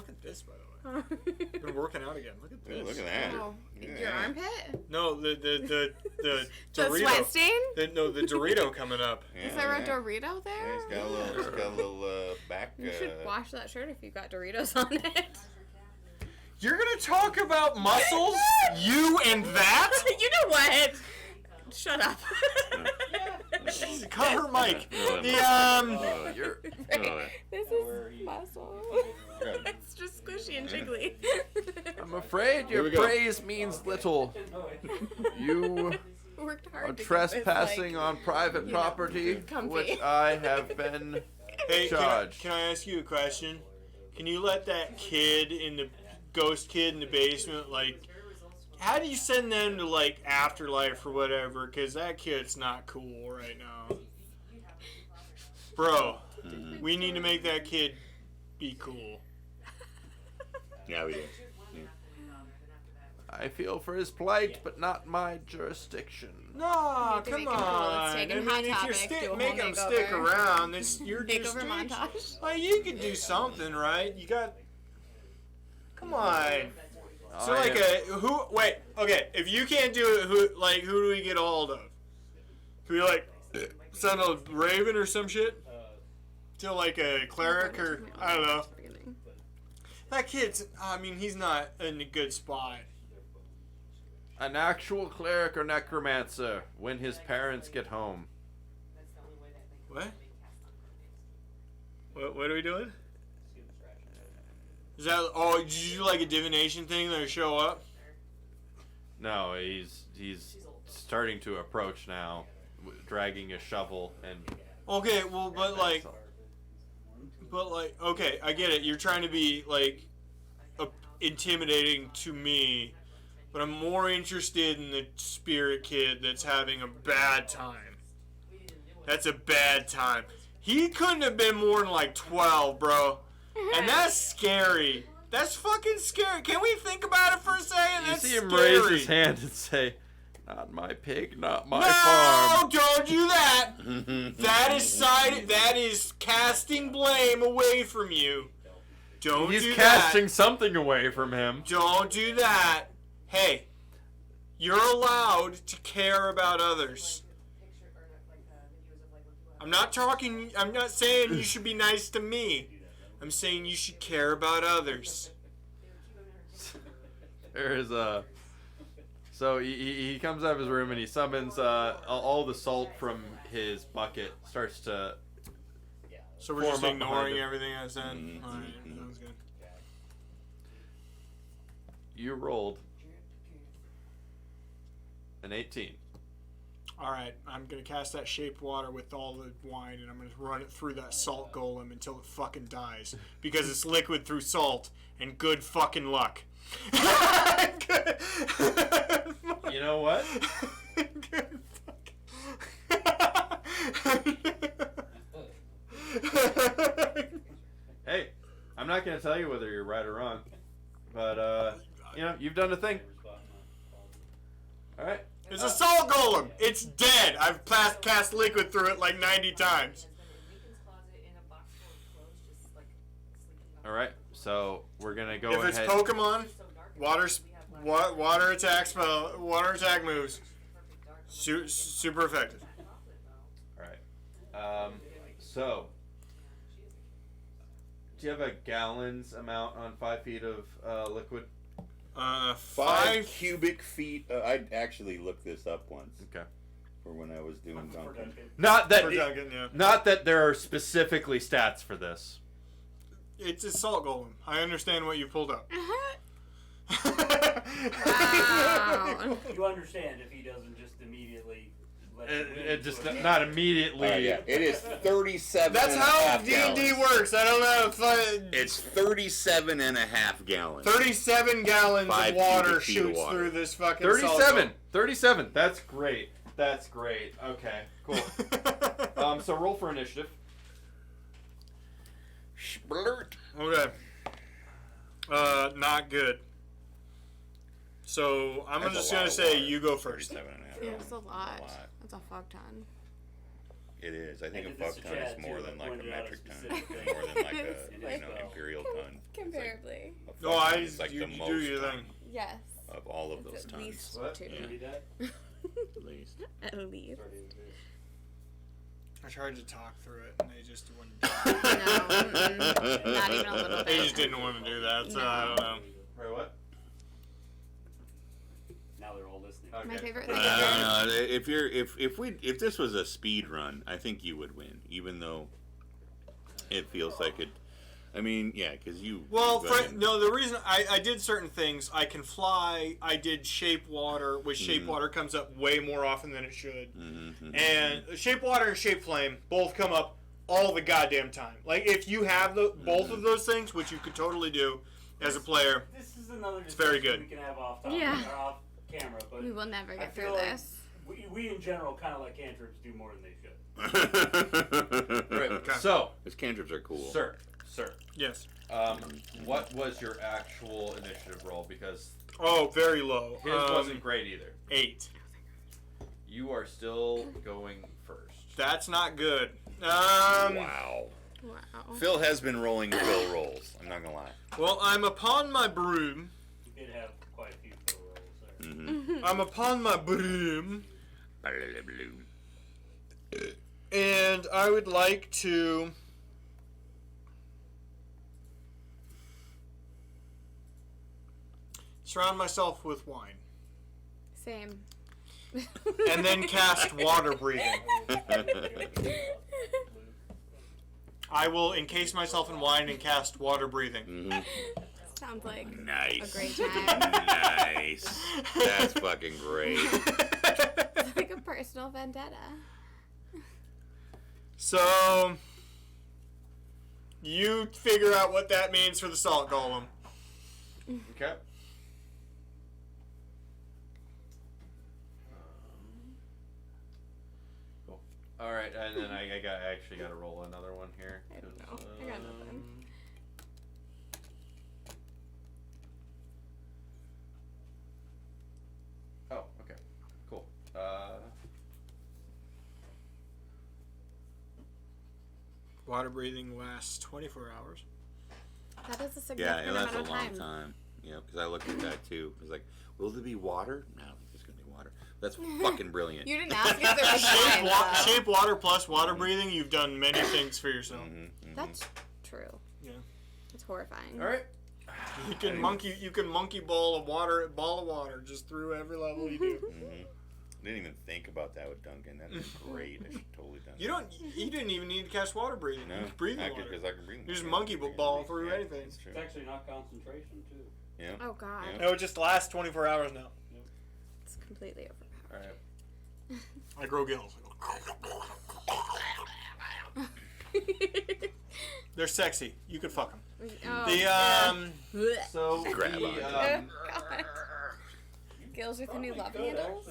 [SPEAKER 2] at this, by the way. Been working out again. Look at this.
[SPEAKER 10] Ooh, look at that.
[SPEAKER 6] Oh, your
[SPEAKER 10] Yeah.
[SPEAKER 6] armpit?
[SPEAKER 2] No, the
[SPEAKER 6] The
[SPEAKER 2] Dorito.
[SPEAKER 6] sweat stain?
[SPEAKER 2] The Dorito coming up.
[SPEAKER 6] Is there a Dorito there?
[SPEAKER 10] Yeah, he's got a little back.
[SPEAKER 6] You should wash that shirt if you got Doritos on it.
[SPEAKER 2] You're gonna talk about muscles? You and that?
[SPEAKER 6] You know what? Shut up.
[SPEAKER 2] Cut her mic.
[SPEAKER 10] Oh, you're.
[SPEAKER 6] This is muscle. It's just squishy and jiggly.
[SPEAKER 1] I'm afraid
[SPEAKER 10] Here
[SPEAKER 1] your
[SPEAKER 10] we go.
[SPEAKER 1] praise means little. You
[SPEAKER 6] Worked hard
[SPEAKER 1] are
[SPEAKER 6] to keep this,
[SPEAKER 1] trespassing
[SPEAKER 6] like,
[SPEAKER 1] on private
[SPEAKER 6] you know,
[SPEAKER 1] property,
[SPEAKER 6] comfy.
[SPEAKER 1] which I have been
[SPEAKER 2] Hey,
[SPEAKER 1] charged.
[SPEAKER 2] can I ask you a question? Can you let that kid in the ghost kid in the basement, like, how do you send them to, like, afterlife or whatever? Because that kid's not cool right now. Bro, we need to make that kid be cool.
[SPEAKER 10] Yeah, we do.
[SPEAKER 1] I feel for his plight, but not my jurisdiction.
[SPEAKER 2] No,
[SPEAKER 6] Need to
[SPEAKER 2] come
[SPEAKER 6] make him cool. Let's
[SPEAKER 2] on.
[SPEAKER 6] take
[SPEAKER 2] I
[SPEAKER 6] him
[SPEAKER 2] mean,
[SPEAKER 6] Hot
[SPEAKER 2] if you're
[SPEAKER 6] Topic, do a whole
[SPEAKER 2] make them
[SPEAKER 6] makeover.
[SPEAKER 2] stick around, you're just
[SPEAKER 6] Makeover montage.
[SPEAKER 2] Like, you could do something, right? You got. Come on. So like if you can't do it, who do we get a hold of? Can we like send a raven or some shit? To like a cleric or I don't know. That kid's he's not in a good spot.
[SPEAKER 1] An actual cleric or necromancer when his parents get home.
[SPEAKER 2] What are we doing? Is that did you do like a divination thing that show up?
[SPEAKER 1] No, he's starting to approach now, dragging a shovel and.
[SPEAKER 2] Okay, well, but like, okay, I get it. You're trying to be like intimidating to me, but I'm more interested in the spirit kid that's having a bad time. That's a bad time. He couldn't have been more than like 12, bro. And that's scary. That's fucking scary. Can we think about it for a second?
[SPEAKER 1] You
[SPEAKER 2] That's
[SPEAKER 1] see him
[SPEAKER 2] scary.
[SPEAKER 1] raise his hand and say, "Not my pig, not my
[SPEAKER 2] No,
[SPEAKER 1] farm."
[SPEAKER 2] don't do that. That is casting blame away from you. Don't
[SPEAKER 1] He's
[SPEAKER 2] do
[SPEAKER 1] casting
[SPEAKER 2] that.
[SPEAKER 1] something away from him.
[SPEAKER 2] Don't do that. Hey, you're allowed to care about others. I'm not saying you should be nice to me. I'm saying you should care about others.
[SPEAKER 1] There is a. So he comes out of his room and he summons all the salt from his bucket. Starts to.
[SPEAKER 2] So we're
[SPEAKER 1] form
[SPEAKER 2] just
[SPEAKER 1] up behind
[SPEAKER 2] ignoring
[SPEAKER 1] him.
[SPEAKER 2] everything I said. All right, sounds good.
[SPEAKER 1] You rolled an 18.
[SPEAKER 2] All right, I'm gonna cast that shaped water with all the wine, and I'm gonna run it through that salt golem until it fucking dies, because it's liquid through salt, and good fucking luck.
[SPEAKER 1] You know what?
[SPEAKER 2] Good
[SPEAKER 1] Hey, I'm not gonna tell you whether you're right or wrong, but you've done a thing. All right.
[SPEAKER 2] It's a salt golem. It's dead. I've cast liquid through it like 90 times.
[SPEAKER 1] All right. So we're gonna go
[SPEAKER 2] If
[SPEAKER 1] ahead.
[SPEAKER 2] it's Pokemon, water attack moves. Super effective.
[SPEAKER 1] All right. So, do you have a gallons amount on 5 feet of liquid?
[SPEAKER 10] 5 cubic feet. I actually looked this up once.
[SPEAKER 1] Okay.
[SPEAKER 10] For when I was doing Duncan.
[SPEAKER 1] Not that.
[SPEAKER 2] For Duncan, yeah.
[SPEAKER 1] Not that there are specifically stats for this.
[SPEAKER 2] It's a salt golem. I understand what you pulled up.
[SPEAKER 6] Wow.
[SPEAKER 9] You understand if he doesn't just immediately let you win.
[SPEAKER 1] It just not immediately.
[SPEAKER 10] Yeah, it is 37.
[SPEAKER 2] That's
[SPEAKER 10] and a
[SPEAKER 2] how
[SPEAKER 10] half
[SPEAKER 2] D&D
[SPEAKER 10] gallons.
[SPEAKER 2] works. I don't know if
[SPEAKER 10] It's 37 and a half gallons.
[SPEAKER 2] 37 gallons
[SPEAKER 10] 5
[SPEAKER 2] of water
[SPEAKER 10] cubic feet of
[SPEAKER 2] shoots
[SPEAKER 10] water.
[SPEAKER 2] through this fucking
[SPEAKER 1] 37. 37. That's great. That's great. Okay, cool. So roll for initiative.
[SPEAKER 10] Splurt.
[SPEAKER 2] Okay. Not good. So I'm
[SPEAKER 10] That's
[SPEAKER 2] just
[SPEAKER 10] a lot
[SPEAKER 2] gonna
[SPEAKER 10] of
[SPEAKER 2] say
[SPEAKER 10] water.
[SPEAKER 2] you go first.
[SPEAKER 10] 37 and a half
[SPEAKER 6] Yeah,
[SPEAKER 10] gallons.
[SPEAKER 6] it's a lot.
[SPEAKER 10] That's a lot.
[SPEAKER 6] That's a fuck ton.
[SPEAKER 10] It is. I think
[SPEAKER 9] And
[SPEAKER 10] a
[SPEAKER 9] this
[SPEAKER 10] fuck
[SPEAKER 9] is
[SPEAKER 10] ton is
[SPEAKER 9] Chad,
[SPEAKER 10] more
[SPEAKER 9] too,
[SPEAKER 10] than
[SPEAKER 9] that
[SPEAKER 10] like a
[SPEAKER 9] pointed out a
[SPEAKER 10] metric ton.
[SPEAKER 9] specific thing.
[SPEAKER 10] More than like a
[SPEAKER 9] It's like-
[SPEAKER 10] imperial ton. It's like
[SPEAKER 6] Comparably.
[SPEAKER 10] a fuck
[SPEAKER 2] No,
[SPEAKER 10] ton is like
[SPEAKER 2] you
[SPEAKER 10] the
[SPEAKER 2] do
[SPEAKER 10] most
[SPEAKER 2] your
[SPEAKER 10] ton
[SPEAKER 2] thing.
[SPEAKER 6] Yes.
[SPEAKER 10] of all of those
[SPEAKER 6] It's at
[SPEAKER 10] tons.
[SPEAKER 6] least
[SPEAKER 1] What?
[SPEAKER 6] 2.
[SPEAKER 10] Yeah.
[SPEAKER 9] Can you read that?
[SPEAKER 10] At least.
[SPEAKER 6] At least.
[SPEAKER 9] Sorry to do this.
[SPEAKER 2] I tried to talk through it, and they just wouldn't.
[SPEAKER 6] No, not even a little bit.
[SPEAKER 2] They just didn't want to do that, so I don't know.
[SPEAKER 1] Right, what?
[SPEAKER 9] Now they're all listening.
[SPEAKER 1] Okay.
[SPEAKER 6] My favorite
[SPEAKER 10] I
[SPEAKER 6] thing
[SPEAKER 10] don't know. If this was a speed run, I think you would win, even though it feels like it. I mean, yeah, because you.
[SPEAKER 2] Well,
[SPEAKER 10] you've
[SPEAKER 2] no, the reason I did certain things, I can fly. I did shape water, which shape water comes up way more often than it should. And shape water and shape flame both come up all the goddamn time. Like if you have both of those things, which you could totally do as a player.
[SPEAKER 9] This is another
[SPEAKER 2] It's very
[SPEAKER 9] discussion
[SPEAKER 2] good.
[SPEAKER 9] we can have off topic,
[SPEAKER 6] Yeah.
[SPEAKER 9] or off camera, but
[SPEAKER 6] We will never
[SPEAKER 9] I
[SPEAKER 6] get
[SPEAKER 9] feel
[SPEAKER 6] through
[SPEAKER 9] like
[SPEAKER 6] this.
[SPEAKER 9] we in general kind of let cantrips do more than they should.
[SPEAKER 1] Right.
[SPEAKER 2] Okay.
[SPEAKER 1] So,
[SPEAKER 10] His cantrips are cool.
[SPEAKER 1] sir.
[SPEAKER 2] Yes.
[SPEAKER 1] What was your actual initiative roll? Because
[SPEAKER 2] Oh, very low.
[SPEAKER 1] his wasn't great either.
[SPEAKER 2] 8.
[SPEAKER 1] You are still going first.
[SPEAKER 2] That's not good.
[SPEAKER 10] Wow.
[SPEAKER 6] Wow.
[SPEAKER 10] Phil has been rolling Phil rolls. I'm not gonna lie.
[SPEAKER 2] Well, I'm upon my broom.
[SPEAKER 9] You did have quite a few fill rolls there.
[SPEAKER 10] Mm-hmm.
[SPEAKER 2] I'm upon my broom. And I would like to surround myself with wine.
[SPEAKER 6] Same.
[SPEAKER 2] And then cast water breathing. I will encase myself in wine and cast water breathing.
[SPEAKER 6] Sounds like
[SPEAKER 10] Nice.
[SPEAKER 6] a great time.
[SPEAKER 10] Nice. That's fucking great.
[SPEAKER 6] It's like a personal vendetta.
[SPEAKER 2] So, you figure out what that means for the salt golem.
[SPEAKER 1] Okay. Cool. All right, and then I actually got to roll another one here.
[SPEAKER 6] I don't know. I got nothing.
[SPEAKER 1] Oh, okay. Cool.
[SPEAKER 2] Water breathing lasts 24 hours.
[SPEAKER 6] That is a
[SPEAKER 10] Yeah,
[SPEAKER 6] significant
[SPEAKER 10] that's
[SPEAKER 6] amount
[SPEAKER 10] a
[SPEAKER 6] of
[SPEAKER 10] long
[SPEAKER 6] time.
[SPEAKER 10] time. Yeah, because I looked at that too. I was like, will there be water? No, there's gonna be water. That's fucking brilliant.
[SPEAKER 6] You didn't ask if there was time. though.
[SPEAKER 2] Shape water plus water breathing, you've done many things for yourself.
[SPEAKER 6] That's true.
[SPEAKER 2] Yeah.
[SPEAKER 6] It's horrifying.
[SPEAKER 1] all right.
[SPEAKER 2] You can monkey ball of water just through every level you do.
[SPEAKER 10] Didn't even think about that with Duncan. That'd be great. I should totally done
[SPEAKER 2] You didn't even need to cast water breathing.
[SPEAKER 10] No,
[SPEAKER 2] You just breathing water.
[SPEAKER 10] because I can breathe.
[SPEAKER 2] You just monkey ball through anything.
[SPEAKER 10] That's true.
[SPEAKER 9] It's actually not concentration too.
[SPEAKER 10] Yeah.
[SPEAKER 6] Oh god.
[SPEAKER 10] Yeah.
[SPEAKER 2] No, it just lasts 24 hours now.
[SPEAKER 6] It's completely overpowered.
[SPEAKER 1] All right.
[SPEAKER 2] I grow gills. They're sexy. You could fuck them.
[SPEAKER 6] Oh,
[SPEAKER 1] So
[SPEAKER 10] Grab
[SPEAKER 1] the,
[SPEAKER 10] onto
[SPEAKER 6] God. Gills with the new love handles.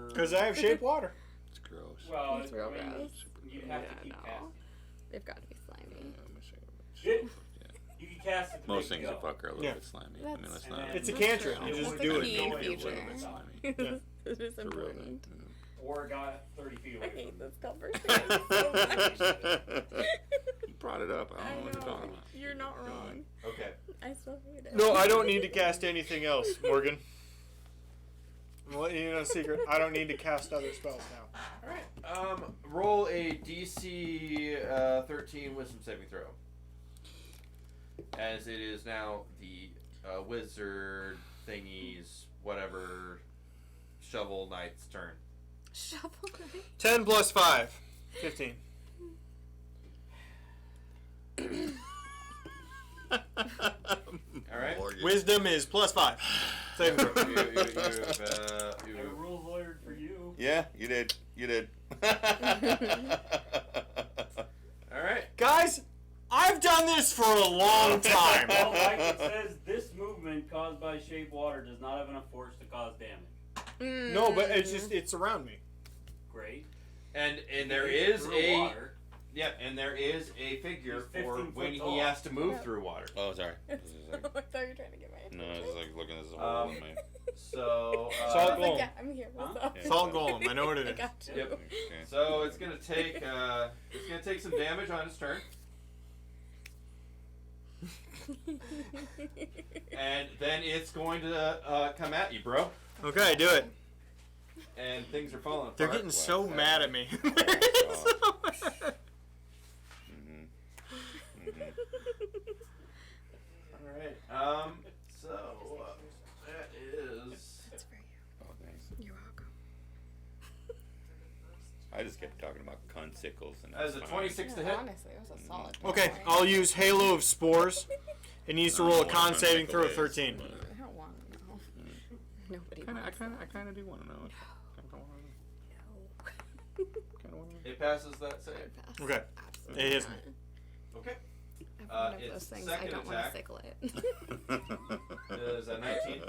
[SPEAKER 2] Because I have shape water.
[SPEAKER 10] It's gross.
[SPEAKER 9] Well,
[SPEAKER 6] It's real
[SPEAKER 9] I mean,
[SPEAKER 6] gross.
[SPEAKER 9] you'd have to
[SPEAKER 6] Yeah,
[SPEAKER 9] keep
[SPEAKER 6] no.
[SPEAKER 9] casting.
[SPEAKER 6] They've got to be slimy.
[SPEAKER 9] You can cast it to
[SPEAKER 10] Most
[SPEAKER 9] make
[SPEAKER 10] things
[SPEAKER 9] it
[SPEAKER 10] that
[SPEAKER 9] go.
[SPEAKER 10] fuck are a little
[SPEAKER 2] Yeah.
[SPEAKER 10] bit slimy. I
[SPEAKER 6] That's-
[SPEAKER 10] mean, let's
[SPEAKER 9] And
[SPEAKER 10] not.
[SPEAKER 9] then-
[SPEAKER 2] It's a
[SPEAKER 6] That's
[SPEAKER 2] cantrip.
[SPEAKER 6] true.
[SPEAKER 2] You just
[SPEAKER 6] That's
[SPEAKER 2] do
[SPEAKER 6] a
[SPEAKER 2] it.
[SPEAKER 6] key
[SPEAKER 10] It'll be a
[SPEAKER 6] feature.
[SPEAKER 10] little bit slimy.
[SPEAKER 2] Yeah.
[SPEAKER 6] This is
[SPEAKER 10] It's a real
[SPEAKER 6] important.
[SPEAKER 10] thing.
[SPEAKER 9] Or a guy 30 feet
[SPEAKER 6] I
[SPEAKER 9] away
[SPEAKER 6] hate
[SPEAKER 9] from
[SPEAKER 6] this conversation so much.
[SPEAKER 10] You brought it up. I don't know what you're talking about.
[SPEAKER 6] You're not wrong.
[SPEAKER 1] Okay.
[SPEAKER 6] I still hate it.
[SPEAKER 2] No, I don't need to cast anything else, Morgan. Well, you know, secret. I don't need to cast other spells now.
[SPEAKER 1] All right. Roll a DC 13 Wisdom saving throw. As it is now the wizard thingy's whatever shovel knight's turn.
[SPEAKER 6] Shovel knight.
[SPEAKER 2] 10 plus 5. 15.
[SPEAKER 1] All right.
[SPEAKER 2] Wisdom is plus 5. Saving throw.
[SPEAKER 9] I rule lawyered for you.
[SPEAKER 10] Yeah, you did. You did.
[SPEAKER 1] All right.
[SPEAKER 2] Guys, I've done this for a long time.
[SPEAKER 9] Well, like it says, this movement caused by shaved water does not have enough force to cause damage.
[SPEAKER 2] No, but it's around me.
[SPEAKER 9] Great.
[SPEAKER 1] And there is and there is a figure
[SPEAKER 9] He's
[SPEAKER 1] for
[SPEAKER 9] 15
[SPEAKER 1] when
[SPEAKER 9] foot
[SPEAKER 1] he
[SPEAKER 9] tall.
[SPEAKER 1] has to move through water.
[SPEAKER 10] Oh, sorry.
[SPEAKER 6] I thought you were trying to get my
[SPEAKER 10] No, I was like looking at this hole in my.
[SPEAKER 1] So
[SPEAKER 2] Salt
[SPEAKER 6] I was like,
[SPEAKER 2] golem.
[SPEAKER 6] yeah, I'm here. What's up?
[SPEAKER 2] Salt golem. I know what it
[SPEAKER 6] I
[SPEAKER 2] is.
[SPEAKER 6] got you.
[SPEAKER 1] Yep.
[SPEAKER 10] Okay.
[SPEAKER 1] So it's gonna take some damage on his turn, and then it's going to come at you, bro.
[SPEAKER 2] Okay, do it.
[SPEAKER 1] And things are falling apart.
[SPEAKER 2] They're getting so mad at me.
[SPEAKER 1] All right. So that is.
[SPEAKER 6] That's for you.
[SPEAKER 10] Oh, thanks.
[SPEAKER 6] You're welcome.
[SPEAKER 10] I just kept talking about cunsicles and.
[SPEAKER 1] That is a
[SPEAKER 10] that's
[SPEAKER 1] 26 to hit.
[SPEAKER 6] Honestly, it was a solid.
[SPEAKER 2] Okay,
[SPEAKER 6] point.
[SPEAKER 2] I'll use Halo of Spores. It needs to roll a con saving throw of 13.
[SPEAKER 6] I don't want to know. Nobody
[SPEAKER 10] fine.
[SPEAKER 6] wants
[SPEAKER 10] I kind of do want to know.
[SPEAKER 6] No.
[SPEAKER 1] It passes that save.
[SPEAKER 6] Pass.
[SPEAKER 2] Okay.
[SPEAKER 6] Absolutely
[SPEAKER 2] It is
[SPEAKER 6] not.
[SPEAKER 2] me.
[SPEAKER 1] Okay.
[SPEAKER 6] I have one of
[SPEAKER 1] Its
[SPEAKER 6] those things I
[SPEAKER 1] second
[SPEAKER 6] don't want
[SPEAKER 1] attack.
[SPEAKER 6] to sickle it.
[SPEAKER 1] Is a 19.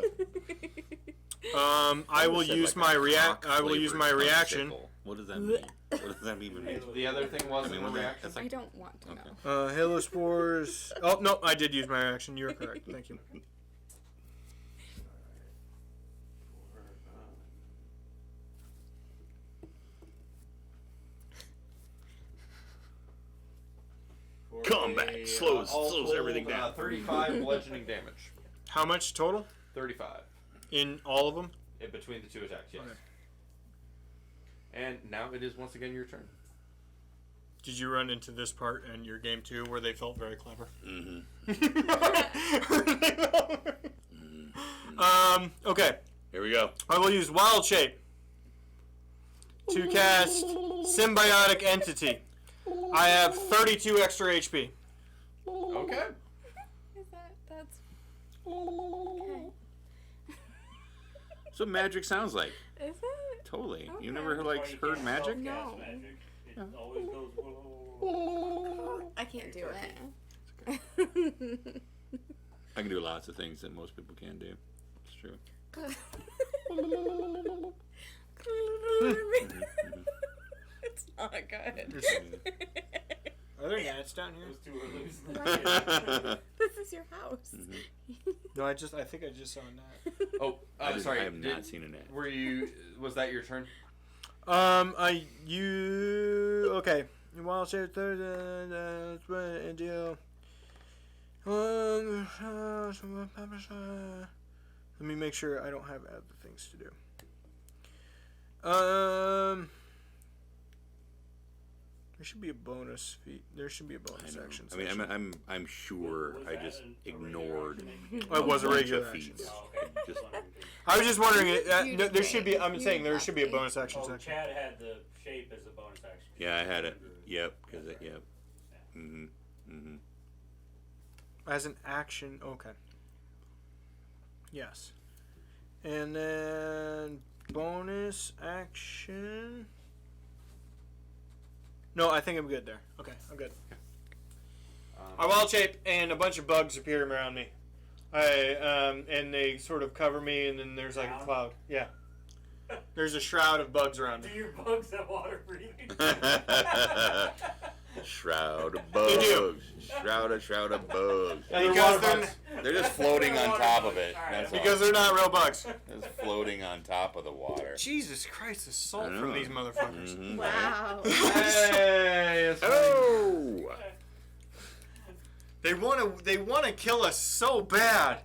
[SPEAKER 2] I will use my I will use my reaction.
[SPEAKER 10] What does that mean? What does that even mean?
[SPEAKER 1] The other thing wasn't
[SPEAKER 10] I mean,
[SPEAKER 1] a
[SPEAKER 10] what the-
[SPEAKER 1] reaction.
[SPEAKER 10] that's
[SPEAKER 6] I
[SPEAKER 10] like,
[SPEAKER 6] don't want to know.
[SPEAKER 2] Halo Spores. Oh, no, I did use my reaction. You're correct. Thank you.
[SPEAKER 10] Combat slows
[SPEAKER 1] all
[SPEAKER 10] everything
[SPEAKER 1] told,
[SPEAKER 10] down.
[SPEAKER 1] 35 bludgeoning damage.
[SPEAKER 2] How much total?
[SPEAKER 1] 35
[SPEAKER 2] In all of them?
[SPEAKER 1] in between the two attacks. Yes.
[SPEAKER 2] Okay.
[SPEAKER 1] And now it is once again your turn.
[SPEAKER 2] Did you run into this part in your game too where they felt very clever? Okay.
[SPEAKER 10] Here we go.
[SPEAKER 2] I will use Wild Shape to cast Symbiotic Entity. I have 32 extra HP.
[SPEAKER 1] Okay.
[SPEAKER 6] That's
[SPEAKER 2] Oh.
[SPEAKER 10] That's what magic sounds like.
[SPEAKER 6] is it?
[SPEAKER 10] Totally.
[SPEAKER 6] Okay.
[SPEAKER 10] You never
[SPEAKER 9] That's
[SPEAKER 10] like
[SPEAKER 9] why you
[SPEAKER 10] heard
[SPEAKER 9] can't
[SPEAKER 10] magic?
[SPEAKER 9] self-cast
[SPEAKER 6] No.
[SPEAKER 9] magic. It always goes whoa.
[SPEAKER 6] I can't do it.
[SPEAKER 10] I can do lots of things that most people can't do. It's true.
[SPEAKER 6] It's not good.
[SPEAKER 2] Are there gnats down here?
[SPEAKER 9] Those two are loose.
[SPEAKER 6] This is your house.
[SPEAKER 2] No, I think I just saw a gnat.
[SPEAKER 1] Oh, sorry.
[SPEAKER 10] I have not seen a net.
[SPEAKER 1] Were you? Was that your turn?
[SPEAKER 2] Okay. Wild Shape third and deal. Let me make sure I don't have other things to do. There should be a bonus feat. There should be a bonus action.
[SPEAKER 10] I mean,
[SPEAKER 2] section.
[SPEAKER 10] I'm sure
[SPEAKER 9] Was
[SPEAKER 10] I
[SPEAKER 9] that
[SPEAKER 10] just
[SPEAKER 9] a
[SPEAKER 10] ignored.
[SPEAKER 9] regular
[SPEAKER 2] It was a
[SPEAKER 10] bunch
[SPEAKER 2] regular
[SPEAKER 10] of
[SPEAKER 2] action.
[SPEAKER 10] feats.
[SPEAKER 9] Oh, okay.
[SPEAKER 10] Just-
[SPEAKER 2] I was just wondering.
[SPEAKER 6] You
[SPEAKER 2] There should be.
[SPEAKER 6] did.
[SPEAKER 2] I'm
[SPEAKER 6] You
[SPEAKER 2] saying there
[SPEAKER 6] did
[SPEAKER 2] should be a
[SPEAKER 6] that.
[SPEAKER 2] bonus action
[SPEAKER 9] Oh,
[SPEAKER 2] section.
[SPEAKER 9] Chad had the shape as a bonus action.
[SPEAKER 10] Yeah, I had it. Yep, because yep.
[SPEAKER 2] As an action. Okay. Yes. And then bonus action. No, I think I'm good there. Okay, I'm good. I wild shape and a bunch of bugs appear around me. And they sort of cover me, and then there's like a cloud. Yeah. There's a shroud of bugs around
[SPEAKER 9] Do
[SPEAKER 2] me.
[SPEAKER 9] your bugs have water breathing?
[SPEAKER 10] Shroud of
[SPEAKER 2] They do.
[SPEAKER 10] bugs. Shroud of bugs.
[SPEAKER 2] And they're Because water they're, bugs.
[SPEAKER 10] They're just floating on top of it. That's all.
[SPEAKER 2] Because they're not real bugs.
[SPEAKER 10] They're just floating on top of the water.
[SPEAKER 2] Jesus Christ, the salt
[SPEAKER 10] I know.
[SPEAKER 2] from these motherfuckers.
[SPEAKER 10] Mhm.
[SPEAKER 6] Wow.
[SPEAKER 1] Hey, it's
[SPEAKER 10] Oh!
[SPEAKER 2] They want to kill us so bad.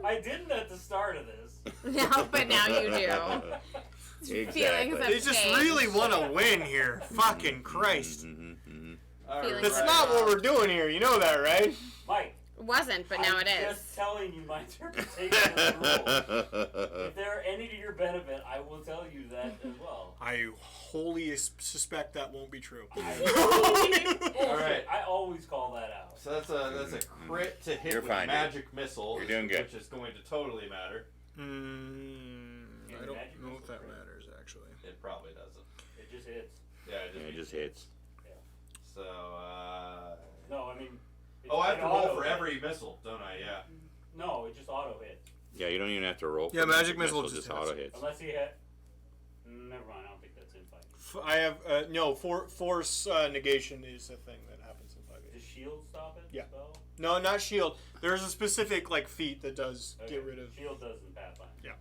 [SPEAKER 9] I didn't at the start of this.
[SPEAKER 6] No, but now you do. Feelings have
[SPEAKER 2] They just
[SPEAKER 6] changed.
[SPEAKER 2] really want to win here. Fucking Christ.
[SPEAKER 6] Feelings
[SPEAKER 2] That's
[SPEAKER 6] have
[SPEAKER 2] not what
[SPEAKER 6] changed.
[SPEAKER 2] we're doing here. You know that, right?
[SPEAKER 9] Mike.
[SPEAKER 6] Wasn't, but now
[SPEAKER 9] I'm
[SPEAKER 6] it is.
[SPEAKER 9] just telling you my interpretation of the rules. If there are any to your benefit, I will tell you that as well.
[SPEAKER 2] I wholly suspect that won't be true.
[SPEAKER 1] All right.
[SPEAKER 9] I always call that out.
[SPEAKER 1] So that's a crit to hit
[SPEAKER 10] You're
[SPEAKER 1] with
[SPEAKER 10] fine, dude.
[SPEAKER 1] magic missile.
[SPEAKER 10] You're doing good.
[SPEAKER 1] Which is going to totally matter.
[SPEAKER 2] I don't know if that matters, actually.
[SPEAKER 1] It probably doesn't.
[SPEAKER 9] It just hits.
[SPEAKER 1] Yeah,
[SPEAKER 10] It just hits.
[SPEAKER 1] So,
[SPEAKER 9] No, I mean.
[SPEAKER 1] Oh, I have to roll
[SPEAKER 9] auto
[SPEAKER 1] for
[SPEAKER 9] hit.
[SPEAKER 1] every missile, don't I? Yeah.
[SPEAKER 9] No, it just auto hits.
[SPEAKER 10] Yeah, you don't even have to roll.
[SPEAKER 2] Yeah,
[SPEAKER 10] for
[SPEAKER 2] magic missile just
[SPEAKER 10] just
[SPEAKER 2] hits.
[SPEAKER 10] auto hits.
[SPEAKER 9] Unless he hit. Never mind, I don't think that's in 5e.
[SPEAKER 2] I have no force negation is a thing that happens in 5e.
[SPEAKER 9] Does shield stop it?
[SPEAKER 2] Yeah.
[SPEAKER 9] Spell?
[SPEAKER 2] No, not shield. There's a specific feat that does
[SPEAKER 9] Okay.
[SPEAKER 2] get rid of.
[SPEAKER 9] Shield does in Pathfinder.
[SPEAKER 2] Yeah.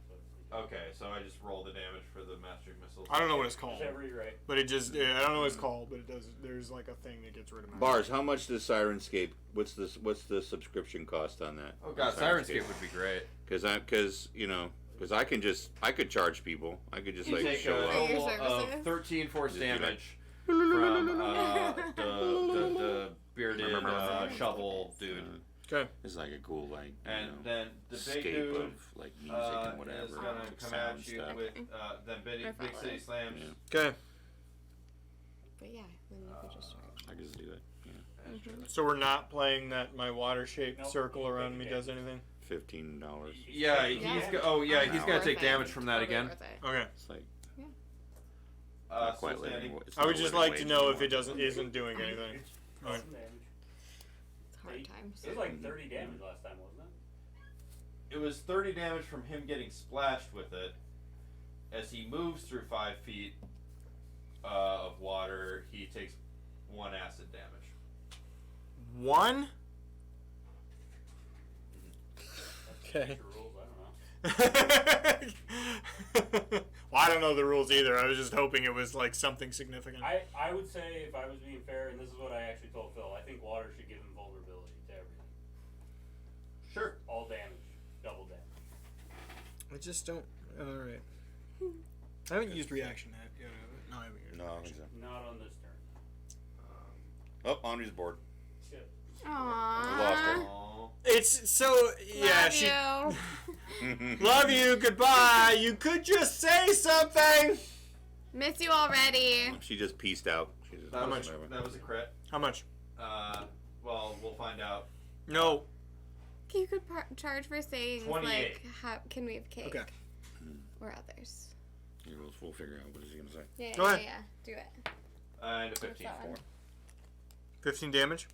[SPEAKER 1] Okay, so I just roll the damage for the magic missiles.
[SPEAKER 2] I don't know what it's called.
[SPEAKER 9] Whichever you're right.
[SPEAKER 2] But it just I don't know what it's called, but it does. There's like a thing that gets rid of magic.
[SPEAKER 10] Bars, how much does Sirenscape? What's the subscription cost on that?
[SPEAKER 1] Oh god, Sirenscape would be great.
[SPEAKER 10] Because I could charge people. I could just
[SPEAKER 1] You
[SPEAKER 10] like
[SPEAKER 1] take
[SPEAKER 10] show
[SPEAKER 1] a
[SPEAKER 10] up.
[SPEAKER 1] total of 13 force damage from the bearded shovel dude.
[SPEAKER 2] Okay.
[SPEAKER 10] It's like a cool
[SPEAKER 1] and then the big
[SPEAKER 10] scape
[SPEAKER 1] dude
[SPEAKER 10] of like music and whatever.
[SPEAKER 1] is gonna
[SPEAKER 10] like
[SPEAKER 1] come
[SPEAKER 10] sound
[SPEAKER 1] at you
[SPEAKER 10] stuff.
[SPEAKER 1] with then big city slams.
[SPEAKER 2] Okay.
[SPEAKER 6] But yeah, then you could just start.
[SPEAKER 10] I can just do it. Yeah.
[SPEAKER 2] So we're not playing that my water-shaped circle around me does anything.
[SPEAKER 10] $15.
[SPEAKER 1] Yeah, he's gonna take damage from that again.
[SPEAKER 2] Okay.
[SPEAKER 10] It's like
[SPEAKER 1] Not
[SPEAKER 10] quite
[SPEAKER 1] still
[SPEAKER 10] living.
[SPEAKER 1] standing.
[SPEAKER 10] It's
[SPEAKER 2] I would
[SPEAKER 10] not
[SPEAKER 2] just
[SPEAKER 10] living
[SPEAKER 2] like to
[SPEAKER 10] wage
[SPEAKER 2] know if
[SPEAKER 10] anymore.
[SPEAKER 2] it isn't doing anything. Alright.
[SPEAKER 6] It's hard times.
[SPEAKER 9] It was like 30 damage last time, wasn't it?
[SPEAKER 1] It was 30 damage from him getting splashed with it. As he moves through 5 feet of water, he takes 1 acid damage.
[SPEAKER 2] 1? Okay.
[SPEAKER 9] Rules, I don't know.
[SPEAKER 2] Well, I don't know the rules either. I was just hoping it was like something significant.
[SPEAKER 9] I would say, if I was being fair, and this is what I actually told Phil, I think water should give him vulnerability to everything.
[SPEAKER 1] Sure.
[SPEAKER 9] All damage. Double damage.
[SPEAKER 2] I just don't. Alright. I haven't used reaction yet. No, I haven't used
[SPEAKER 10] No, I don't think so.
[SPEAKER 9] Not on this turn.
[SPEAKER 10] Oh, Andre's board.
[SPEAKER 9] Shit.
[SPEAKER 10] We lost her.
[SPEAKER 6] Aww.
[SPEAKER 2] It's so yeah.
[SPEAKER 6] Love
[SPEAKER 2] She
[SPEAKER 6] you.
[SPEAKER 2] love you. Goodbye. You could just say something.
[SPEAKER 6] Miss you already.
[SPEAKER 10] She just pieced out. She just
[SPEAKER 1] That was,
[SPEAKER 10] whatever.
[SPEAKER 1] that was a crit.
[SPEAKER 2] How much?
[SPEAKER 1] Well, we'll find out.
[SPEAKER 2] No.
[SPEAKER 6] You could charge for saying
[SPEAKER 1] 28.
[SPEAKER 6] like, can we have cake?
[SPEAKER 2] Okay.
[SPEAKER 6] Or others.
[SPEAKER 10] Yeah, we'll figure out what is he gonna say.
[SPEAKER 6] Yeah,
[SPEAKER 2] Go ahead.
[SPEAKER 6] yeah. Do it.
[SPEAKER 1] And a 15.
[SPEAKER 6] that one?
[SPEAKER 2] 15 damage.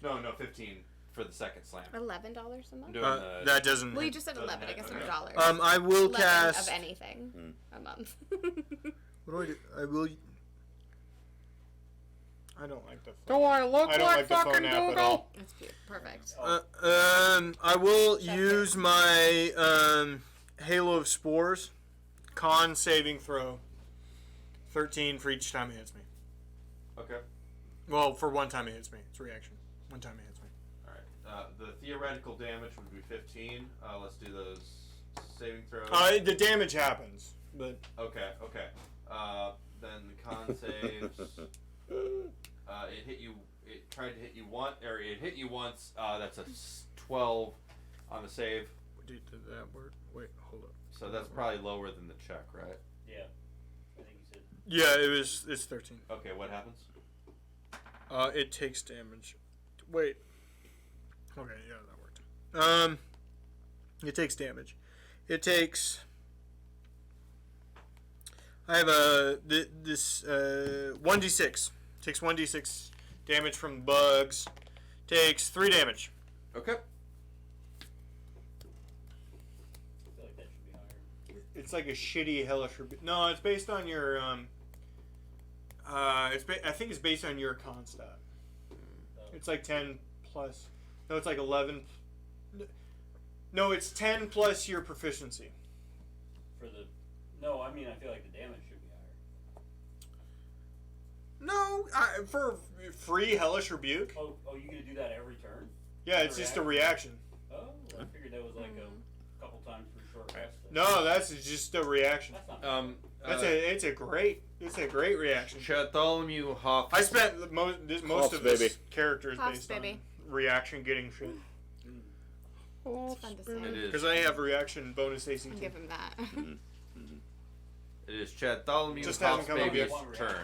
[SPEAKER 1] No, 15 for the second slam.
[SPEAKER 6] $11 a month.
[SPEAKER 1] Doing
[SPEAKER 2] That doesn't.
[SPEAKER 6] Well, you just said 11. I guess
[SPEAKER 1] okay.
[SPEAKER 6] they're dollars.
[SPEAKER 2] I will
[SPEAKER 6] 11
[SPEAKER 2] cast.
[SPEAKER 6] of anything a month.
[SPEAKER 2] What do I do? I will. I don't like the.
[SPEAKER 8] Do I look
[SPEAKER 2] I don't
[SPEAKER 8] like
[SPEAKER 2] like the phone
[SPEAKER 8] fucking
[SPEAKER 2] app at
[SPEAKER 8] Google?
[SPEAKER 2] all.
[SPEAKER 6] That's cute. Perfect.
[SPEAKER 2] I will use my Halo of Spores. Con saving throw. 13 for each time it hits me.
[SPEAKER 1] Okay.
[SPEAKER 2] Well, for one time it hits me. It's a reaction. One time it hits me.
[SPEAKER 1] Alright. The theoretical damage would be 15. Let's do those saving throws.
[SPEAKER 2] The damage happens, but
[SPEAKER 1] Okay. Then the con saves. It hit you. It tried to hit you once, or it hit you once. That's a 12 on the save.
[SPEAKER 2] did that work? Wait, hold up.
[SPEAKER 1] So that's probably lower than the check, right?
[SPEAKER 9] Yeah. I think you said.
[SPEAKER 2] Yeah, it's 13.
[SPEAKER 1] Okay. What happens?
[SPEAKER 2] It takes damage. Wait. Okay, yeah, that worked. It takes damage. It takes. I have this 1d6. Takes 1d6 damage from bugs. Takes 3 damage.
[SPEAKER 1] Okay.
[SPEAKER 9] I feel like that should be higher.
[SPEAKER 2] It's like a shitty hellish. No, it's based on your I think it's based on your con stat. It's like 10 plus. No, it's like 11. No, it's 10 plus your proficiency.
[SPEAKER 9] For the. No, I mean, I feel like the damage should be higher.
[SPEAKER 2] No, for free hellish rebuke.
[SPEAKER 9] Oh, you gonna do that every turn?
[SPEAKER 2] Yeah, it's just a reaction.
[SPEAKER 9] Oh. I figured that was like a couple times per short rest.
[SPEAKER 2] No, that's just a reaction.
[SPEAKER 9] That's not
[SPEAKER 2] It's a great reaction.
[SPEAKER 1] Bartholomew Hoff.
[SPEAKER 2] I spent most
[SPEAKER 10] Hops,
[SPEAKER 2] of this
[SPEAKER 10] baby.
[SPEAKER 2] character is
[SPEAKER 6] Hops,
[SPEAKER 2] based
[SPEAKER 6] baby.
[SPEAKER 2] on reaction getting shit.
[SPEAKER 6] It's fun to say.
[SPEAKER 1] It is.
[SPEAKER 2] Because I have reaction bonus AC.
[SPEAKER 6] I'll give him that.
[SPEAKER 1] It is Bartholomew
[SPEAKER 2] Just
[SPEAKER 1] Hoff's
[SPEAKER 2] hasn't come up
[SPEAKER 1] baby's
[SPEAKER 2] yet.
[SPEAKER 1] turn.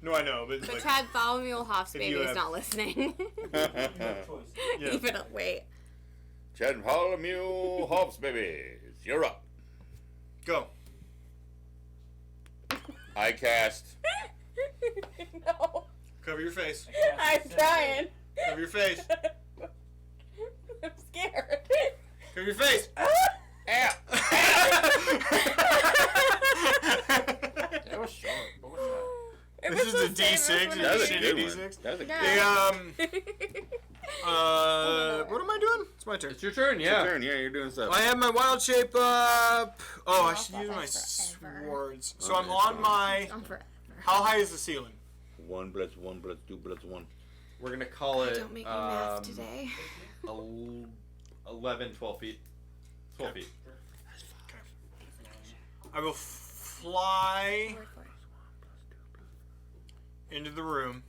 [SPEAKER 2] No, I know, but
[SPEAKER 6] So
[SPEAKER 2] like,
[SPEAKER 6] Chad Bartholomew Hoff's
[SPEAKER 2] if you
[SPEAKER 6] baby is
[SPEAKER 2] have-
[SPEAKER 6] not listening.
[SPEAKER 2] Yeah.
[SPEAKER 6] Even wait.
[SPEAKER 10] Chad Bartholomew Hobbs, baby. You're up.
[SPEAKER 2] go.
[SPEAKER 10] I cast.
[SPEAKER 6] No.
[SPEAKER 2] Cover your face.
[SPEAKER 6] I'm trying.
[SPEAKER 2] Cover your face.
[SPEAKER 6] I'm scared.
[SPEAKER 2] Cover your face.
[SPEAKER 10] Ow.
[SPEAKER 1] That was sharp. What was
[SPEAKER 2] This is a D6.
[SPEAKER 10] That was a
[SPEAKER 2] Shitty
[SPEAKER 10] good
[SPEAKER 2] D6.
[SPEAKER 10] one. That was a good
[SPEAKER 6] Yeah.
[SPEAKER 2] What am I doing? It's my turn.
[SPEAKER 1] It's your turn, yeah.
[SPEAKER 10] turn. Yeah, you're doing stuff.
[SPEAKER 2] I have my wild shape up. Oh, I should
[SPEAKER 6] Off
[SPEAKER 2] use my
[SPEAKER 6] forever.
[SPEAKER 2] swords. So
[SPEAKER 10] Oh,
[SPEAKER 2] I'm
[SPEAKER 10] it's
[SPEAKER 2] on
[SPEAKER 10] fine.
[SPEAKER 2] my.
[SPEAKER 6] Gone forever.
[SPEAKER 2] How high is the ceiling?
[SPEAKER 10] 1 + 1 + 2 + 1.
[SPEAKER 1] We're going to call it
[SPEAKER 6] Don't make me math today.
[SPEAKER 1] 11, 12 feet. 12 feet.
[SPEAKER 2] I will fly into the room.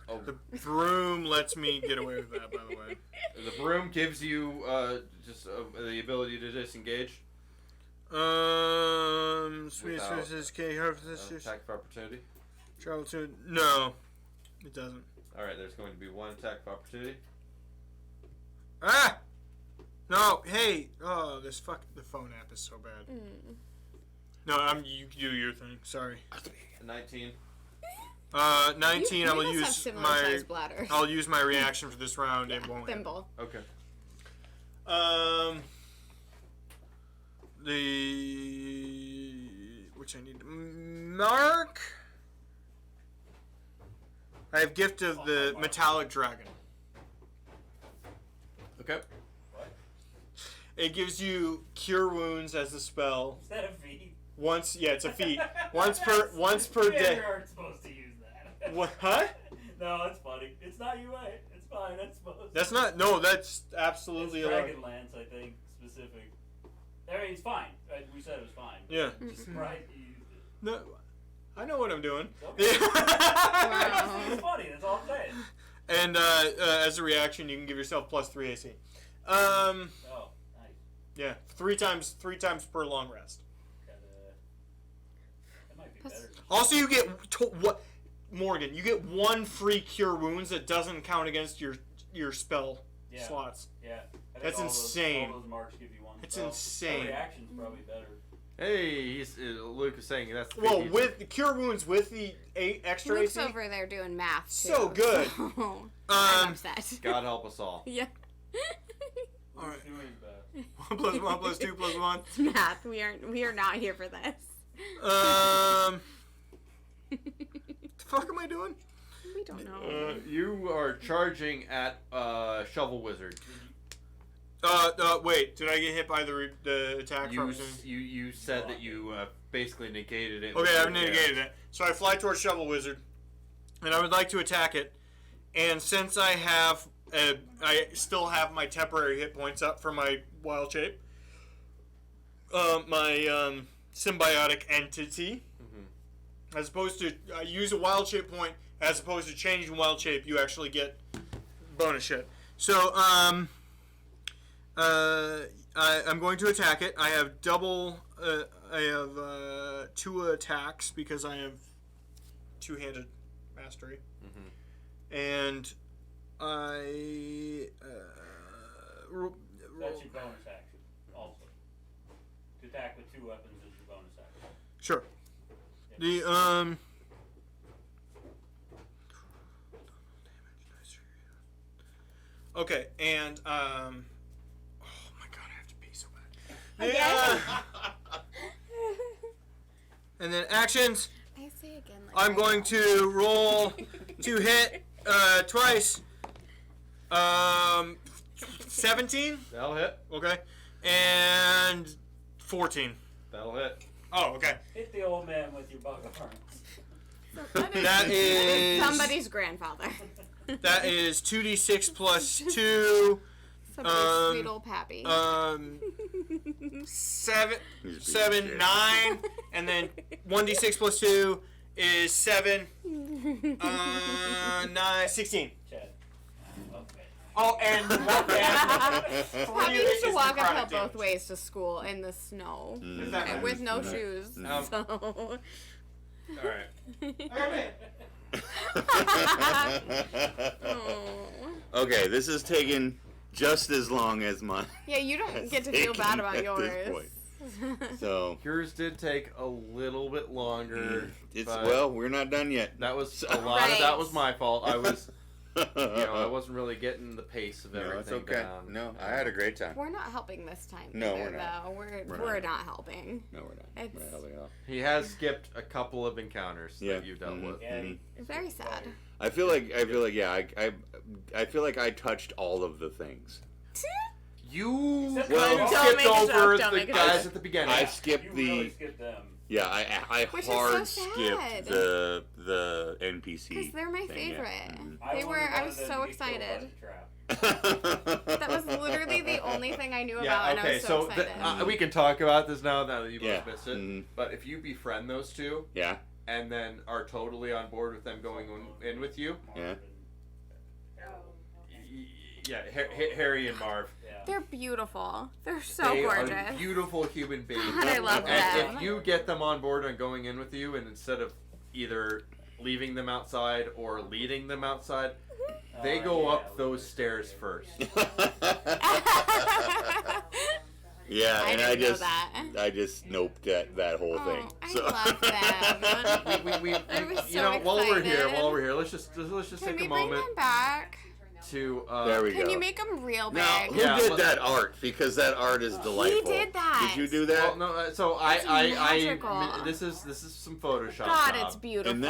[SPEAKER 1] Oh,
[SPEAKER 2] The broom lets me get away with that, by the way.
[SPEAKER 1] the broom gives you just the ability to disengage.
[SPEAKER 2] Sweet
[SPEAKER 1] Without,
[SPEAKER 2] Services, K. Harvest,
[SPEAKER 1] Attack of opportunity.
[SPEAKER 2] travel to. No, it doesn't.
[SPEAKER 1] Alright, there's going to be one attack of opportunity.
[SPEAKER 2] Ah! No, hey! Oh, the phone app is so bad. No, you do your thing. Sorry.
[SPEAKER 1] 19.
[SPEAKER 2] 19. I will
[SPEAKER 6] You must have
[SPEAKER 2] use
[SPEAKER 6] similar
[SPEAKER 2] my.
[SPEAKER 6] sized bladders.
[SPEAKER 2] I'll use my reaction for this round. It won't. hit.
[SPEAKER 6] Thimble.
[SPEAKER 1] Okay.
[SPEAKER 2] Which I need to mark. I have Gift of the Metallic Dragon.
[SPEAKER 1] Okay.
[SPEAKER 2] It gives you Cure Wounds as a spell.
[SPEAKER 9] Is that a feat?
[SPEAKER 2] Once, yeah, it's a feat. Once per
[SPEAKER 9] You
[SPEAKER 2] day.
[SPEAKER 9] aren't supposed to use that.
[SPEAKER 2] What? Huh?
[SPEAKER 9] No, it's funny. It's not UA. It's fine. That's supposed.
[SPEAKER 2] That's not. No, that's absolutely
[SPEAKER 9] It's
[SPEAKER 2] allowed.
[SPEAKER 9] Dragonlance, I think, specific. I mean, it's fine. We said it was fine.
[SPEAKER 2] Yeah.
[SPEAKER 9] Just right. You used it.
[SPEAKER 2] No, I know what I'm doing.
[SPEAKER 9] Okay. It's
[SPEAKER 6] Wow.
[SPEAKER 9] funny. That's all I'm saying.
[SPEAKER 2] And as a reaction, you can give yourself +3 AC.
[SPEAKER 9] Oh, nice.
[SPEAKER 2] Yeah, three times per long rest.
[SPEAKER 9] That might be
[SPEAKER 6] Plus-
[SPEAKER 9] better.
[SPEAKER 2] Also, you get what, Morgan? You get 1 free Cure Wounds that doesn't count against your spell
[SPEAKER 9] Yeah.
[SPEAKER 2] slots.
[SPEAKER 9] Yeah. I think
[SPEAKER 2] That's
[SPEAKER 9] all
[SPEAKER 2] insane.
[SPEAKER 9] All those marks give you one.
[SPEAKER 2] It's
[SPEAKER 9] spell.
[SPEAKER 2] insane.
[SPEAKER 9] The reaction's probably better.
[SPEAKER 1] Hey, he's, Luke is saying that's the
[SPEAKER 2] Well,
[SPEAKER 1] he's-
[SPEAKER 2] with the Cure Wounds with the 8 extra
[SPEAKER 6] Luke's
[SPEAKER 2] AC.
[SPEAKER 6] over there doing math too.
[SPEAKER 2] So good.
[SPEAKER 6] So I'm upset.
[SPEAKER 1] God help us all.
[SPEAKER 6] Yeah.
[SPEAKER 2] All right.
[SPEAKER 9] Doing his best.
[SPEAKER 2] 1 + 1 + 2 + 1.
[SPEAKER 6] It's math. We are not here for this.
[SPEAKER 2] The fuck am I doing?
[SPEAKER 6] We don't know.
[SPEAKER 1] You are charging at Shovel Wizard.
[SPEAKER 2] Wait. Did I get hit by the attack?
[SPEAKER 1] You
[SPEAKER 2] from
[SPEAKER 1] you said that you basically negated it.
[SPEAKER 2] Okay, I've negated it. So I fly towards Shovel Wizard, and I would like to attack it. And since I still have my temporary hit points up for my wild shape, my symbiotic entity, as opposed to use a wild shape point, as opposed to changing wild shape, you actually get bonus shit. So I'm going to attack it. I have I have 2 attacks because I have 2-handed mastery. And I
[SPEAKER 9] That's your bonus action, also. To attack with 2 weapons is your bonus action.
[SPEAKER 2] sure. The okay, and oh my god, I have to pee so bad. And then actions.
[SPEAKER 6] I say again. Like
[SPEAKER 2] I'm going to roll to hit twice. 17.
[SPEAKER 1] That'll hit.
[SPEAKER 2] Okay, and 14.
[SPEAKER 1] That'll hit.
[SPEAKER 2] Oh, okay.
[SPEAKER 9] Hit the old man with your bug arms.
[SPEAKER 2] That is
[SPEAKER 6] somebody's grandfather.
[SPEAKER 2] That is 2d6 plus 2,
[SPEAKER 6] Somebody's sweet old Pappy.
[SPEAKER 2] 7,
[SPEAKER 10] He's
[SPEAKER 2] 7,
[SPEAKER 10] being
[SPEAKER 2] 9, and then 1d6 plus 2 is 7, 9, 16.
[SPEAKER 9] Chad.
[SPEAKER 2] Oh, and
[SPEAKER 6] Pappy used to
[SPEAKER 2] is
[SPEAKER 6] walk
[SPEAKER 2] necrotic
[SPEAKER 6] uphill both
[SPEAKER 2] damage.
[SPEAKER 6] ways to school in the snow
[SPEAKER 2] Is that right?
[SPEAKER 6] with no shoes. So.
[SPEAKER 2] Alright.
[SPEAKER 10] Okay, this is taking just as long as mine.
[SPEAKER 6] Yeah, you don't get to feel bad about
[SPEAKER 10] At
[SPEAKER 6] yours.
[SPEAKER 10] this point. So
[SPEAKER 1] Yours did take a little bit longer.
[SPEAKER 10] it's
[SPEAKER 1] but
[SPEAKER 10] well, we're not done yet.
[SPEAKER 1] that was a lot of that was my fault. I was, I wasn't really getting the pace of everything
[SPEAKER 10] No, it's okay.
[SPEAKER 1] down.
[SPEAKER 10] No, I had a great time.
[SPEAKER 6] We're not helping this time.
[SPEAKER 10] No,
[SPEAKER 6] either,
[SPEAKER 10] we're not.
[SPEAKER 6] Though. We're
[SPEAKER 10] We're
[SPEAKER 6] not helping.
[SPEAKER 10] No, we're not.
[SPEAKER 6] It's-
[SPEAKER 10] We're not helping at all.
[SPEAKER 1] He has skipped a couple of encounters
[SPEAKER 10] Yeah.
[SPEAKER 1] that you dealt with.
[SPEAKER 9] Yeah, he-
[SPEAKER 6] Very sad.
[SPEAKER 10] I feel like yeah, I feel like I touched all of the things.
[SPEAKER 1] You
[SPEAKER 9] Except
[SPEAKER 10] Well-
[SPEAKER 9] for-
[SPEAKER 6] Don't
[SPEAKER 1] skipped
[SPEAKER 6] make a joke,
[SPEAKER 1] over
[SPEAKER 6] don't
[SPEAKER 1] the
[SPEAKER 6] make a
[SPEAKER 1] guys
[SPEAKER 6] joke.
[SPEAKER 1] at the beginning.
[SPEAKER 10] I
[SPEAKER 9] You
[SPEAKER 10] skipped
[SPEAKER 9] really
[SPEAKER 10] the
[SPEAKER 9] skipped them.
[SPEAKER 10] yeah, I
[SPEAKER 6] Which is
[SPEAKER 10] hard
[SPEAKER 6] so
[SPEAKER 10] skipped
[SPEAKER 6] sad.
[SPEAKER 10] the NPC.
[SPEAKER 6] Because they're my
[SPEAKER 10] thing, yeah.
[SPEAKER 6] favorite.
[SPEAKER 9] I
[SPEAKER 6] They
[SPEAKER 9] would've
[SPEAKER 6] were. I
[SPEAKER 9] wanted
[SPEAKER 6] was
[SPEAKER 9] them
[SPEAKER 6] so
[SPEAKER 9] to get killed by
[SPEAKER 6] excited.
[SPEAKER 9] the trap.
[SPEAKER 6] That was literally the only thing I knew about,
[SPEAKER 1] Yeah,
[SPEAKER 6] and I
[SPEAKER 1] okay,
[SPEAKER 6] was so
[SPEAKER 1] so
[SPEAKER 6] excited.
[SPEAKER 1] we can talk about this now that you both
[SPEAKER 10] Yeah.
[SPEAKER 1] missed it.
[SPEAKER 10] Mhm.
[SPEAKER 1] But if you befriend those two
[SPEAKER 10] Yeah,
[SPEAKER 1] and then are totally on board with them going in with you,
[SPEAKER 10] yeah.
[SPEAKER 1] yeah, Harry and Marv,
[SPEAKER 9] Yeah.
[SPEAKER 6] They're beautiful. They're so
[SPEAKER 1] they
[SPEAKER 6] gorgeous.
[SPEAKER 1] are beautiful human beings.
[SPEAKER 6] God, I love
[SPEAKER 1] And
[SPEAKER 6] them.
[SPEAKER 1] if you get them on board on going in with you, and instead of either leaving them outside or leading them outside, they go
[SPEAKER 9] yeah,
[SPEAKER 1] up those stairs first.
[SPEAKER 10] Yeah,
[SPEAKER 6] I
[SPEAKER 10] and
[SPEAKER 6] didn't know that.
[SPEAKER 10] I just noped that whole
[SPEAKER 6] Oh,
[SPEAKER 10] thing.
[SPEAKER 6] I
[SPEAKER 10] So.
[SPEAKER 6] love them.
[SPEAKER 1] we
[SPEAKER 6] I was
[SPEAKER 1] you
[SPEAKER 6] so
[SPEAKER 1] know, while we're
[SPEAKER 6] excited.
[SPEAKER 1] here, let's just
[SPEAKER 6] Can
[SPEAKER 1] take
[SPEAKER 6] we
[SPEAKER 1] a
[SPEAKER 6] bring
[SPEAKER 1] moment
[SPEAKER 6] them back?
[SPEAKER 1] to.
[SPEAKER 10] There we
[SPEAKER 6] Can
[SPEAKER 10] go.
[SPEAKER 6] you make them real big?
[SPEAKER 10] Now, who
[SPEAKER 1] Yeah,
[SPEAKER 10] did
[SPEAKER 1] but-
[SPEAKER 10] that art? Because that art is delightful.
[SPEAKER 6] did that.
[SPEAKER 10] Did you do that?
[SPEAKER 1] Well, no, so
[SPEAKER 6] That's
[SPEAKER 1] I
[SPEAKER 6] magical.
[SPEAKER 1] this is some Photoshop.
[SPEAKER 6] God,
[SPEAKER 1] job.
[SPEAKER 6] it's beautiful.
[SPEAKER 10] And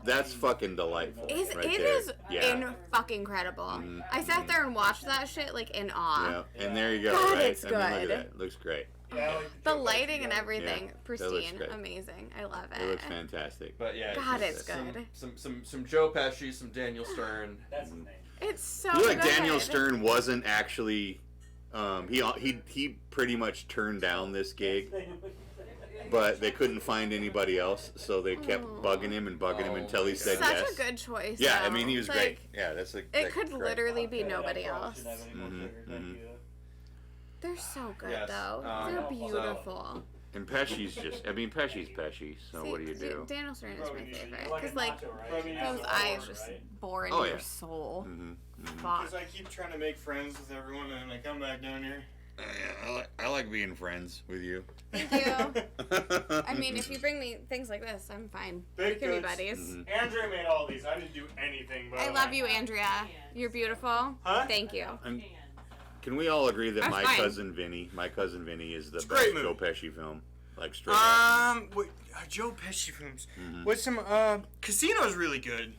[SPEAKER 10] that's fucking delightful.
[SPEAKER 6] It
[SPEAKER 10] right
[SPEAKER 6] is
[SPEAKER 10] there. Yeah.
[SPEAKER 6] in fucking incredible.
[SPEAKER 10] Mhm.
[SPEAKER 6] I sat there and watched that shit like in awe.
[SPEAKER 10] Yeah, and there you go.
[SPEAKER 6] God,
[SPEAKER 10] right?
[SPEAKER 6] it's
[SPEAKER 10] I mean, look
[SPEAKER 6] good.
[SPEAKER 10] at that. It looks great.
[SPEAKER 9] Yeah, I like
[SPEAKER 6] The
[SPEAKER 9] joke
[SPEAKER 6] lighting and
[SPEAKER 9] together.
[SPEAKER 6] everything,
[SPEAKER 10] Yeah, that looks
[SPEAKER 6] pristine,
[SPEAKER 10] great.
[SPEAKER 6] amazing. I love it.
[SPEAKER 10] It looks fantastic.
[SPEAKER 1] But yeah,
[SPEAKER 6] God,
[SPEAKER 1] just
[SPEAKER 6] it's good.
[SPEAKER 1] Some Joe Pesci, some Daniel Stern.
[SPEAKER 9] That's his name.
[SPEAKER 6] It's so
[SPEAKER 10] I feel like
[SPEAKER 6] good.
[SPEAKER 10] Daniel Stern wasn't actually. He pretty much turned down this gig, but they couldn't find anybody else, so they kept bugging him and bugging him
[SPEAKER 1] Oh
[SPEAKER 10] until he
[SPEAKER 1] my
[SPEAKER 10] said
[SPEAKER 6] Such
[SPEAKER 10] yes.
[SPEAKER 6] a good choice.
[SPEAKER 10] Yeah, I
[SPEAKER 6] though.
[SPEAKER 10] mean he was
[SPEAKER 6] Like,
[SPEAKER 10] great. Yeah, that's like
[SPEAKER 6] It could
[SPEAKER 10] great.
[SPEAKER 6] literally be
[SPEAKER 9] Okay,
[SPEAKER 6] nobody
[SPEAKER 9] I probably
[SPEAKER 6] else.
[SPEAKER 9] shouldn't have any more
[SPEAKER 10] Mhm,
[SPEAKER 9] triggers, thank
[SPEAKER 10] mhm.
[SPEAKER 9] you.
[SPEAKER 6] They're so good
[SPEAKER 1] Yes,
[SPEAKER 6] though.
[SPEAKER 1] so-
[SPEAKER 6] They're beautiful.
[SPEAKER 10] And Pesci's just. I mean, Pesci's Pesci. So
[SPEAKER 6] See,
[SPEAKER 10] what do you do?
[SPEAKER 6] Daniel Stern is
[SPEAKER 9] Probably
[SPEAKER 6] my
[SPEAKER 9] need to-
[SPEAKER 6] favorite
[SPEAKER 9] you like a
[SPEAKER 6] because like
[SPEAKER 9] nacho, right?
[SPEAKER 2] Probably
[SPEAKER 9] You
[SPEAKER 2] need
[SPEAKER 6] those
[SPEAKER 9] use
[SPEAKER 2] to-
[SPEAKER 9] the
[SPEAKER 6] eyes
[SPEAKER 9] board,
[SPEAKER 6] just
[SPEAKER 9] right?
[SPEAKER 6] bore into
[SPEAKER 10] Oh,
[SPEAKER 6] your
[SPEAKER 10] yeah.
[SPEAKER 6] soul.
[SPEAKER 10] Mm-hmm.
[SPEAKER 6] Fuck.
[SPEAKER 2] Because I keep trying to make friends with everyone, and I come back down here.
[SPEAKER 10] I like being friends with you.
[SPEAKER 6] Thank you. I mean, if you bring me things like this, I'm fine.
[SPEAKER 2] Big
[SPEAKER 6] we can be
[SPEAKER 2] goods.
[SPEAKER 6] buddies.
[SPEAKER 10] Mhm.
[SPEAKER 2] Andrea made all these. I didn't do anything, but
[SPEAKER 6] I love you, Andrea. You're beautiful.
[SPEAKER 2] Huh?
[SPEAKER 6] Thank you.
[SPEAKER 10] And can we all agree that
[SPEAKER 6] I'm
[SPEAKER 10] my
[SPEAKER 6] fine.
[SPEAKER 10] cousin Vinny is the
[SPEAKER 2] It's a
[SPEAKER 10] best
[SPEAKER 2] great
[SPEAKER 10] Joe
[SPEAKER 2] movie.
[SPEAKER 10] Pesci film? Like straight up.
[SPEAKER 2] Wait, Joe Pesci films.
[SPEAKER 10] Mhm.
[SPEAKER 2] What's some? Casino's really good.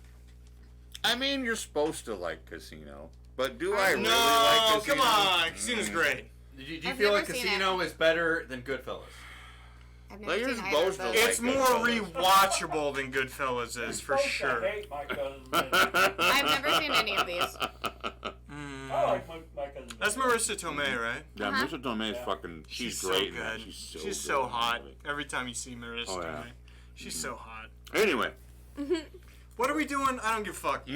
[SPEAKER 10] I mean, you're supposed to like Casino, but do I really
[SPEAKER 2] No,
[SPEAKER 10] like Casino?
[SPEAKER 2] come on, Casino's great.
[SPEAKER 1] Do you
[SPEAKER 6] I've
[SPEAKER 1] feel
[SPEAKER 6] never
[SPEAKER 1] like
[SPEAKER 6] seen
[SPEAKER 1] Casino is better than Goodfellas?
[SPEAKER 6] I've
[SPEAKER 10] Well,
[SPEAKER 6] never
[SPEAKER 10] you're
[SPEAKER 6] seen either
[SPEAKER 10] supposed
[SPEAKER 6] of
[SPEAKER 10] to
[SPEAKER 6] those.
[SPEAKER 10] like
[SPEAKER 2] It's more
[SPEAKER 10] Goodfellas.
[SPEAKER 2] rewatchable than Goodfellas is, for
[SPEAKER 9] Supposed to
[SPEAKER 2] sure.
[SPEAKER 9] hate my cousin.
[SPEAKER 6] I've never seen any of these.
[SPEAKER 9] I like my cousin.
[SPEAKER 2] That's Marissa Tomei, right?
[SPEAKER 10] Yeah,
[SPEAKER 6] Uh-huh.
[SPEAKER 10] Marissa Tomei's
[SPEAKER 9] Yeah.
[SPEAKER 10] fucking. She's
[SPEAKER 2] so
[SPEAKER 10] great. in that.
[SPEAKER 2] good.
[SPEAKER 10] She's so
[SPEAKER 2] She's
[SPEAKER 10] good
[SPEAKER 2] so
[SPEAKER 10] in that
[SPEAKER 2] hot.
[SPEAKER 10] movie.
[SPEAKER 2] Every time you see Marissa
[SPEAKER 10] Oh, yeah.
[SPEAKER 2] Tomei, she's so hot.
[SPEAKER 10] Anyway,
[SPEAKER 2] What are we doing? I don't give a fuck. The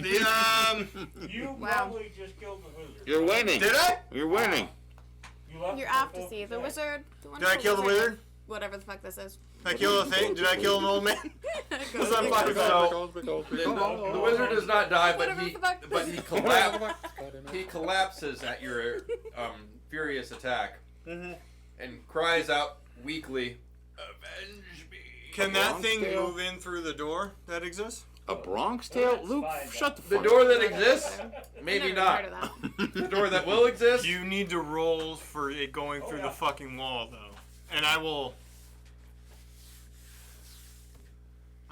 [SPEAKER 9] You
[SPEAKER 6] Wow.
[SPEAKER 9] probably just killed the wizard.
[SPEAKER 10] you're winning.
[SPEAKER 2] did I?
[SPEAKER 10] You're winning.
[SPEAKER 9] You left
[SPEAKER 6] You're
[SPEAKER 9] the
[SPEAKER 6] off to
[SPEAKER 9] full
[SPEAKER 6] see the
[SPEAKER 9] set.
[SPEAKER 6] wizard. The
[SPEAKER 2] Did I kill the wizard?
[SPEAKER 6] Whatever the fuck this is.
[SPEAKER 2] Did I kill the thing? Did I kill an old man? Because I'm fucking
[SPEAKER 1] So the wizard does not die, but
[SPEAKER 6] Whatever
[SPEAKER 1] he
[SPEAKER 6] the fuck
[SPEAKER 1] but
[SPEAKER 6] this
[SPEAKER 1] he he collapses at your furious attack
[SPEAKER 2] Mhm.
[SPEAKER 1] and cries out weakly, "Avenge me!"
[SPEAKER 2] Can that
[SPEAKER 10] Bronx
[SPEAKER 2] thing
[SPEAKER 10] Tale?
[SPEAKER 2] move in through the door that exists?
[SPEAKER 10] A Bronx Tale?
[SPEAKER 9] That's
[SPEAKER 10] Luke,
[SPEAKER 9] fine,
[SPEAKER 10] shut the
[SPEAKER 1] The
[SPEAKER 10] fuck
[SPEAKER 1] door
[SPEAKER 10] up.
[SPEAKER 1] that exists, maybe
[SPEAKER 6] Never
[SPEAKER 1] not.
[SPEAKER 6] heard of that.
[SPEAKER 1] The door that will exist.
[SPEAKER 2] You need to roll for it going through
[SPEAKER 9] yeah.
[SPEAKER 2] the fucking wall, though. And I will.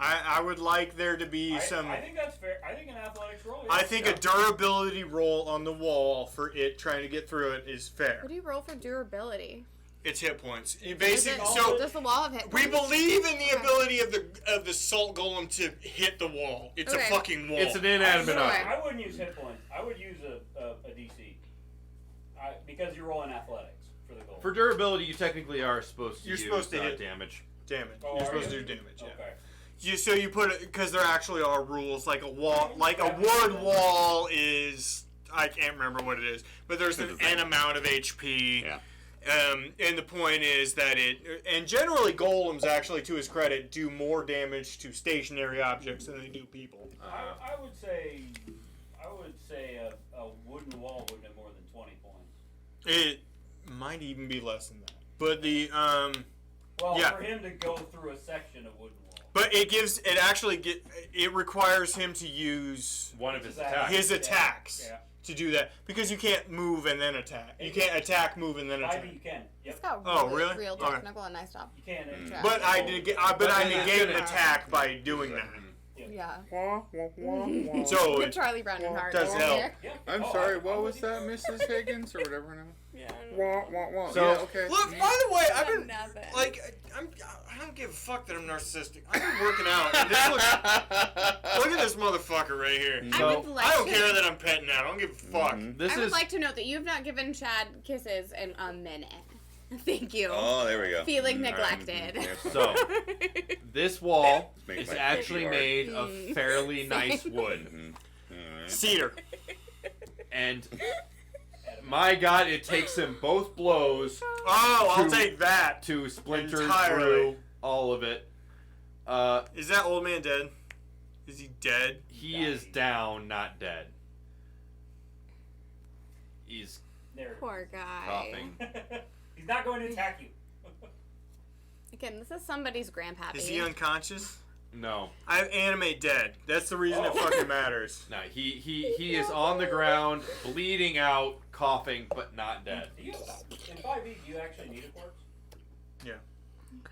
[SPEAKER 2] I would like there to be some.
[SPEAKER 9] I think that's fair. I think an athletics roll.
[SPEAKER 2] I think a durability roll on the wall for it trying to get through it is fair.
[SPEAKER 6] What do you roll for durability?
[SPEAKER 2] It's hit points. You
[SPEAKER 6] Is
[SPEAKER 2] basically,
[SPEAKER 6] it,
[SPEAKER 2] so
[SPEAKER 6] does the wall have hit
[SPEAKER 2] we
[SPEAKER 6] points?
[SPEAKER 2] believe in the
[SPEAKER 6] Okay.
[SPEAKER 2] ability of the salt golem to hit the wall. It's a
[SPEAKER 6] Okay.
[SPEAKER 2] fucking wall.
[SPEAKER 1] It's an inanimate
[SPEAKER 6] Sure.
[SPEAKER 1] object.
[SPEAKER 9] I wouldn't use hit points. I would use a DC. Because you're rolling athletics for the goal.
[SPEAKER 1] For durability, you technically are supposed to
[SPEAKER 2] You're
[SPEAKER 1] use
[SPEAKER 2] supposed to hit
[SPEAKER 1] damage.
[SPEAKER 2] Damage.
[SPEAKER 9] Oh,
[SPEAKER 2] You're
[SPEAKER 9] are
[SPEAKER 2] supposed
[SPEAKER 9] you?
[SPEAKER 2] to do damage. Yeah.
[SPEAKER 9] Okay.
[SPEAKER 2] So you put it because there actually are rules. Like a wall, like a wood wall is. I can't remember what it is, but there's an amount of HP.
[SPEAKER 10] Yeah.
[SPEAKER 2] And the point is that and generally golems, actually, to his credit, do more damage to stationary objects than they do people.
[SPEAKER 9] I would say a wooden wall wouldn't have more than 20 points.
[SPEAKER 2] It might even be less than that. But the
[SPEAKER 9] Well,
[SPEAKER 2] yeah.
[SPEAKER 9] for him to go through a section of wooden wall.
[SPEAKER 2] But it requires him to use
[SPEAKER 1] one of his attacks.
[SPEAKER 2] His attacks.
[SPEAKER 9] Yeah.
[SPEAKER 2] To do that, because you can't move and then attack. You can't attack, move, and then attack.
[SPEAKER 9] You can.
[SPEAKER 6] It's got
[SPEAKER 2] really?
[SPEAKER 6] real
[SPEAKER 2] Okay.
[SPEAKER 6] technical, and I stopped.
[SPEAKER 9] You can.
[SPEAKER 2] But I negate an attack by doing that.
[SPEAKER 6] Yeah.
[SPEAKER 2] So
[SPEAKER 6] Good Charlie Brown and Hart.
[SPEAKER 2] does help.
[SPEAKER 10] I'm sorry, what was that, Mrs. Higgins, or whatever her name?
[SPEAKER 6] Yeah.
[SPEAKER 1] So,
[SPEAKER 10] yeah, okay.
[SPEAKER 2] Look, by the way, I've been
[SPEAKER 6] Nothing.
[SPEAKER 2] I don't give a fuck that I'm narcissistic. I've been working out. And look at this motherfucker right here.
[SPEAKER 6] I would like
[SPEAKER 2] I don't
[SPEAKER 6] to-
[SPEAKER 2] care that I'm petting that. I don't give a fuck.
[SPEAKER 1] This
[SPEAKER 6] I would
[SPEAKER 1] is
[SPEAKER 6] like to note that you have not given Chad kisses in a minute. Thank you.
[SPEAKER 10] Oh, there we go.
[SPEAKER 6] Feeling
[SPEAKER 10] All right.
[SPEAKER 6] neglected.
[SPEAKER 10] Yes.
[SPEAKER 1] so. This wall
[SPEAKER 10] Make
[SPEAKER 1] is
[SPEAKER 10] my
[SPEAKER 1] actually
[SPEAKER 10] hard.
[SPEAKER 1] made of fairly nice wood,
[SPEAKER 10] Alright.
[SPEAKER 2] Cedar.
[SPEAKER 1] and my God, it takes him both blows
[SPEAKER 2] Oh, I'll
[SPEAKER 1] To-
[SPEAKER 2] take that.
[SPEAKER 1] to splinter
[SPEAKER 2] Entirely.
[SPEAKER 1] through all of it.
[SPEAKER 2] Is that old man dead? Is he dead?
[SPEAKER 1] He is down, not dead. He's
[SPEAKER 9] There.
[SPEAKER 6] Poor guy.
[SPEAKER 1] coughing.
[SPEAKER 9] He's not going to attack you.
[SPEAKER 6] Again, this is somebody's grandpappy.
[SPEAKER 2] Is he unconscious?
[SPEAKER 1] No,
[SPEAKER 2] I have animate dead. That's the reason it fucking matters.
[SPEAKER 1] no, he is on the ground, bleeding out, coughing, but not dead.
[SPEAKER 9] In 5e, do you actually need a corpse?
[SPEAKER 2] Yeah.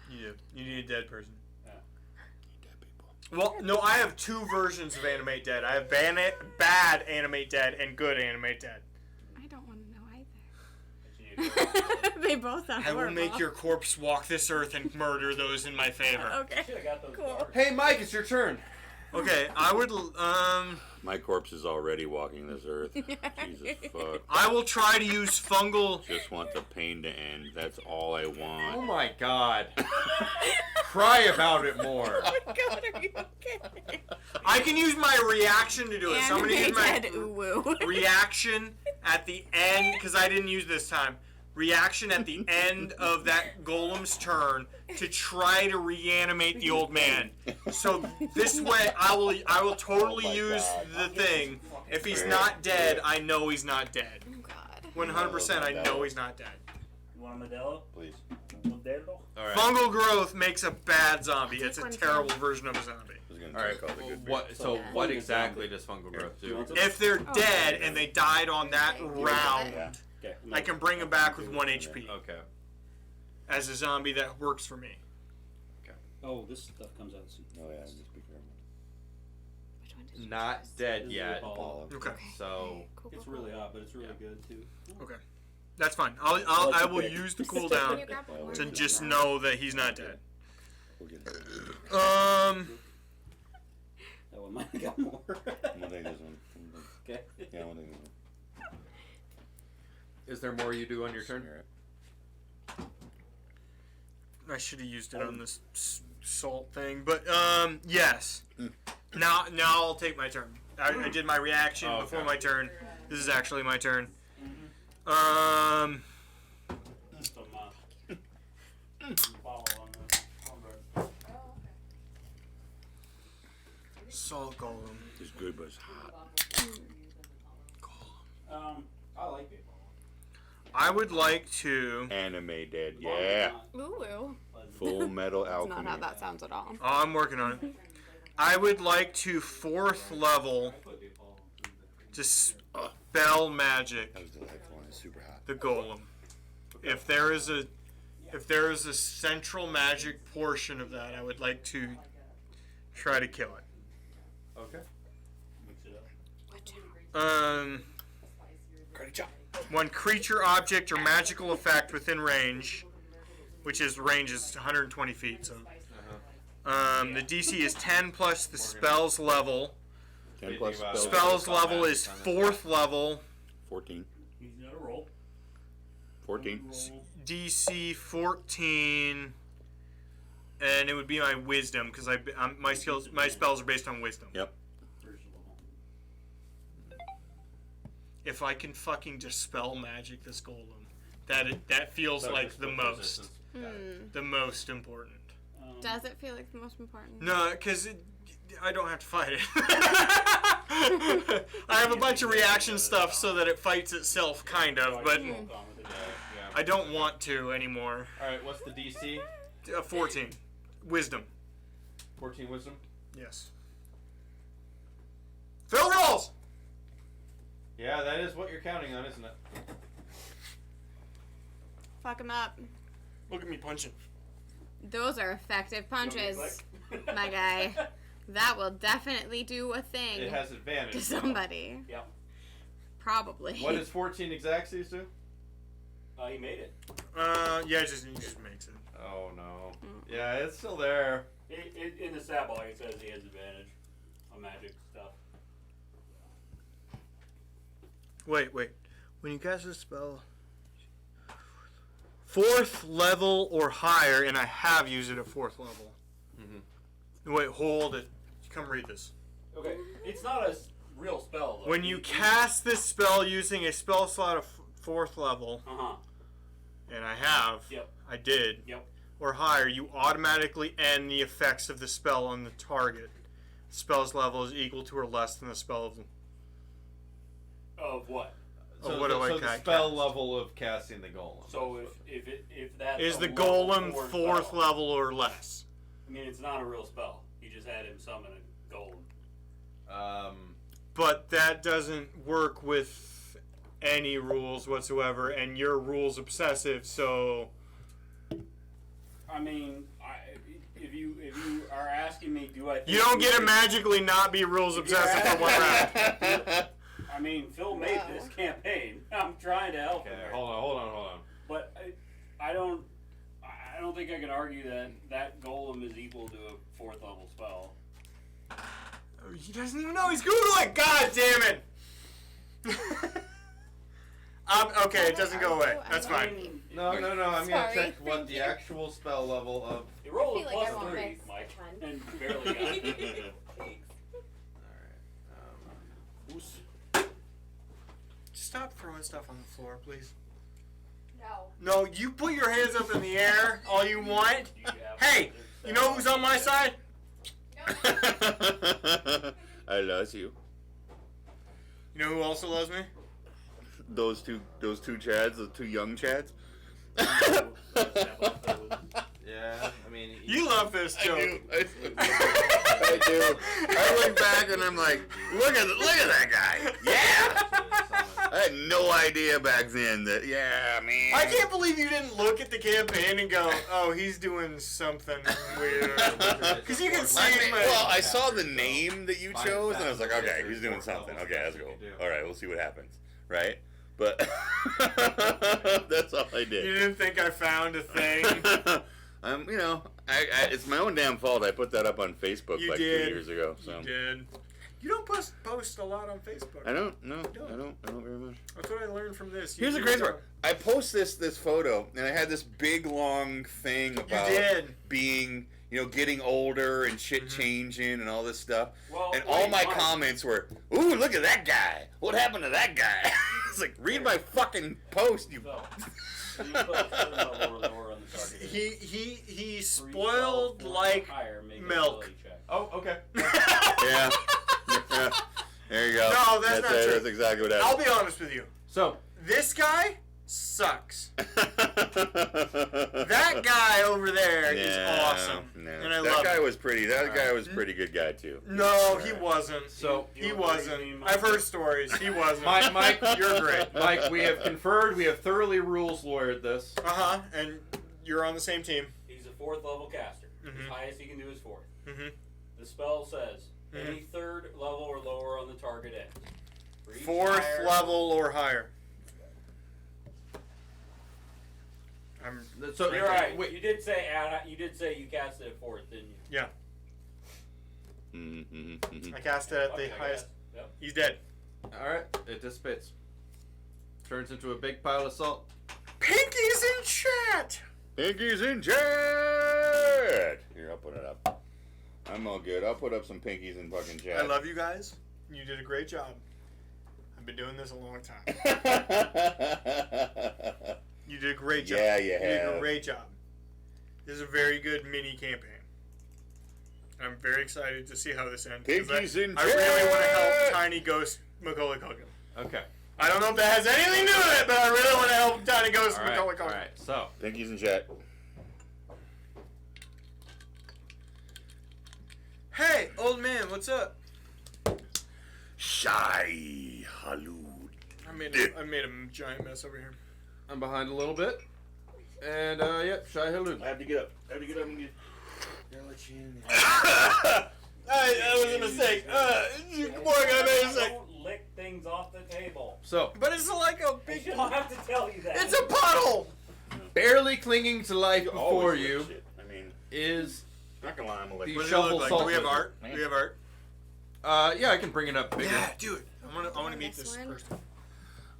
[SPEAKER 2] You do. You need a dead person.
[SPEAKER 9] Yeah.
[SPEAKER 2] Well, no, I have two versions of animate dead. I have bad animate dead and good animate dead.
[SPEAKER 6] I don't want to know either.
[SPEAKER 9] Actually,
[SPEAKER 6] They both sound
[SPEAKER 2] I will
[SPEAKER 6] horrible.
[SPEAKER 2] make your corpse walk this earth and murder those in my favor.
[SPEAKER 6] Okay.
[SPEAKER 9] should have got those
[SPEAKER 6] Cool.
[SPEAKER 9] cards.
[SPEAKER 1] Hey, Mike, it's your turn.
[SPEAKER 2] Okay, I would
[SPEAKER 10] My corpse is already walking this earth. Jesus fuck.
[SPEAKER 2] I will try to use fungal.
[SPEAKER 10] Just want the pain to end. That's all I
[SPEAKER 1] Oh
[SPEAKER 10] want.
[SPEAKER 1] my God. Cry about it more.
[SPEAKER 6] Oh my God, are you okay?
[SPEAKER 2] I can use my reaction to do it. So I'm gonna use my
[SPEAKER 6] Animated ooh-woo.
[SPEAKER 2] reaction at the end, because I didn't use this time. Reaction at the end of that golem's turn to try to reanimate the old man. So this way, I will totally
[SPEAKER 10] Oh my
[SPEAKER 2] use
[SPEAKER 10] God.
[SPEAKER 2] the thing. If he's not dead, I know he's not dead.
[SPEAKER 6] Oh God.
[SPEAKER 2] 100%, I know he's not dead.
[SPEAKER 9] You want a Modelo?
[SPEAKER 10] Please.
[SPEAKER 9] Modelo?
[SPEAKER 1] All right.
[SPEAKER 2] Fungal growth makes a bad zombie. It's a terrible version of a zombie.
[SPEAKER 10] I was gonna
[SPEAKER 1] All right.
[SPEAKER 10] take all the good
[SPEAKER 1] What? So
[SPEAKER 6] Yeah.
[SPEAKER 1] what exactly does fungal growth do?
[SPEAKER 2] If they're dead and they died on that round,
[SPEAKER 10] Yeah.
[SPEAKER 5] Okay.
[SPEAKER 2] I can bring them back with 1 HP
[SPEAKER 1] Okay.
[SPEAKER 2] as a zombie that works for me.
[SPEAKER 5] Oh, this stuff comes out soon.
[SPEAKER 10] Oh yeah, just be careful.
[SPEAKER 6] Which one did you
[SPEAKER 1] Not
[SPEAKER 6] choose?
[SPEAKER 1] dead
[SPEAKER 5] This is
[SPEAKER 1] yet.
[SPEAKER 5] Apollo.
[SPEAKER 2] Okay,
[SPEAKER 1] So
[SPEAKER 6] Cool,
[SPEAKER 5] It's
[SPEAKER 6] cool,
[SPEAKER 5] really
[SPEAKER 6] cool.
[SPEAKER 5] hot, but it's really good too.
[SPEAKER 2] okay, that's fine. I will use the
[SPEAKER 6] Can
[SPEAKER 2] cooldown
[SPEAKER 6] you grab one more?
[SPEAKER 2] to just know that he's not dead.
[SPEAKER 10] We'll get it.
[SPEAKER 5] That one might have got more.
[SPEAKER 10] I'm gonna take this one.
[SPEAKER 5] Okay.
[SPEAKER 10] Yeah, I'm gonna take this one.
[SPEAKER 1] is there more you do on your turn?
[SPEAKER 10] You're right.
[SPEAKER 2] I should have used it on this salt thing, but yes. Now I'll take my turn. I did my reaction
[SPEAKER 1] Oh,
[SPEAKER 2] before
[SPEAKER 1] okay.
[SPEAKER 2] my turn. This is actually my turn.
[SPEAKER 9] Some follow on the cornbread.
[SPEAKER 2] Salt golem.
[SPEAKER 10] It's good, but it's hot.
[SPEAKER 9] I like it.
[SPEAKER 2] I would like to.
[SPEAKER 10] Anime dead. Yeah.
[SPEAKER 6] Ooh-woo.
[SPEAKER 10] Full Metal
[SPEAKER 6] That's
[SPEAKER 10] Alchemy.
[SPEAKER 6] not how that sounds at all.
[SPEAKER 2] Oh, I'm working on it. I would like to 4th level to spell magic
[SPEAKER 10] That was delightful and it's super hot.
[SPEAKER 2] the golem. If there is a central magic portion of that, I would like to try to kill it.
[SPEAKER 1] Okay.
[SPEAKER 9] Mix it up.
[SPEAKER 2] One creature, object, or magical effect within range, which is range is 120 feet. So, the DC is 10 plus the spell's level.
[SPEAKER 10] 10 plus
[SPEAKER 1] Spells
[SPEAKER 10] spells.
[SPEAKER 2] Spell's level is 4th level.
[SPEAKER 10] 14.
[SPEAKER 9] He's gonna roll.
[SPEAKER 10] 14.
[SPEAKER 2] DC 14, and it would be my wisdom because my spells are based on wisdom.
[SPEAKER 10] Yep.
[SPEAKER 2] If I can fucking dispel magic this golem, that feels
[SPEAKER 1] So
[SPEAKER 2] like
[SPEAKER 1] just
[SPEAKER 2] the
[SPEAKER 1] with
[SPEAKER 2] most,
[SPEAKER 1] resistance.
[SPEAKER 2] the most important.
[SPEAKER 6] Does it feel like the most important?
[SPEAKER 2] No, because I don't have to fight it. I have a bunch of reaction stuff so that it fights itself, kind of, but I don't want to anymore.
[SPEAKER 1] All right, what's the DC?
[SPEAKER 2] 14. Wisdom.
[SPEAKER 1] 14 wisdom.
[SPEAKER 2] Yes. Phil rolls!
[SPEAKER 1] Yeah, that is what you're counting on, isn't it?
[SPEAKER 6] Fuck him up.
[SPEAKER 2] Look at me punching.
[SPEAKER 6] Those are effective punches, my guy. That will definitely do a thing
[SPEAKER 1] It has advantage.
[SPEAKER 6] to somebody.
[SPEAKER 9] Yep.
[SPEAKER 6] Probably.
[SPEAKER 1] What does 14 exactsies do?
[SPEAKER 9] He made it.
[SPEAKER 2] Yeah, he just makes it.
[SPEAKER 1] Oh no. Yeah, it's still there.
[SPEAKER 9] In the stat block, it says he has advantage on magic stuff.
[SPEAKER 2] Wait. When you cast a spell, 4th level or higher, and I have used it at 4th level.
[SPEAKER 1] Mm-hmm.
[SPEAKER 2] Wait, hold it. Come read this.
[SPEAKER 9] Okay, it's not a real spell though.
[SPEAKER 2] When you cast this spell using a spell slot of 4th level, and I have, I did, or higher, you automatically end the effects of the spell on the target. Spell's level is equal to or less than the spell
[SPEAKER 9] Of what?
[SPEAKER 1] So,
[SPEAKER 2] what do I
[SPEAKER 1] the
[SPEAKER 2] cast?
[SPEAKER 1] spell level of casting the golem.
[SPEAKER 9] So if that's
[SPEAKER 2] is
[SPEAKER 9] a
[SPEAKER 2] the
[SPEAKER 9] level
[SPEAKER 2] golem
[SPEAKER 9] 4
[SPEAKER 2] 4th
[SPEAKER 9] spell.
[SPEAKER 2] level or less.
[SPEAKER 9] I mean, it's not a real spell. You just had him summon a golem.
[SPEAKER 2] But that doesn't work with any rules whatsoever, and your rule's obsessive, so...
[SPEAKER 9] I mean, if you are asking me, do I think
[SPEAKER 2] You don't get to magically not be rules obsessive for one round.
[SPEAKER 9] I mean, Phil made this campaign. I'm trying to help him.
[SPEAKER 1] Okay, hold on.
[SPEAKER 9] But I don't think I can argue that golem is equal to a 4th level spell.
[SPEAKER 2] He doesn't even know he's Googling. God damn it! Okay, it doesn't go away. That's fine.
[SPEAKER 1] No. I'm gonna
[SPEAKER 6] Sorry,
[SPEAKER 1] check what
[SPEAKER 6] thank
[SPEAKER 1] the
[SPEAKER 6] you.
[SPEAKER 1] actual spell level of.
[SPEAKER 9] You rolled a
[SPEAKER 6] I feel like I
[SPEAKER 9] plus
[SPEAKER 6] want
[SPEAKER 9] 3,
[SPEAKER 6] this
[SPEAKER 9] Mike,
[SPEAKER 6] ton.
[SPEAKER 9] and barely got it.
[SPEAKER 2] Stop throwing stuff on the floor, please.
[SPEAKER 6] No.
[SPEAKER 2] No, you put your hands up in the air all you want. Hey, you know who's on my side?
[SPEAKER 10] I love you.
[SPEAKER 2] You know who also loves me?
[SPEAKER 10] Those two Chads, the 2 young Chads.
[SPEAKER 1] Yeah, I mean.
[SPEAKER 2] You love this joke.
[SPEAKER 10] I do. I look back and I'm like, look at that guy. Yeah. I had no idea back then that. Yeah, man.
[SPEAKER 2] I can't believe you didn't look at the campaign and go, "Oh, he's doing something weird." Because you can see.
[SPEAKER 10] I saw the name that you chose and I was like, okay, he's doing something. Okay, let's go. All right, we'll see what happens. Right. But that's all I did.
[SPEAKER 2] You didn't think I found a thing?
[SPEAKER 10] It's my own damn fault. I put that up on Facebook
[SPEAKER 2] You
[SPEAKER 10] like
[SPEAKER 2] did.
[SPEAKER 10] 2 years ago. So.
[SPEAKER 2] You did. You don't post a lot on Facebook.
[SPEAKER 10] I don't. No, I don't very much.
[SPEAKER 2] That's what I learned from this.
[SPEAKER 10] Here's the crazy part. I post this photo, and I had this big long thing about being, getting older and shit changing and all this stuff.
[SPEAKER 9] Well,
[SPEAKER 10] and all my comments were, "Ooh, look at that guy! What happened to that guy?" It's like, read my fucking post, you.
[SPEAKER 2] He spoiled like milk.
[SPEAKER 1] Oh, okay.
[SPEAKER 10] Yeah. There you go.
[SPEAKER 2] No, that's not true.
[SPEAKER 10] That's exactly what happened.
[SPEAKER 2] I'll be honest with you.
[SPEAKER 1] So
[SPEAKER 2] this guy sucks. That guy over there is awesome, and I love
[SPEAKER 10] that guy
[SPEAKER 2] him.
[SPEAKER 10] was pretty. That guy was pretty good guy too.
[SPEAKER 2] No, he wasn't.
[SPEAKER 1] So
[SPEAKER 2] he wasn't. I've heard stories. He wasn't.
[SPEAKER 1] Mike,
[SPEAKER 2] you're great.
[SPEAKER 1] Mike, we have conferred. We have thoroughly rules lawyered this.
[SPEAKER 2] And you're on the same team.
[SPEAKER 9] He's a 4th level caster. The highest he can do is 4th. The spell says any 3rd level or lower on the target ends.
[SPEAKER 2] 4th level or higher.
[SPEAKER 1] So
[SPEAKER 9] you're right. Wait. You did say you cast it at 4th, didn't you?
[SPEAKER 2] Yeah. I cast it at the highest.
[SPEAKER 9] Yep.
[SPEAKER 2] He's dead.
[SPEAKER 1] All right, it dissipates. Turns into a big pile of salt.
[SPEAKER 2] Pink in chat.
[SPEAKER 10] Pinkies in chat. Here, I'll put it up. I'm all good. I'll put up some pinkies in fucking chat.
[SPEAKER 2] I love you guys. You did a great job. I've been doing this a long time. You did a great job.
[SPEAKER 10] Yeah, you
[SPEAKER 2] You did
[SPEAKER 10] have.
[SPEAKER 2] a great job. This is a very good mini campaign. I'm very excited to see how this ends. 'Cause
[SPEAKER 10] Pinkies in
[SPEAKER 2] I really want to help
[SPEAKER 10] chat.
[SPEAKER 2] Tiny Ghost Macaulay Culkin.
[SPEAKER 1] Okay.
[SPEAKER 2] I don't know if that has anything to do with it, but I really want to help Tiny Ghost
[SPEAKER 1] All right.
[SPEAKER 2] Macaulay
[SPEAKER 1] All
[SPEAKER 2] Culkin.
[SPEAKER 1] right. So.
[SPEAKER 10] Pinkies in chat.
[SPEAKER 2] Hey, old man, what's up?
[SPEAKER 10] Shy Halud.
[SPEAKER 2] I made a giant mess over here.
[SPEAKER 1] I'm behind a little bit. And, yep, Shai Halud.
[SPEAKER 10] I have to get up. And get.
[SPEAKER 2] That was a mistake. Boy, I made a mistake.
[SPEAKER 9] Don't lick things off the table.
[SPEAKER 1] So,
[SPEAKER 2] But it's like a
[SPEAKER 9] I
[SPEAKER 2] big.
[SPEAKER 9] shouldn't have to tell you that.
[SPEAKER 2] It's a puddle.
[SPEAKER 1] barely clinging to life before
[SPEAKER 10] Always
[SPEAKER 1] you
[SPEAKER 10] shit. I mean,
[SPEAKER 1] is
[SPEAKER 10] not gonna lie, I'm a
[SPEAKER 1] the
[SPEAKER 10] lick.
[SPEAKER 2] What does it
[SPEAKER 1] shovel
[SPEAKER 2] look like?
[SPEAKER 1] salt
[SPEAKER 2] Do we have
[SPEAKER 1] liquor.
[SPEAKER 2] art? Do we have art?
[SPEAKER 1] Yeah, I can bring it up bigger.
[SPEAKER 2] Yeah, do it. I want to meet
[SPEAKER 6] This
[SPEAKER 2] this
[SPEAKER 6] one?
[SPEAKER 2] person.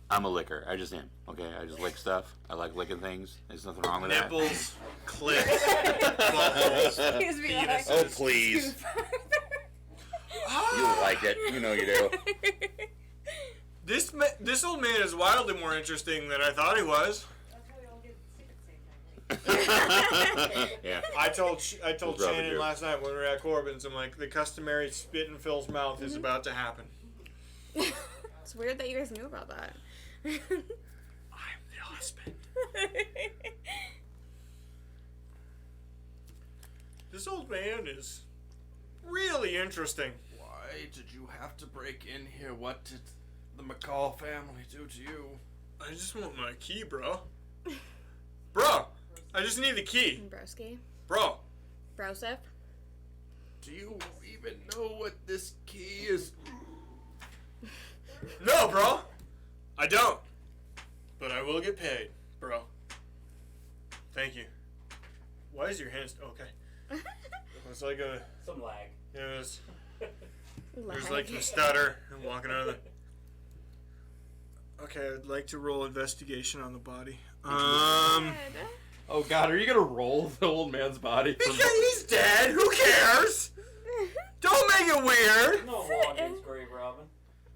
[SPEAKER 10] I'm a licker. I just am. Okay, I just lick stuff. I like licking things. There's nothing wrong with
[SPEAKER 2] Nipples, clits, buttholes,
[SPEAKER 6] Excuse me.
[SPEAKER 2] penises.
[SPEAKER 10] that. Oh please, you like it. You know you do.
[SPEAKER 2] This old man is wildly more interesting than I thought he was.
[SPEAKER 10] Yeah.
[SPEAKER 2] I told
[SPEAKER 10] Just rub it
[SPEAKER 2] Shannon
[SPEAKER 10] here.
[SPEAKER 2] last night when we were at Corbin's, I'm like, the customary spit in Phil's mouth is about to happen.
[SPEAKER 6] It's weird that you guys knew about that.
[SPEAKER 2] I'm the husband. This old man is really interesting.
[SPEAKER 1] Why did you have to break in here? What did the McCall family do to you?
[SPEAKER 2] I just want my key, bro. Bro, I just need the key.
[SPEAKER 6] Broski.
[SPEAKER 2] Bro,
[SPEAKER 6] Broseph.
[SPEAKER 1] Do you even know what this key is?
[SPEAKER 2] no, bro. I don't. But I will get paid, bro. Thank you. Why is your hand okay? It's like a...
[SPEAKER 9] Some lag.
[SPEAKER 2] It was... There's like a stutter and walking out of the... Okay, I'd like to roll investigation on the body.
[SPEAKER 1] Oh God, are you gonna roll the old man's body?
[SPEAKER 2] Because he's dead. Who cares? Don't make it weird.
[SPEAKER 9] No log in his grave, Robin.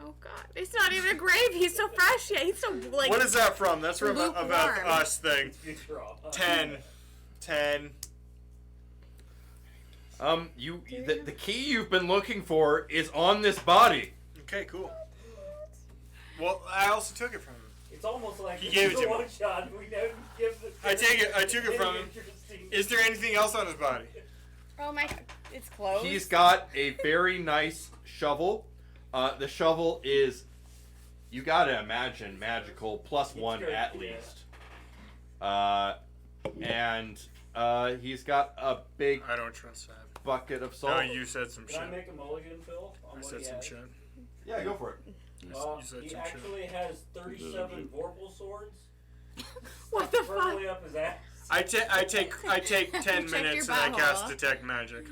[SPEAKER 6] Oh God, it's not even a grave. He's so fresh yet. He's so like.
[SPEAKER 2] What is that from? That's from
[SPEAKER 6] lukewarm.
[SPEAKER 2] about us thing.
[SPEAKER 9] Future.
[SPEAKER 2] 10.
[SPEAKER 1] The key you've been looking for is on this body.
[SPEAKER 2] Okay, cool. Well, I also took it from him.
[SPEAKER 9] It's almost like
[SPEAKER 2] He
[SPEAKER 9] it's
[SPEAKER 2] gave it to
[SPEAKER 9] a
[SPEAKER 2] me.
[SPEAKER 9] one shot. We never give the.
[SPEAKER 2] I took it from him.
[SPEAKER 9] Interesting.
[SPEAKER 2] Is there anything else on his body?
[SPEAKER 6] Oh my God, it's closed.
[SPEAKER 1] He's got a very nice shovel. The shovel is, you gotta imagine, magical, +1 at least. And he's got a big
[SPEAKER 2] I don't trust that.
[SPEAKER 1] bucket of salt.
[SPEAKER 2] No, you said some
[SPEAKER 9] Can
[SPEAKER 2] shit.
[SPEAKER 9] I make a mulligan, Phil? On
[SPEAKER 2] I
[SPEAKER 9] what
[SPEAKER 2] said
[SPEAKER 9] he
[SPEAKER 2] some
[SPEAKER 9] has?
[SPEAKER 2] shit.
[SPEAKER 1] Yeah, go for it.
[SPEAKER 2] You said
[SPEAKER 9] He
[SPEAKER 2] some
[SPEAKER 9] actually has 37 Vorpal swords.
[SPEAKER 6] What the fuck?
[SPEAKER 9] Firmly up his ass.
[SPEAKER 2] I take 10
[SPEAKER 6] Check
[SPEAKER 2] minutes
[SPEAKER 6] your
[SPEAKER 2] and I cast
[SPEAKER 6] butthole.
[SPEAKER 2] detect magic.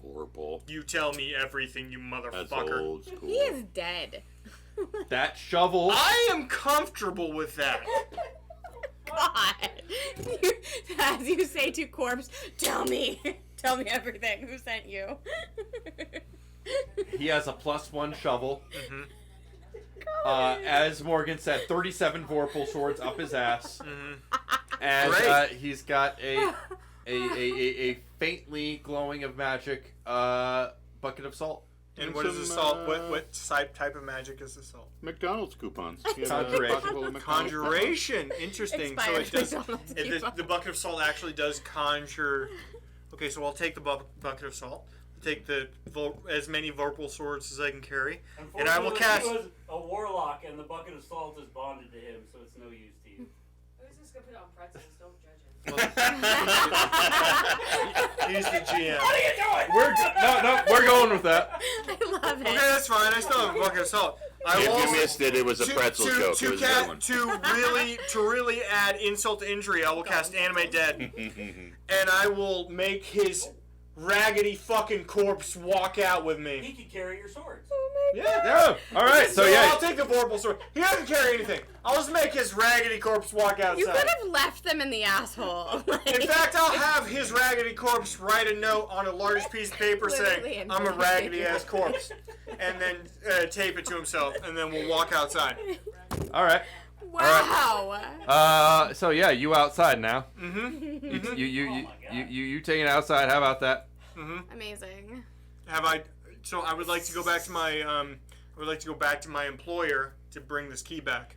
[SPEAKER 10] Vorpal.
[SPEAKER 2] You tell me everything, you
[SPEAKER 10] That's
[SPEAKER 2] motherfucker.
[SPEAKER 10] old school.
[SPEAKER 6] He is dead.
[SPEAKER 1] That shovel.
[SPEAKER 2] I am comfortable with that.
[SPEAKER 6] God. As you say to corpse, tell me everything. Who sent you?
[SPEAKER 1] He has a +1 shovel.
[SPEAKER 2] Mm-hmm.
[SPEAKER 1] As Morgan said, 37 Vorpal swords up his ass.
[SPEAKER 2] Mm-hmm.
[SPEAKER 1] And
[SPEAKER 2] Great.
[SPEAKER 1] he's got a faintly glowing of magic bucket of salt.
[SPEAKER 2] And what is the salt? What type of magic is the salt?
[SPEAKER 10] McDonald's coupons.
[SPEAKER 1] Conjuration.
[SPEAKER 2] Conjuration. Interesting. So it
[SPEAKER 6] Expired
[SPEAKER 2] does.
[SPEAKER 6] McDonald's
[SPEAKER 2] The bucket of salt actually does conjure. Okay, so I'll take the bucket of salt. I'll take as many Vorpal swords as I can carry, and I will cast.
[SPEAKER 9] He was a warlock, and the bucket of salt is bonded to him, so it's no use to you.
[SPEAKER 5] I was just gonna put it on pretzels. Don't judge him.
[SPEAKER 2] He's the GM.
[SPEAKER 9] What are you doing?
[SPEAKER 1] We're going with that.
[SPEAKER 6] I love it.
[SPEAKER 2] Okay, that's fine. I still have a bucket of salt. I
[SPEAKER 10] If
[SPEAKER 2] will
[SPEAKER 10] you
[SPEAKER 2] also-
[SPEAKER 10] missed it, it was a pretzel joke. It was a good one.
[SPEAKER 2] To really add insult to injury, I will cast Animate Dead, and I will make his raggedy fucking corpse walk out with
[SPEAKER 9] He
[SPEAKER 2] me.
[SPEAKER 9] could carry your swords.
[SPEAKER 2] Yeah.
[SPEAKER 1] Yeah. All right. So yeah.
[SPEAKER 2] I'll take vorpal sword. He doesn't carry anything. I'll just make his raggedy corpse walk outside.
[SPEAKER 6] You could have left them in the asshole.
[SPEAKER 2] In fact, I'll have his raggedy corpse write a note on a large piece of paper saying, I'm a raggedy ass corpse. And then tape it to himself, and then we'll walk outside.
[SPEAKER 1] All right.
[SPEAKER 6] Wow.
[SPEAKER 1] So yeah, you outside now.
[SPEAKER 2] Mm-hmm.
[SPEAKER 1] You taking it outside? How about that?
[SPEAKER 2] Mm-hmm.
[SPEAKER 6] Amazing.
[SPEAKER 2] So I would like to go back to my employer to bring this key back.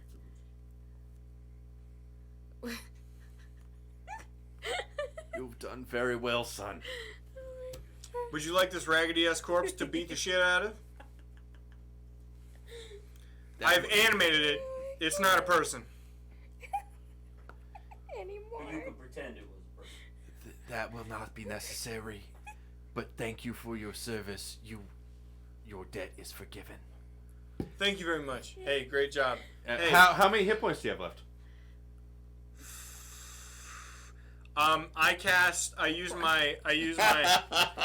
[SPEAKER 1] You've done very well, son.
[SPEAKER 2] Would you like this raggedy ass corpse to beat the shit out of? I've animated it. It's not a person.
[SPEAKER 6] Anymore.
[SPEAKER 9] But you could pretend it was a person.
[SPEAKER 1] That will not be necessary. But thank you for your service. Your debt is forgiven.
[SPEAKER 2] Thank you very much. Hey, great job. Hey.
[SPEAKER 1] How many hit points do you have left?
[SPEAKER 2] I use my.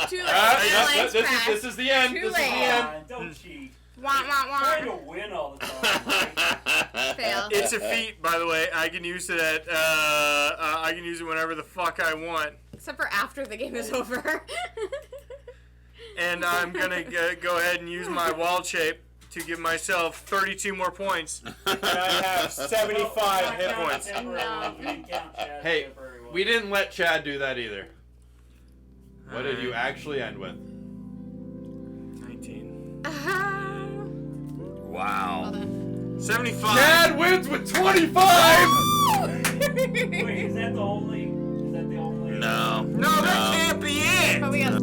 [SPEAKER 6] Too late.
[SPEAKER 1] This is the end.
[SPEAKER 6] Too
[SPEAKER 1] This
[SPEAKER 6] late.
[SPEAKER 1] is the end.
[SPEAKER 9] Don't cheat.
[SPEAKER 6] Wah, wah,
[SPEAKER 9] Trying
[SPEAKER 6] wah.
[SPEAKER 9] to win all the time.
[SPEAKER 6] Fail.
[SPEAKER 2] It's a feat, by the way. I can use it at. I can use it whenever the fuck I want.
[SPEAKER 6] Except for after the game is over.
[SPEAKER 2] And I'm gonna go ahead and use my wild shape to give myself 32 more points. And I have 75 hit points.
[SPEAKER 1] Hey, we didn't let Chad do that either. What did you actually end with?
[SPEAKER 2] 19.
[SPEAKER 10] Wow.
[SPEAKER 2] 75.
[SPEAKER 1] Chad wins with 25!
[SPEAKER 9] Wait, is that the only?
[SPEAKER 10] No.
[SPEAKER 2] No, that can't be it.
[SPEAKER 6] But we got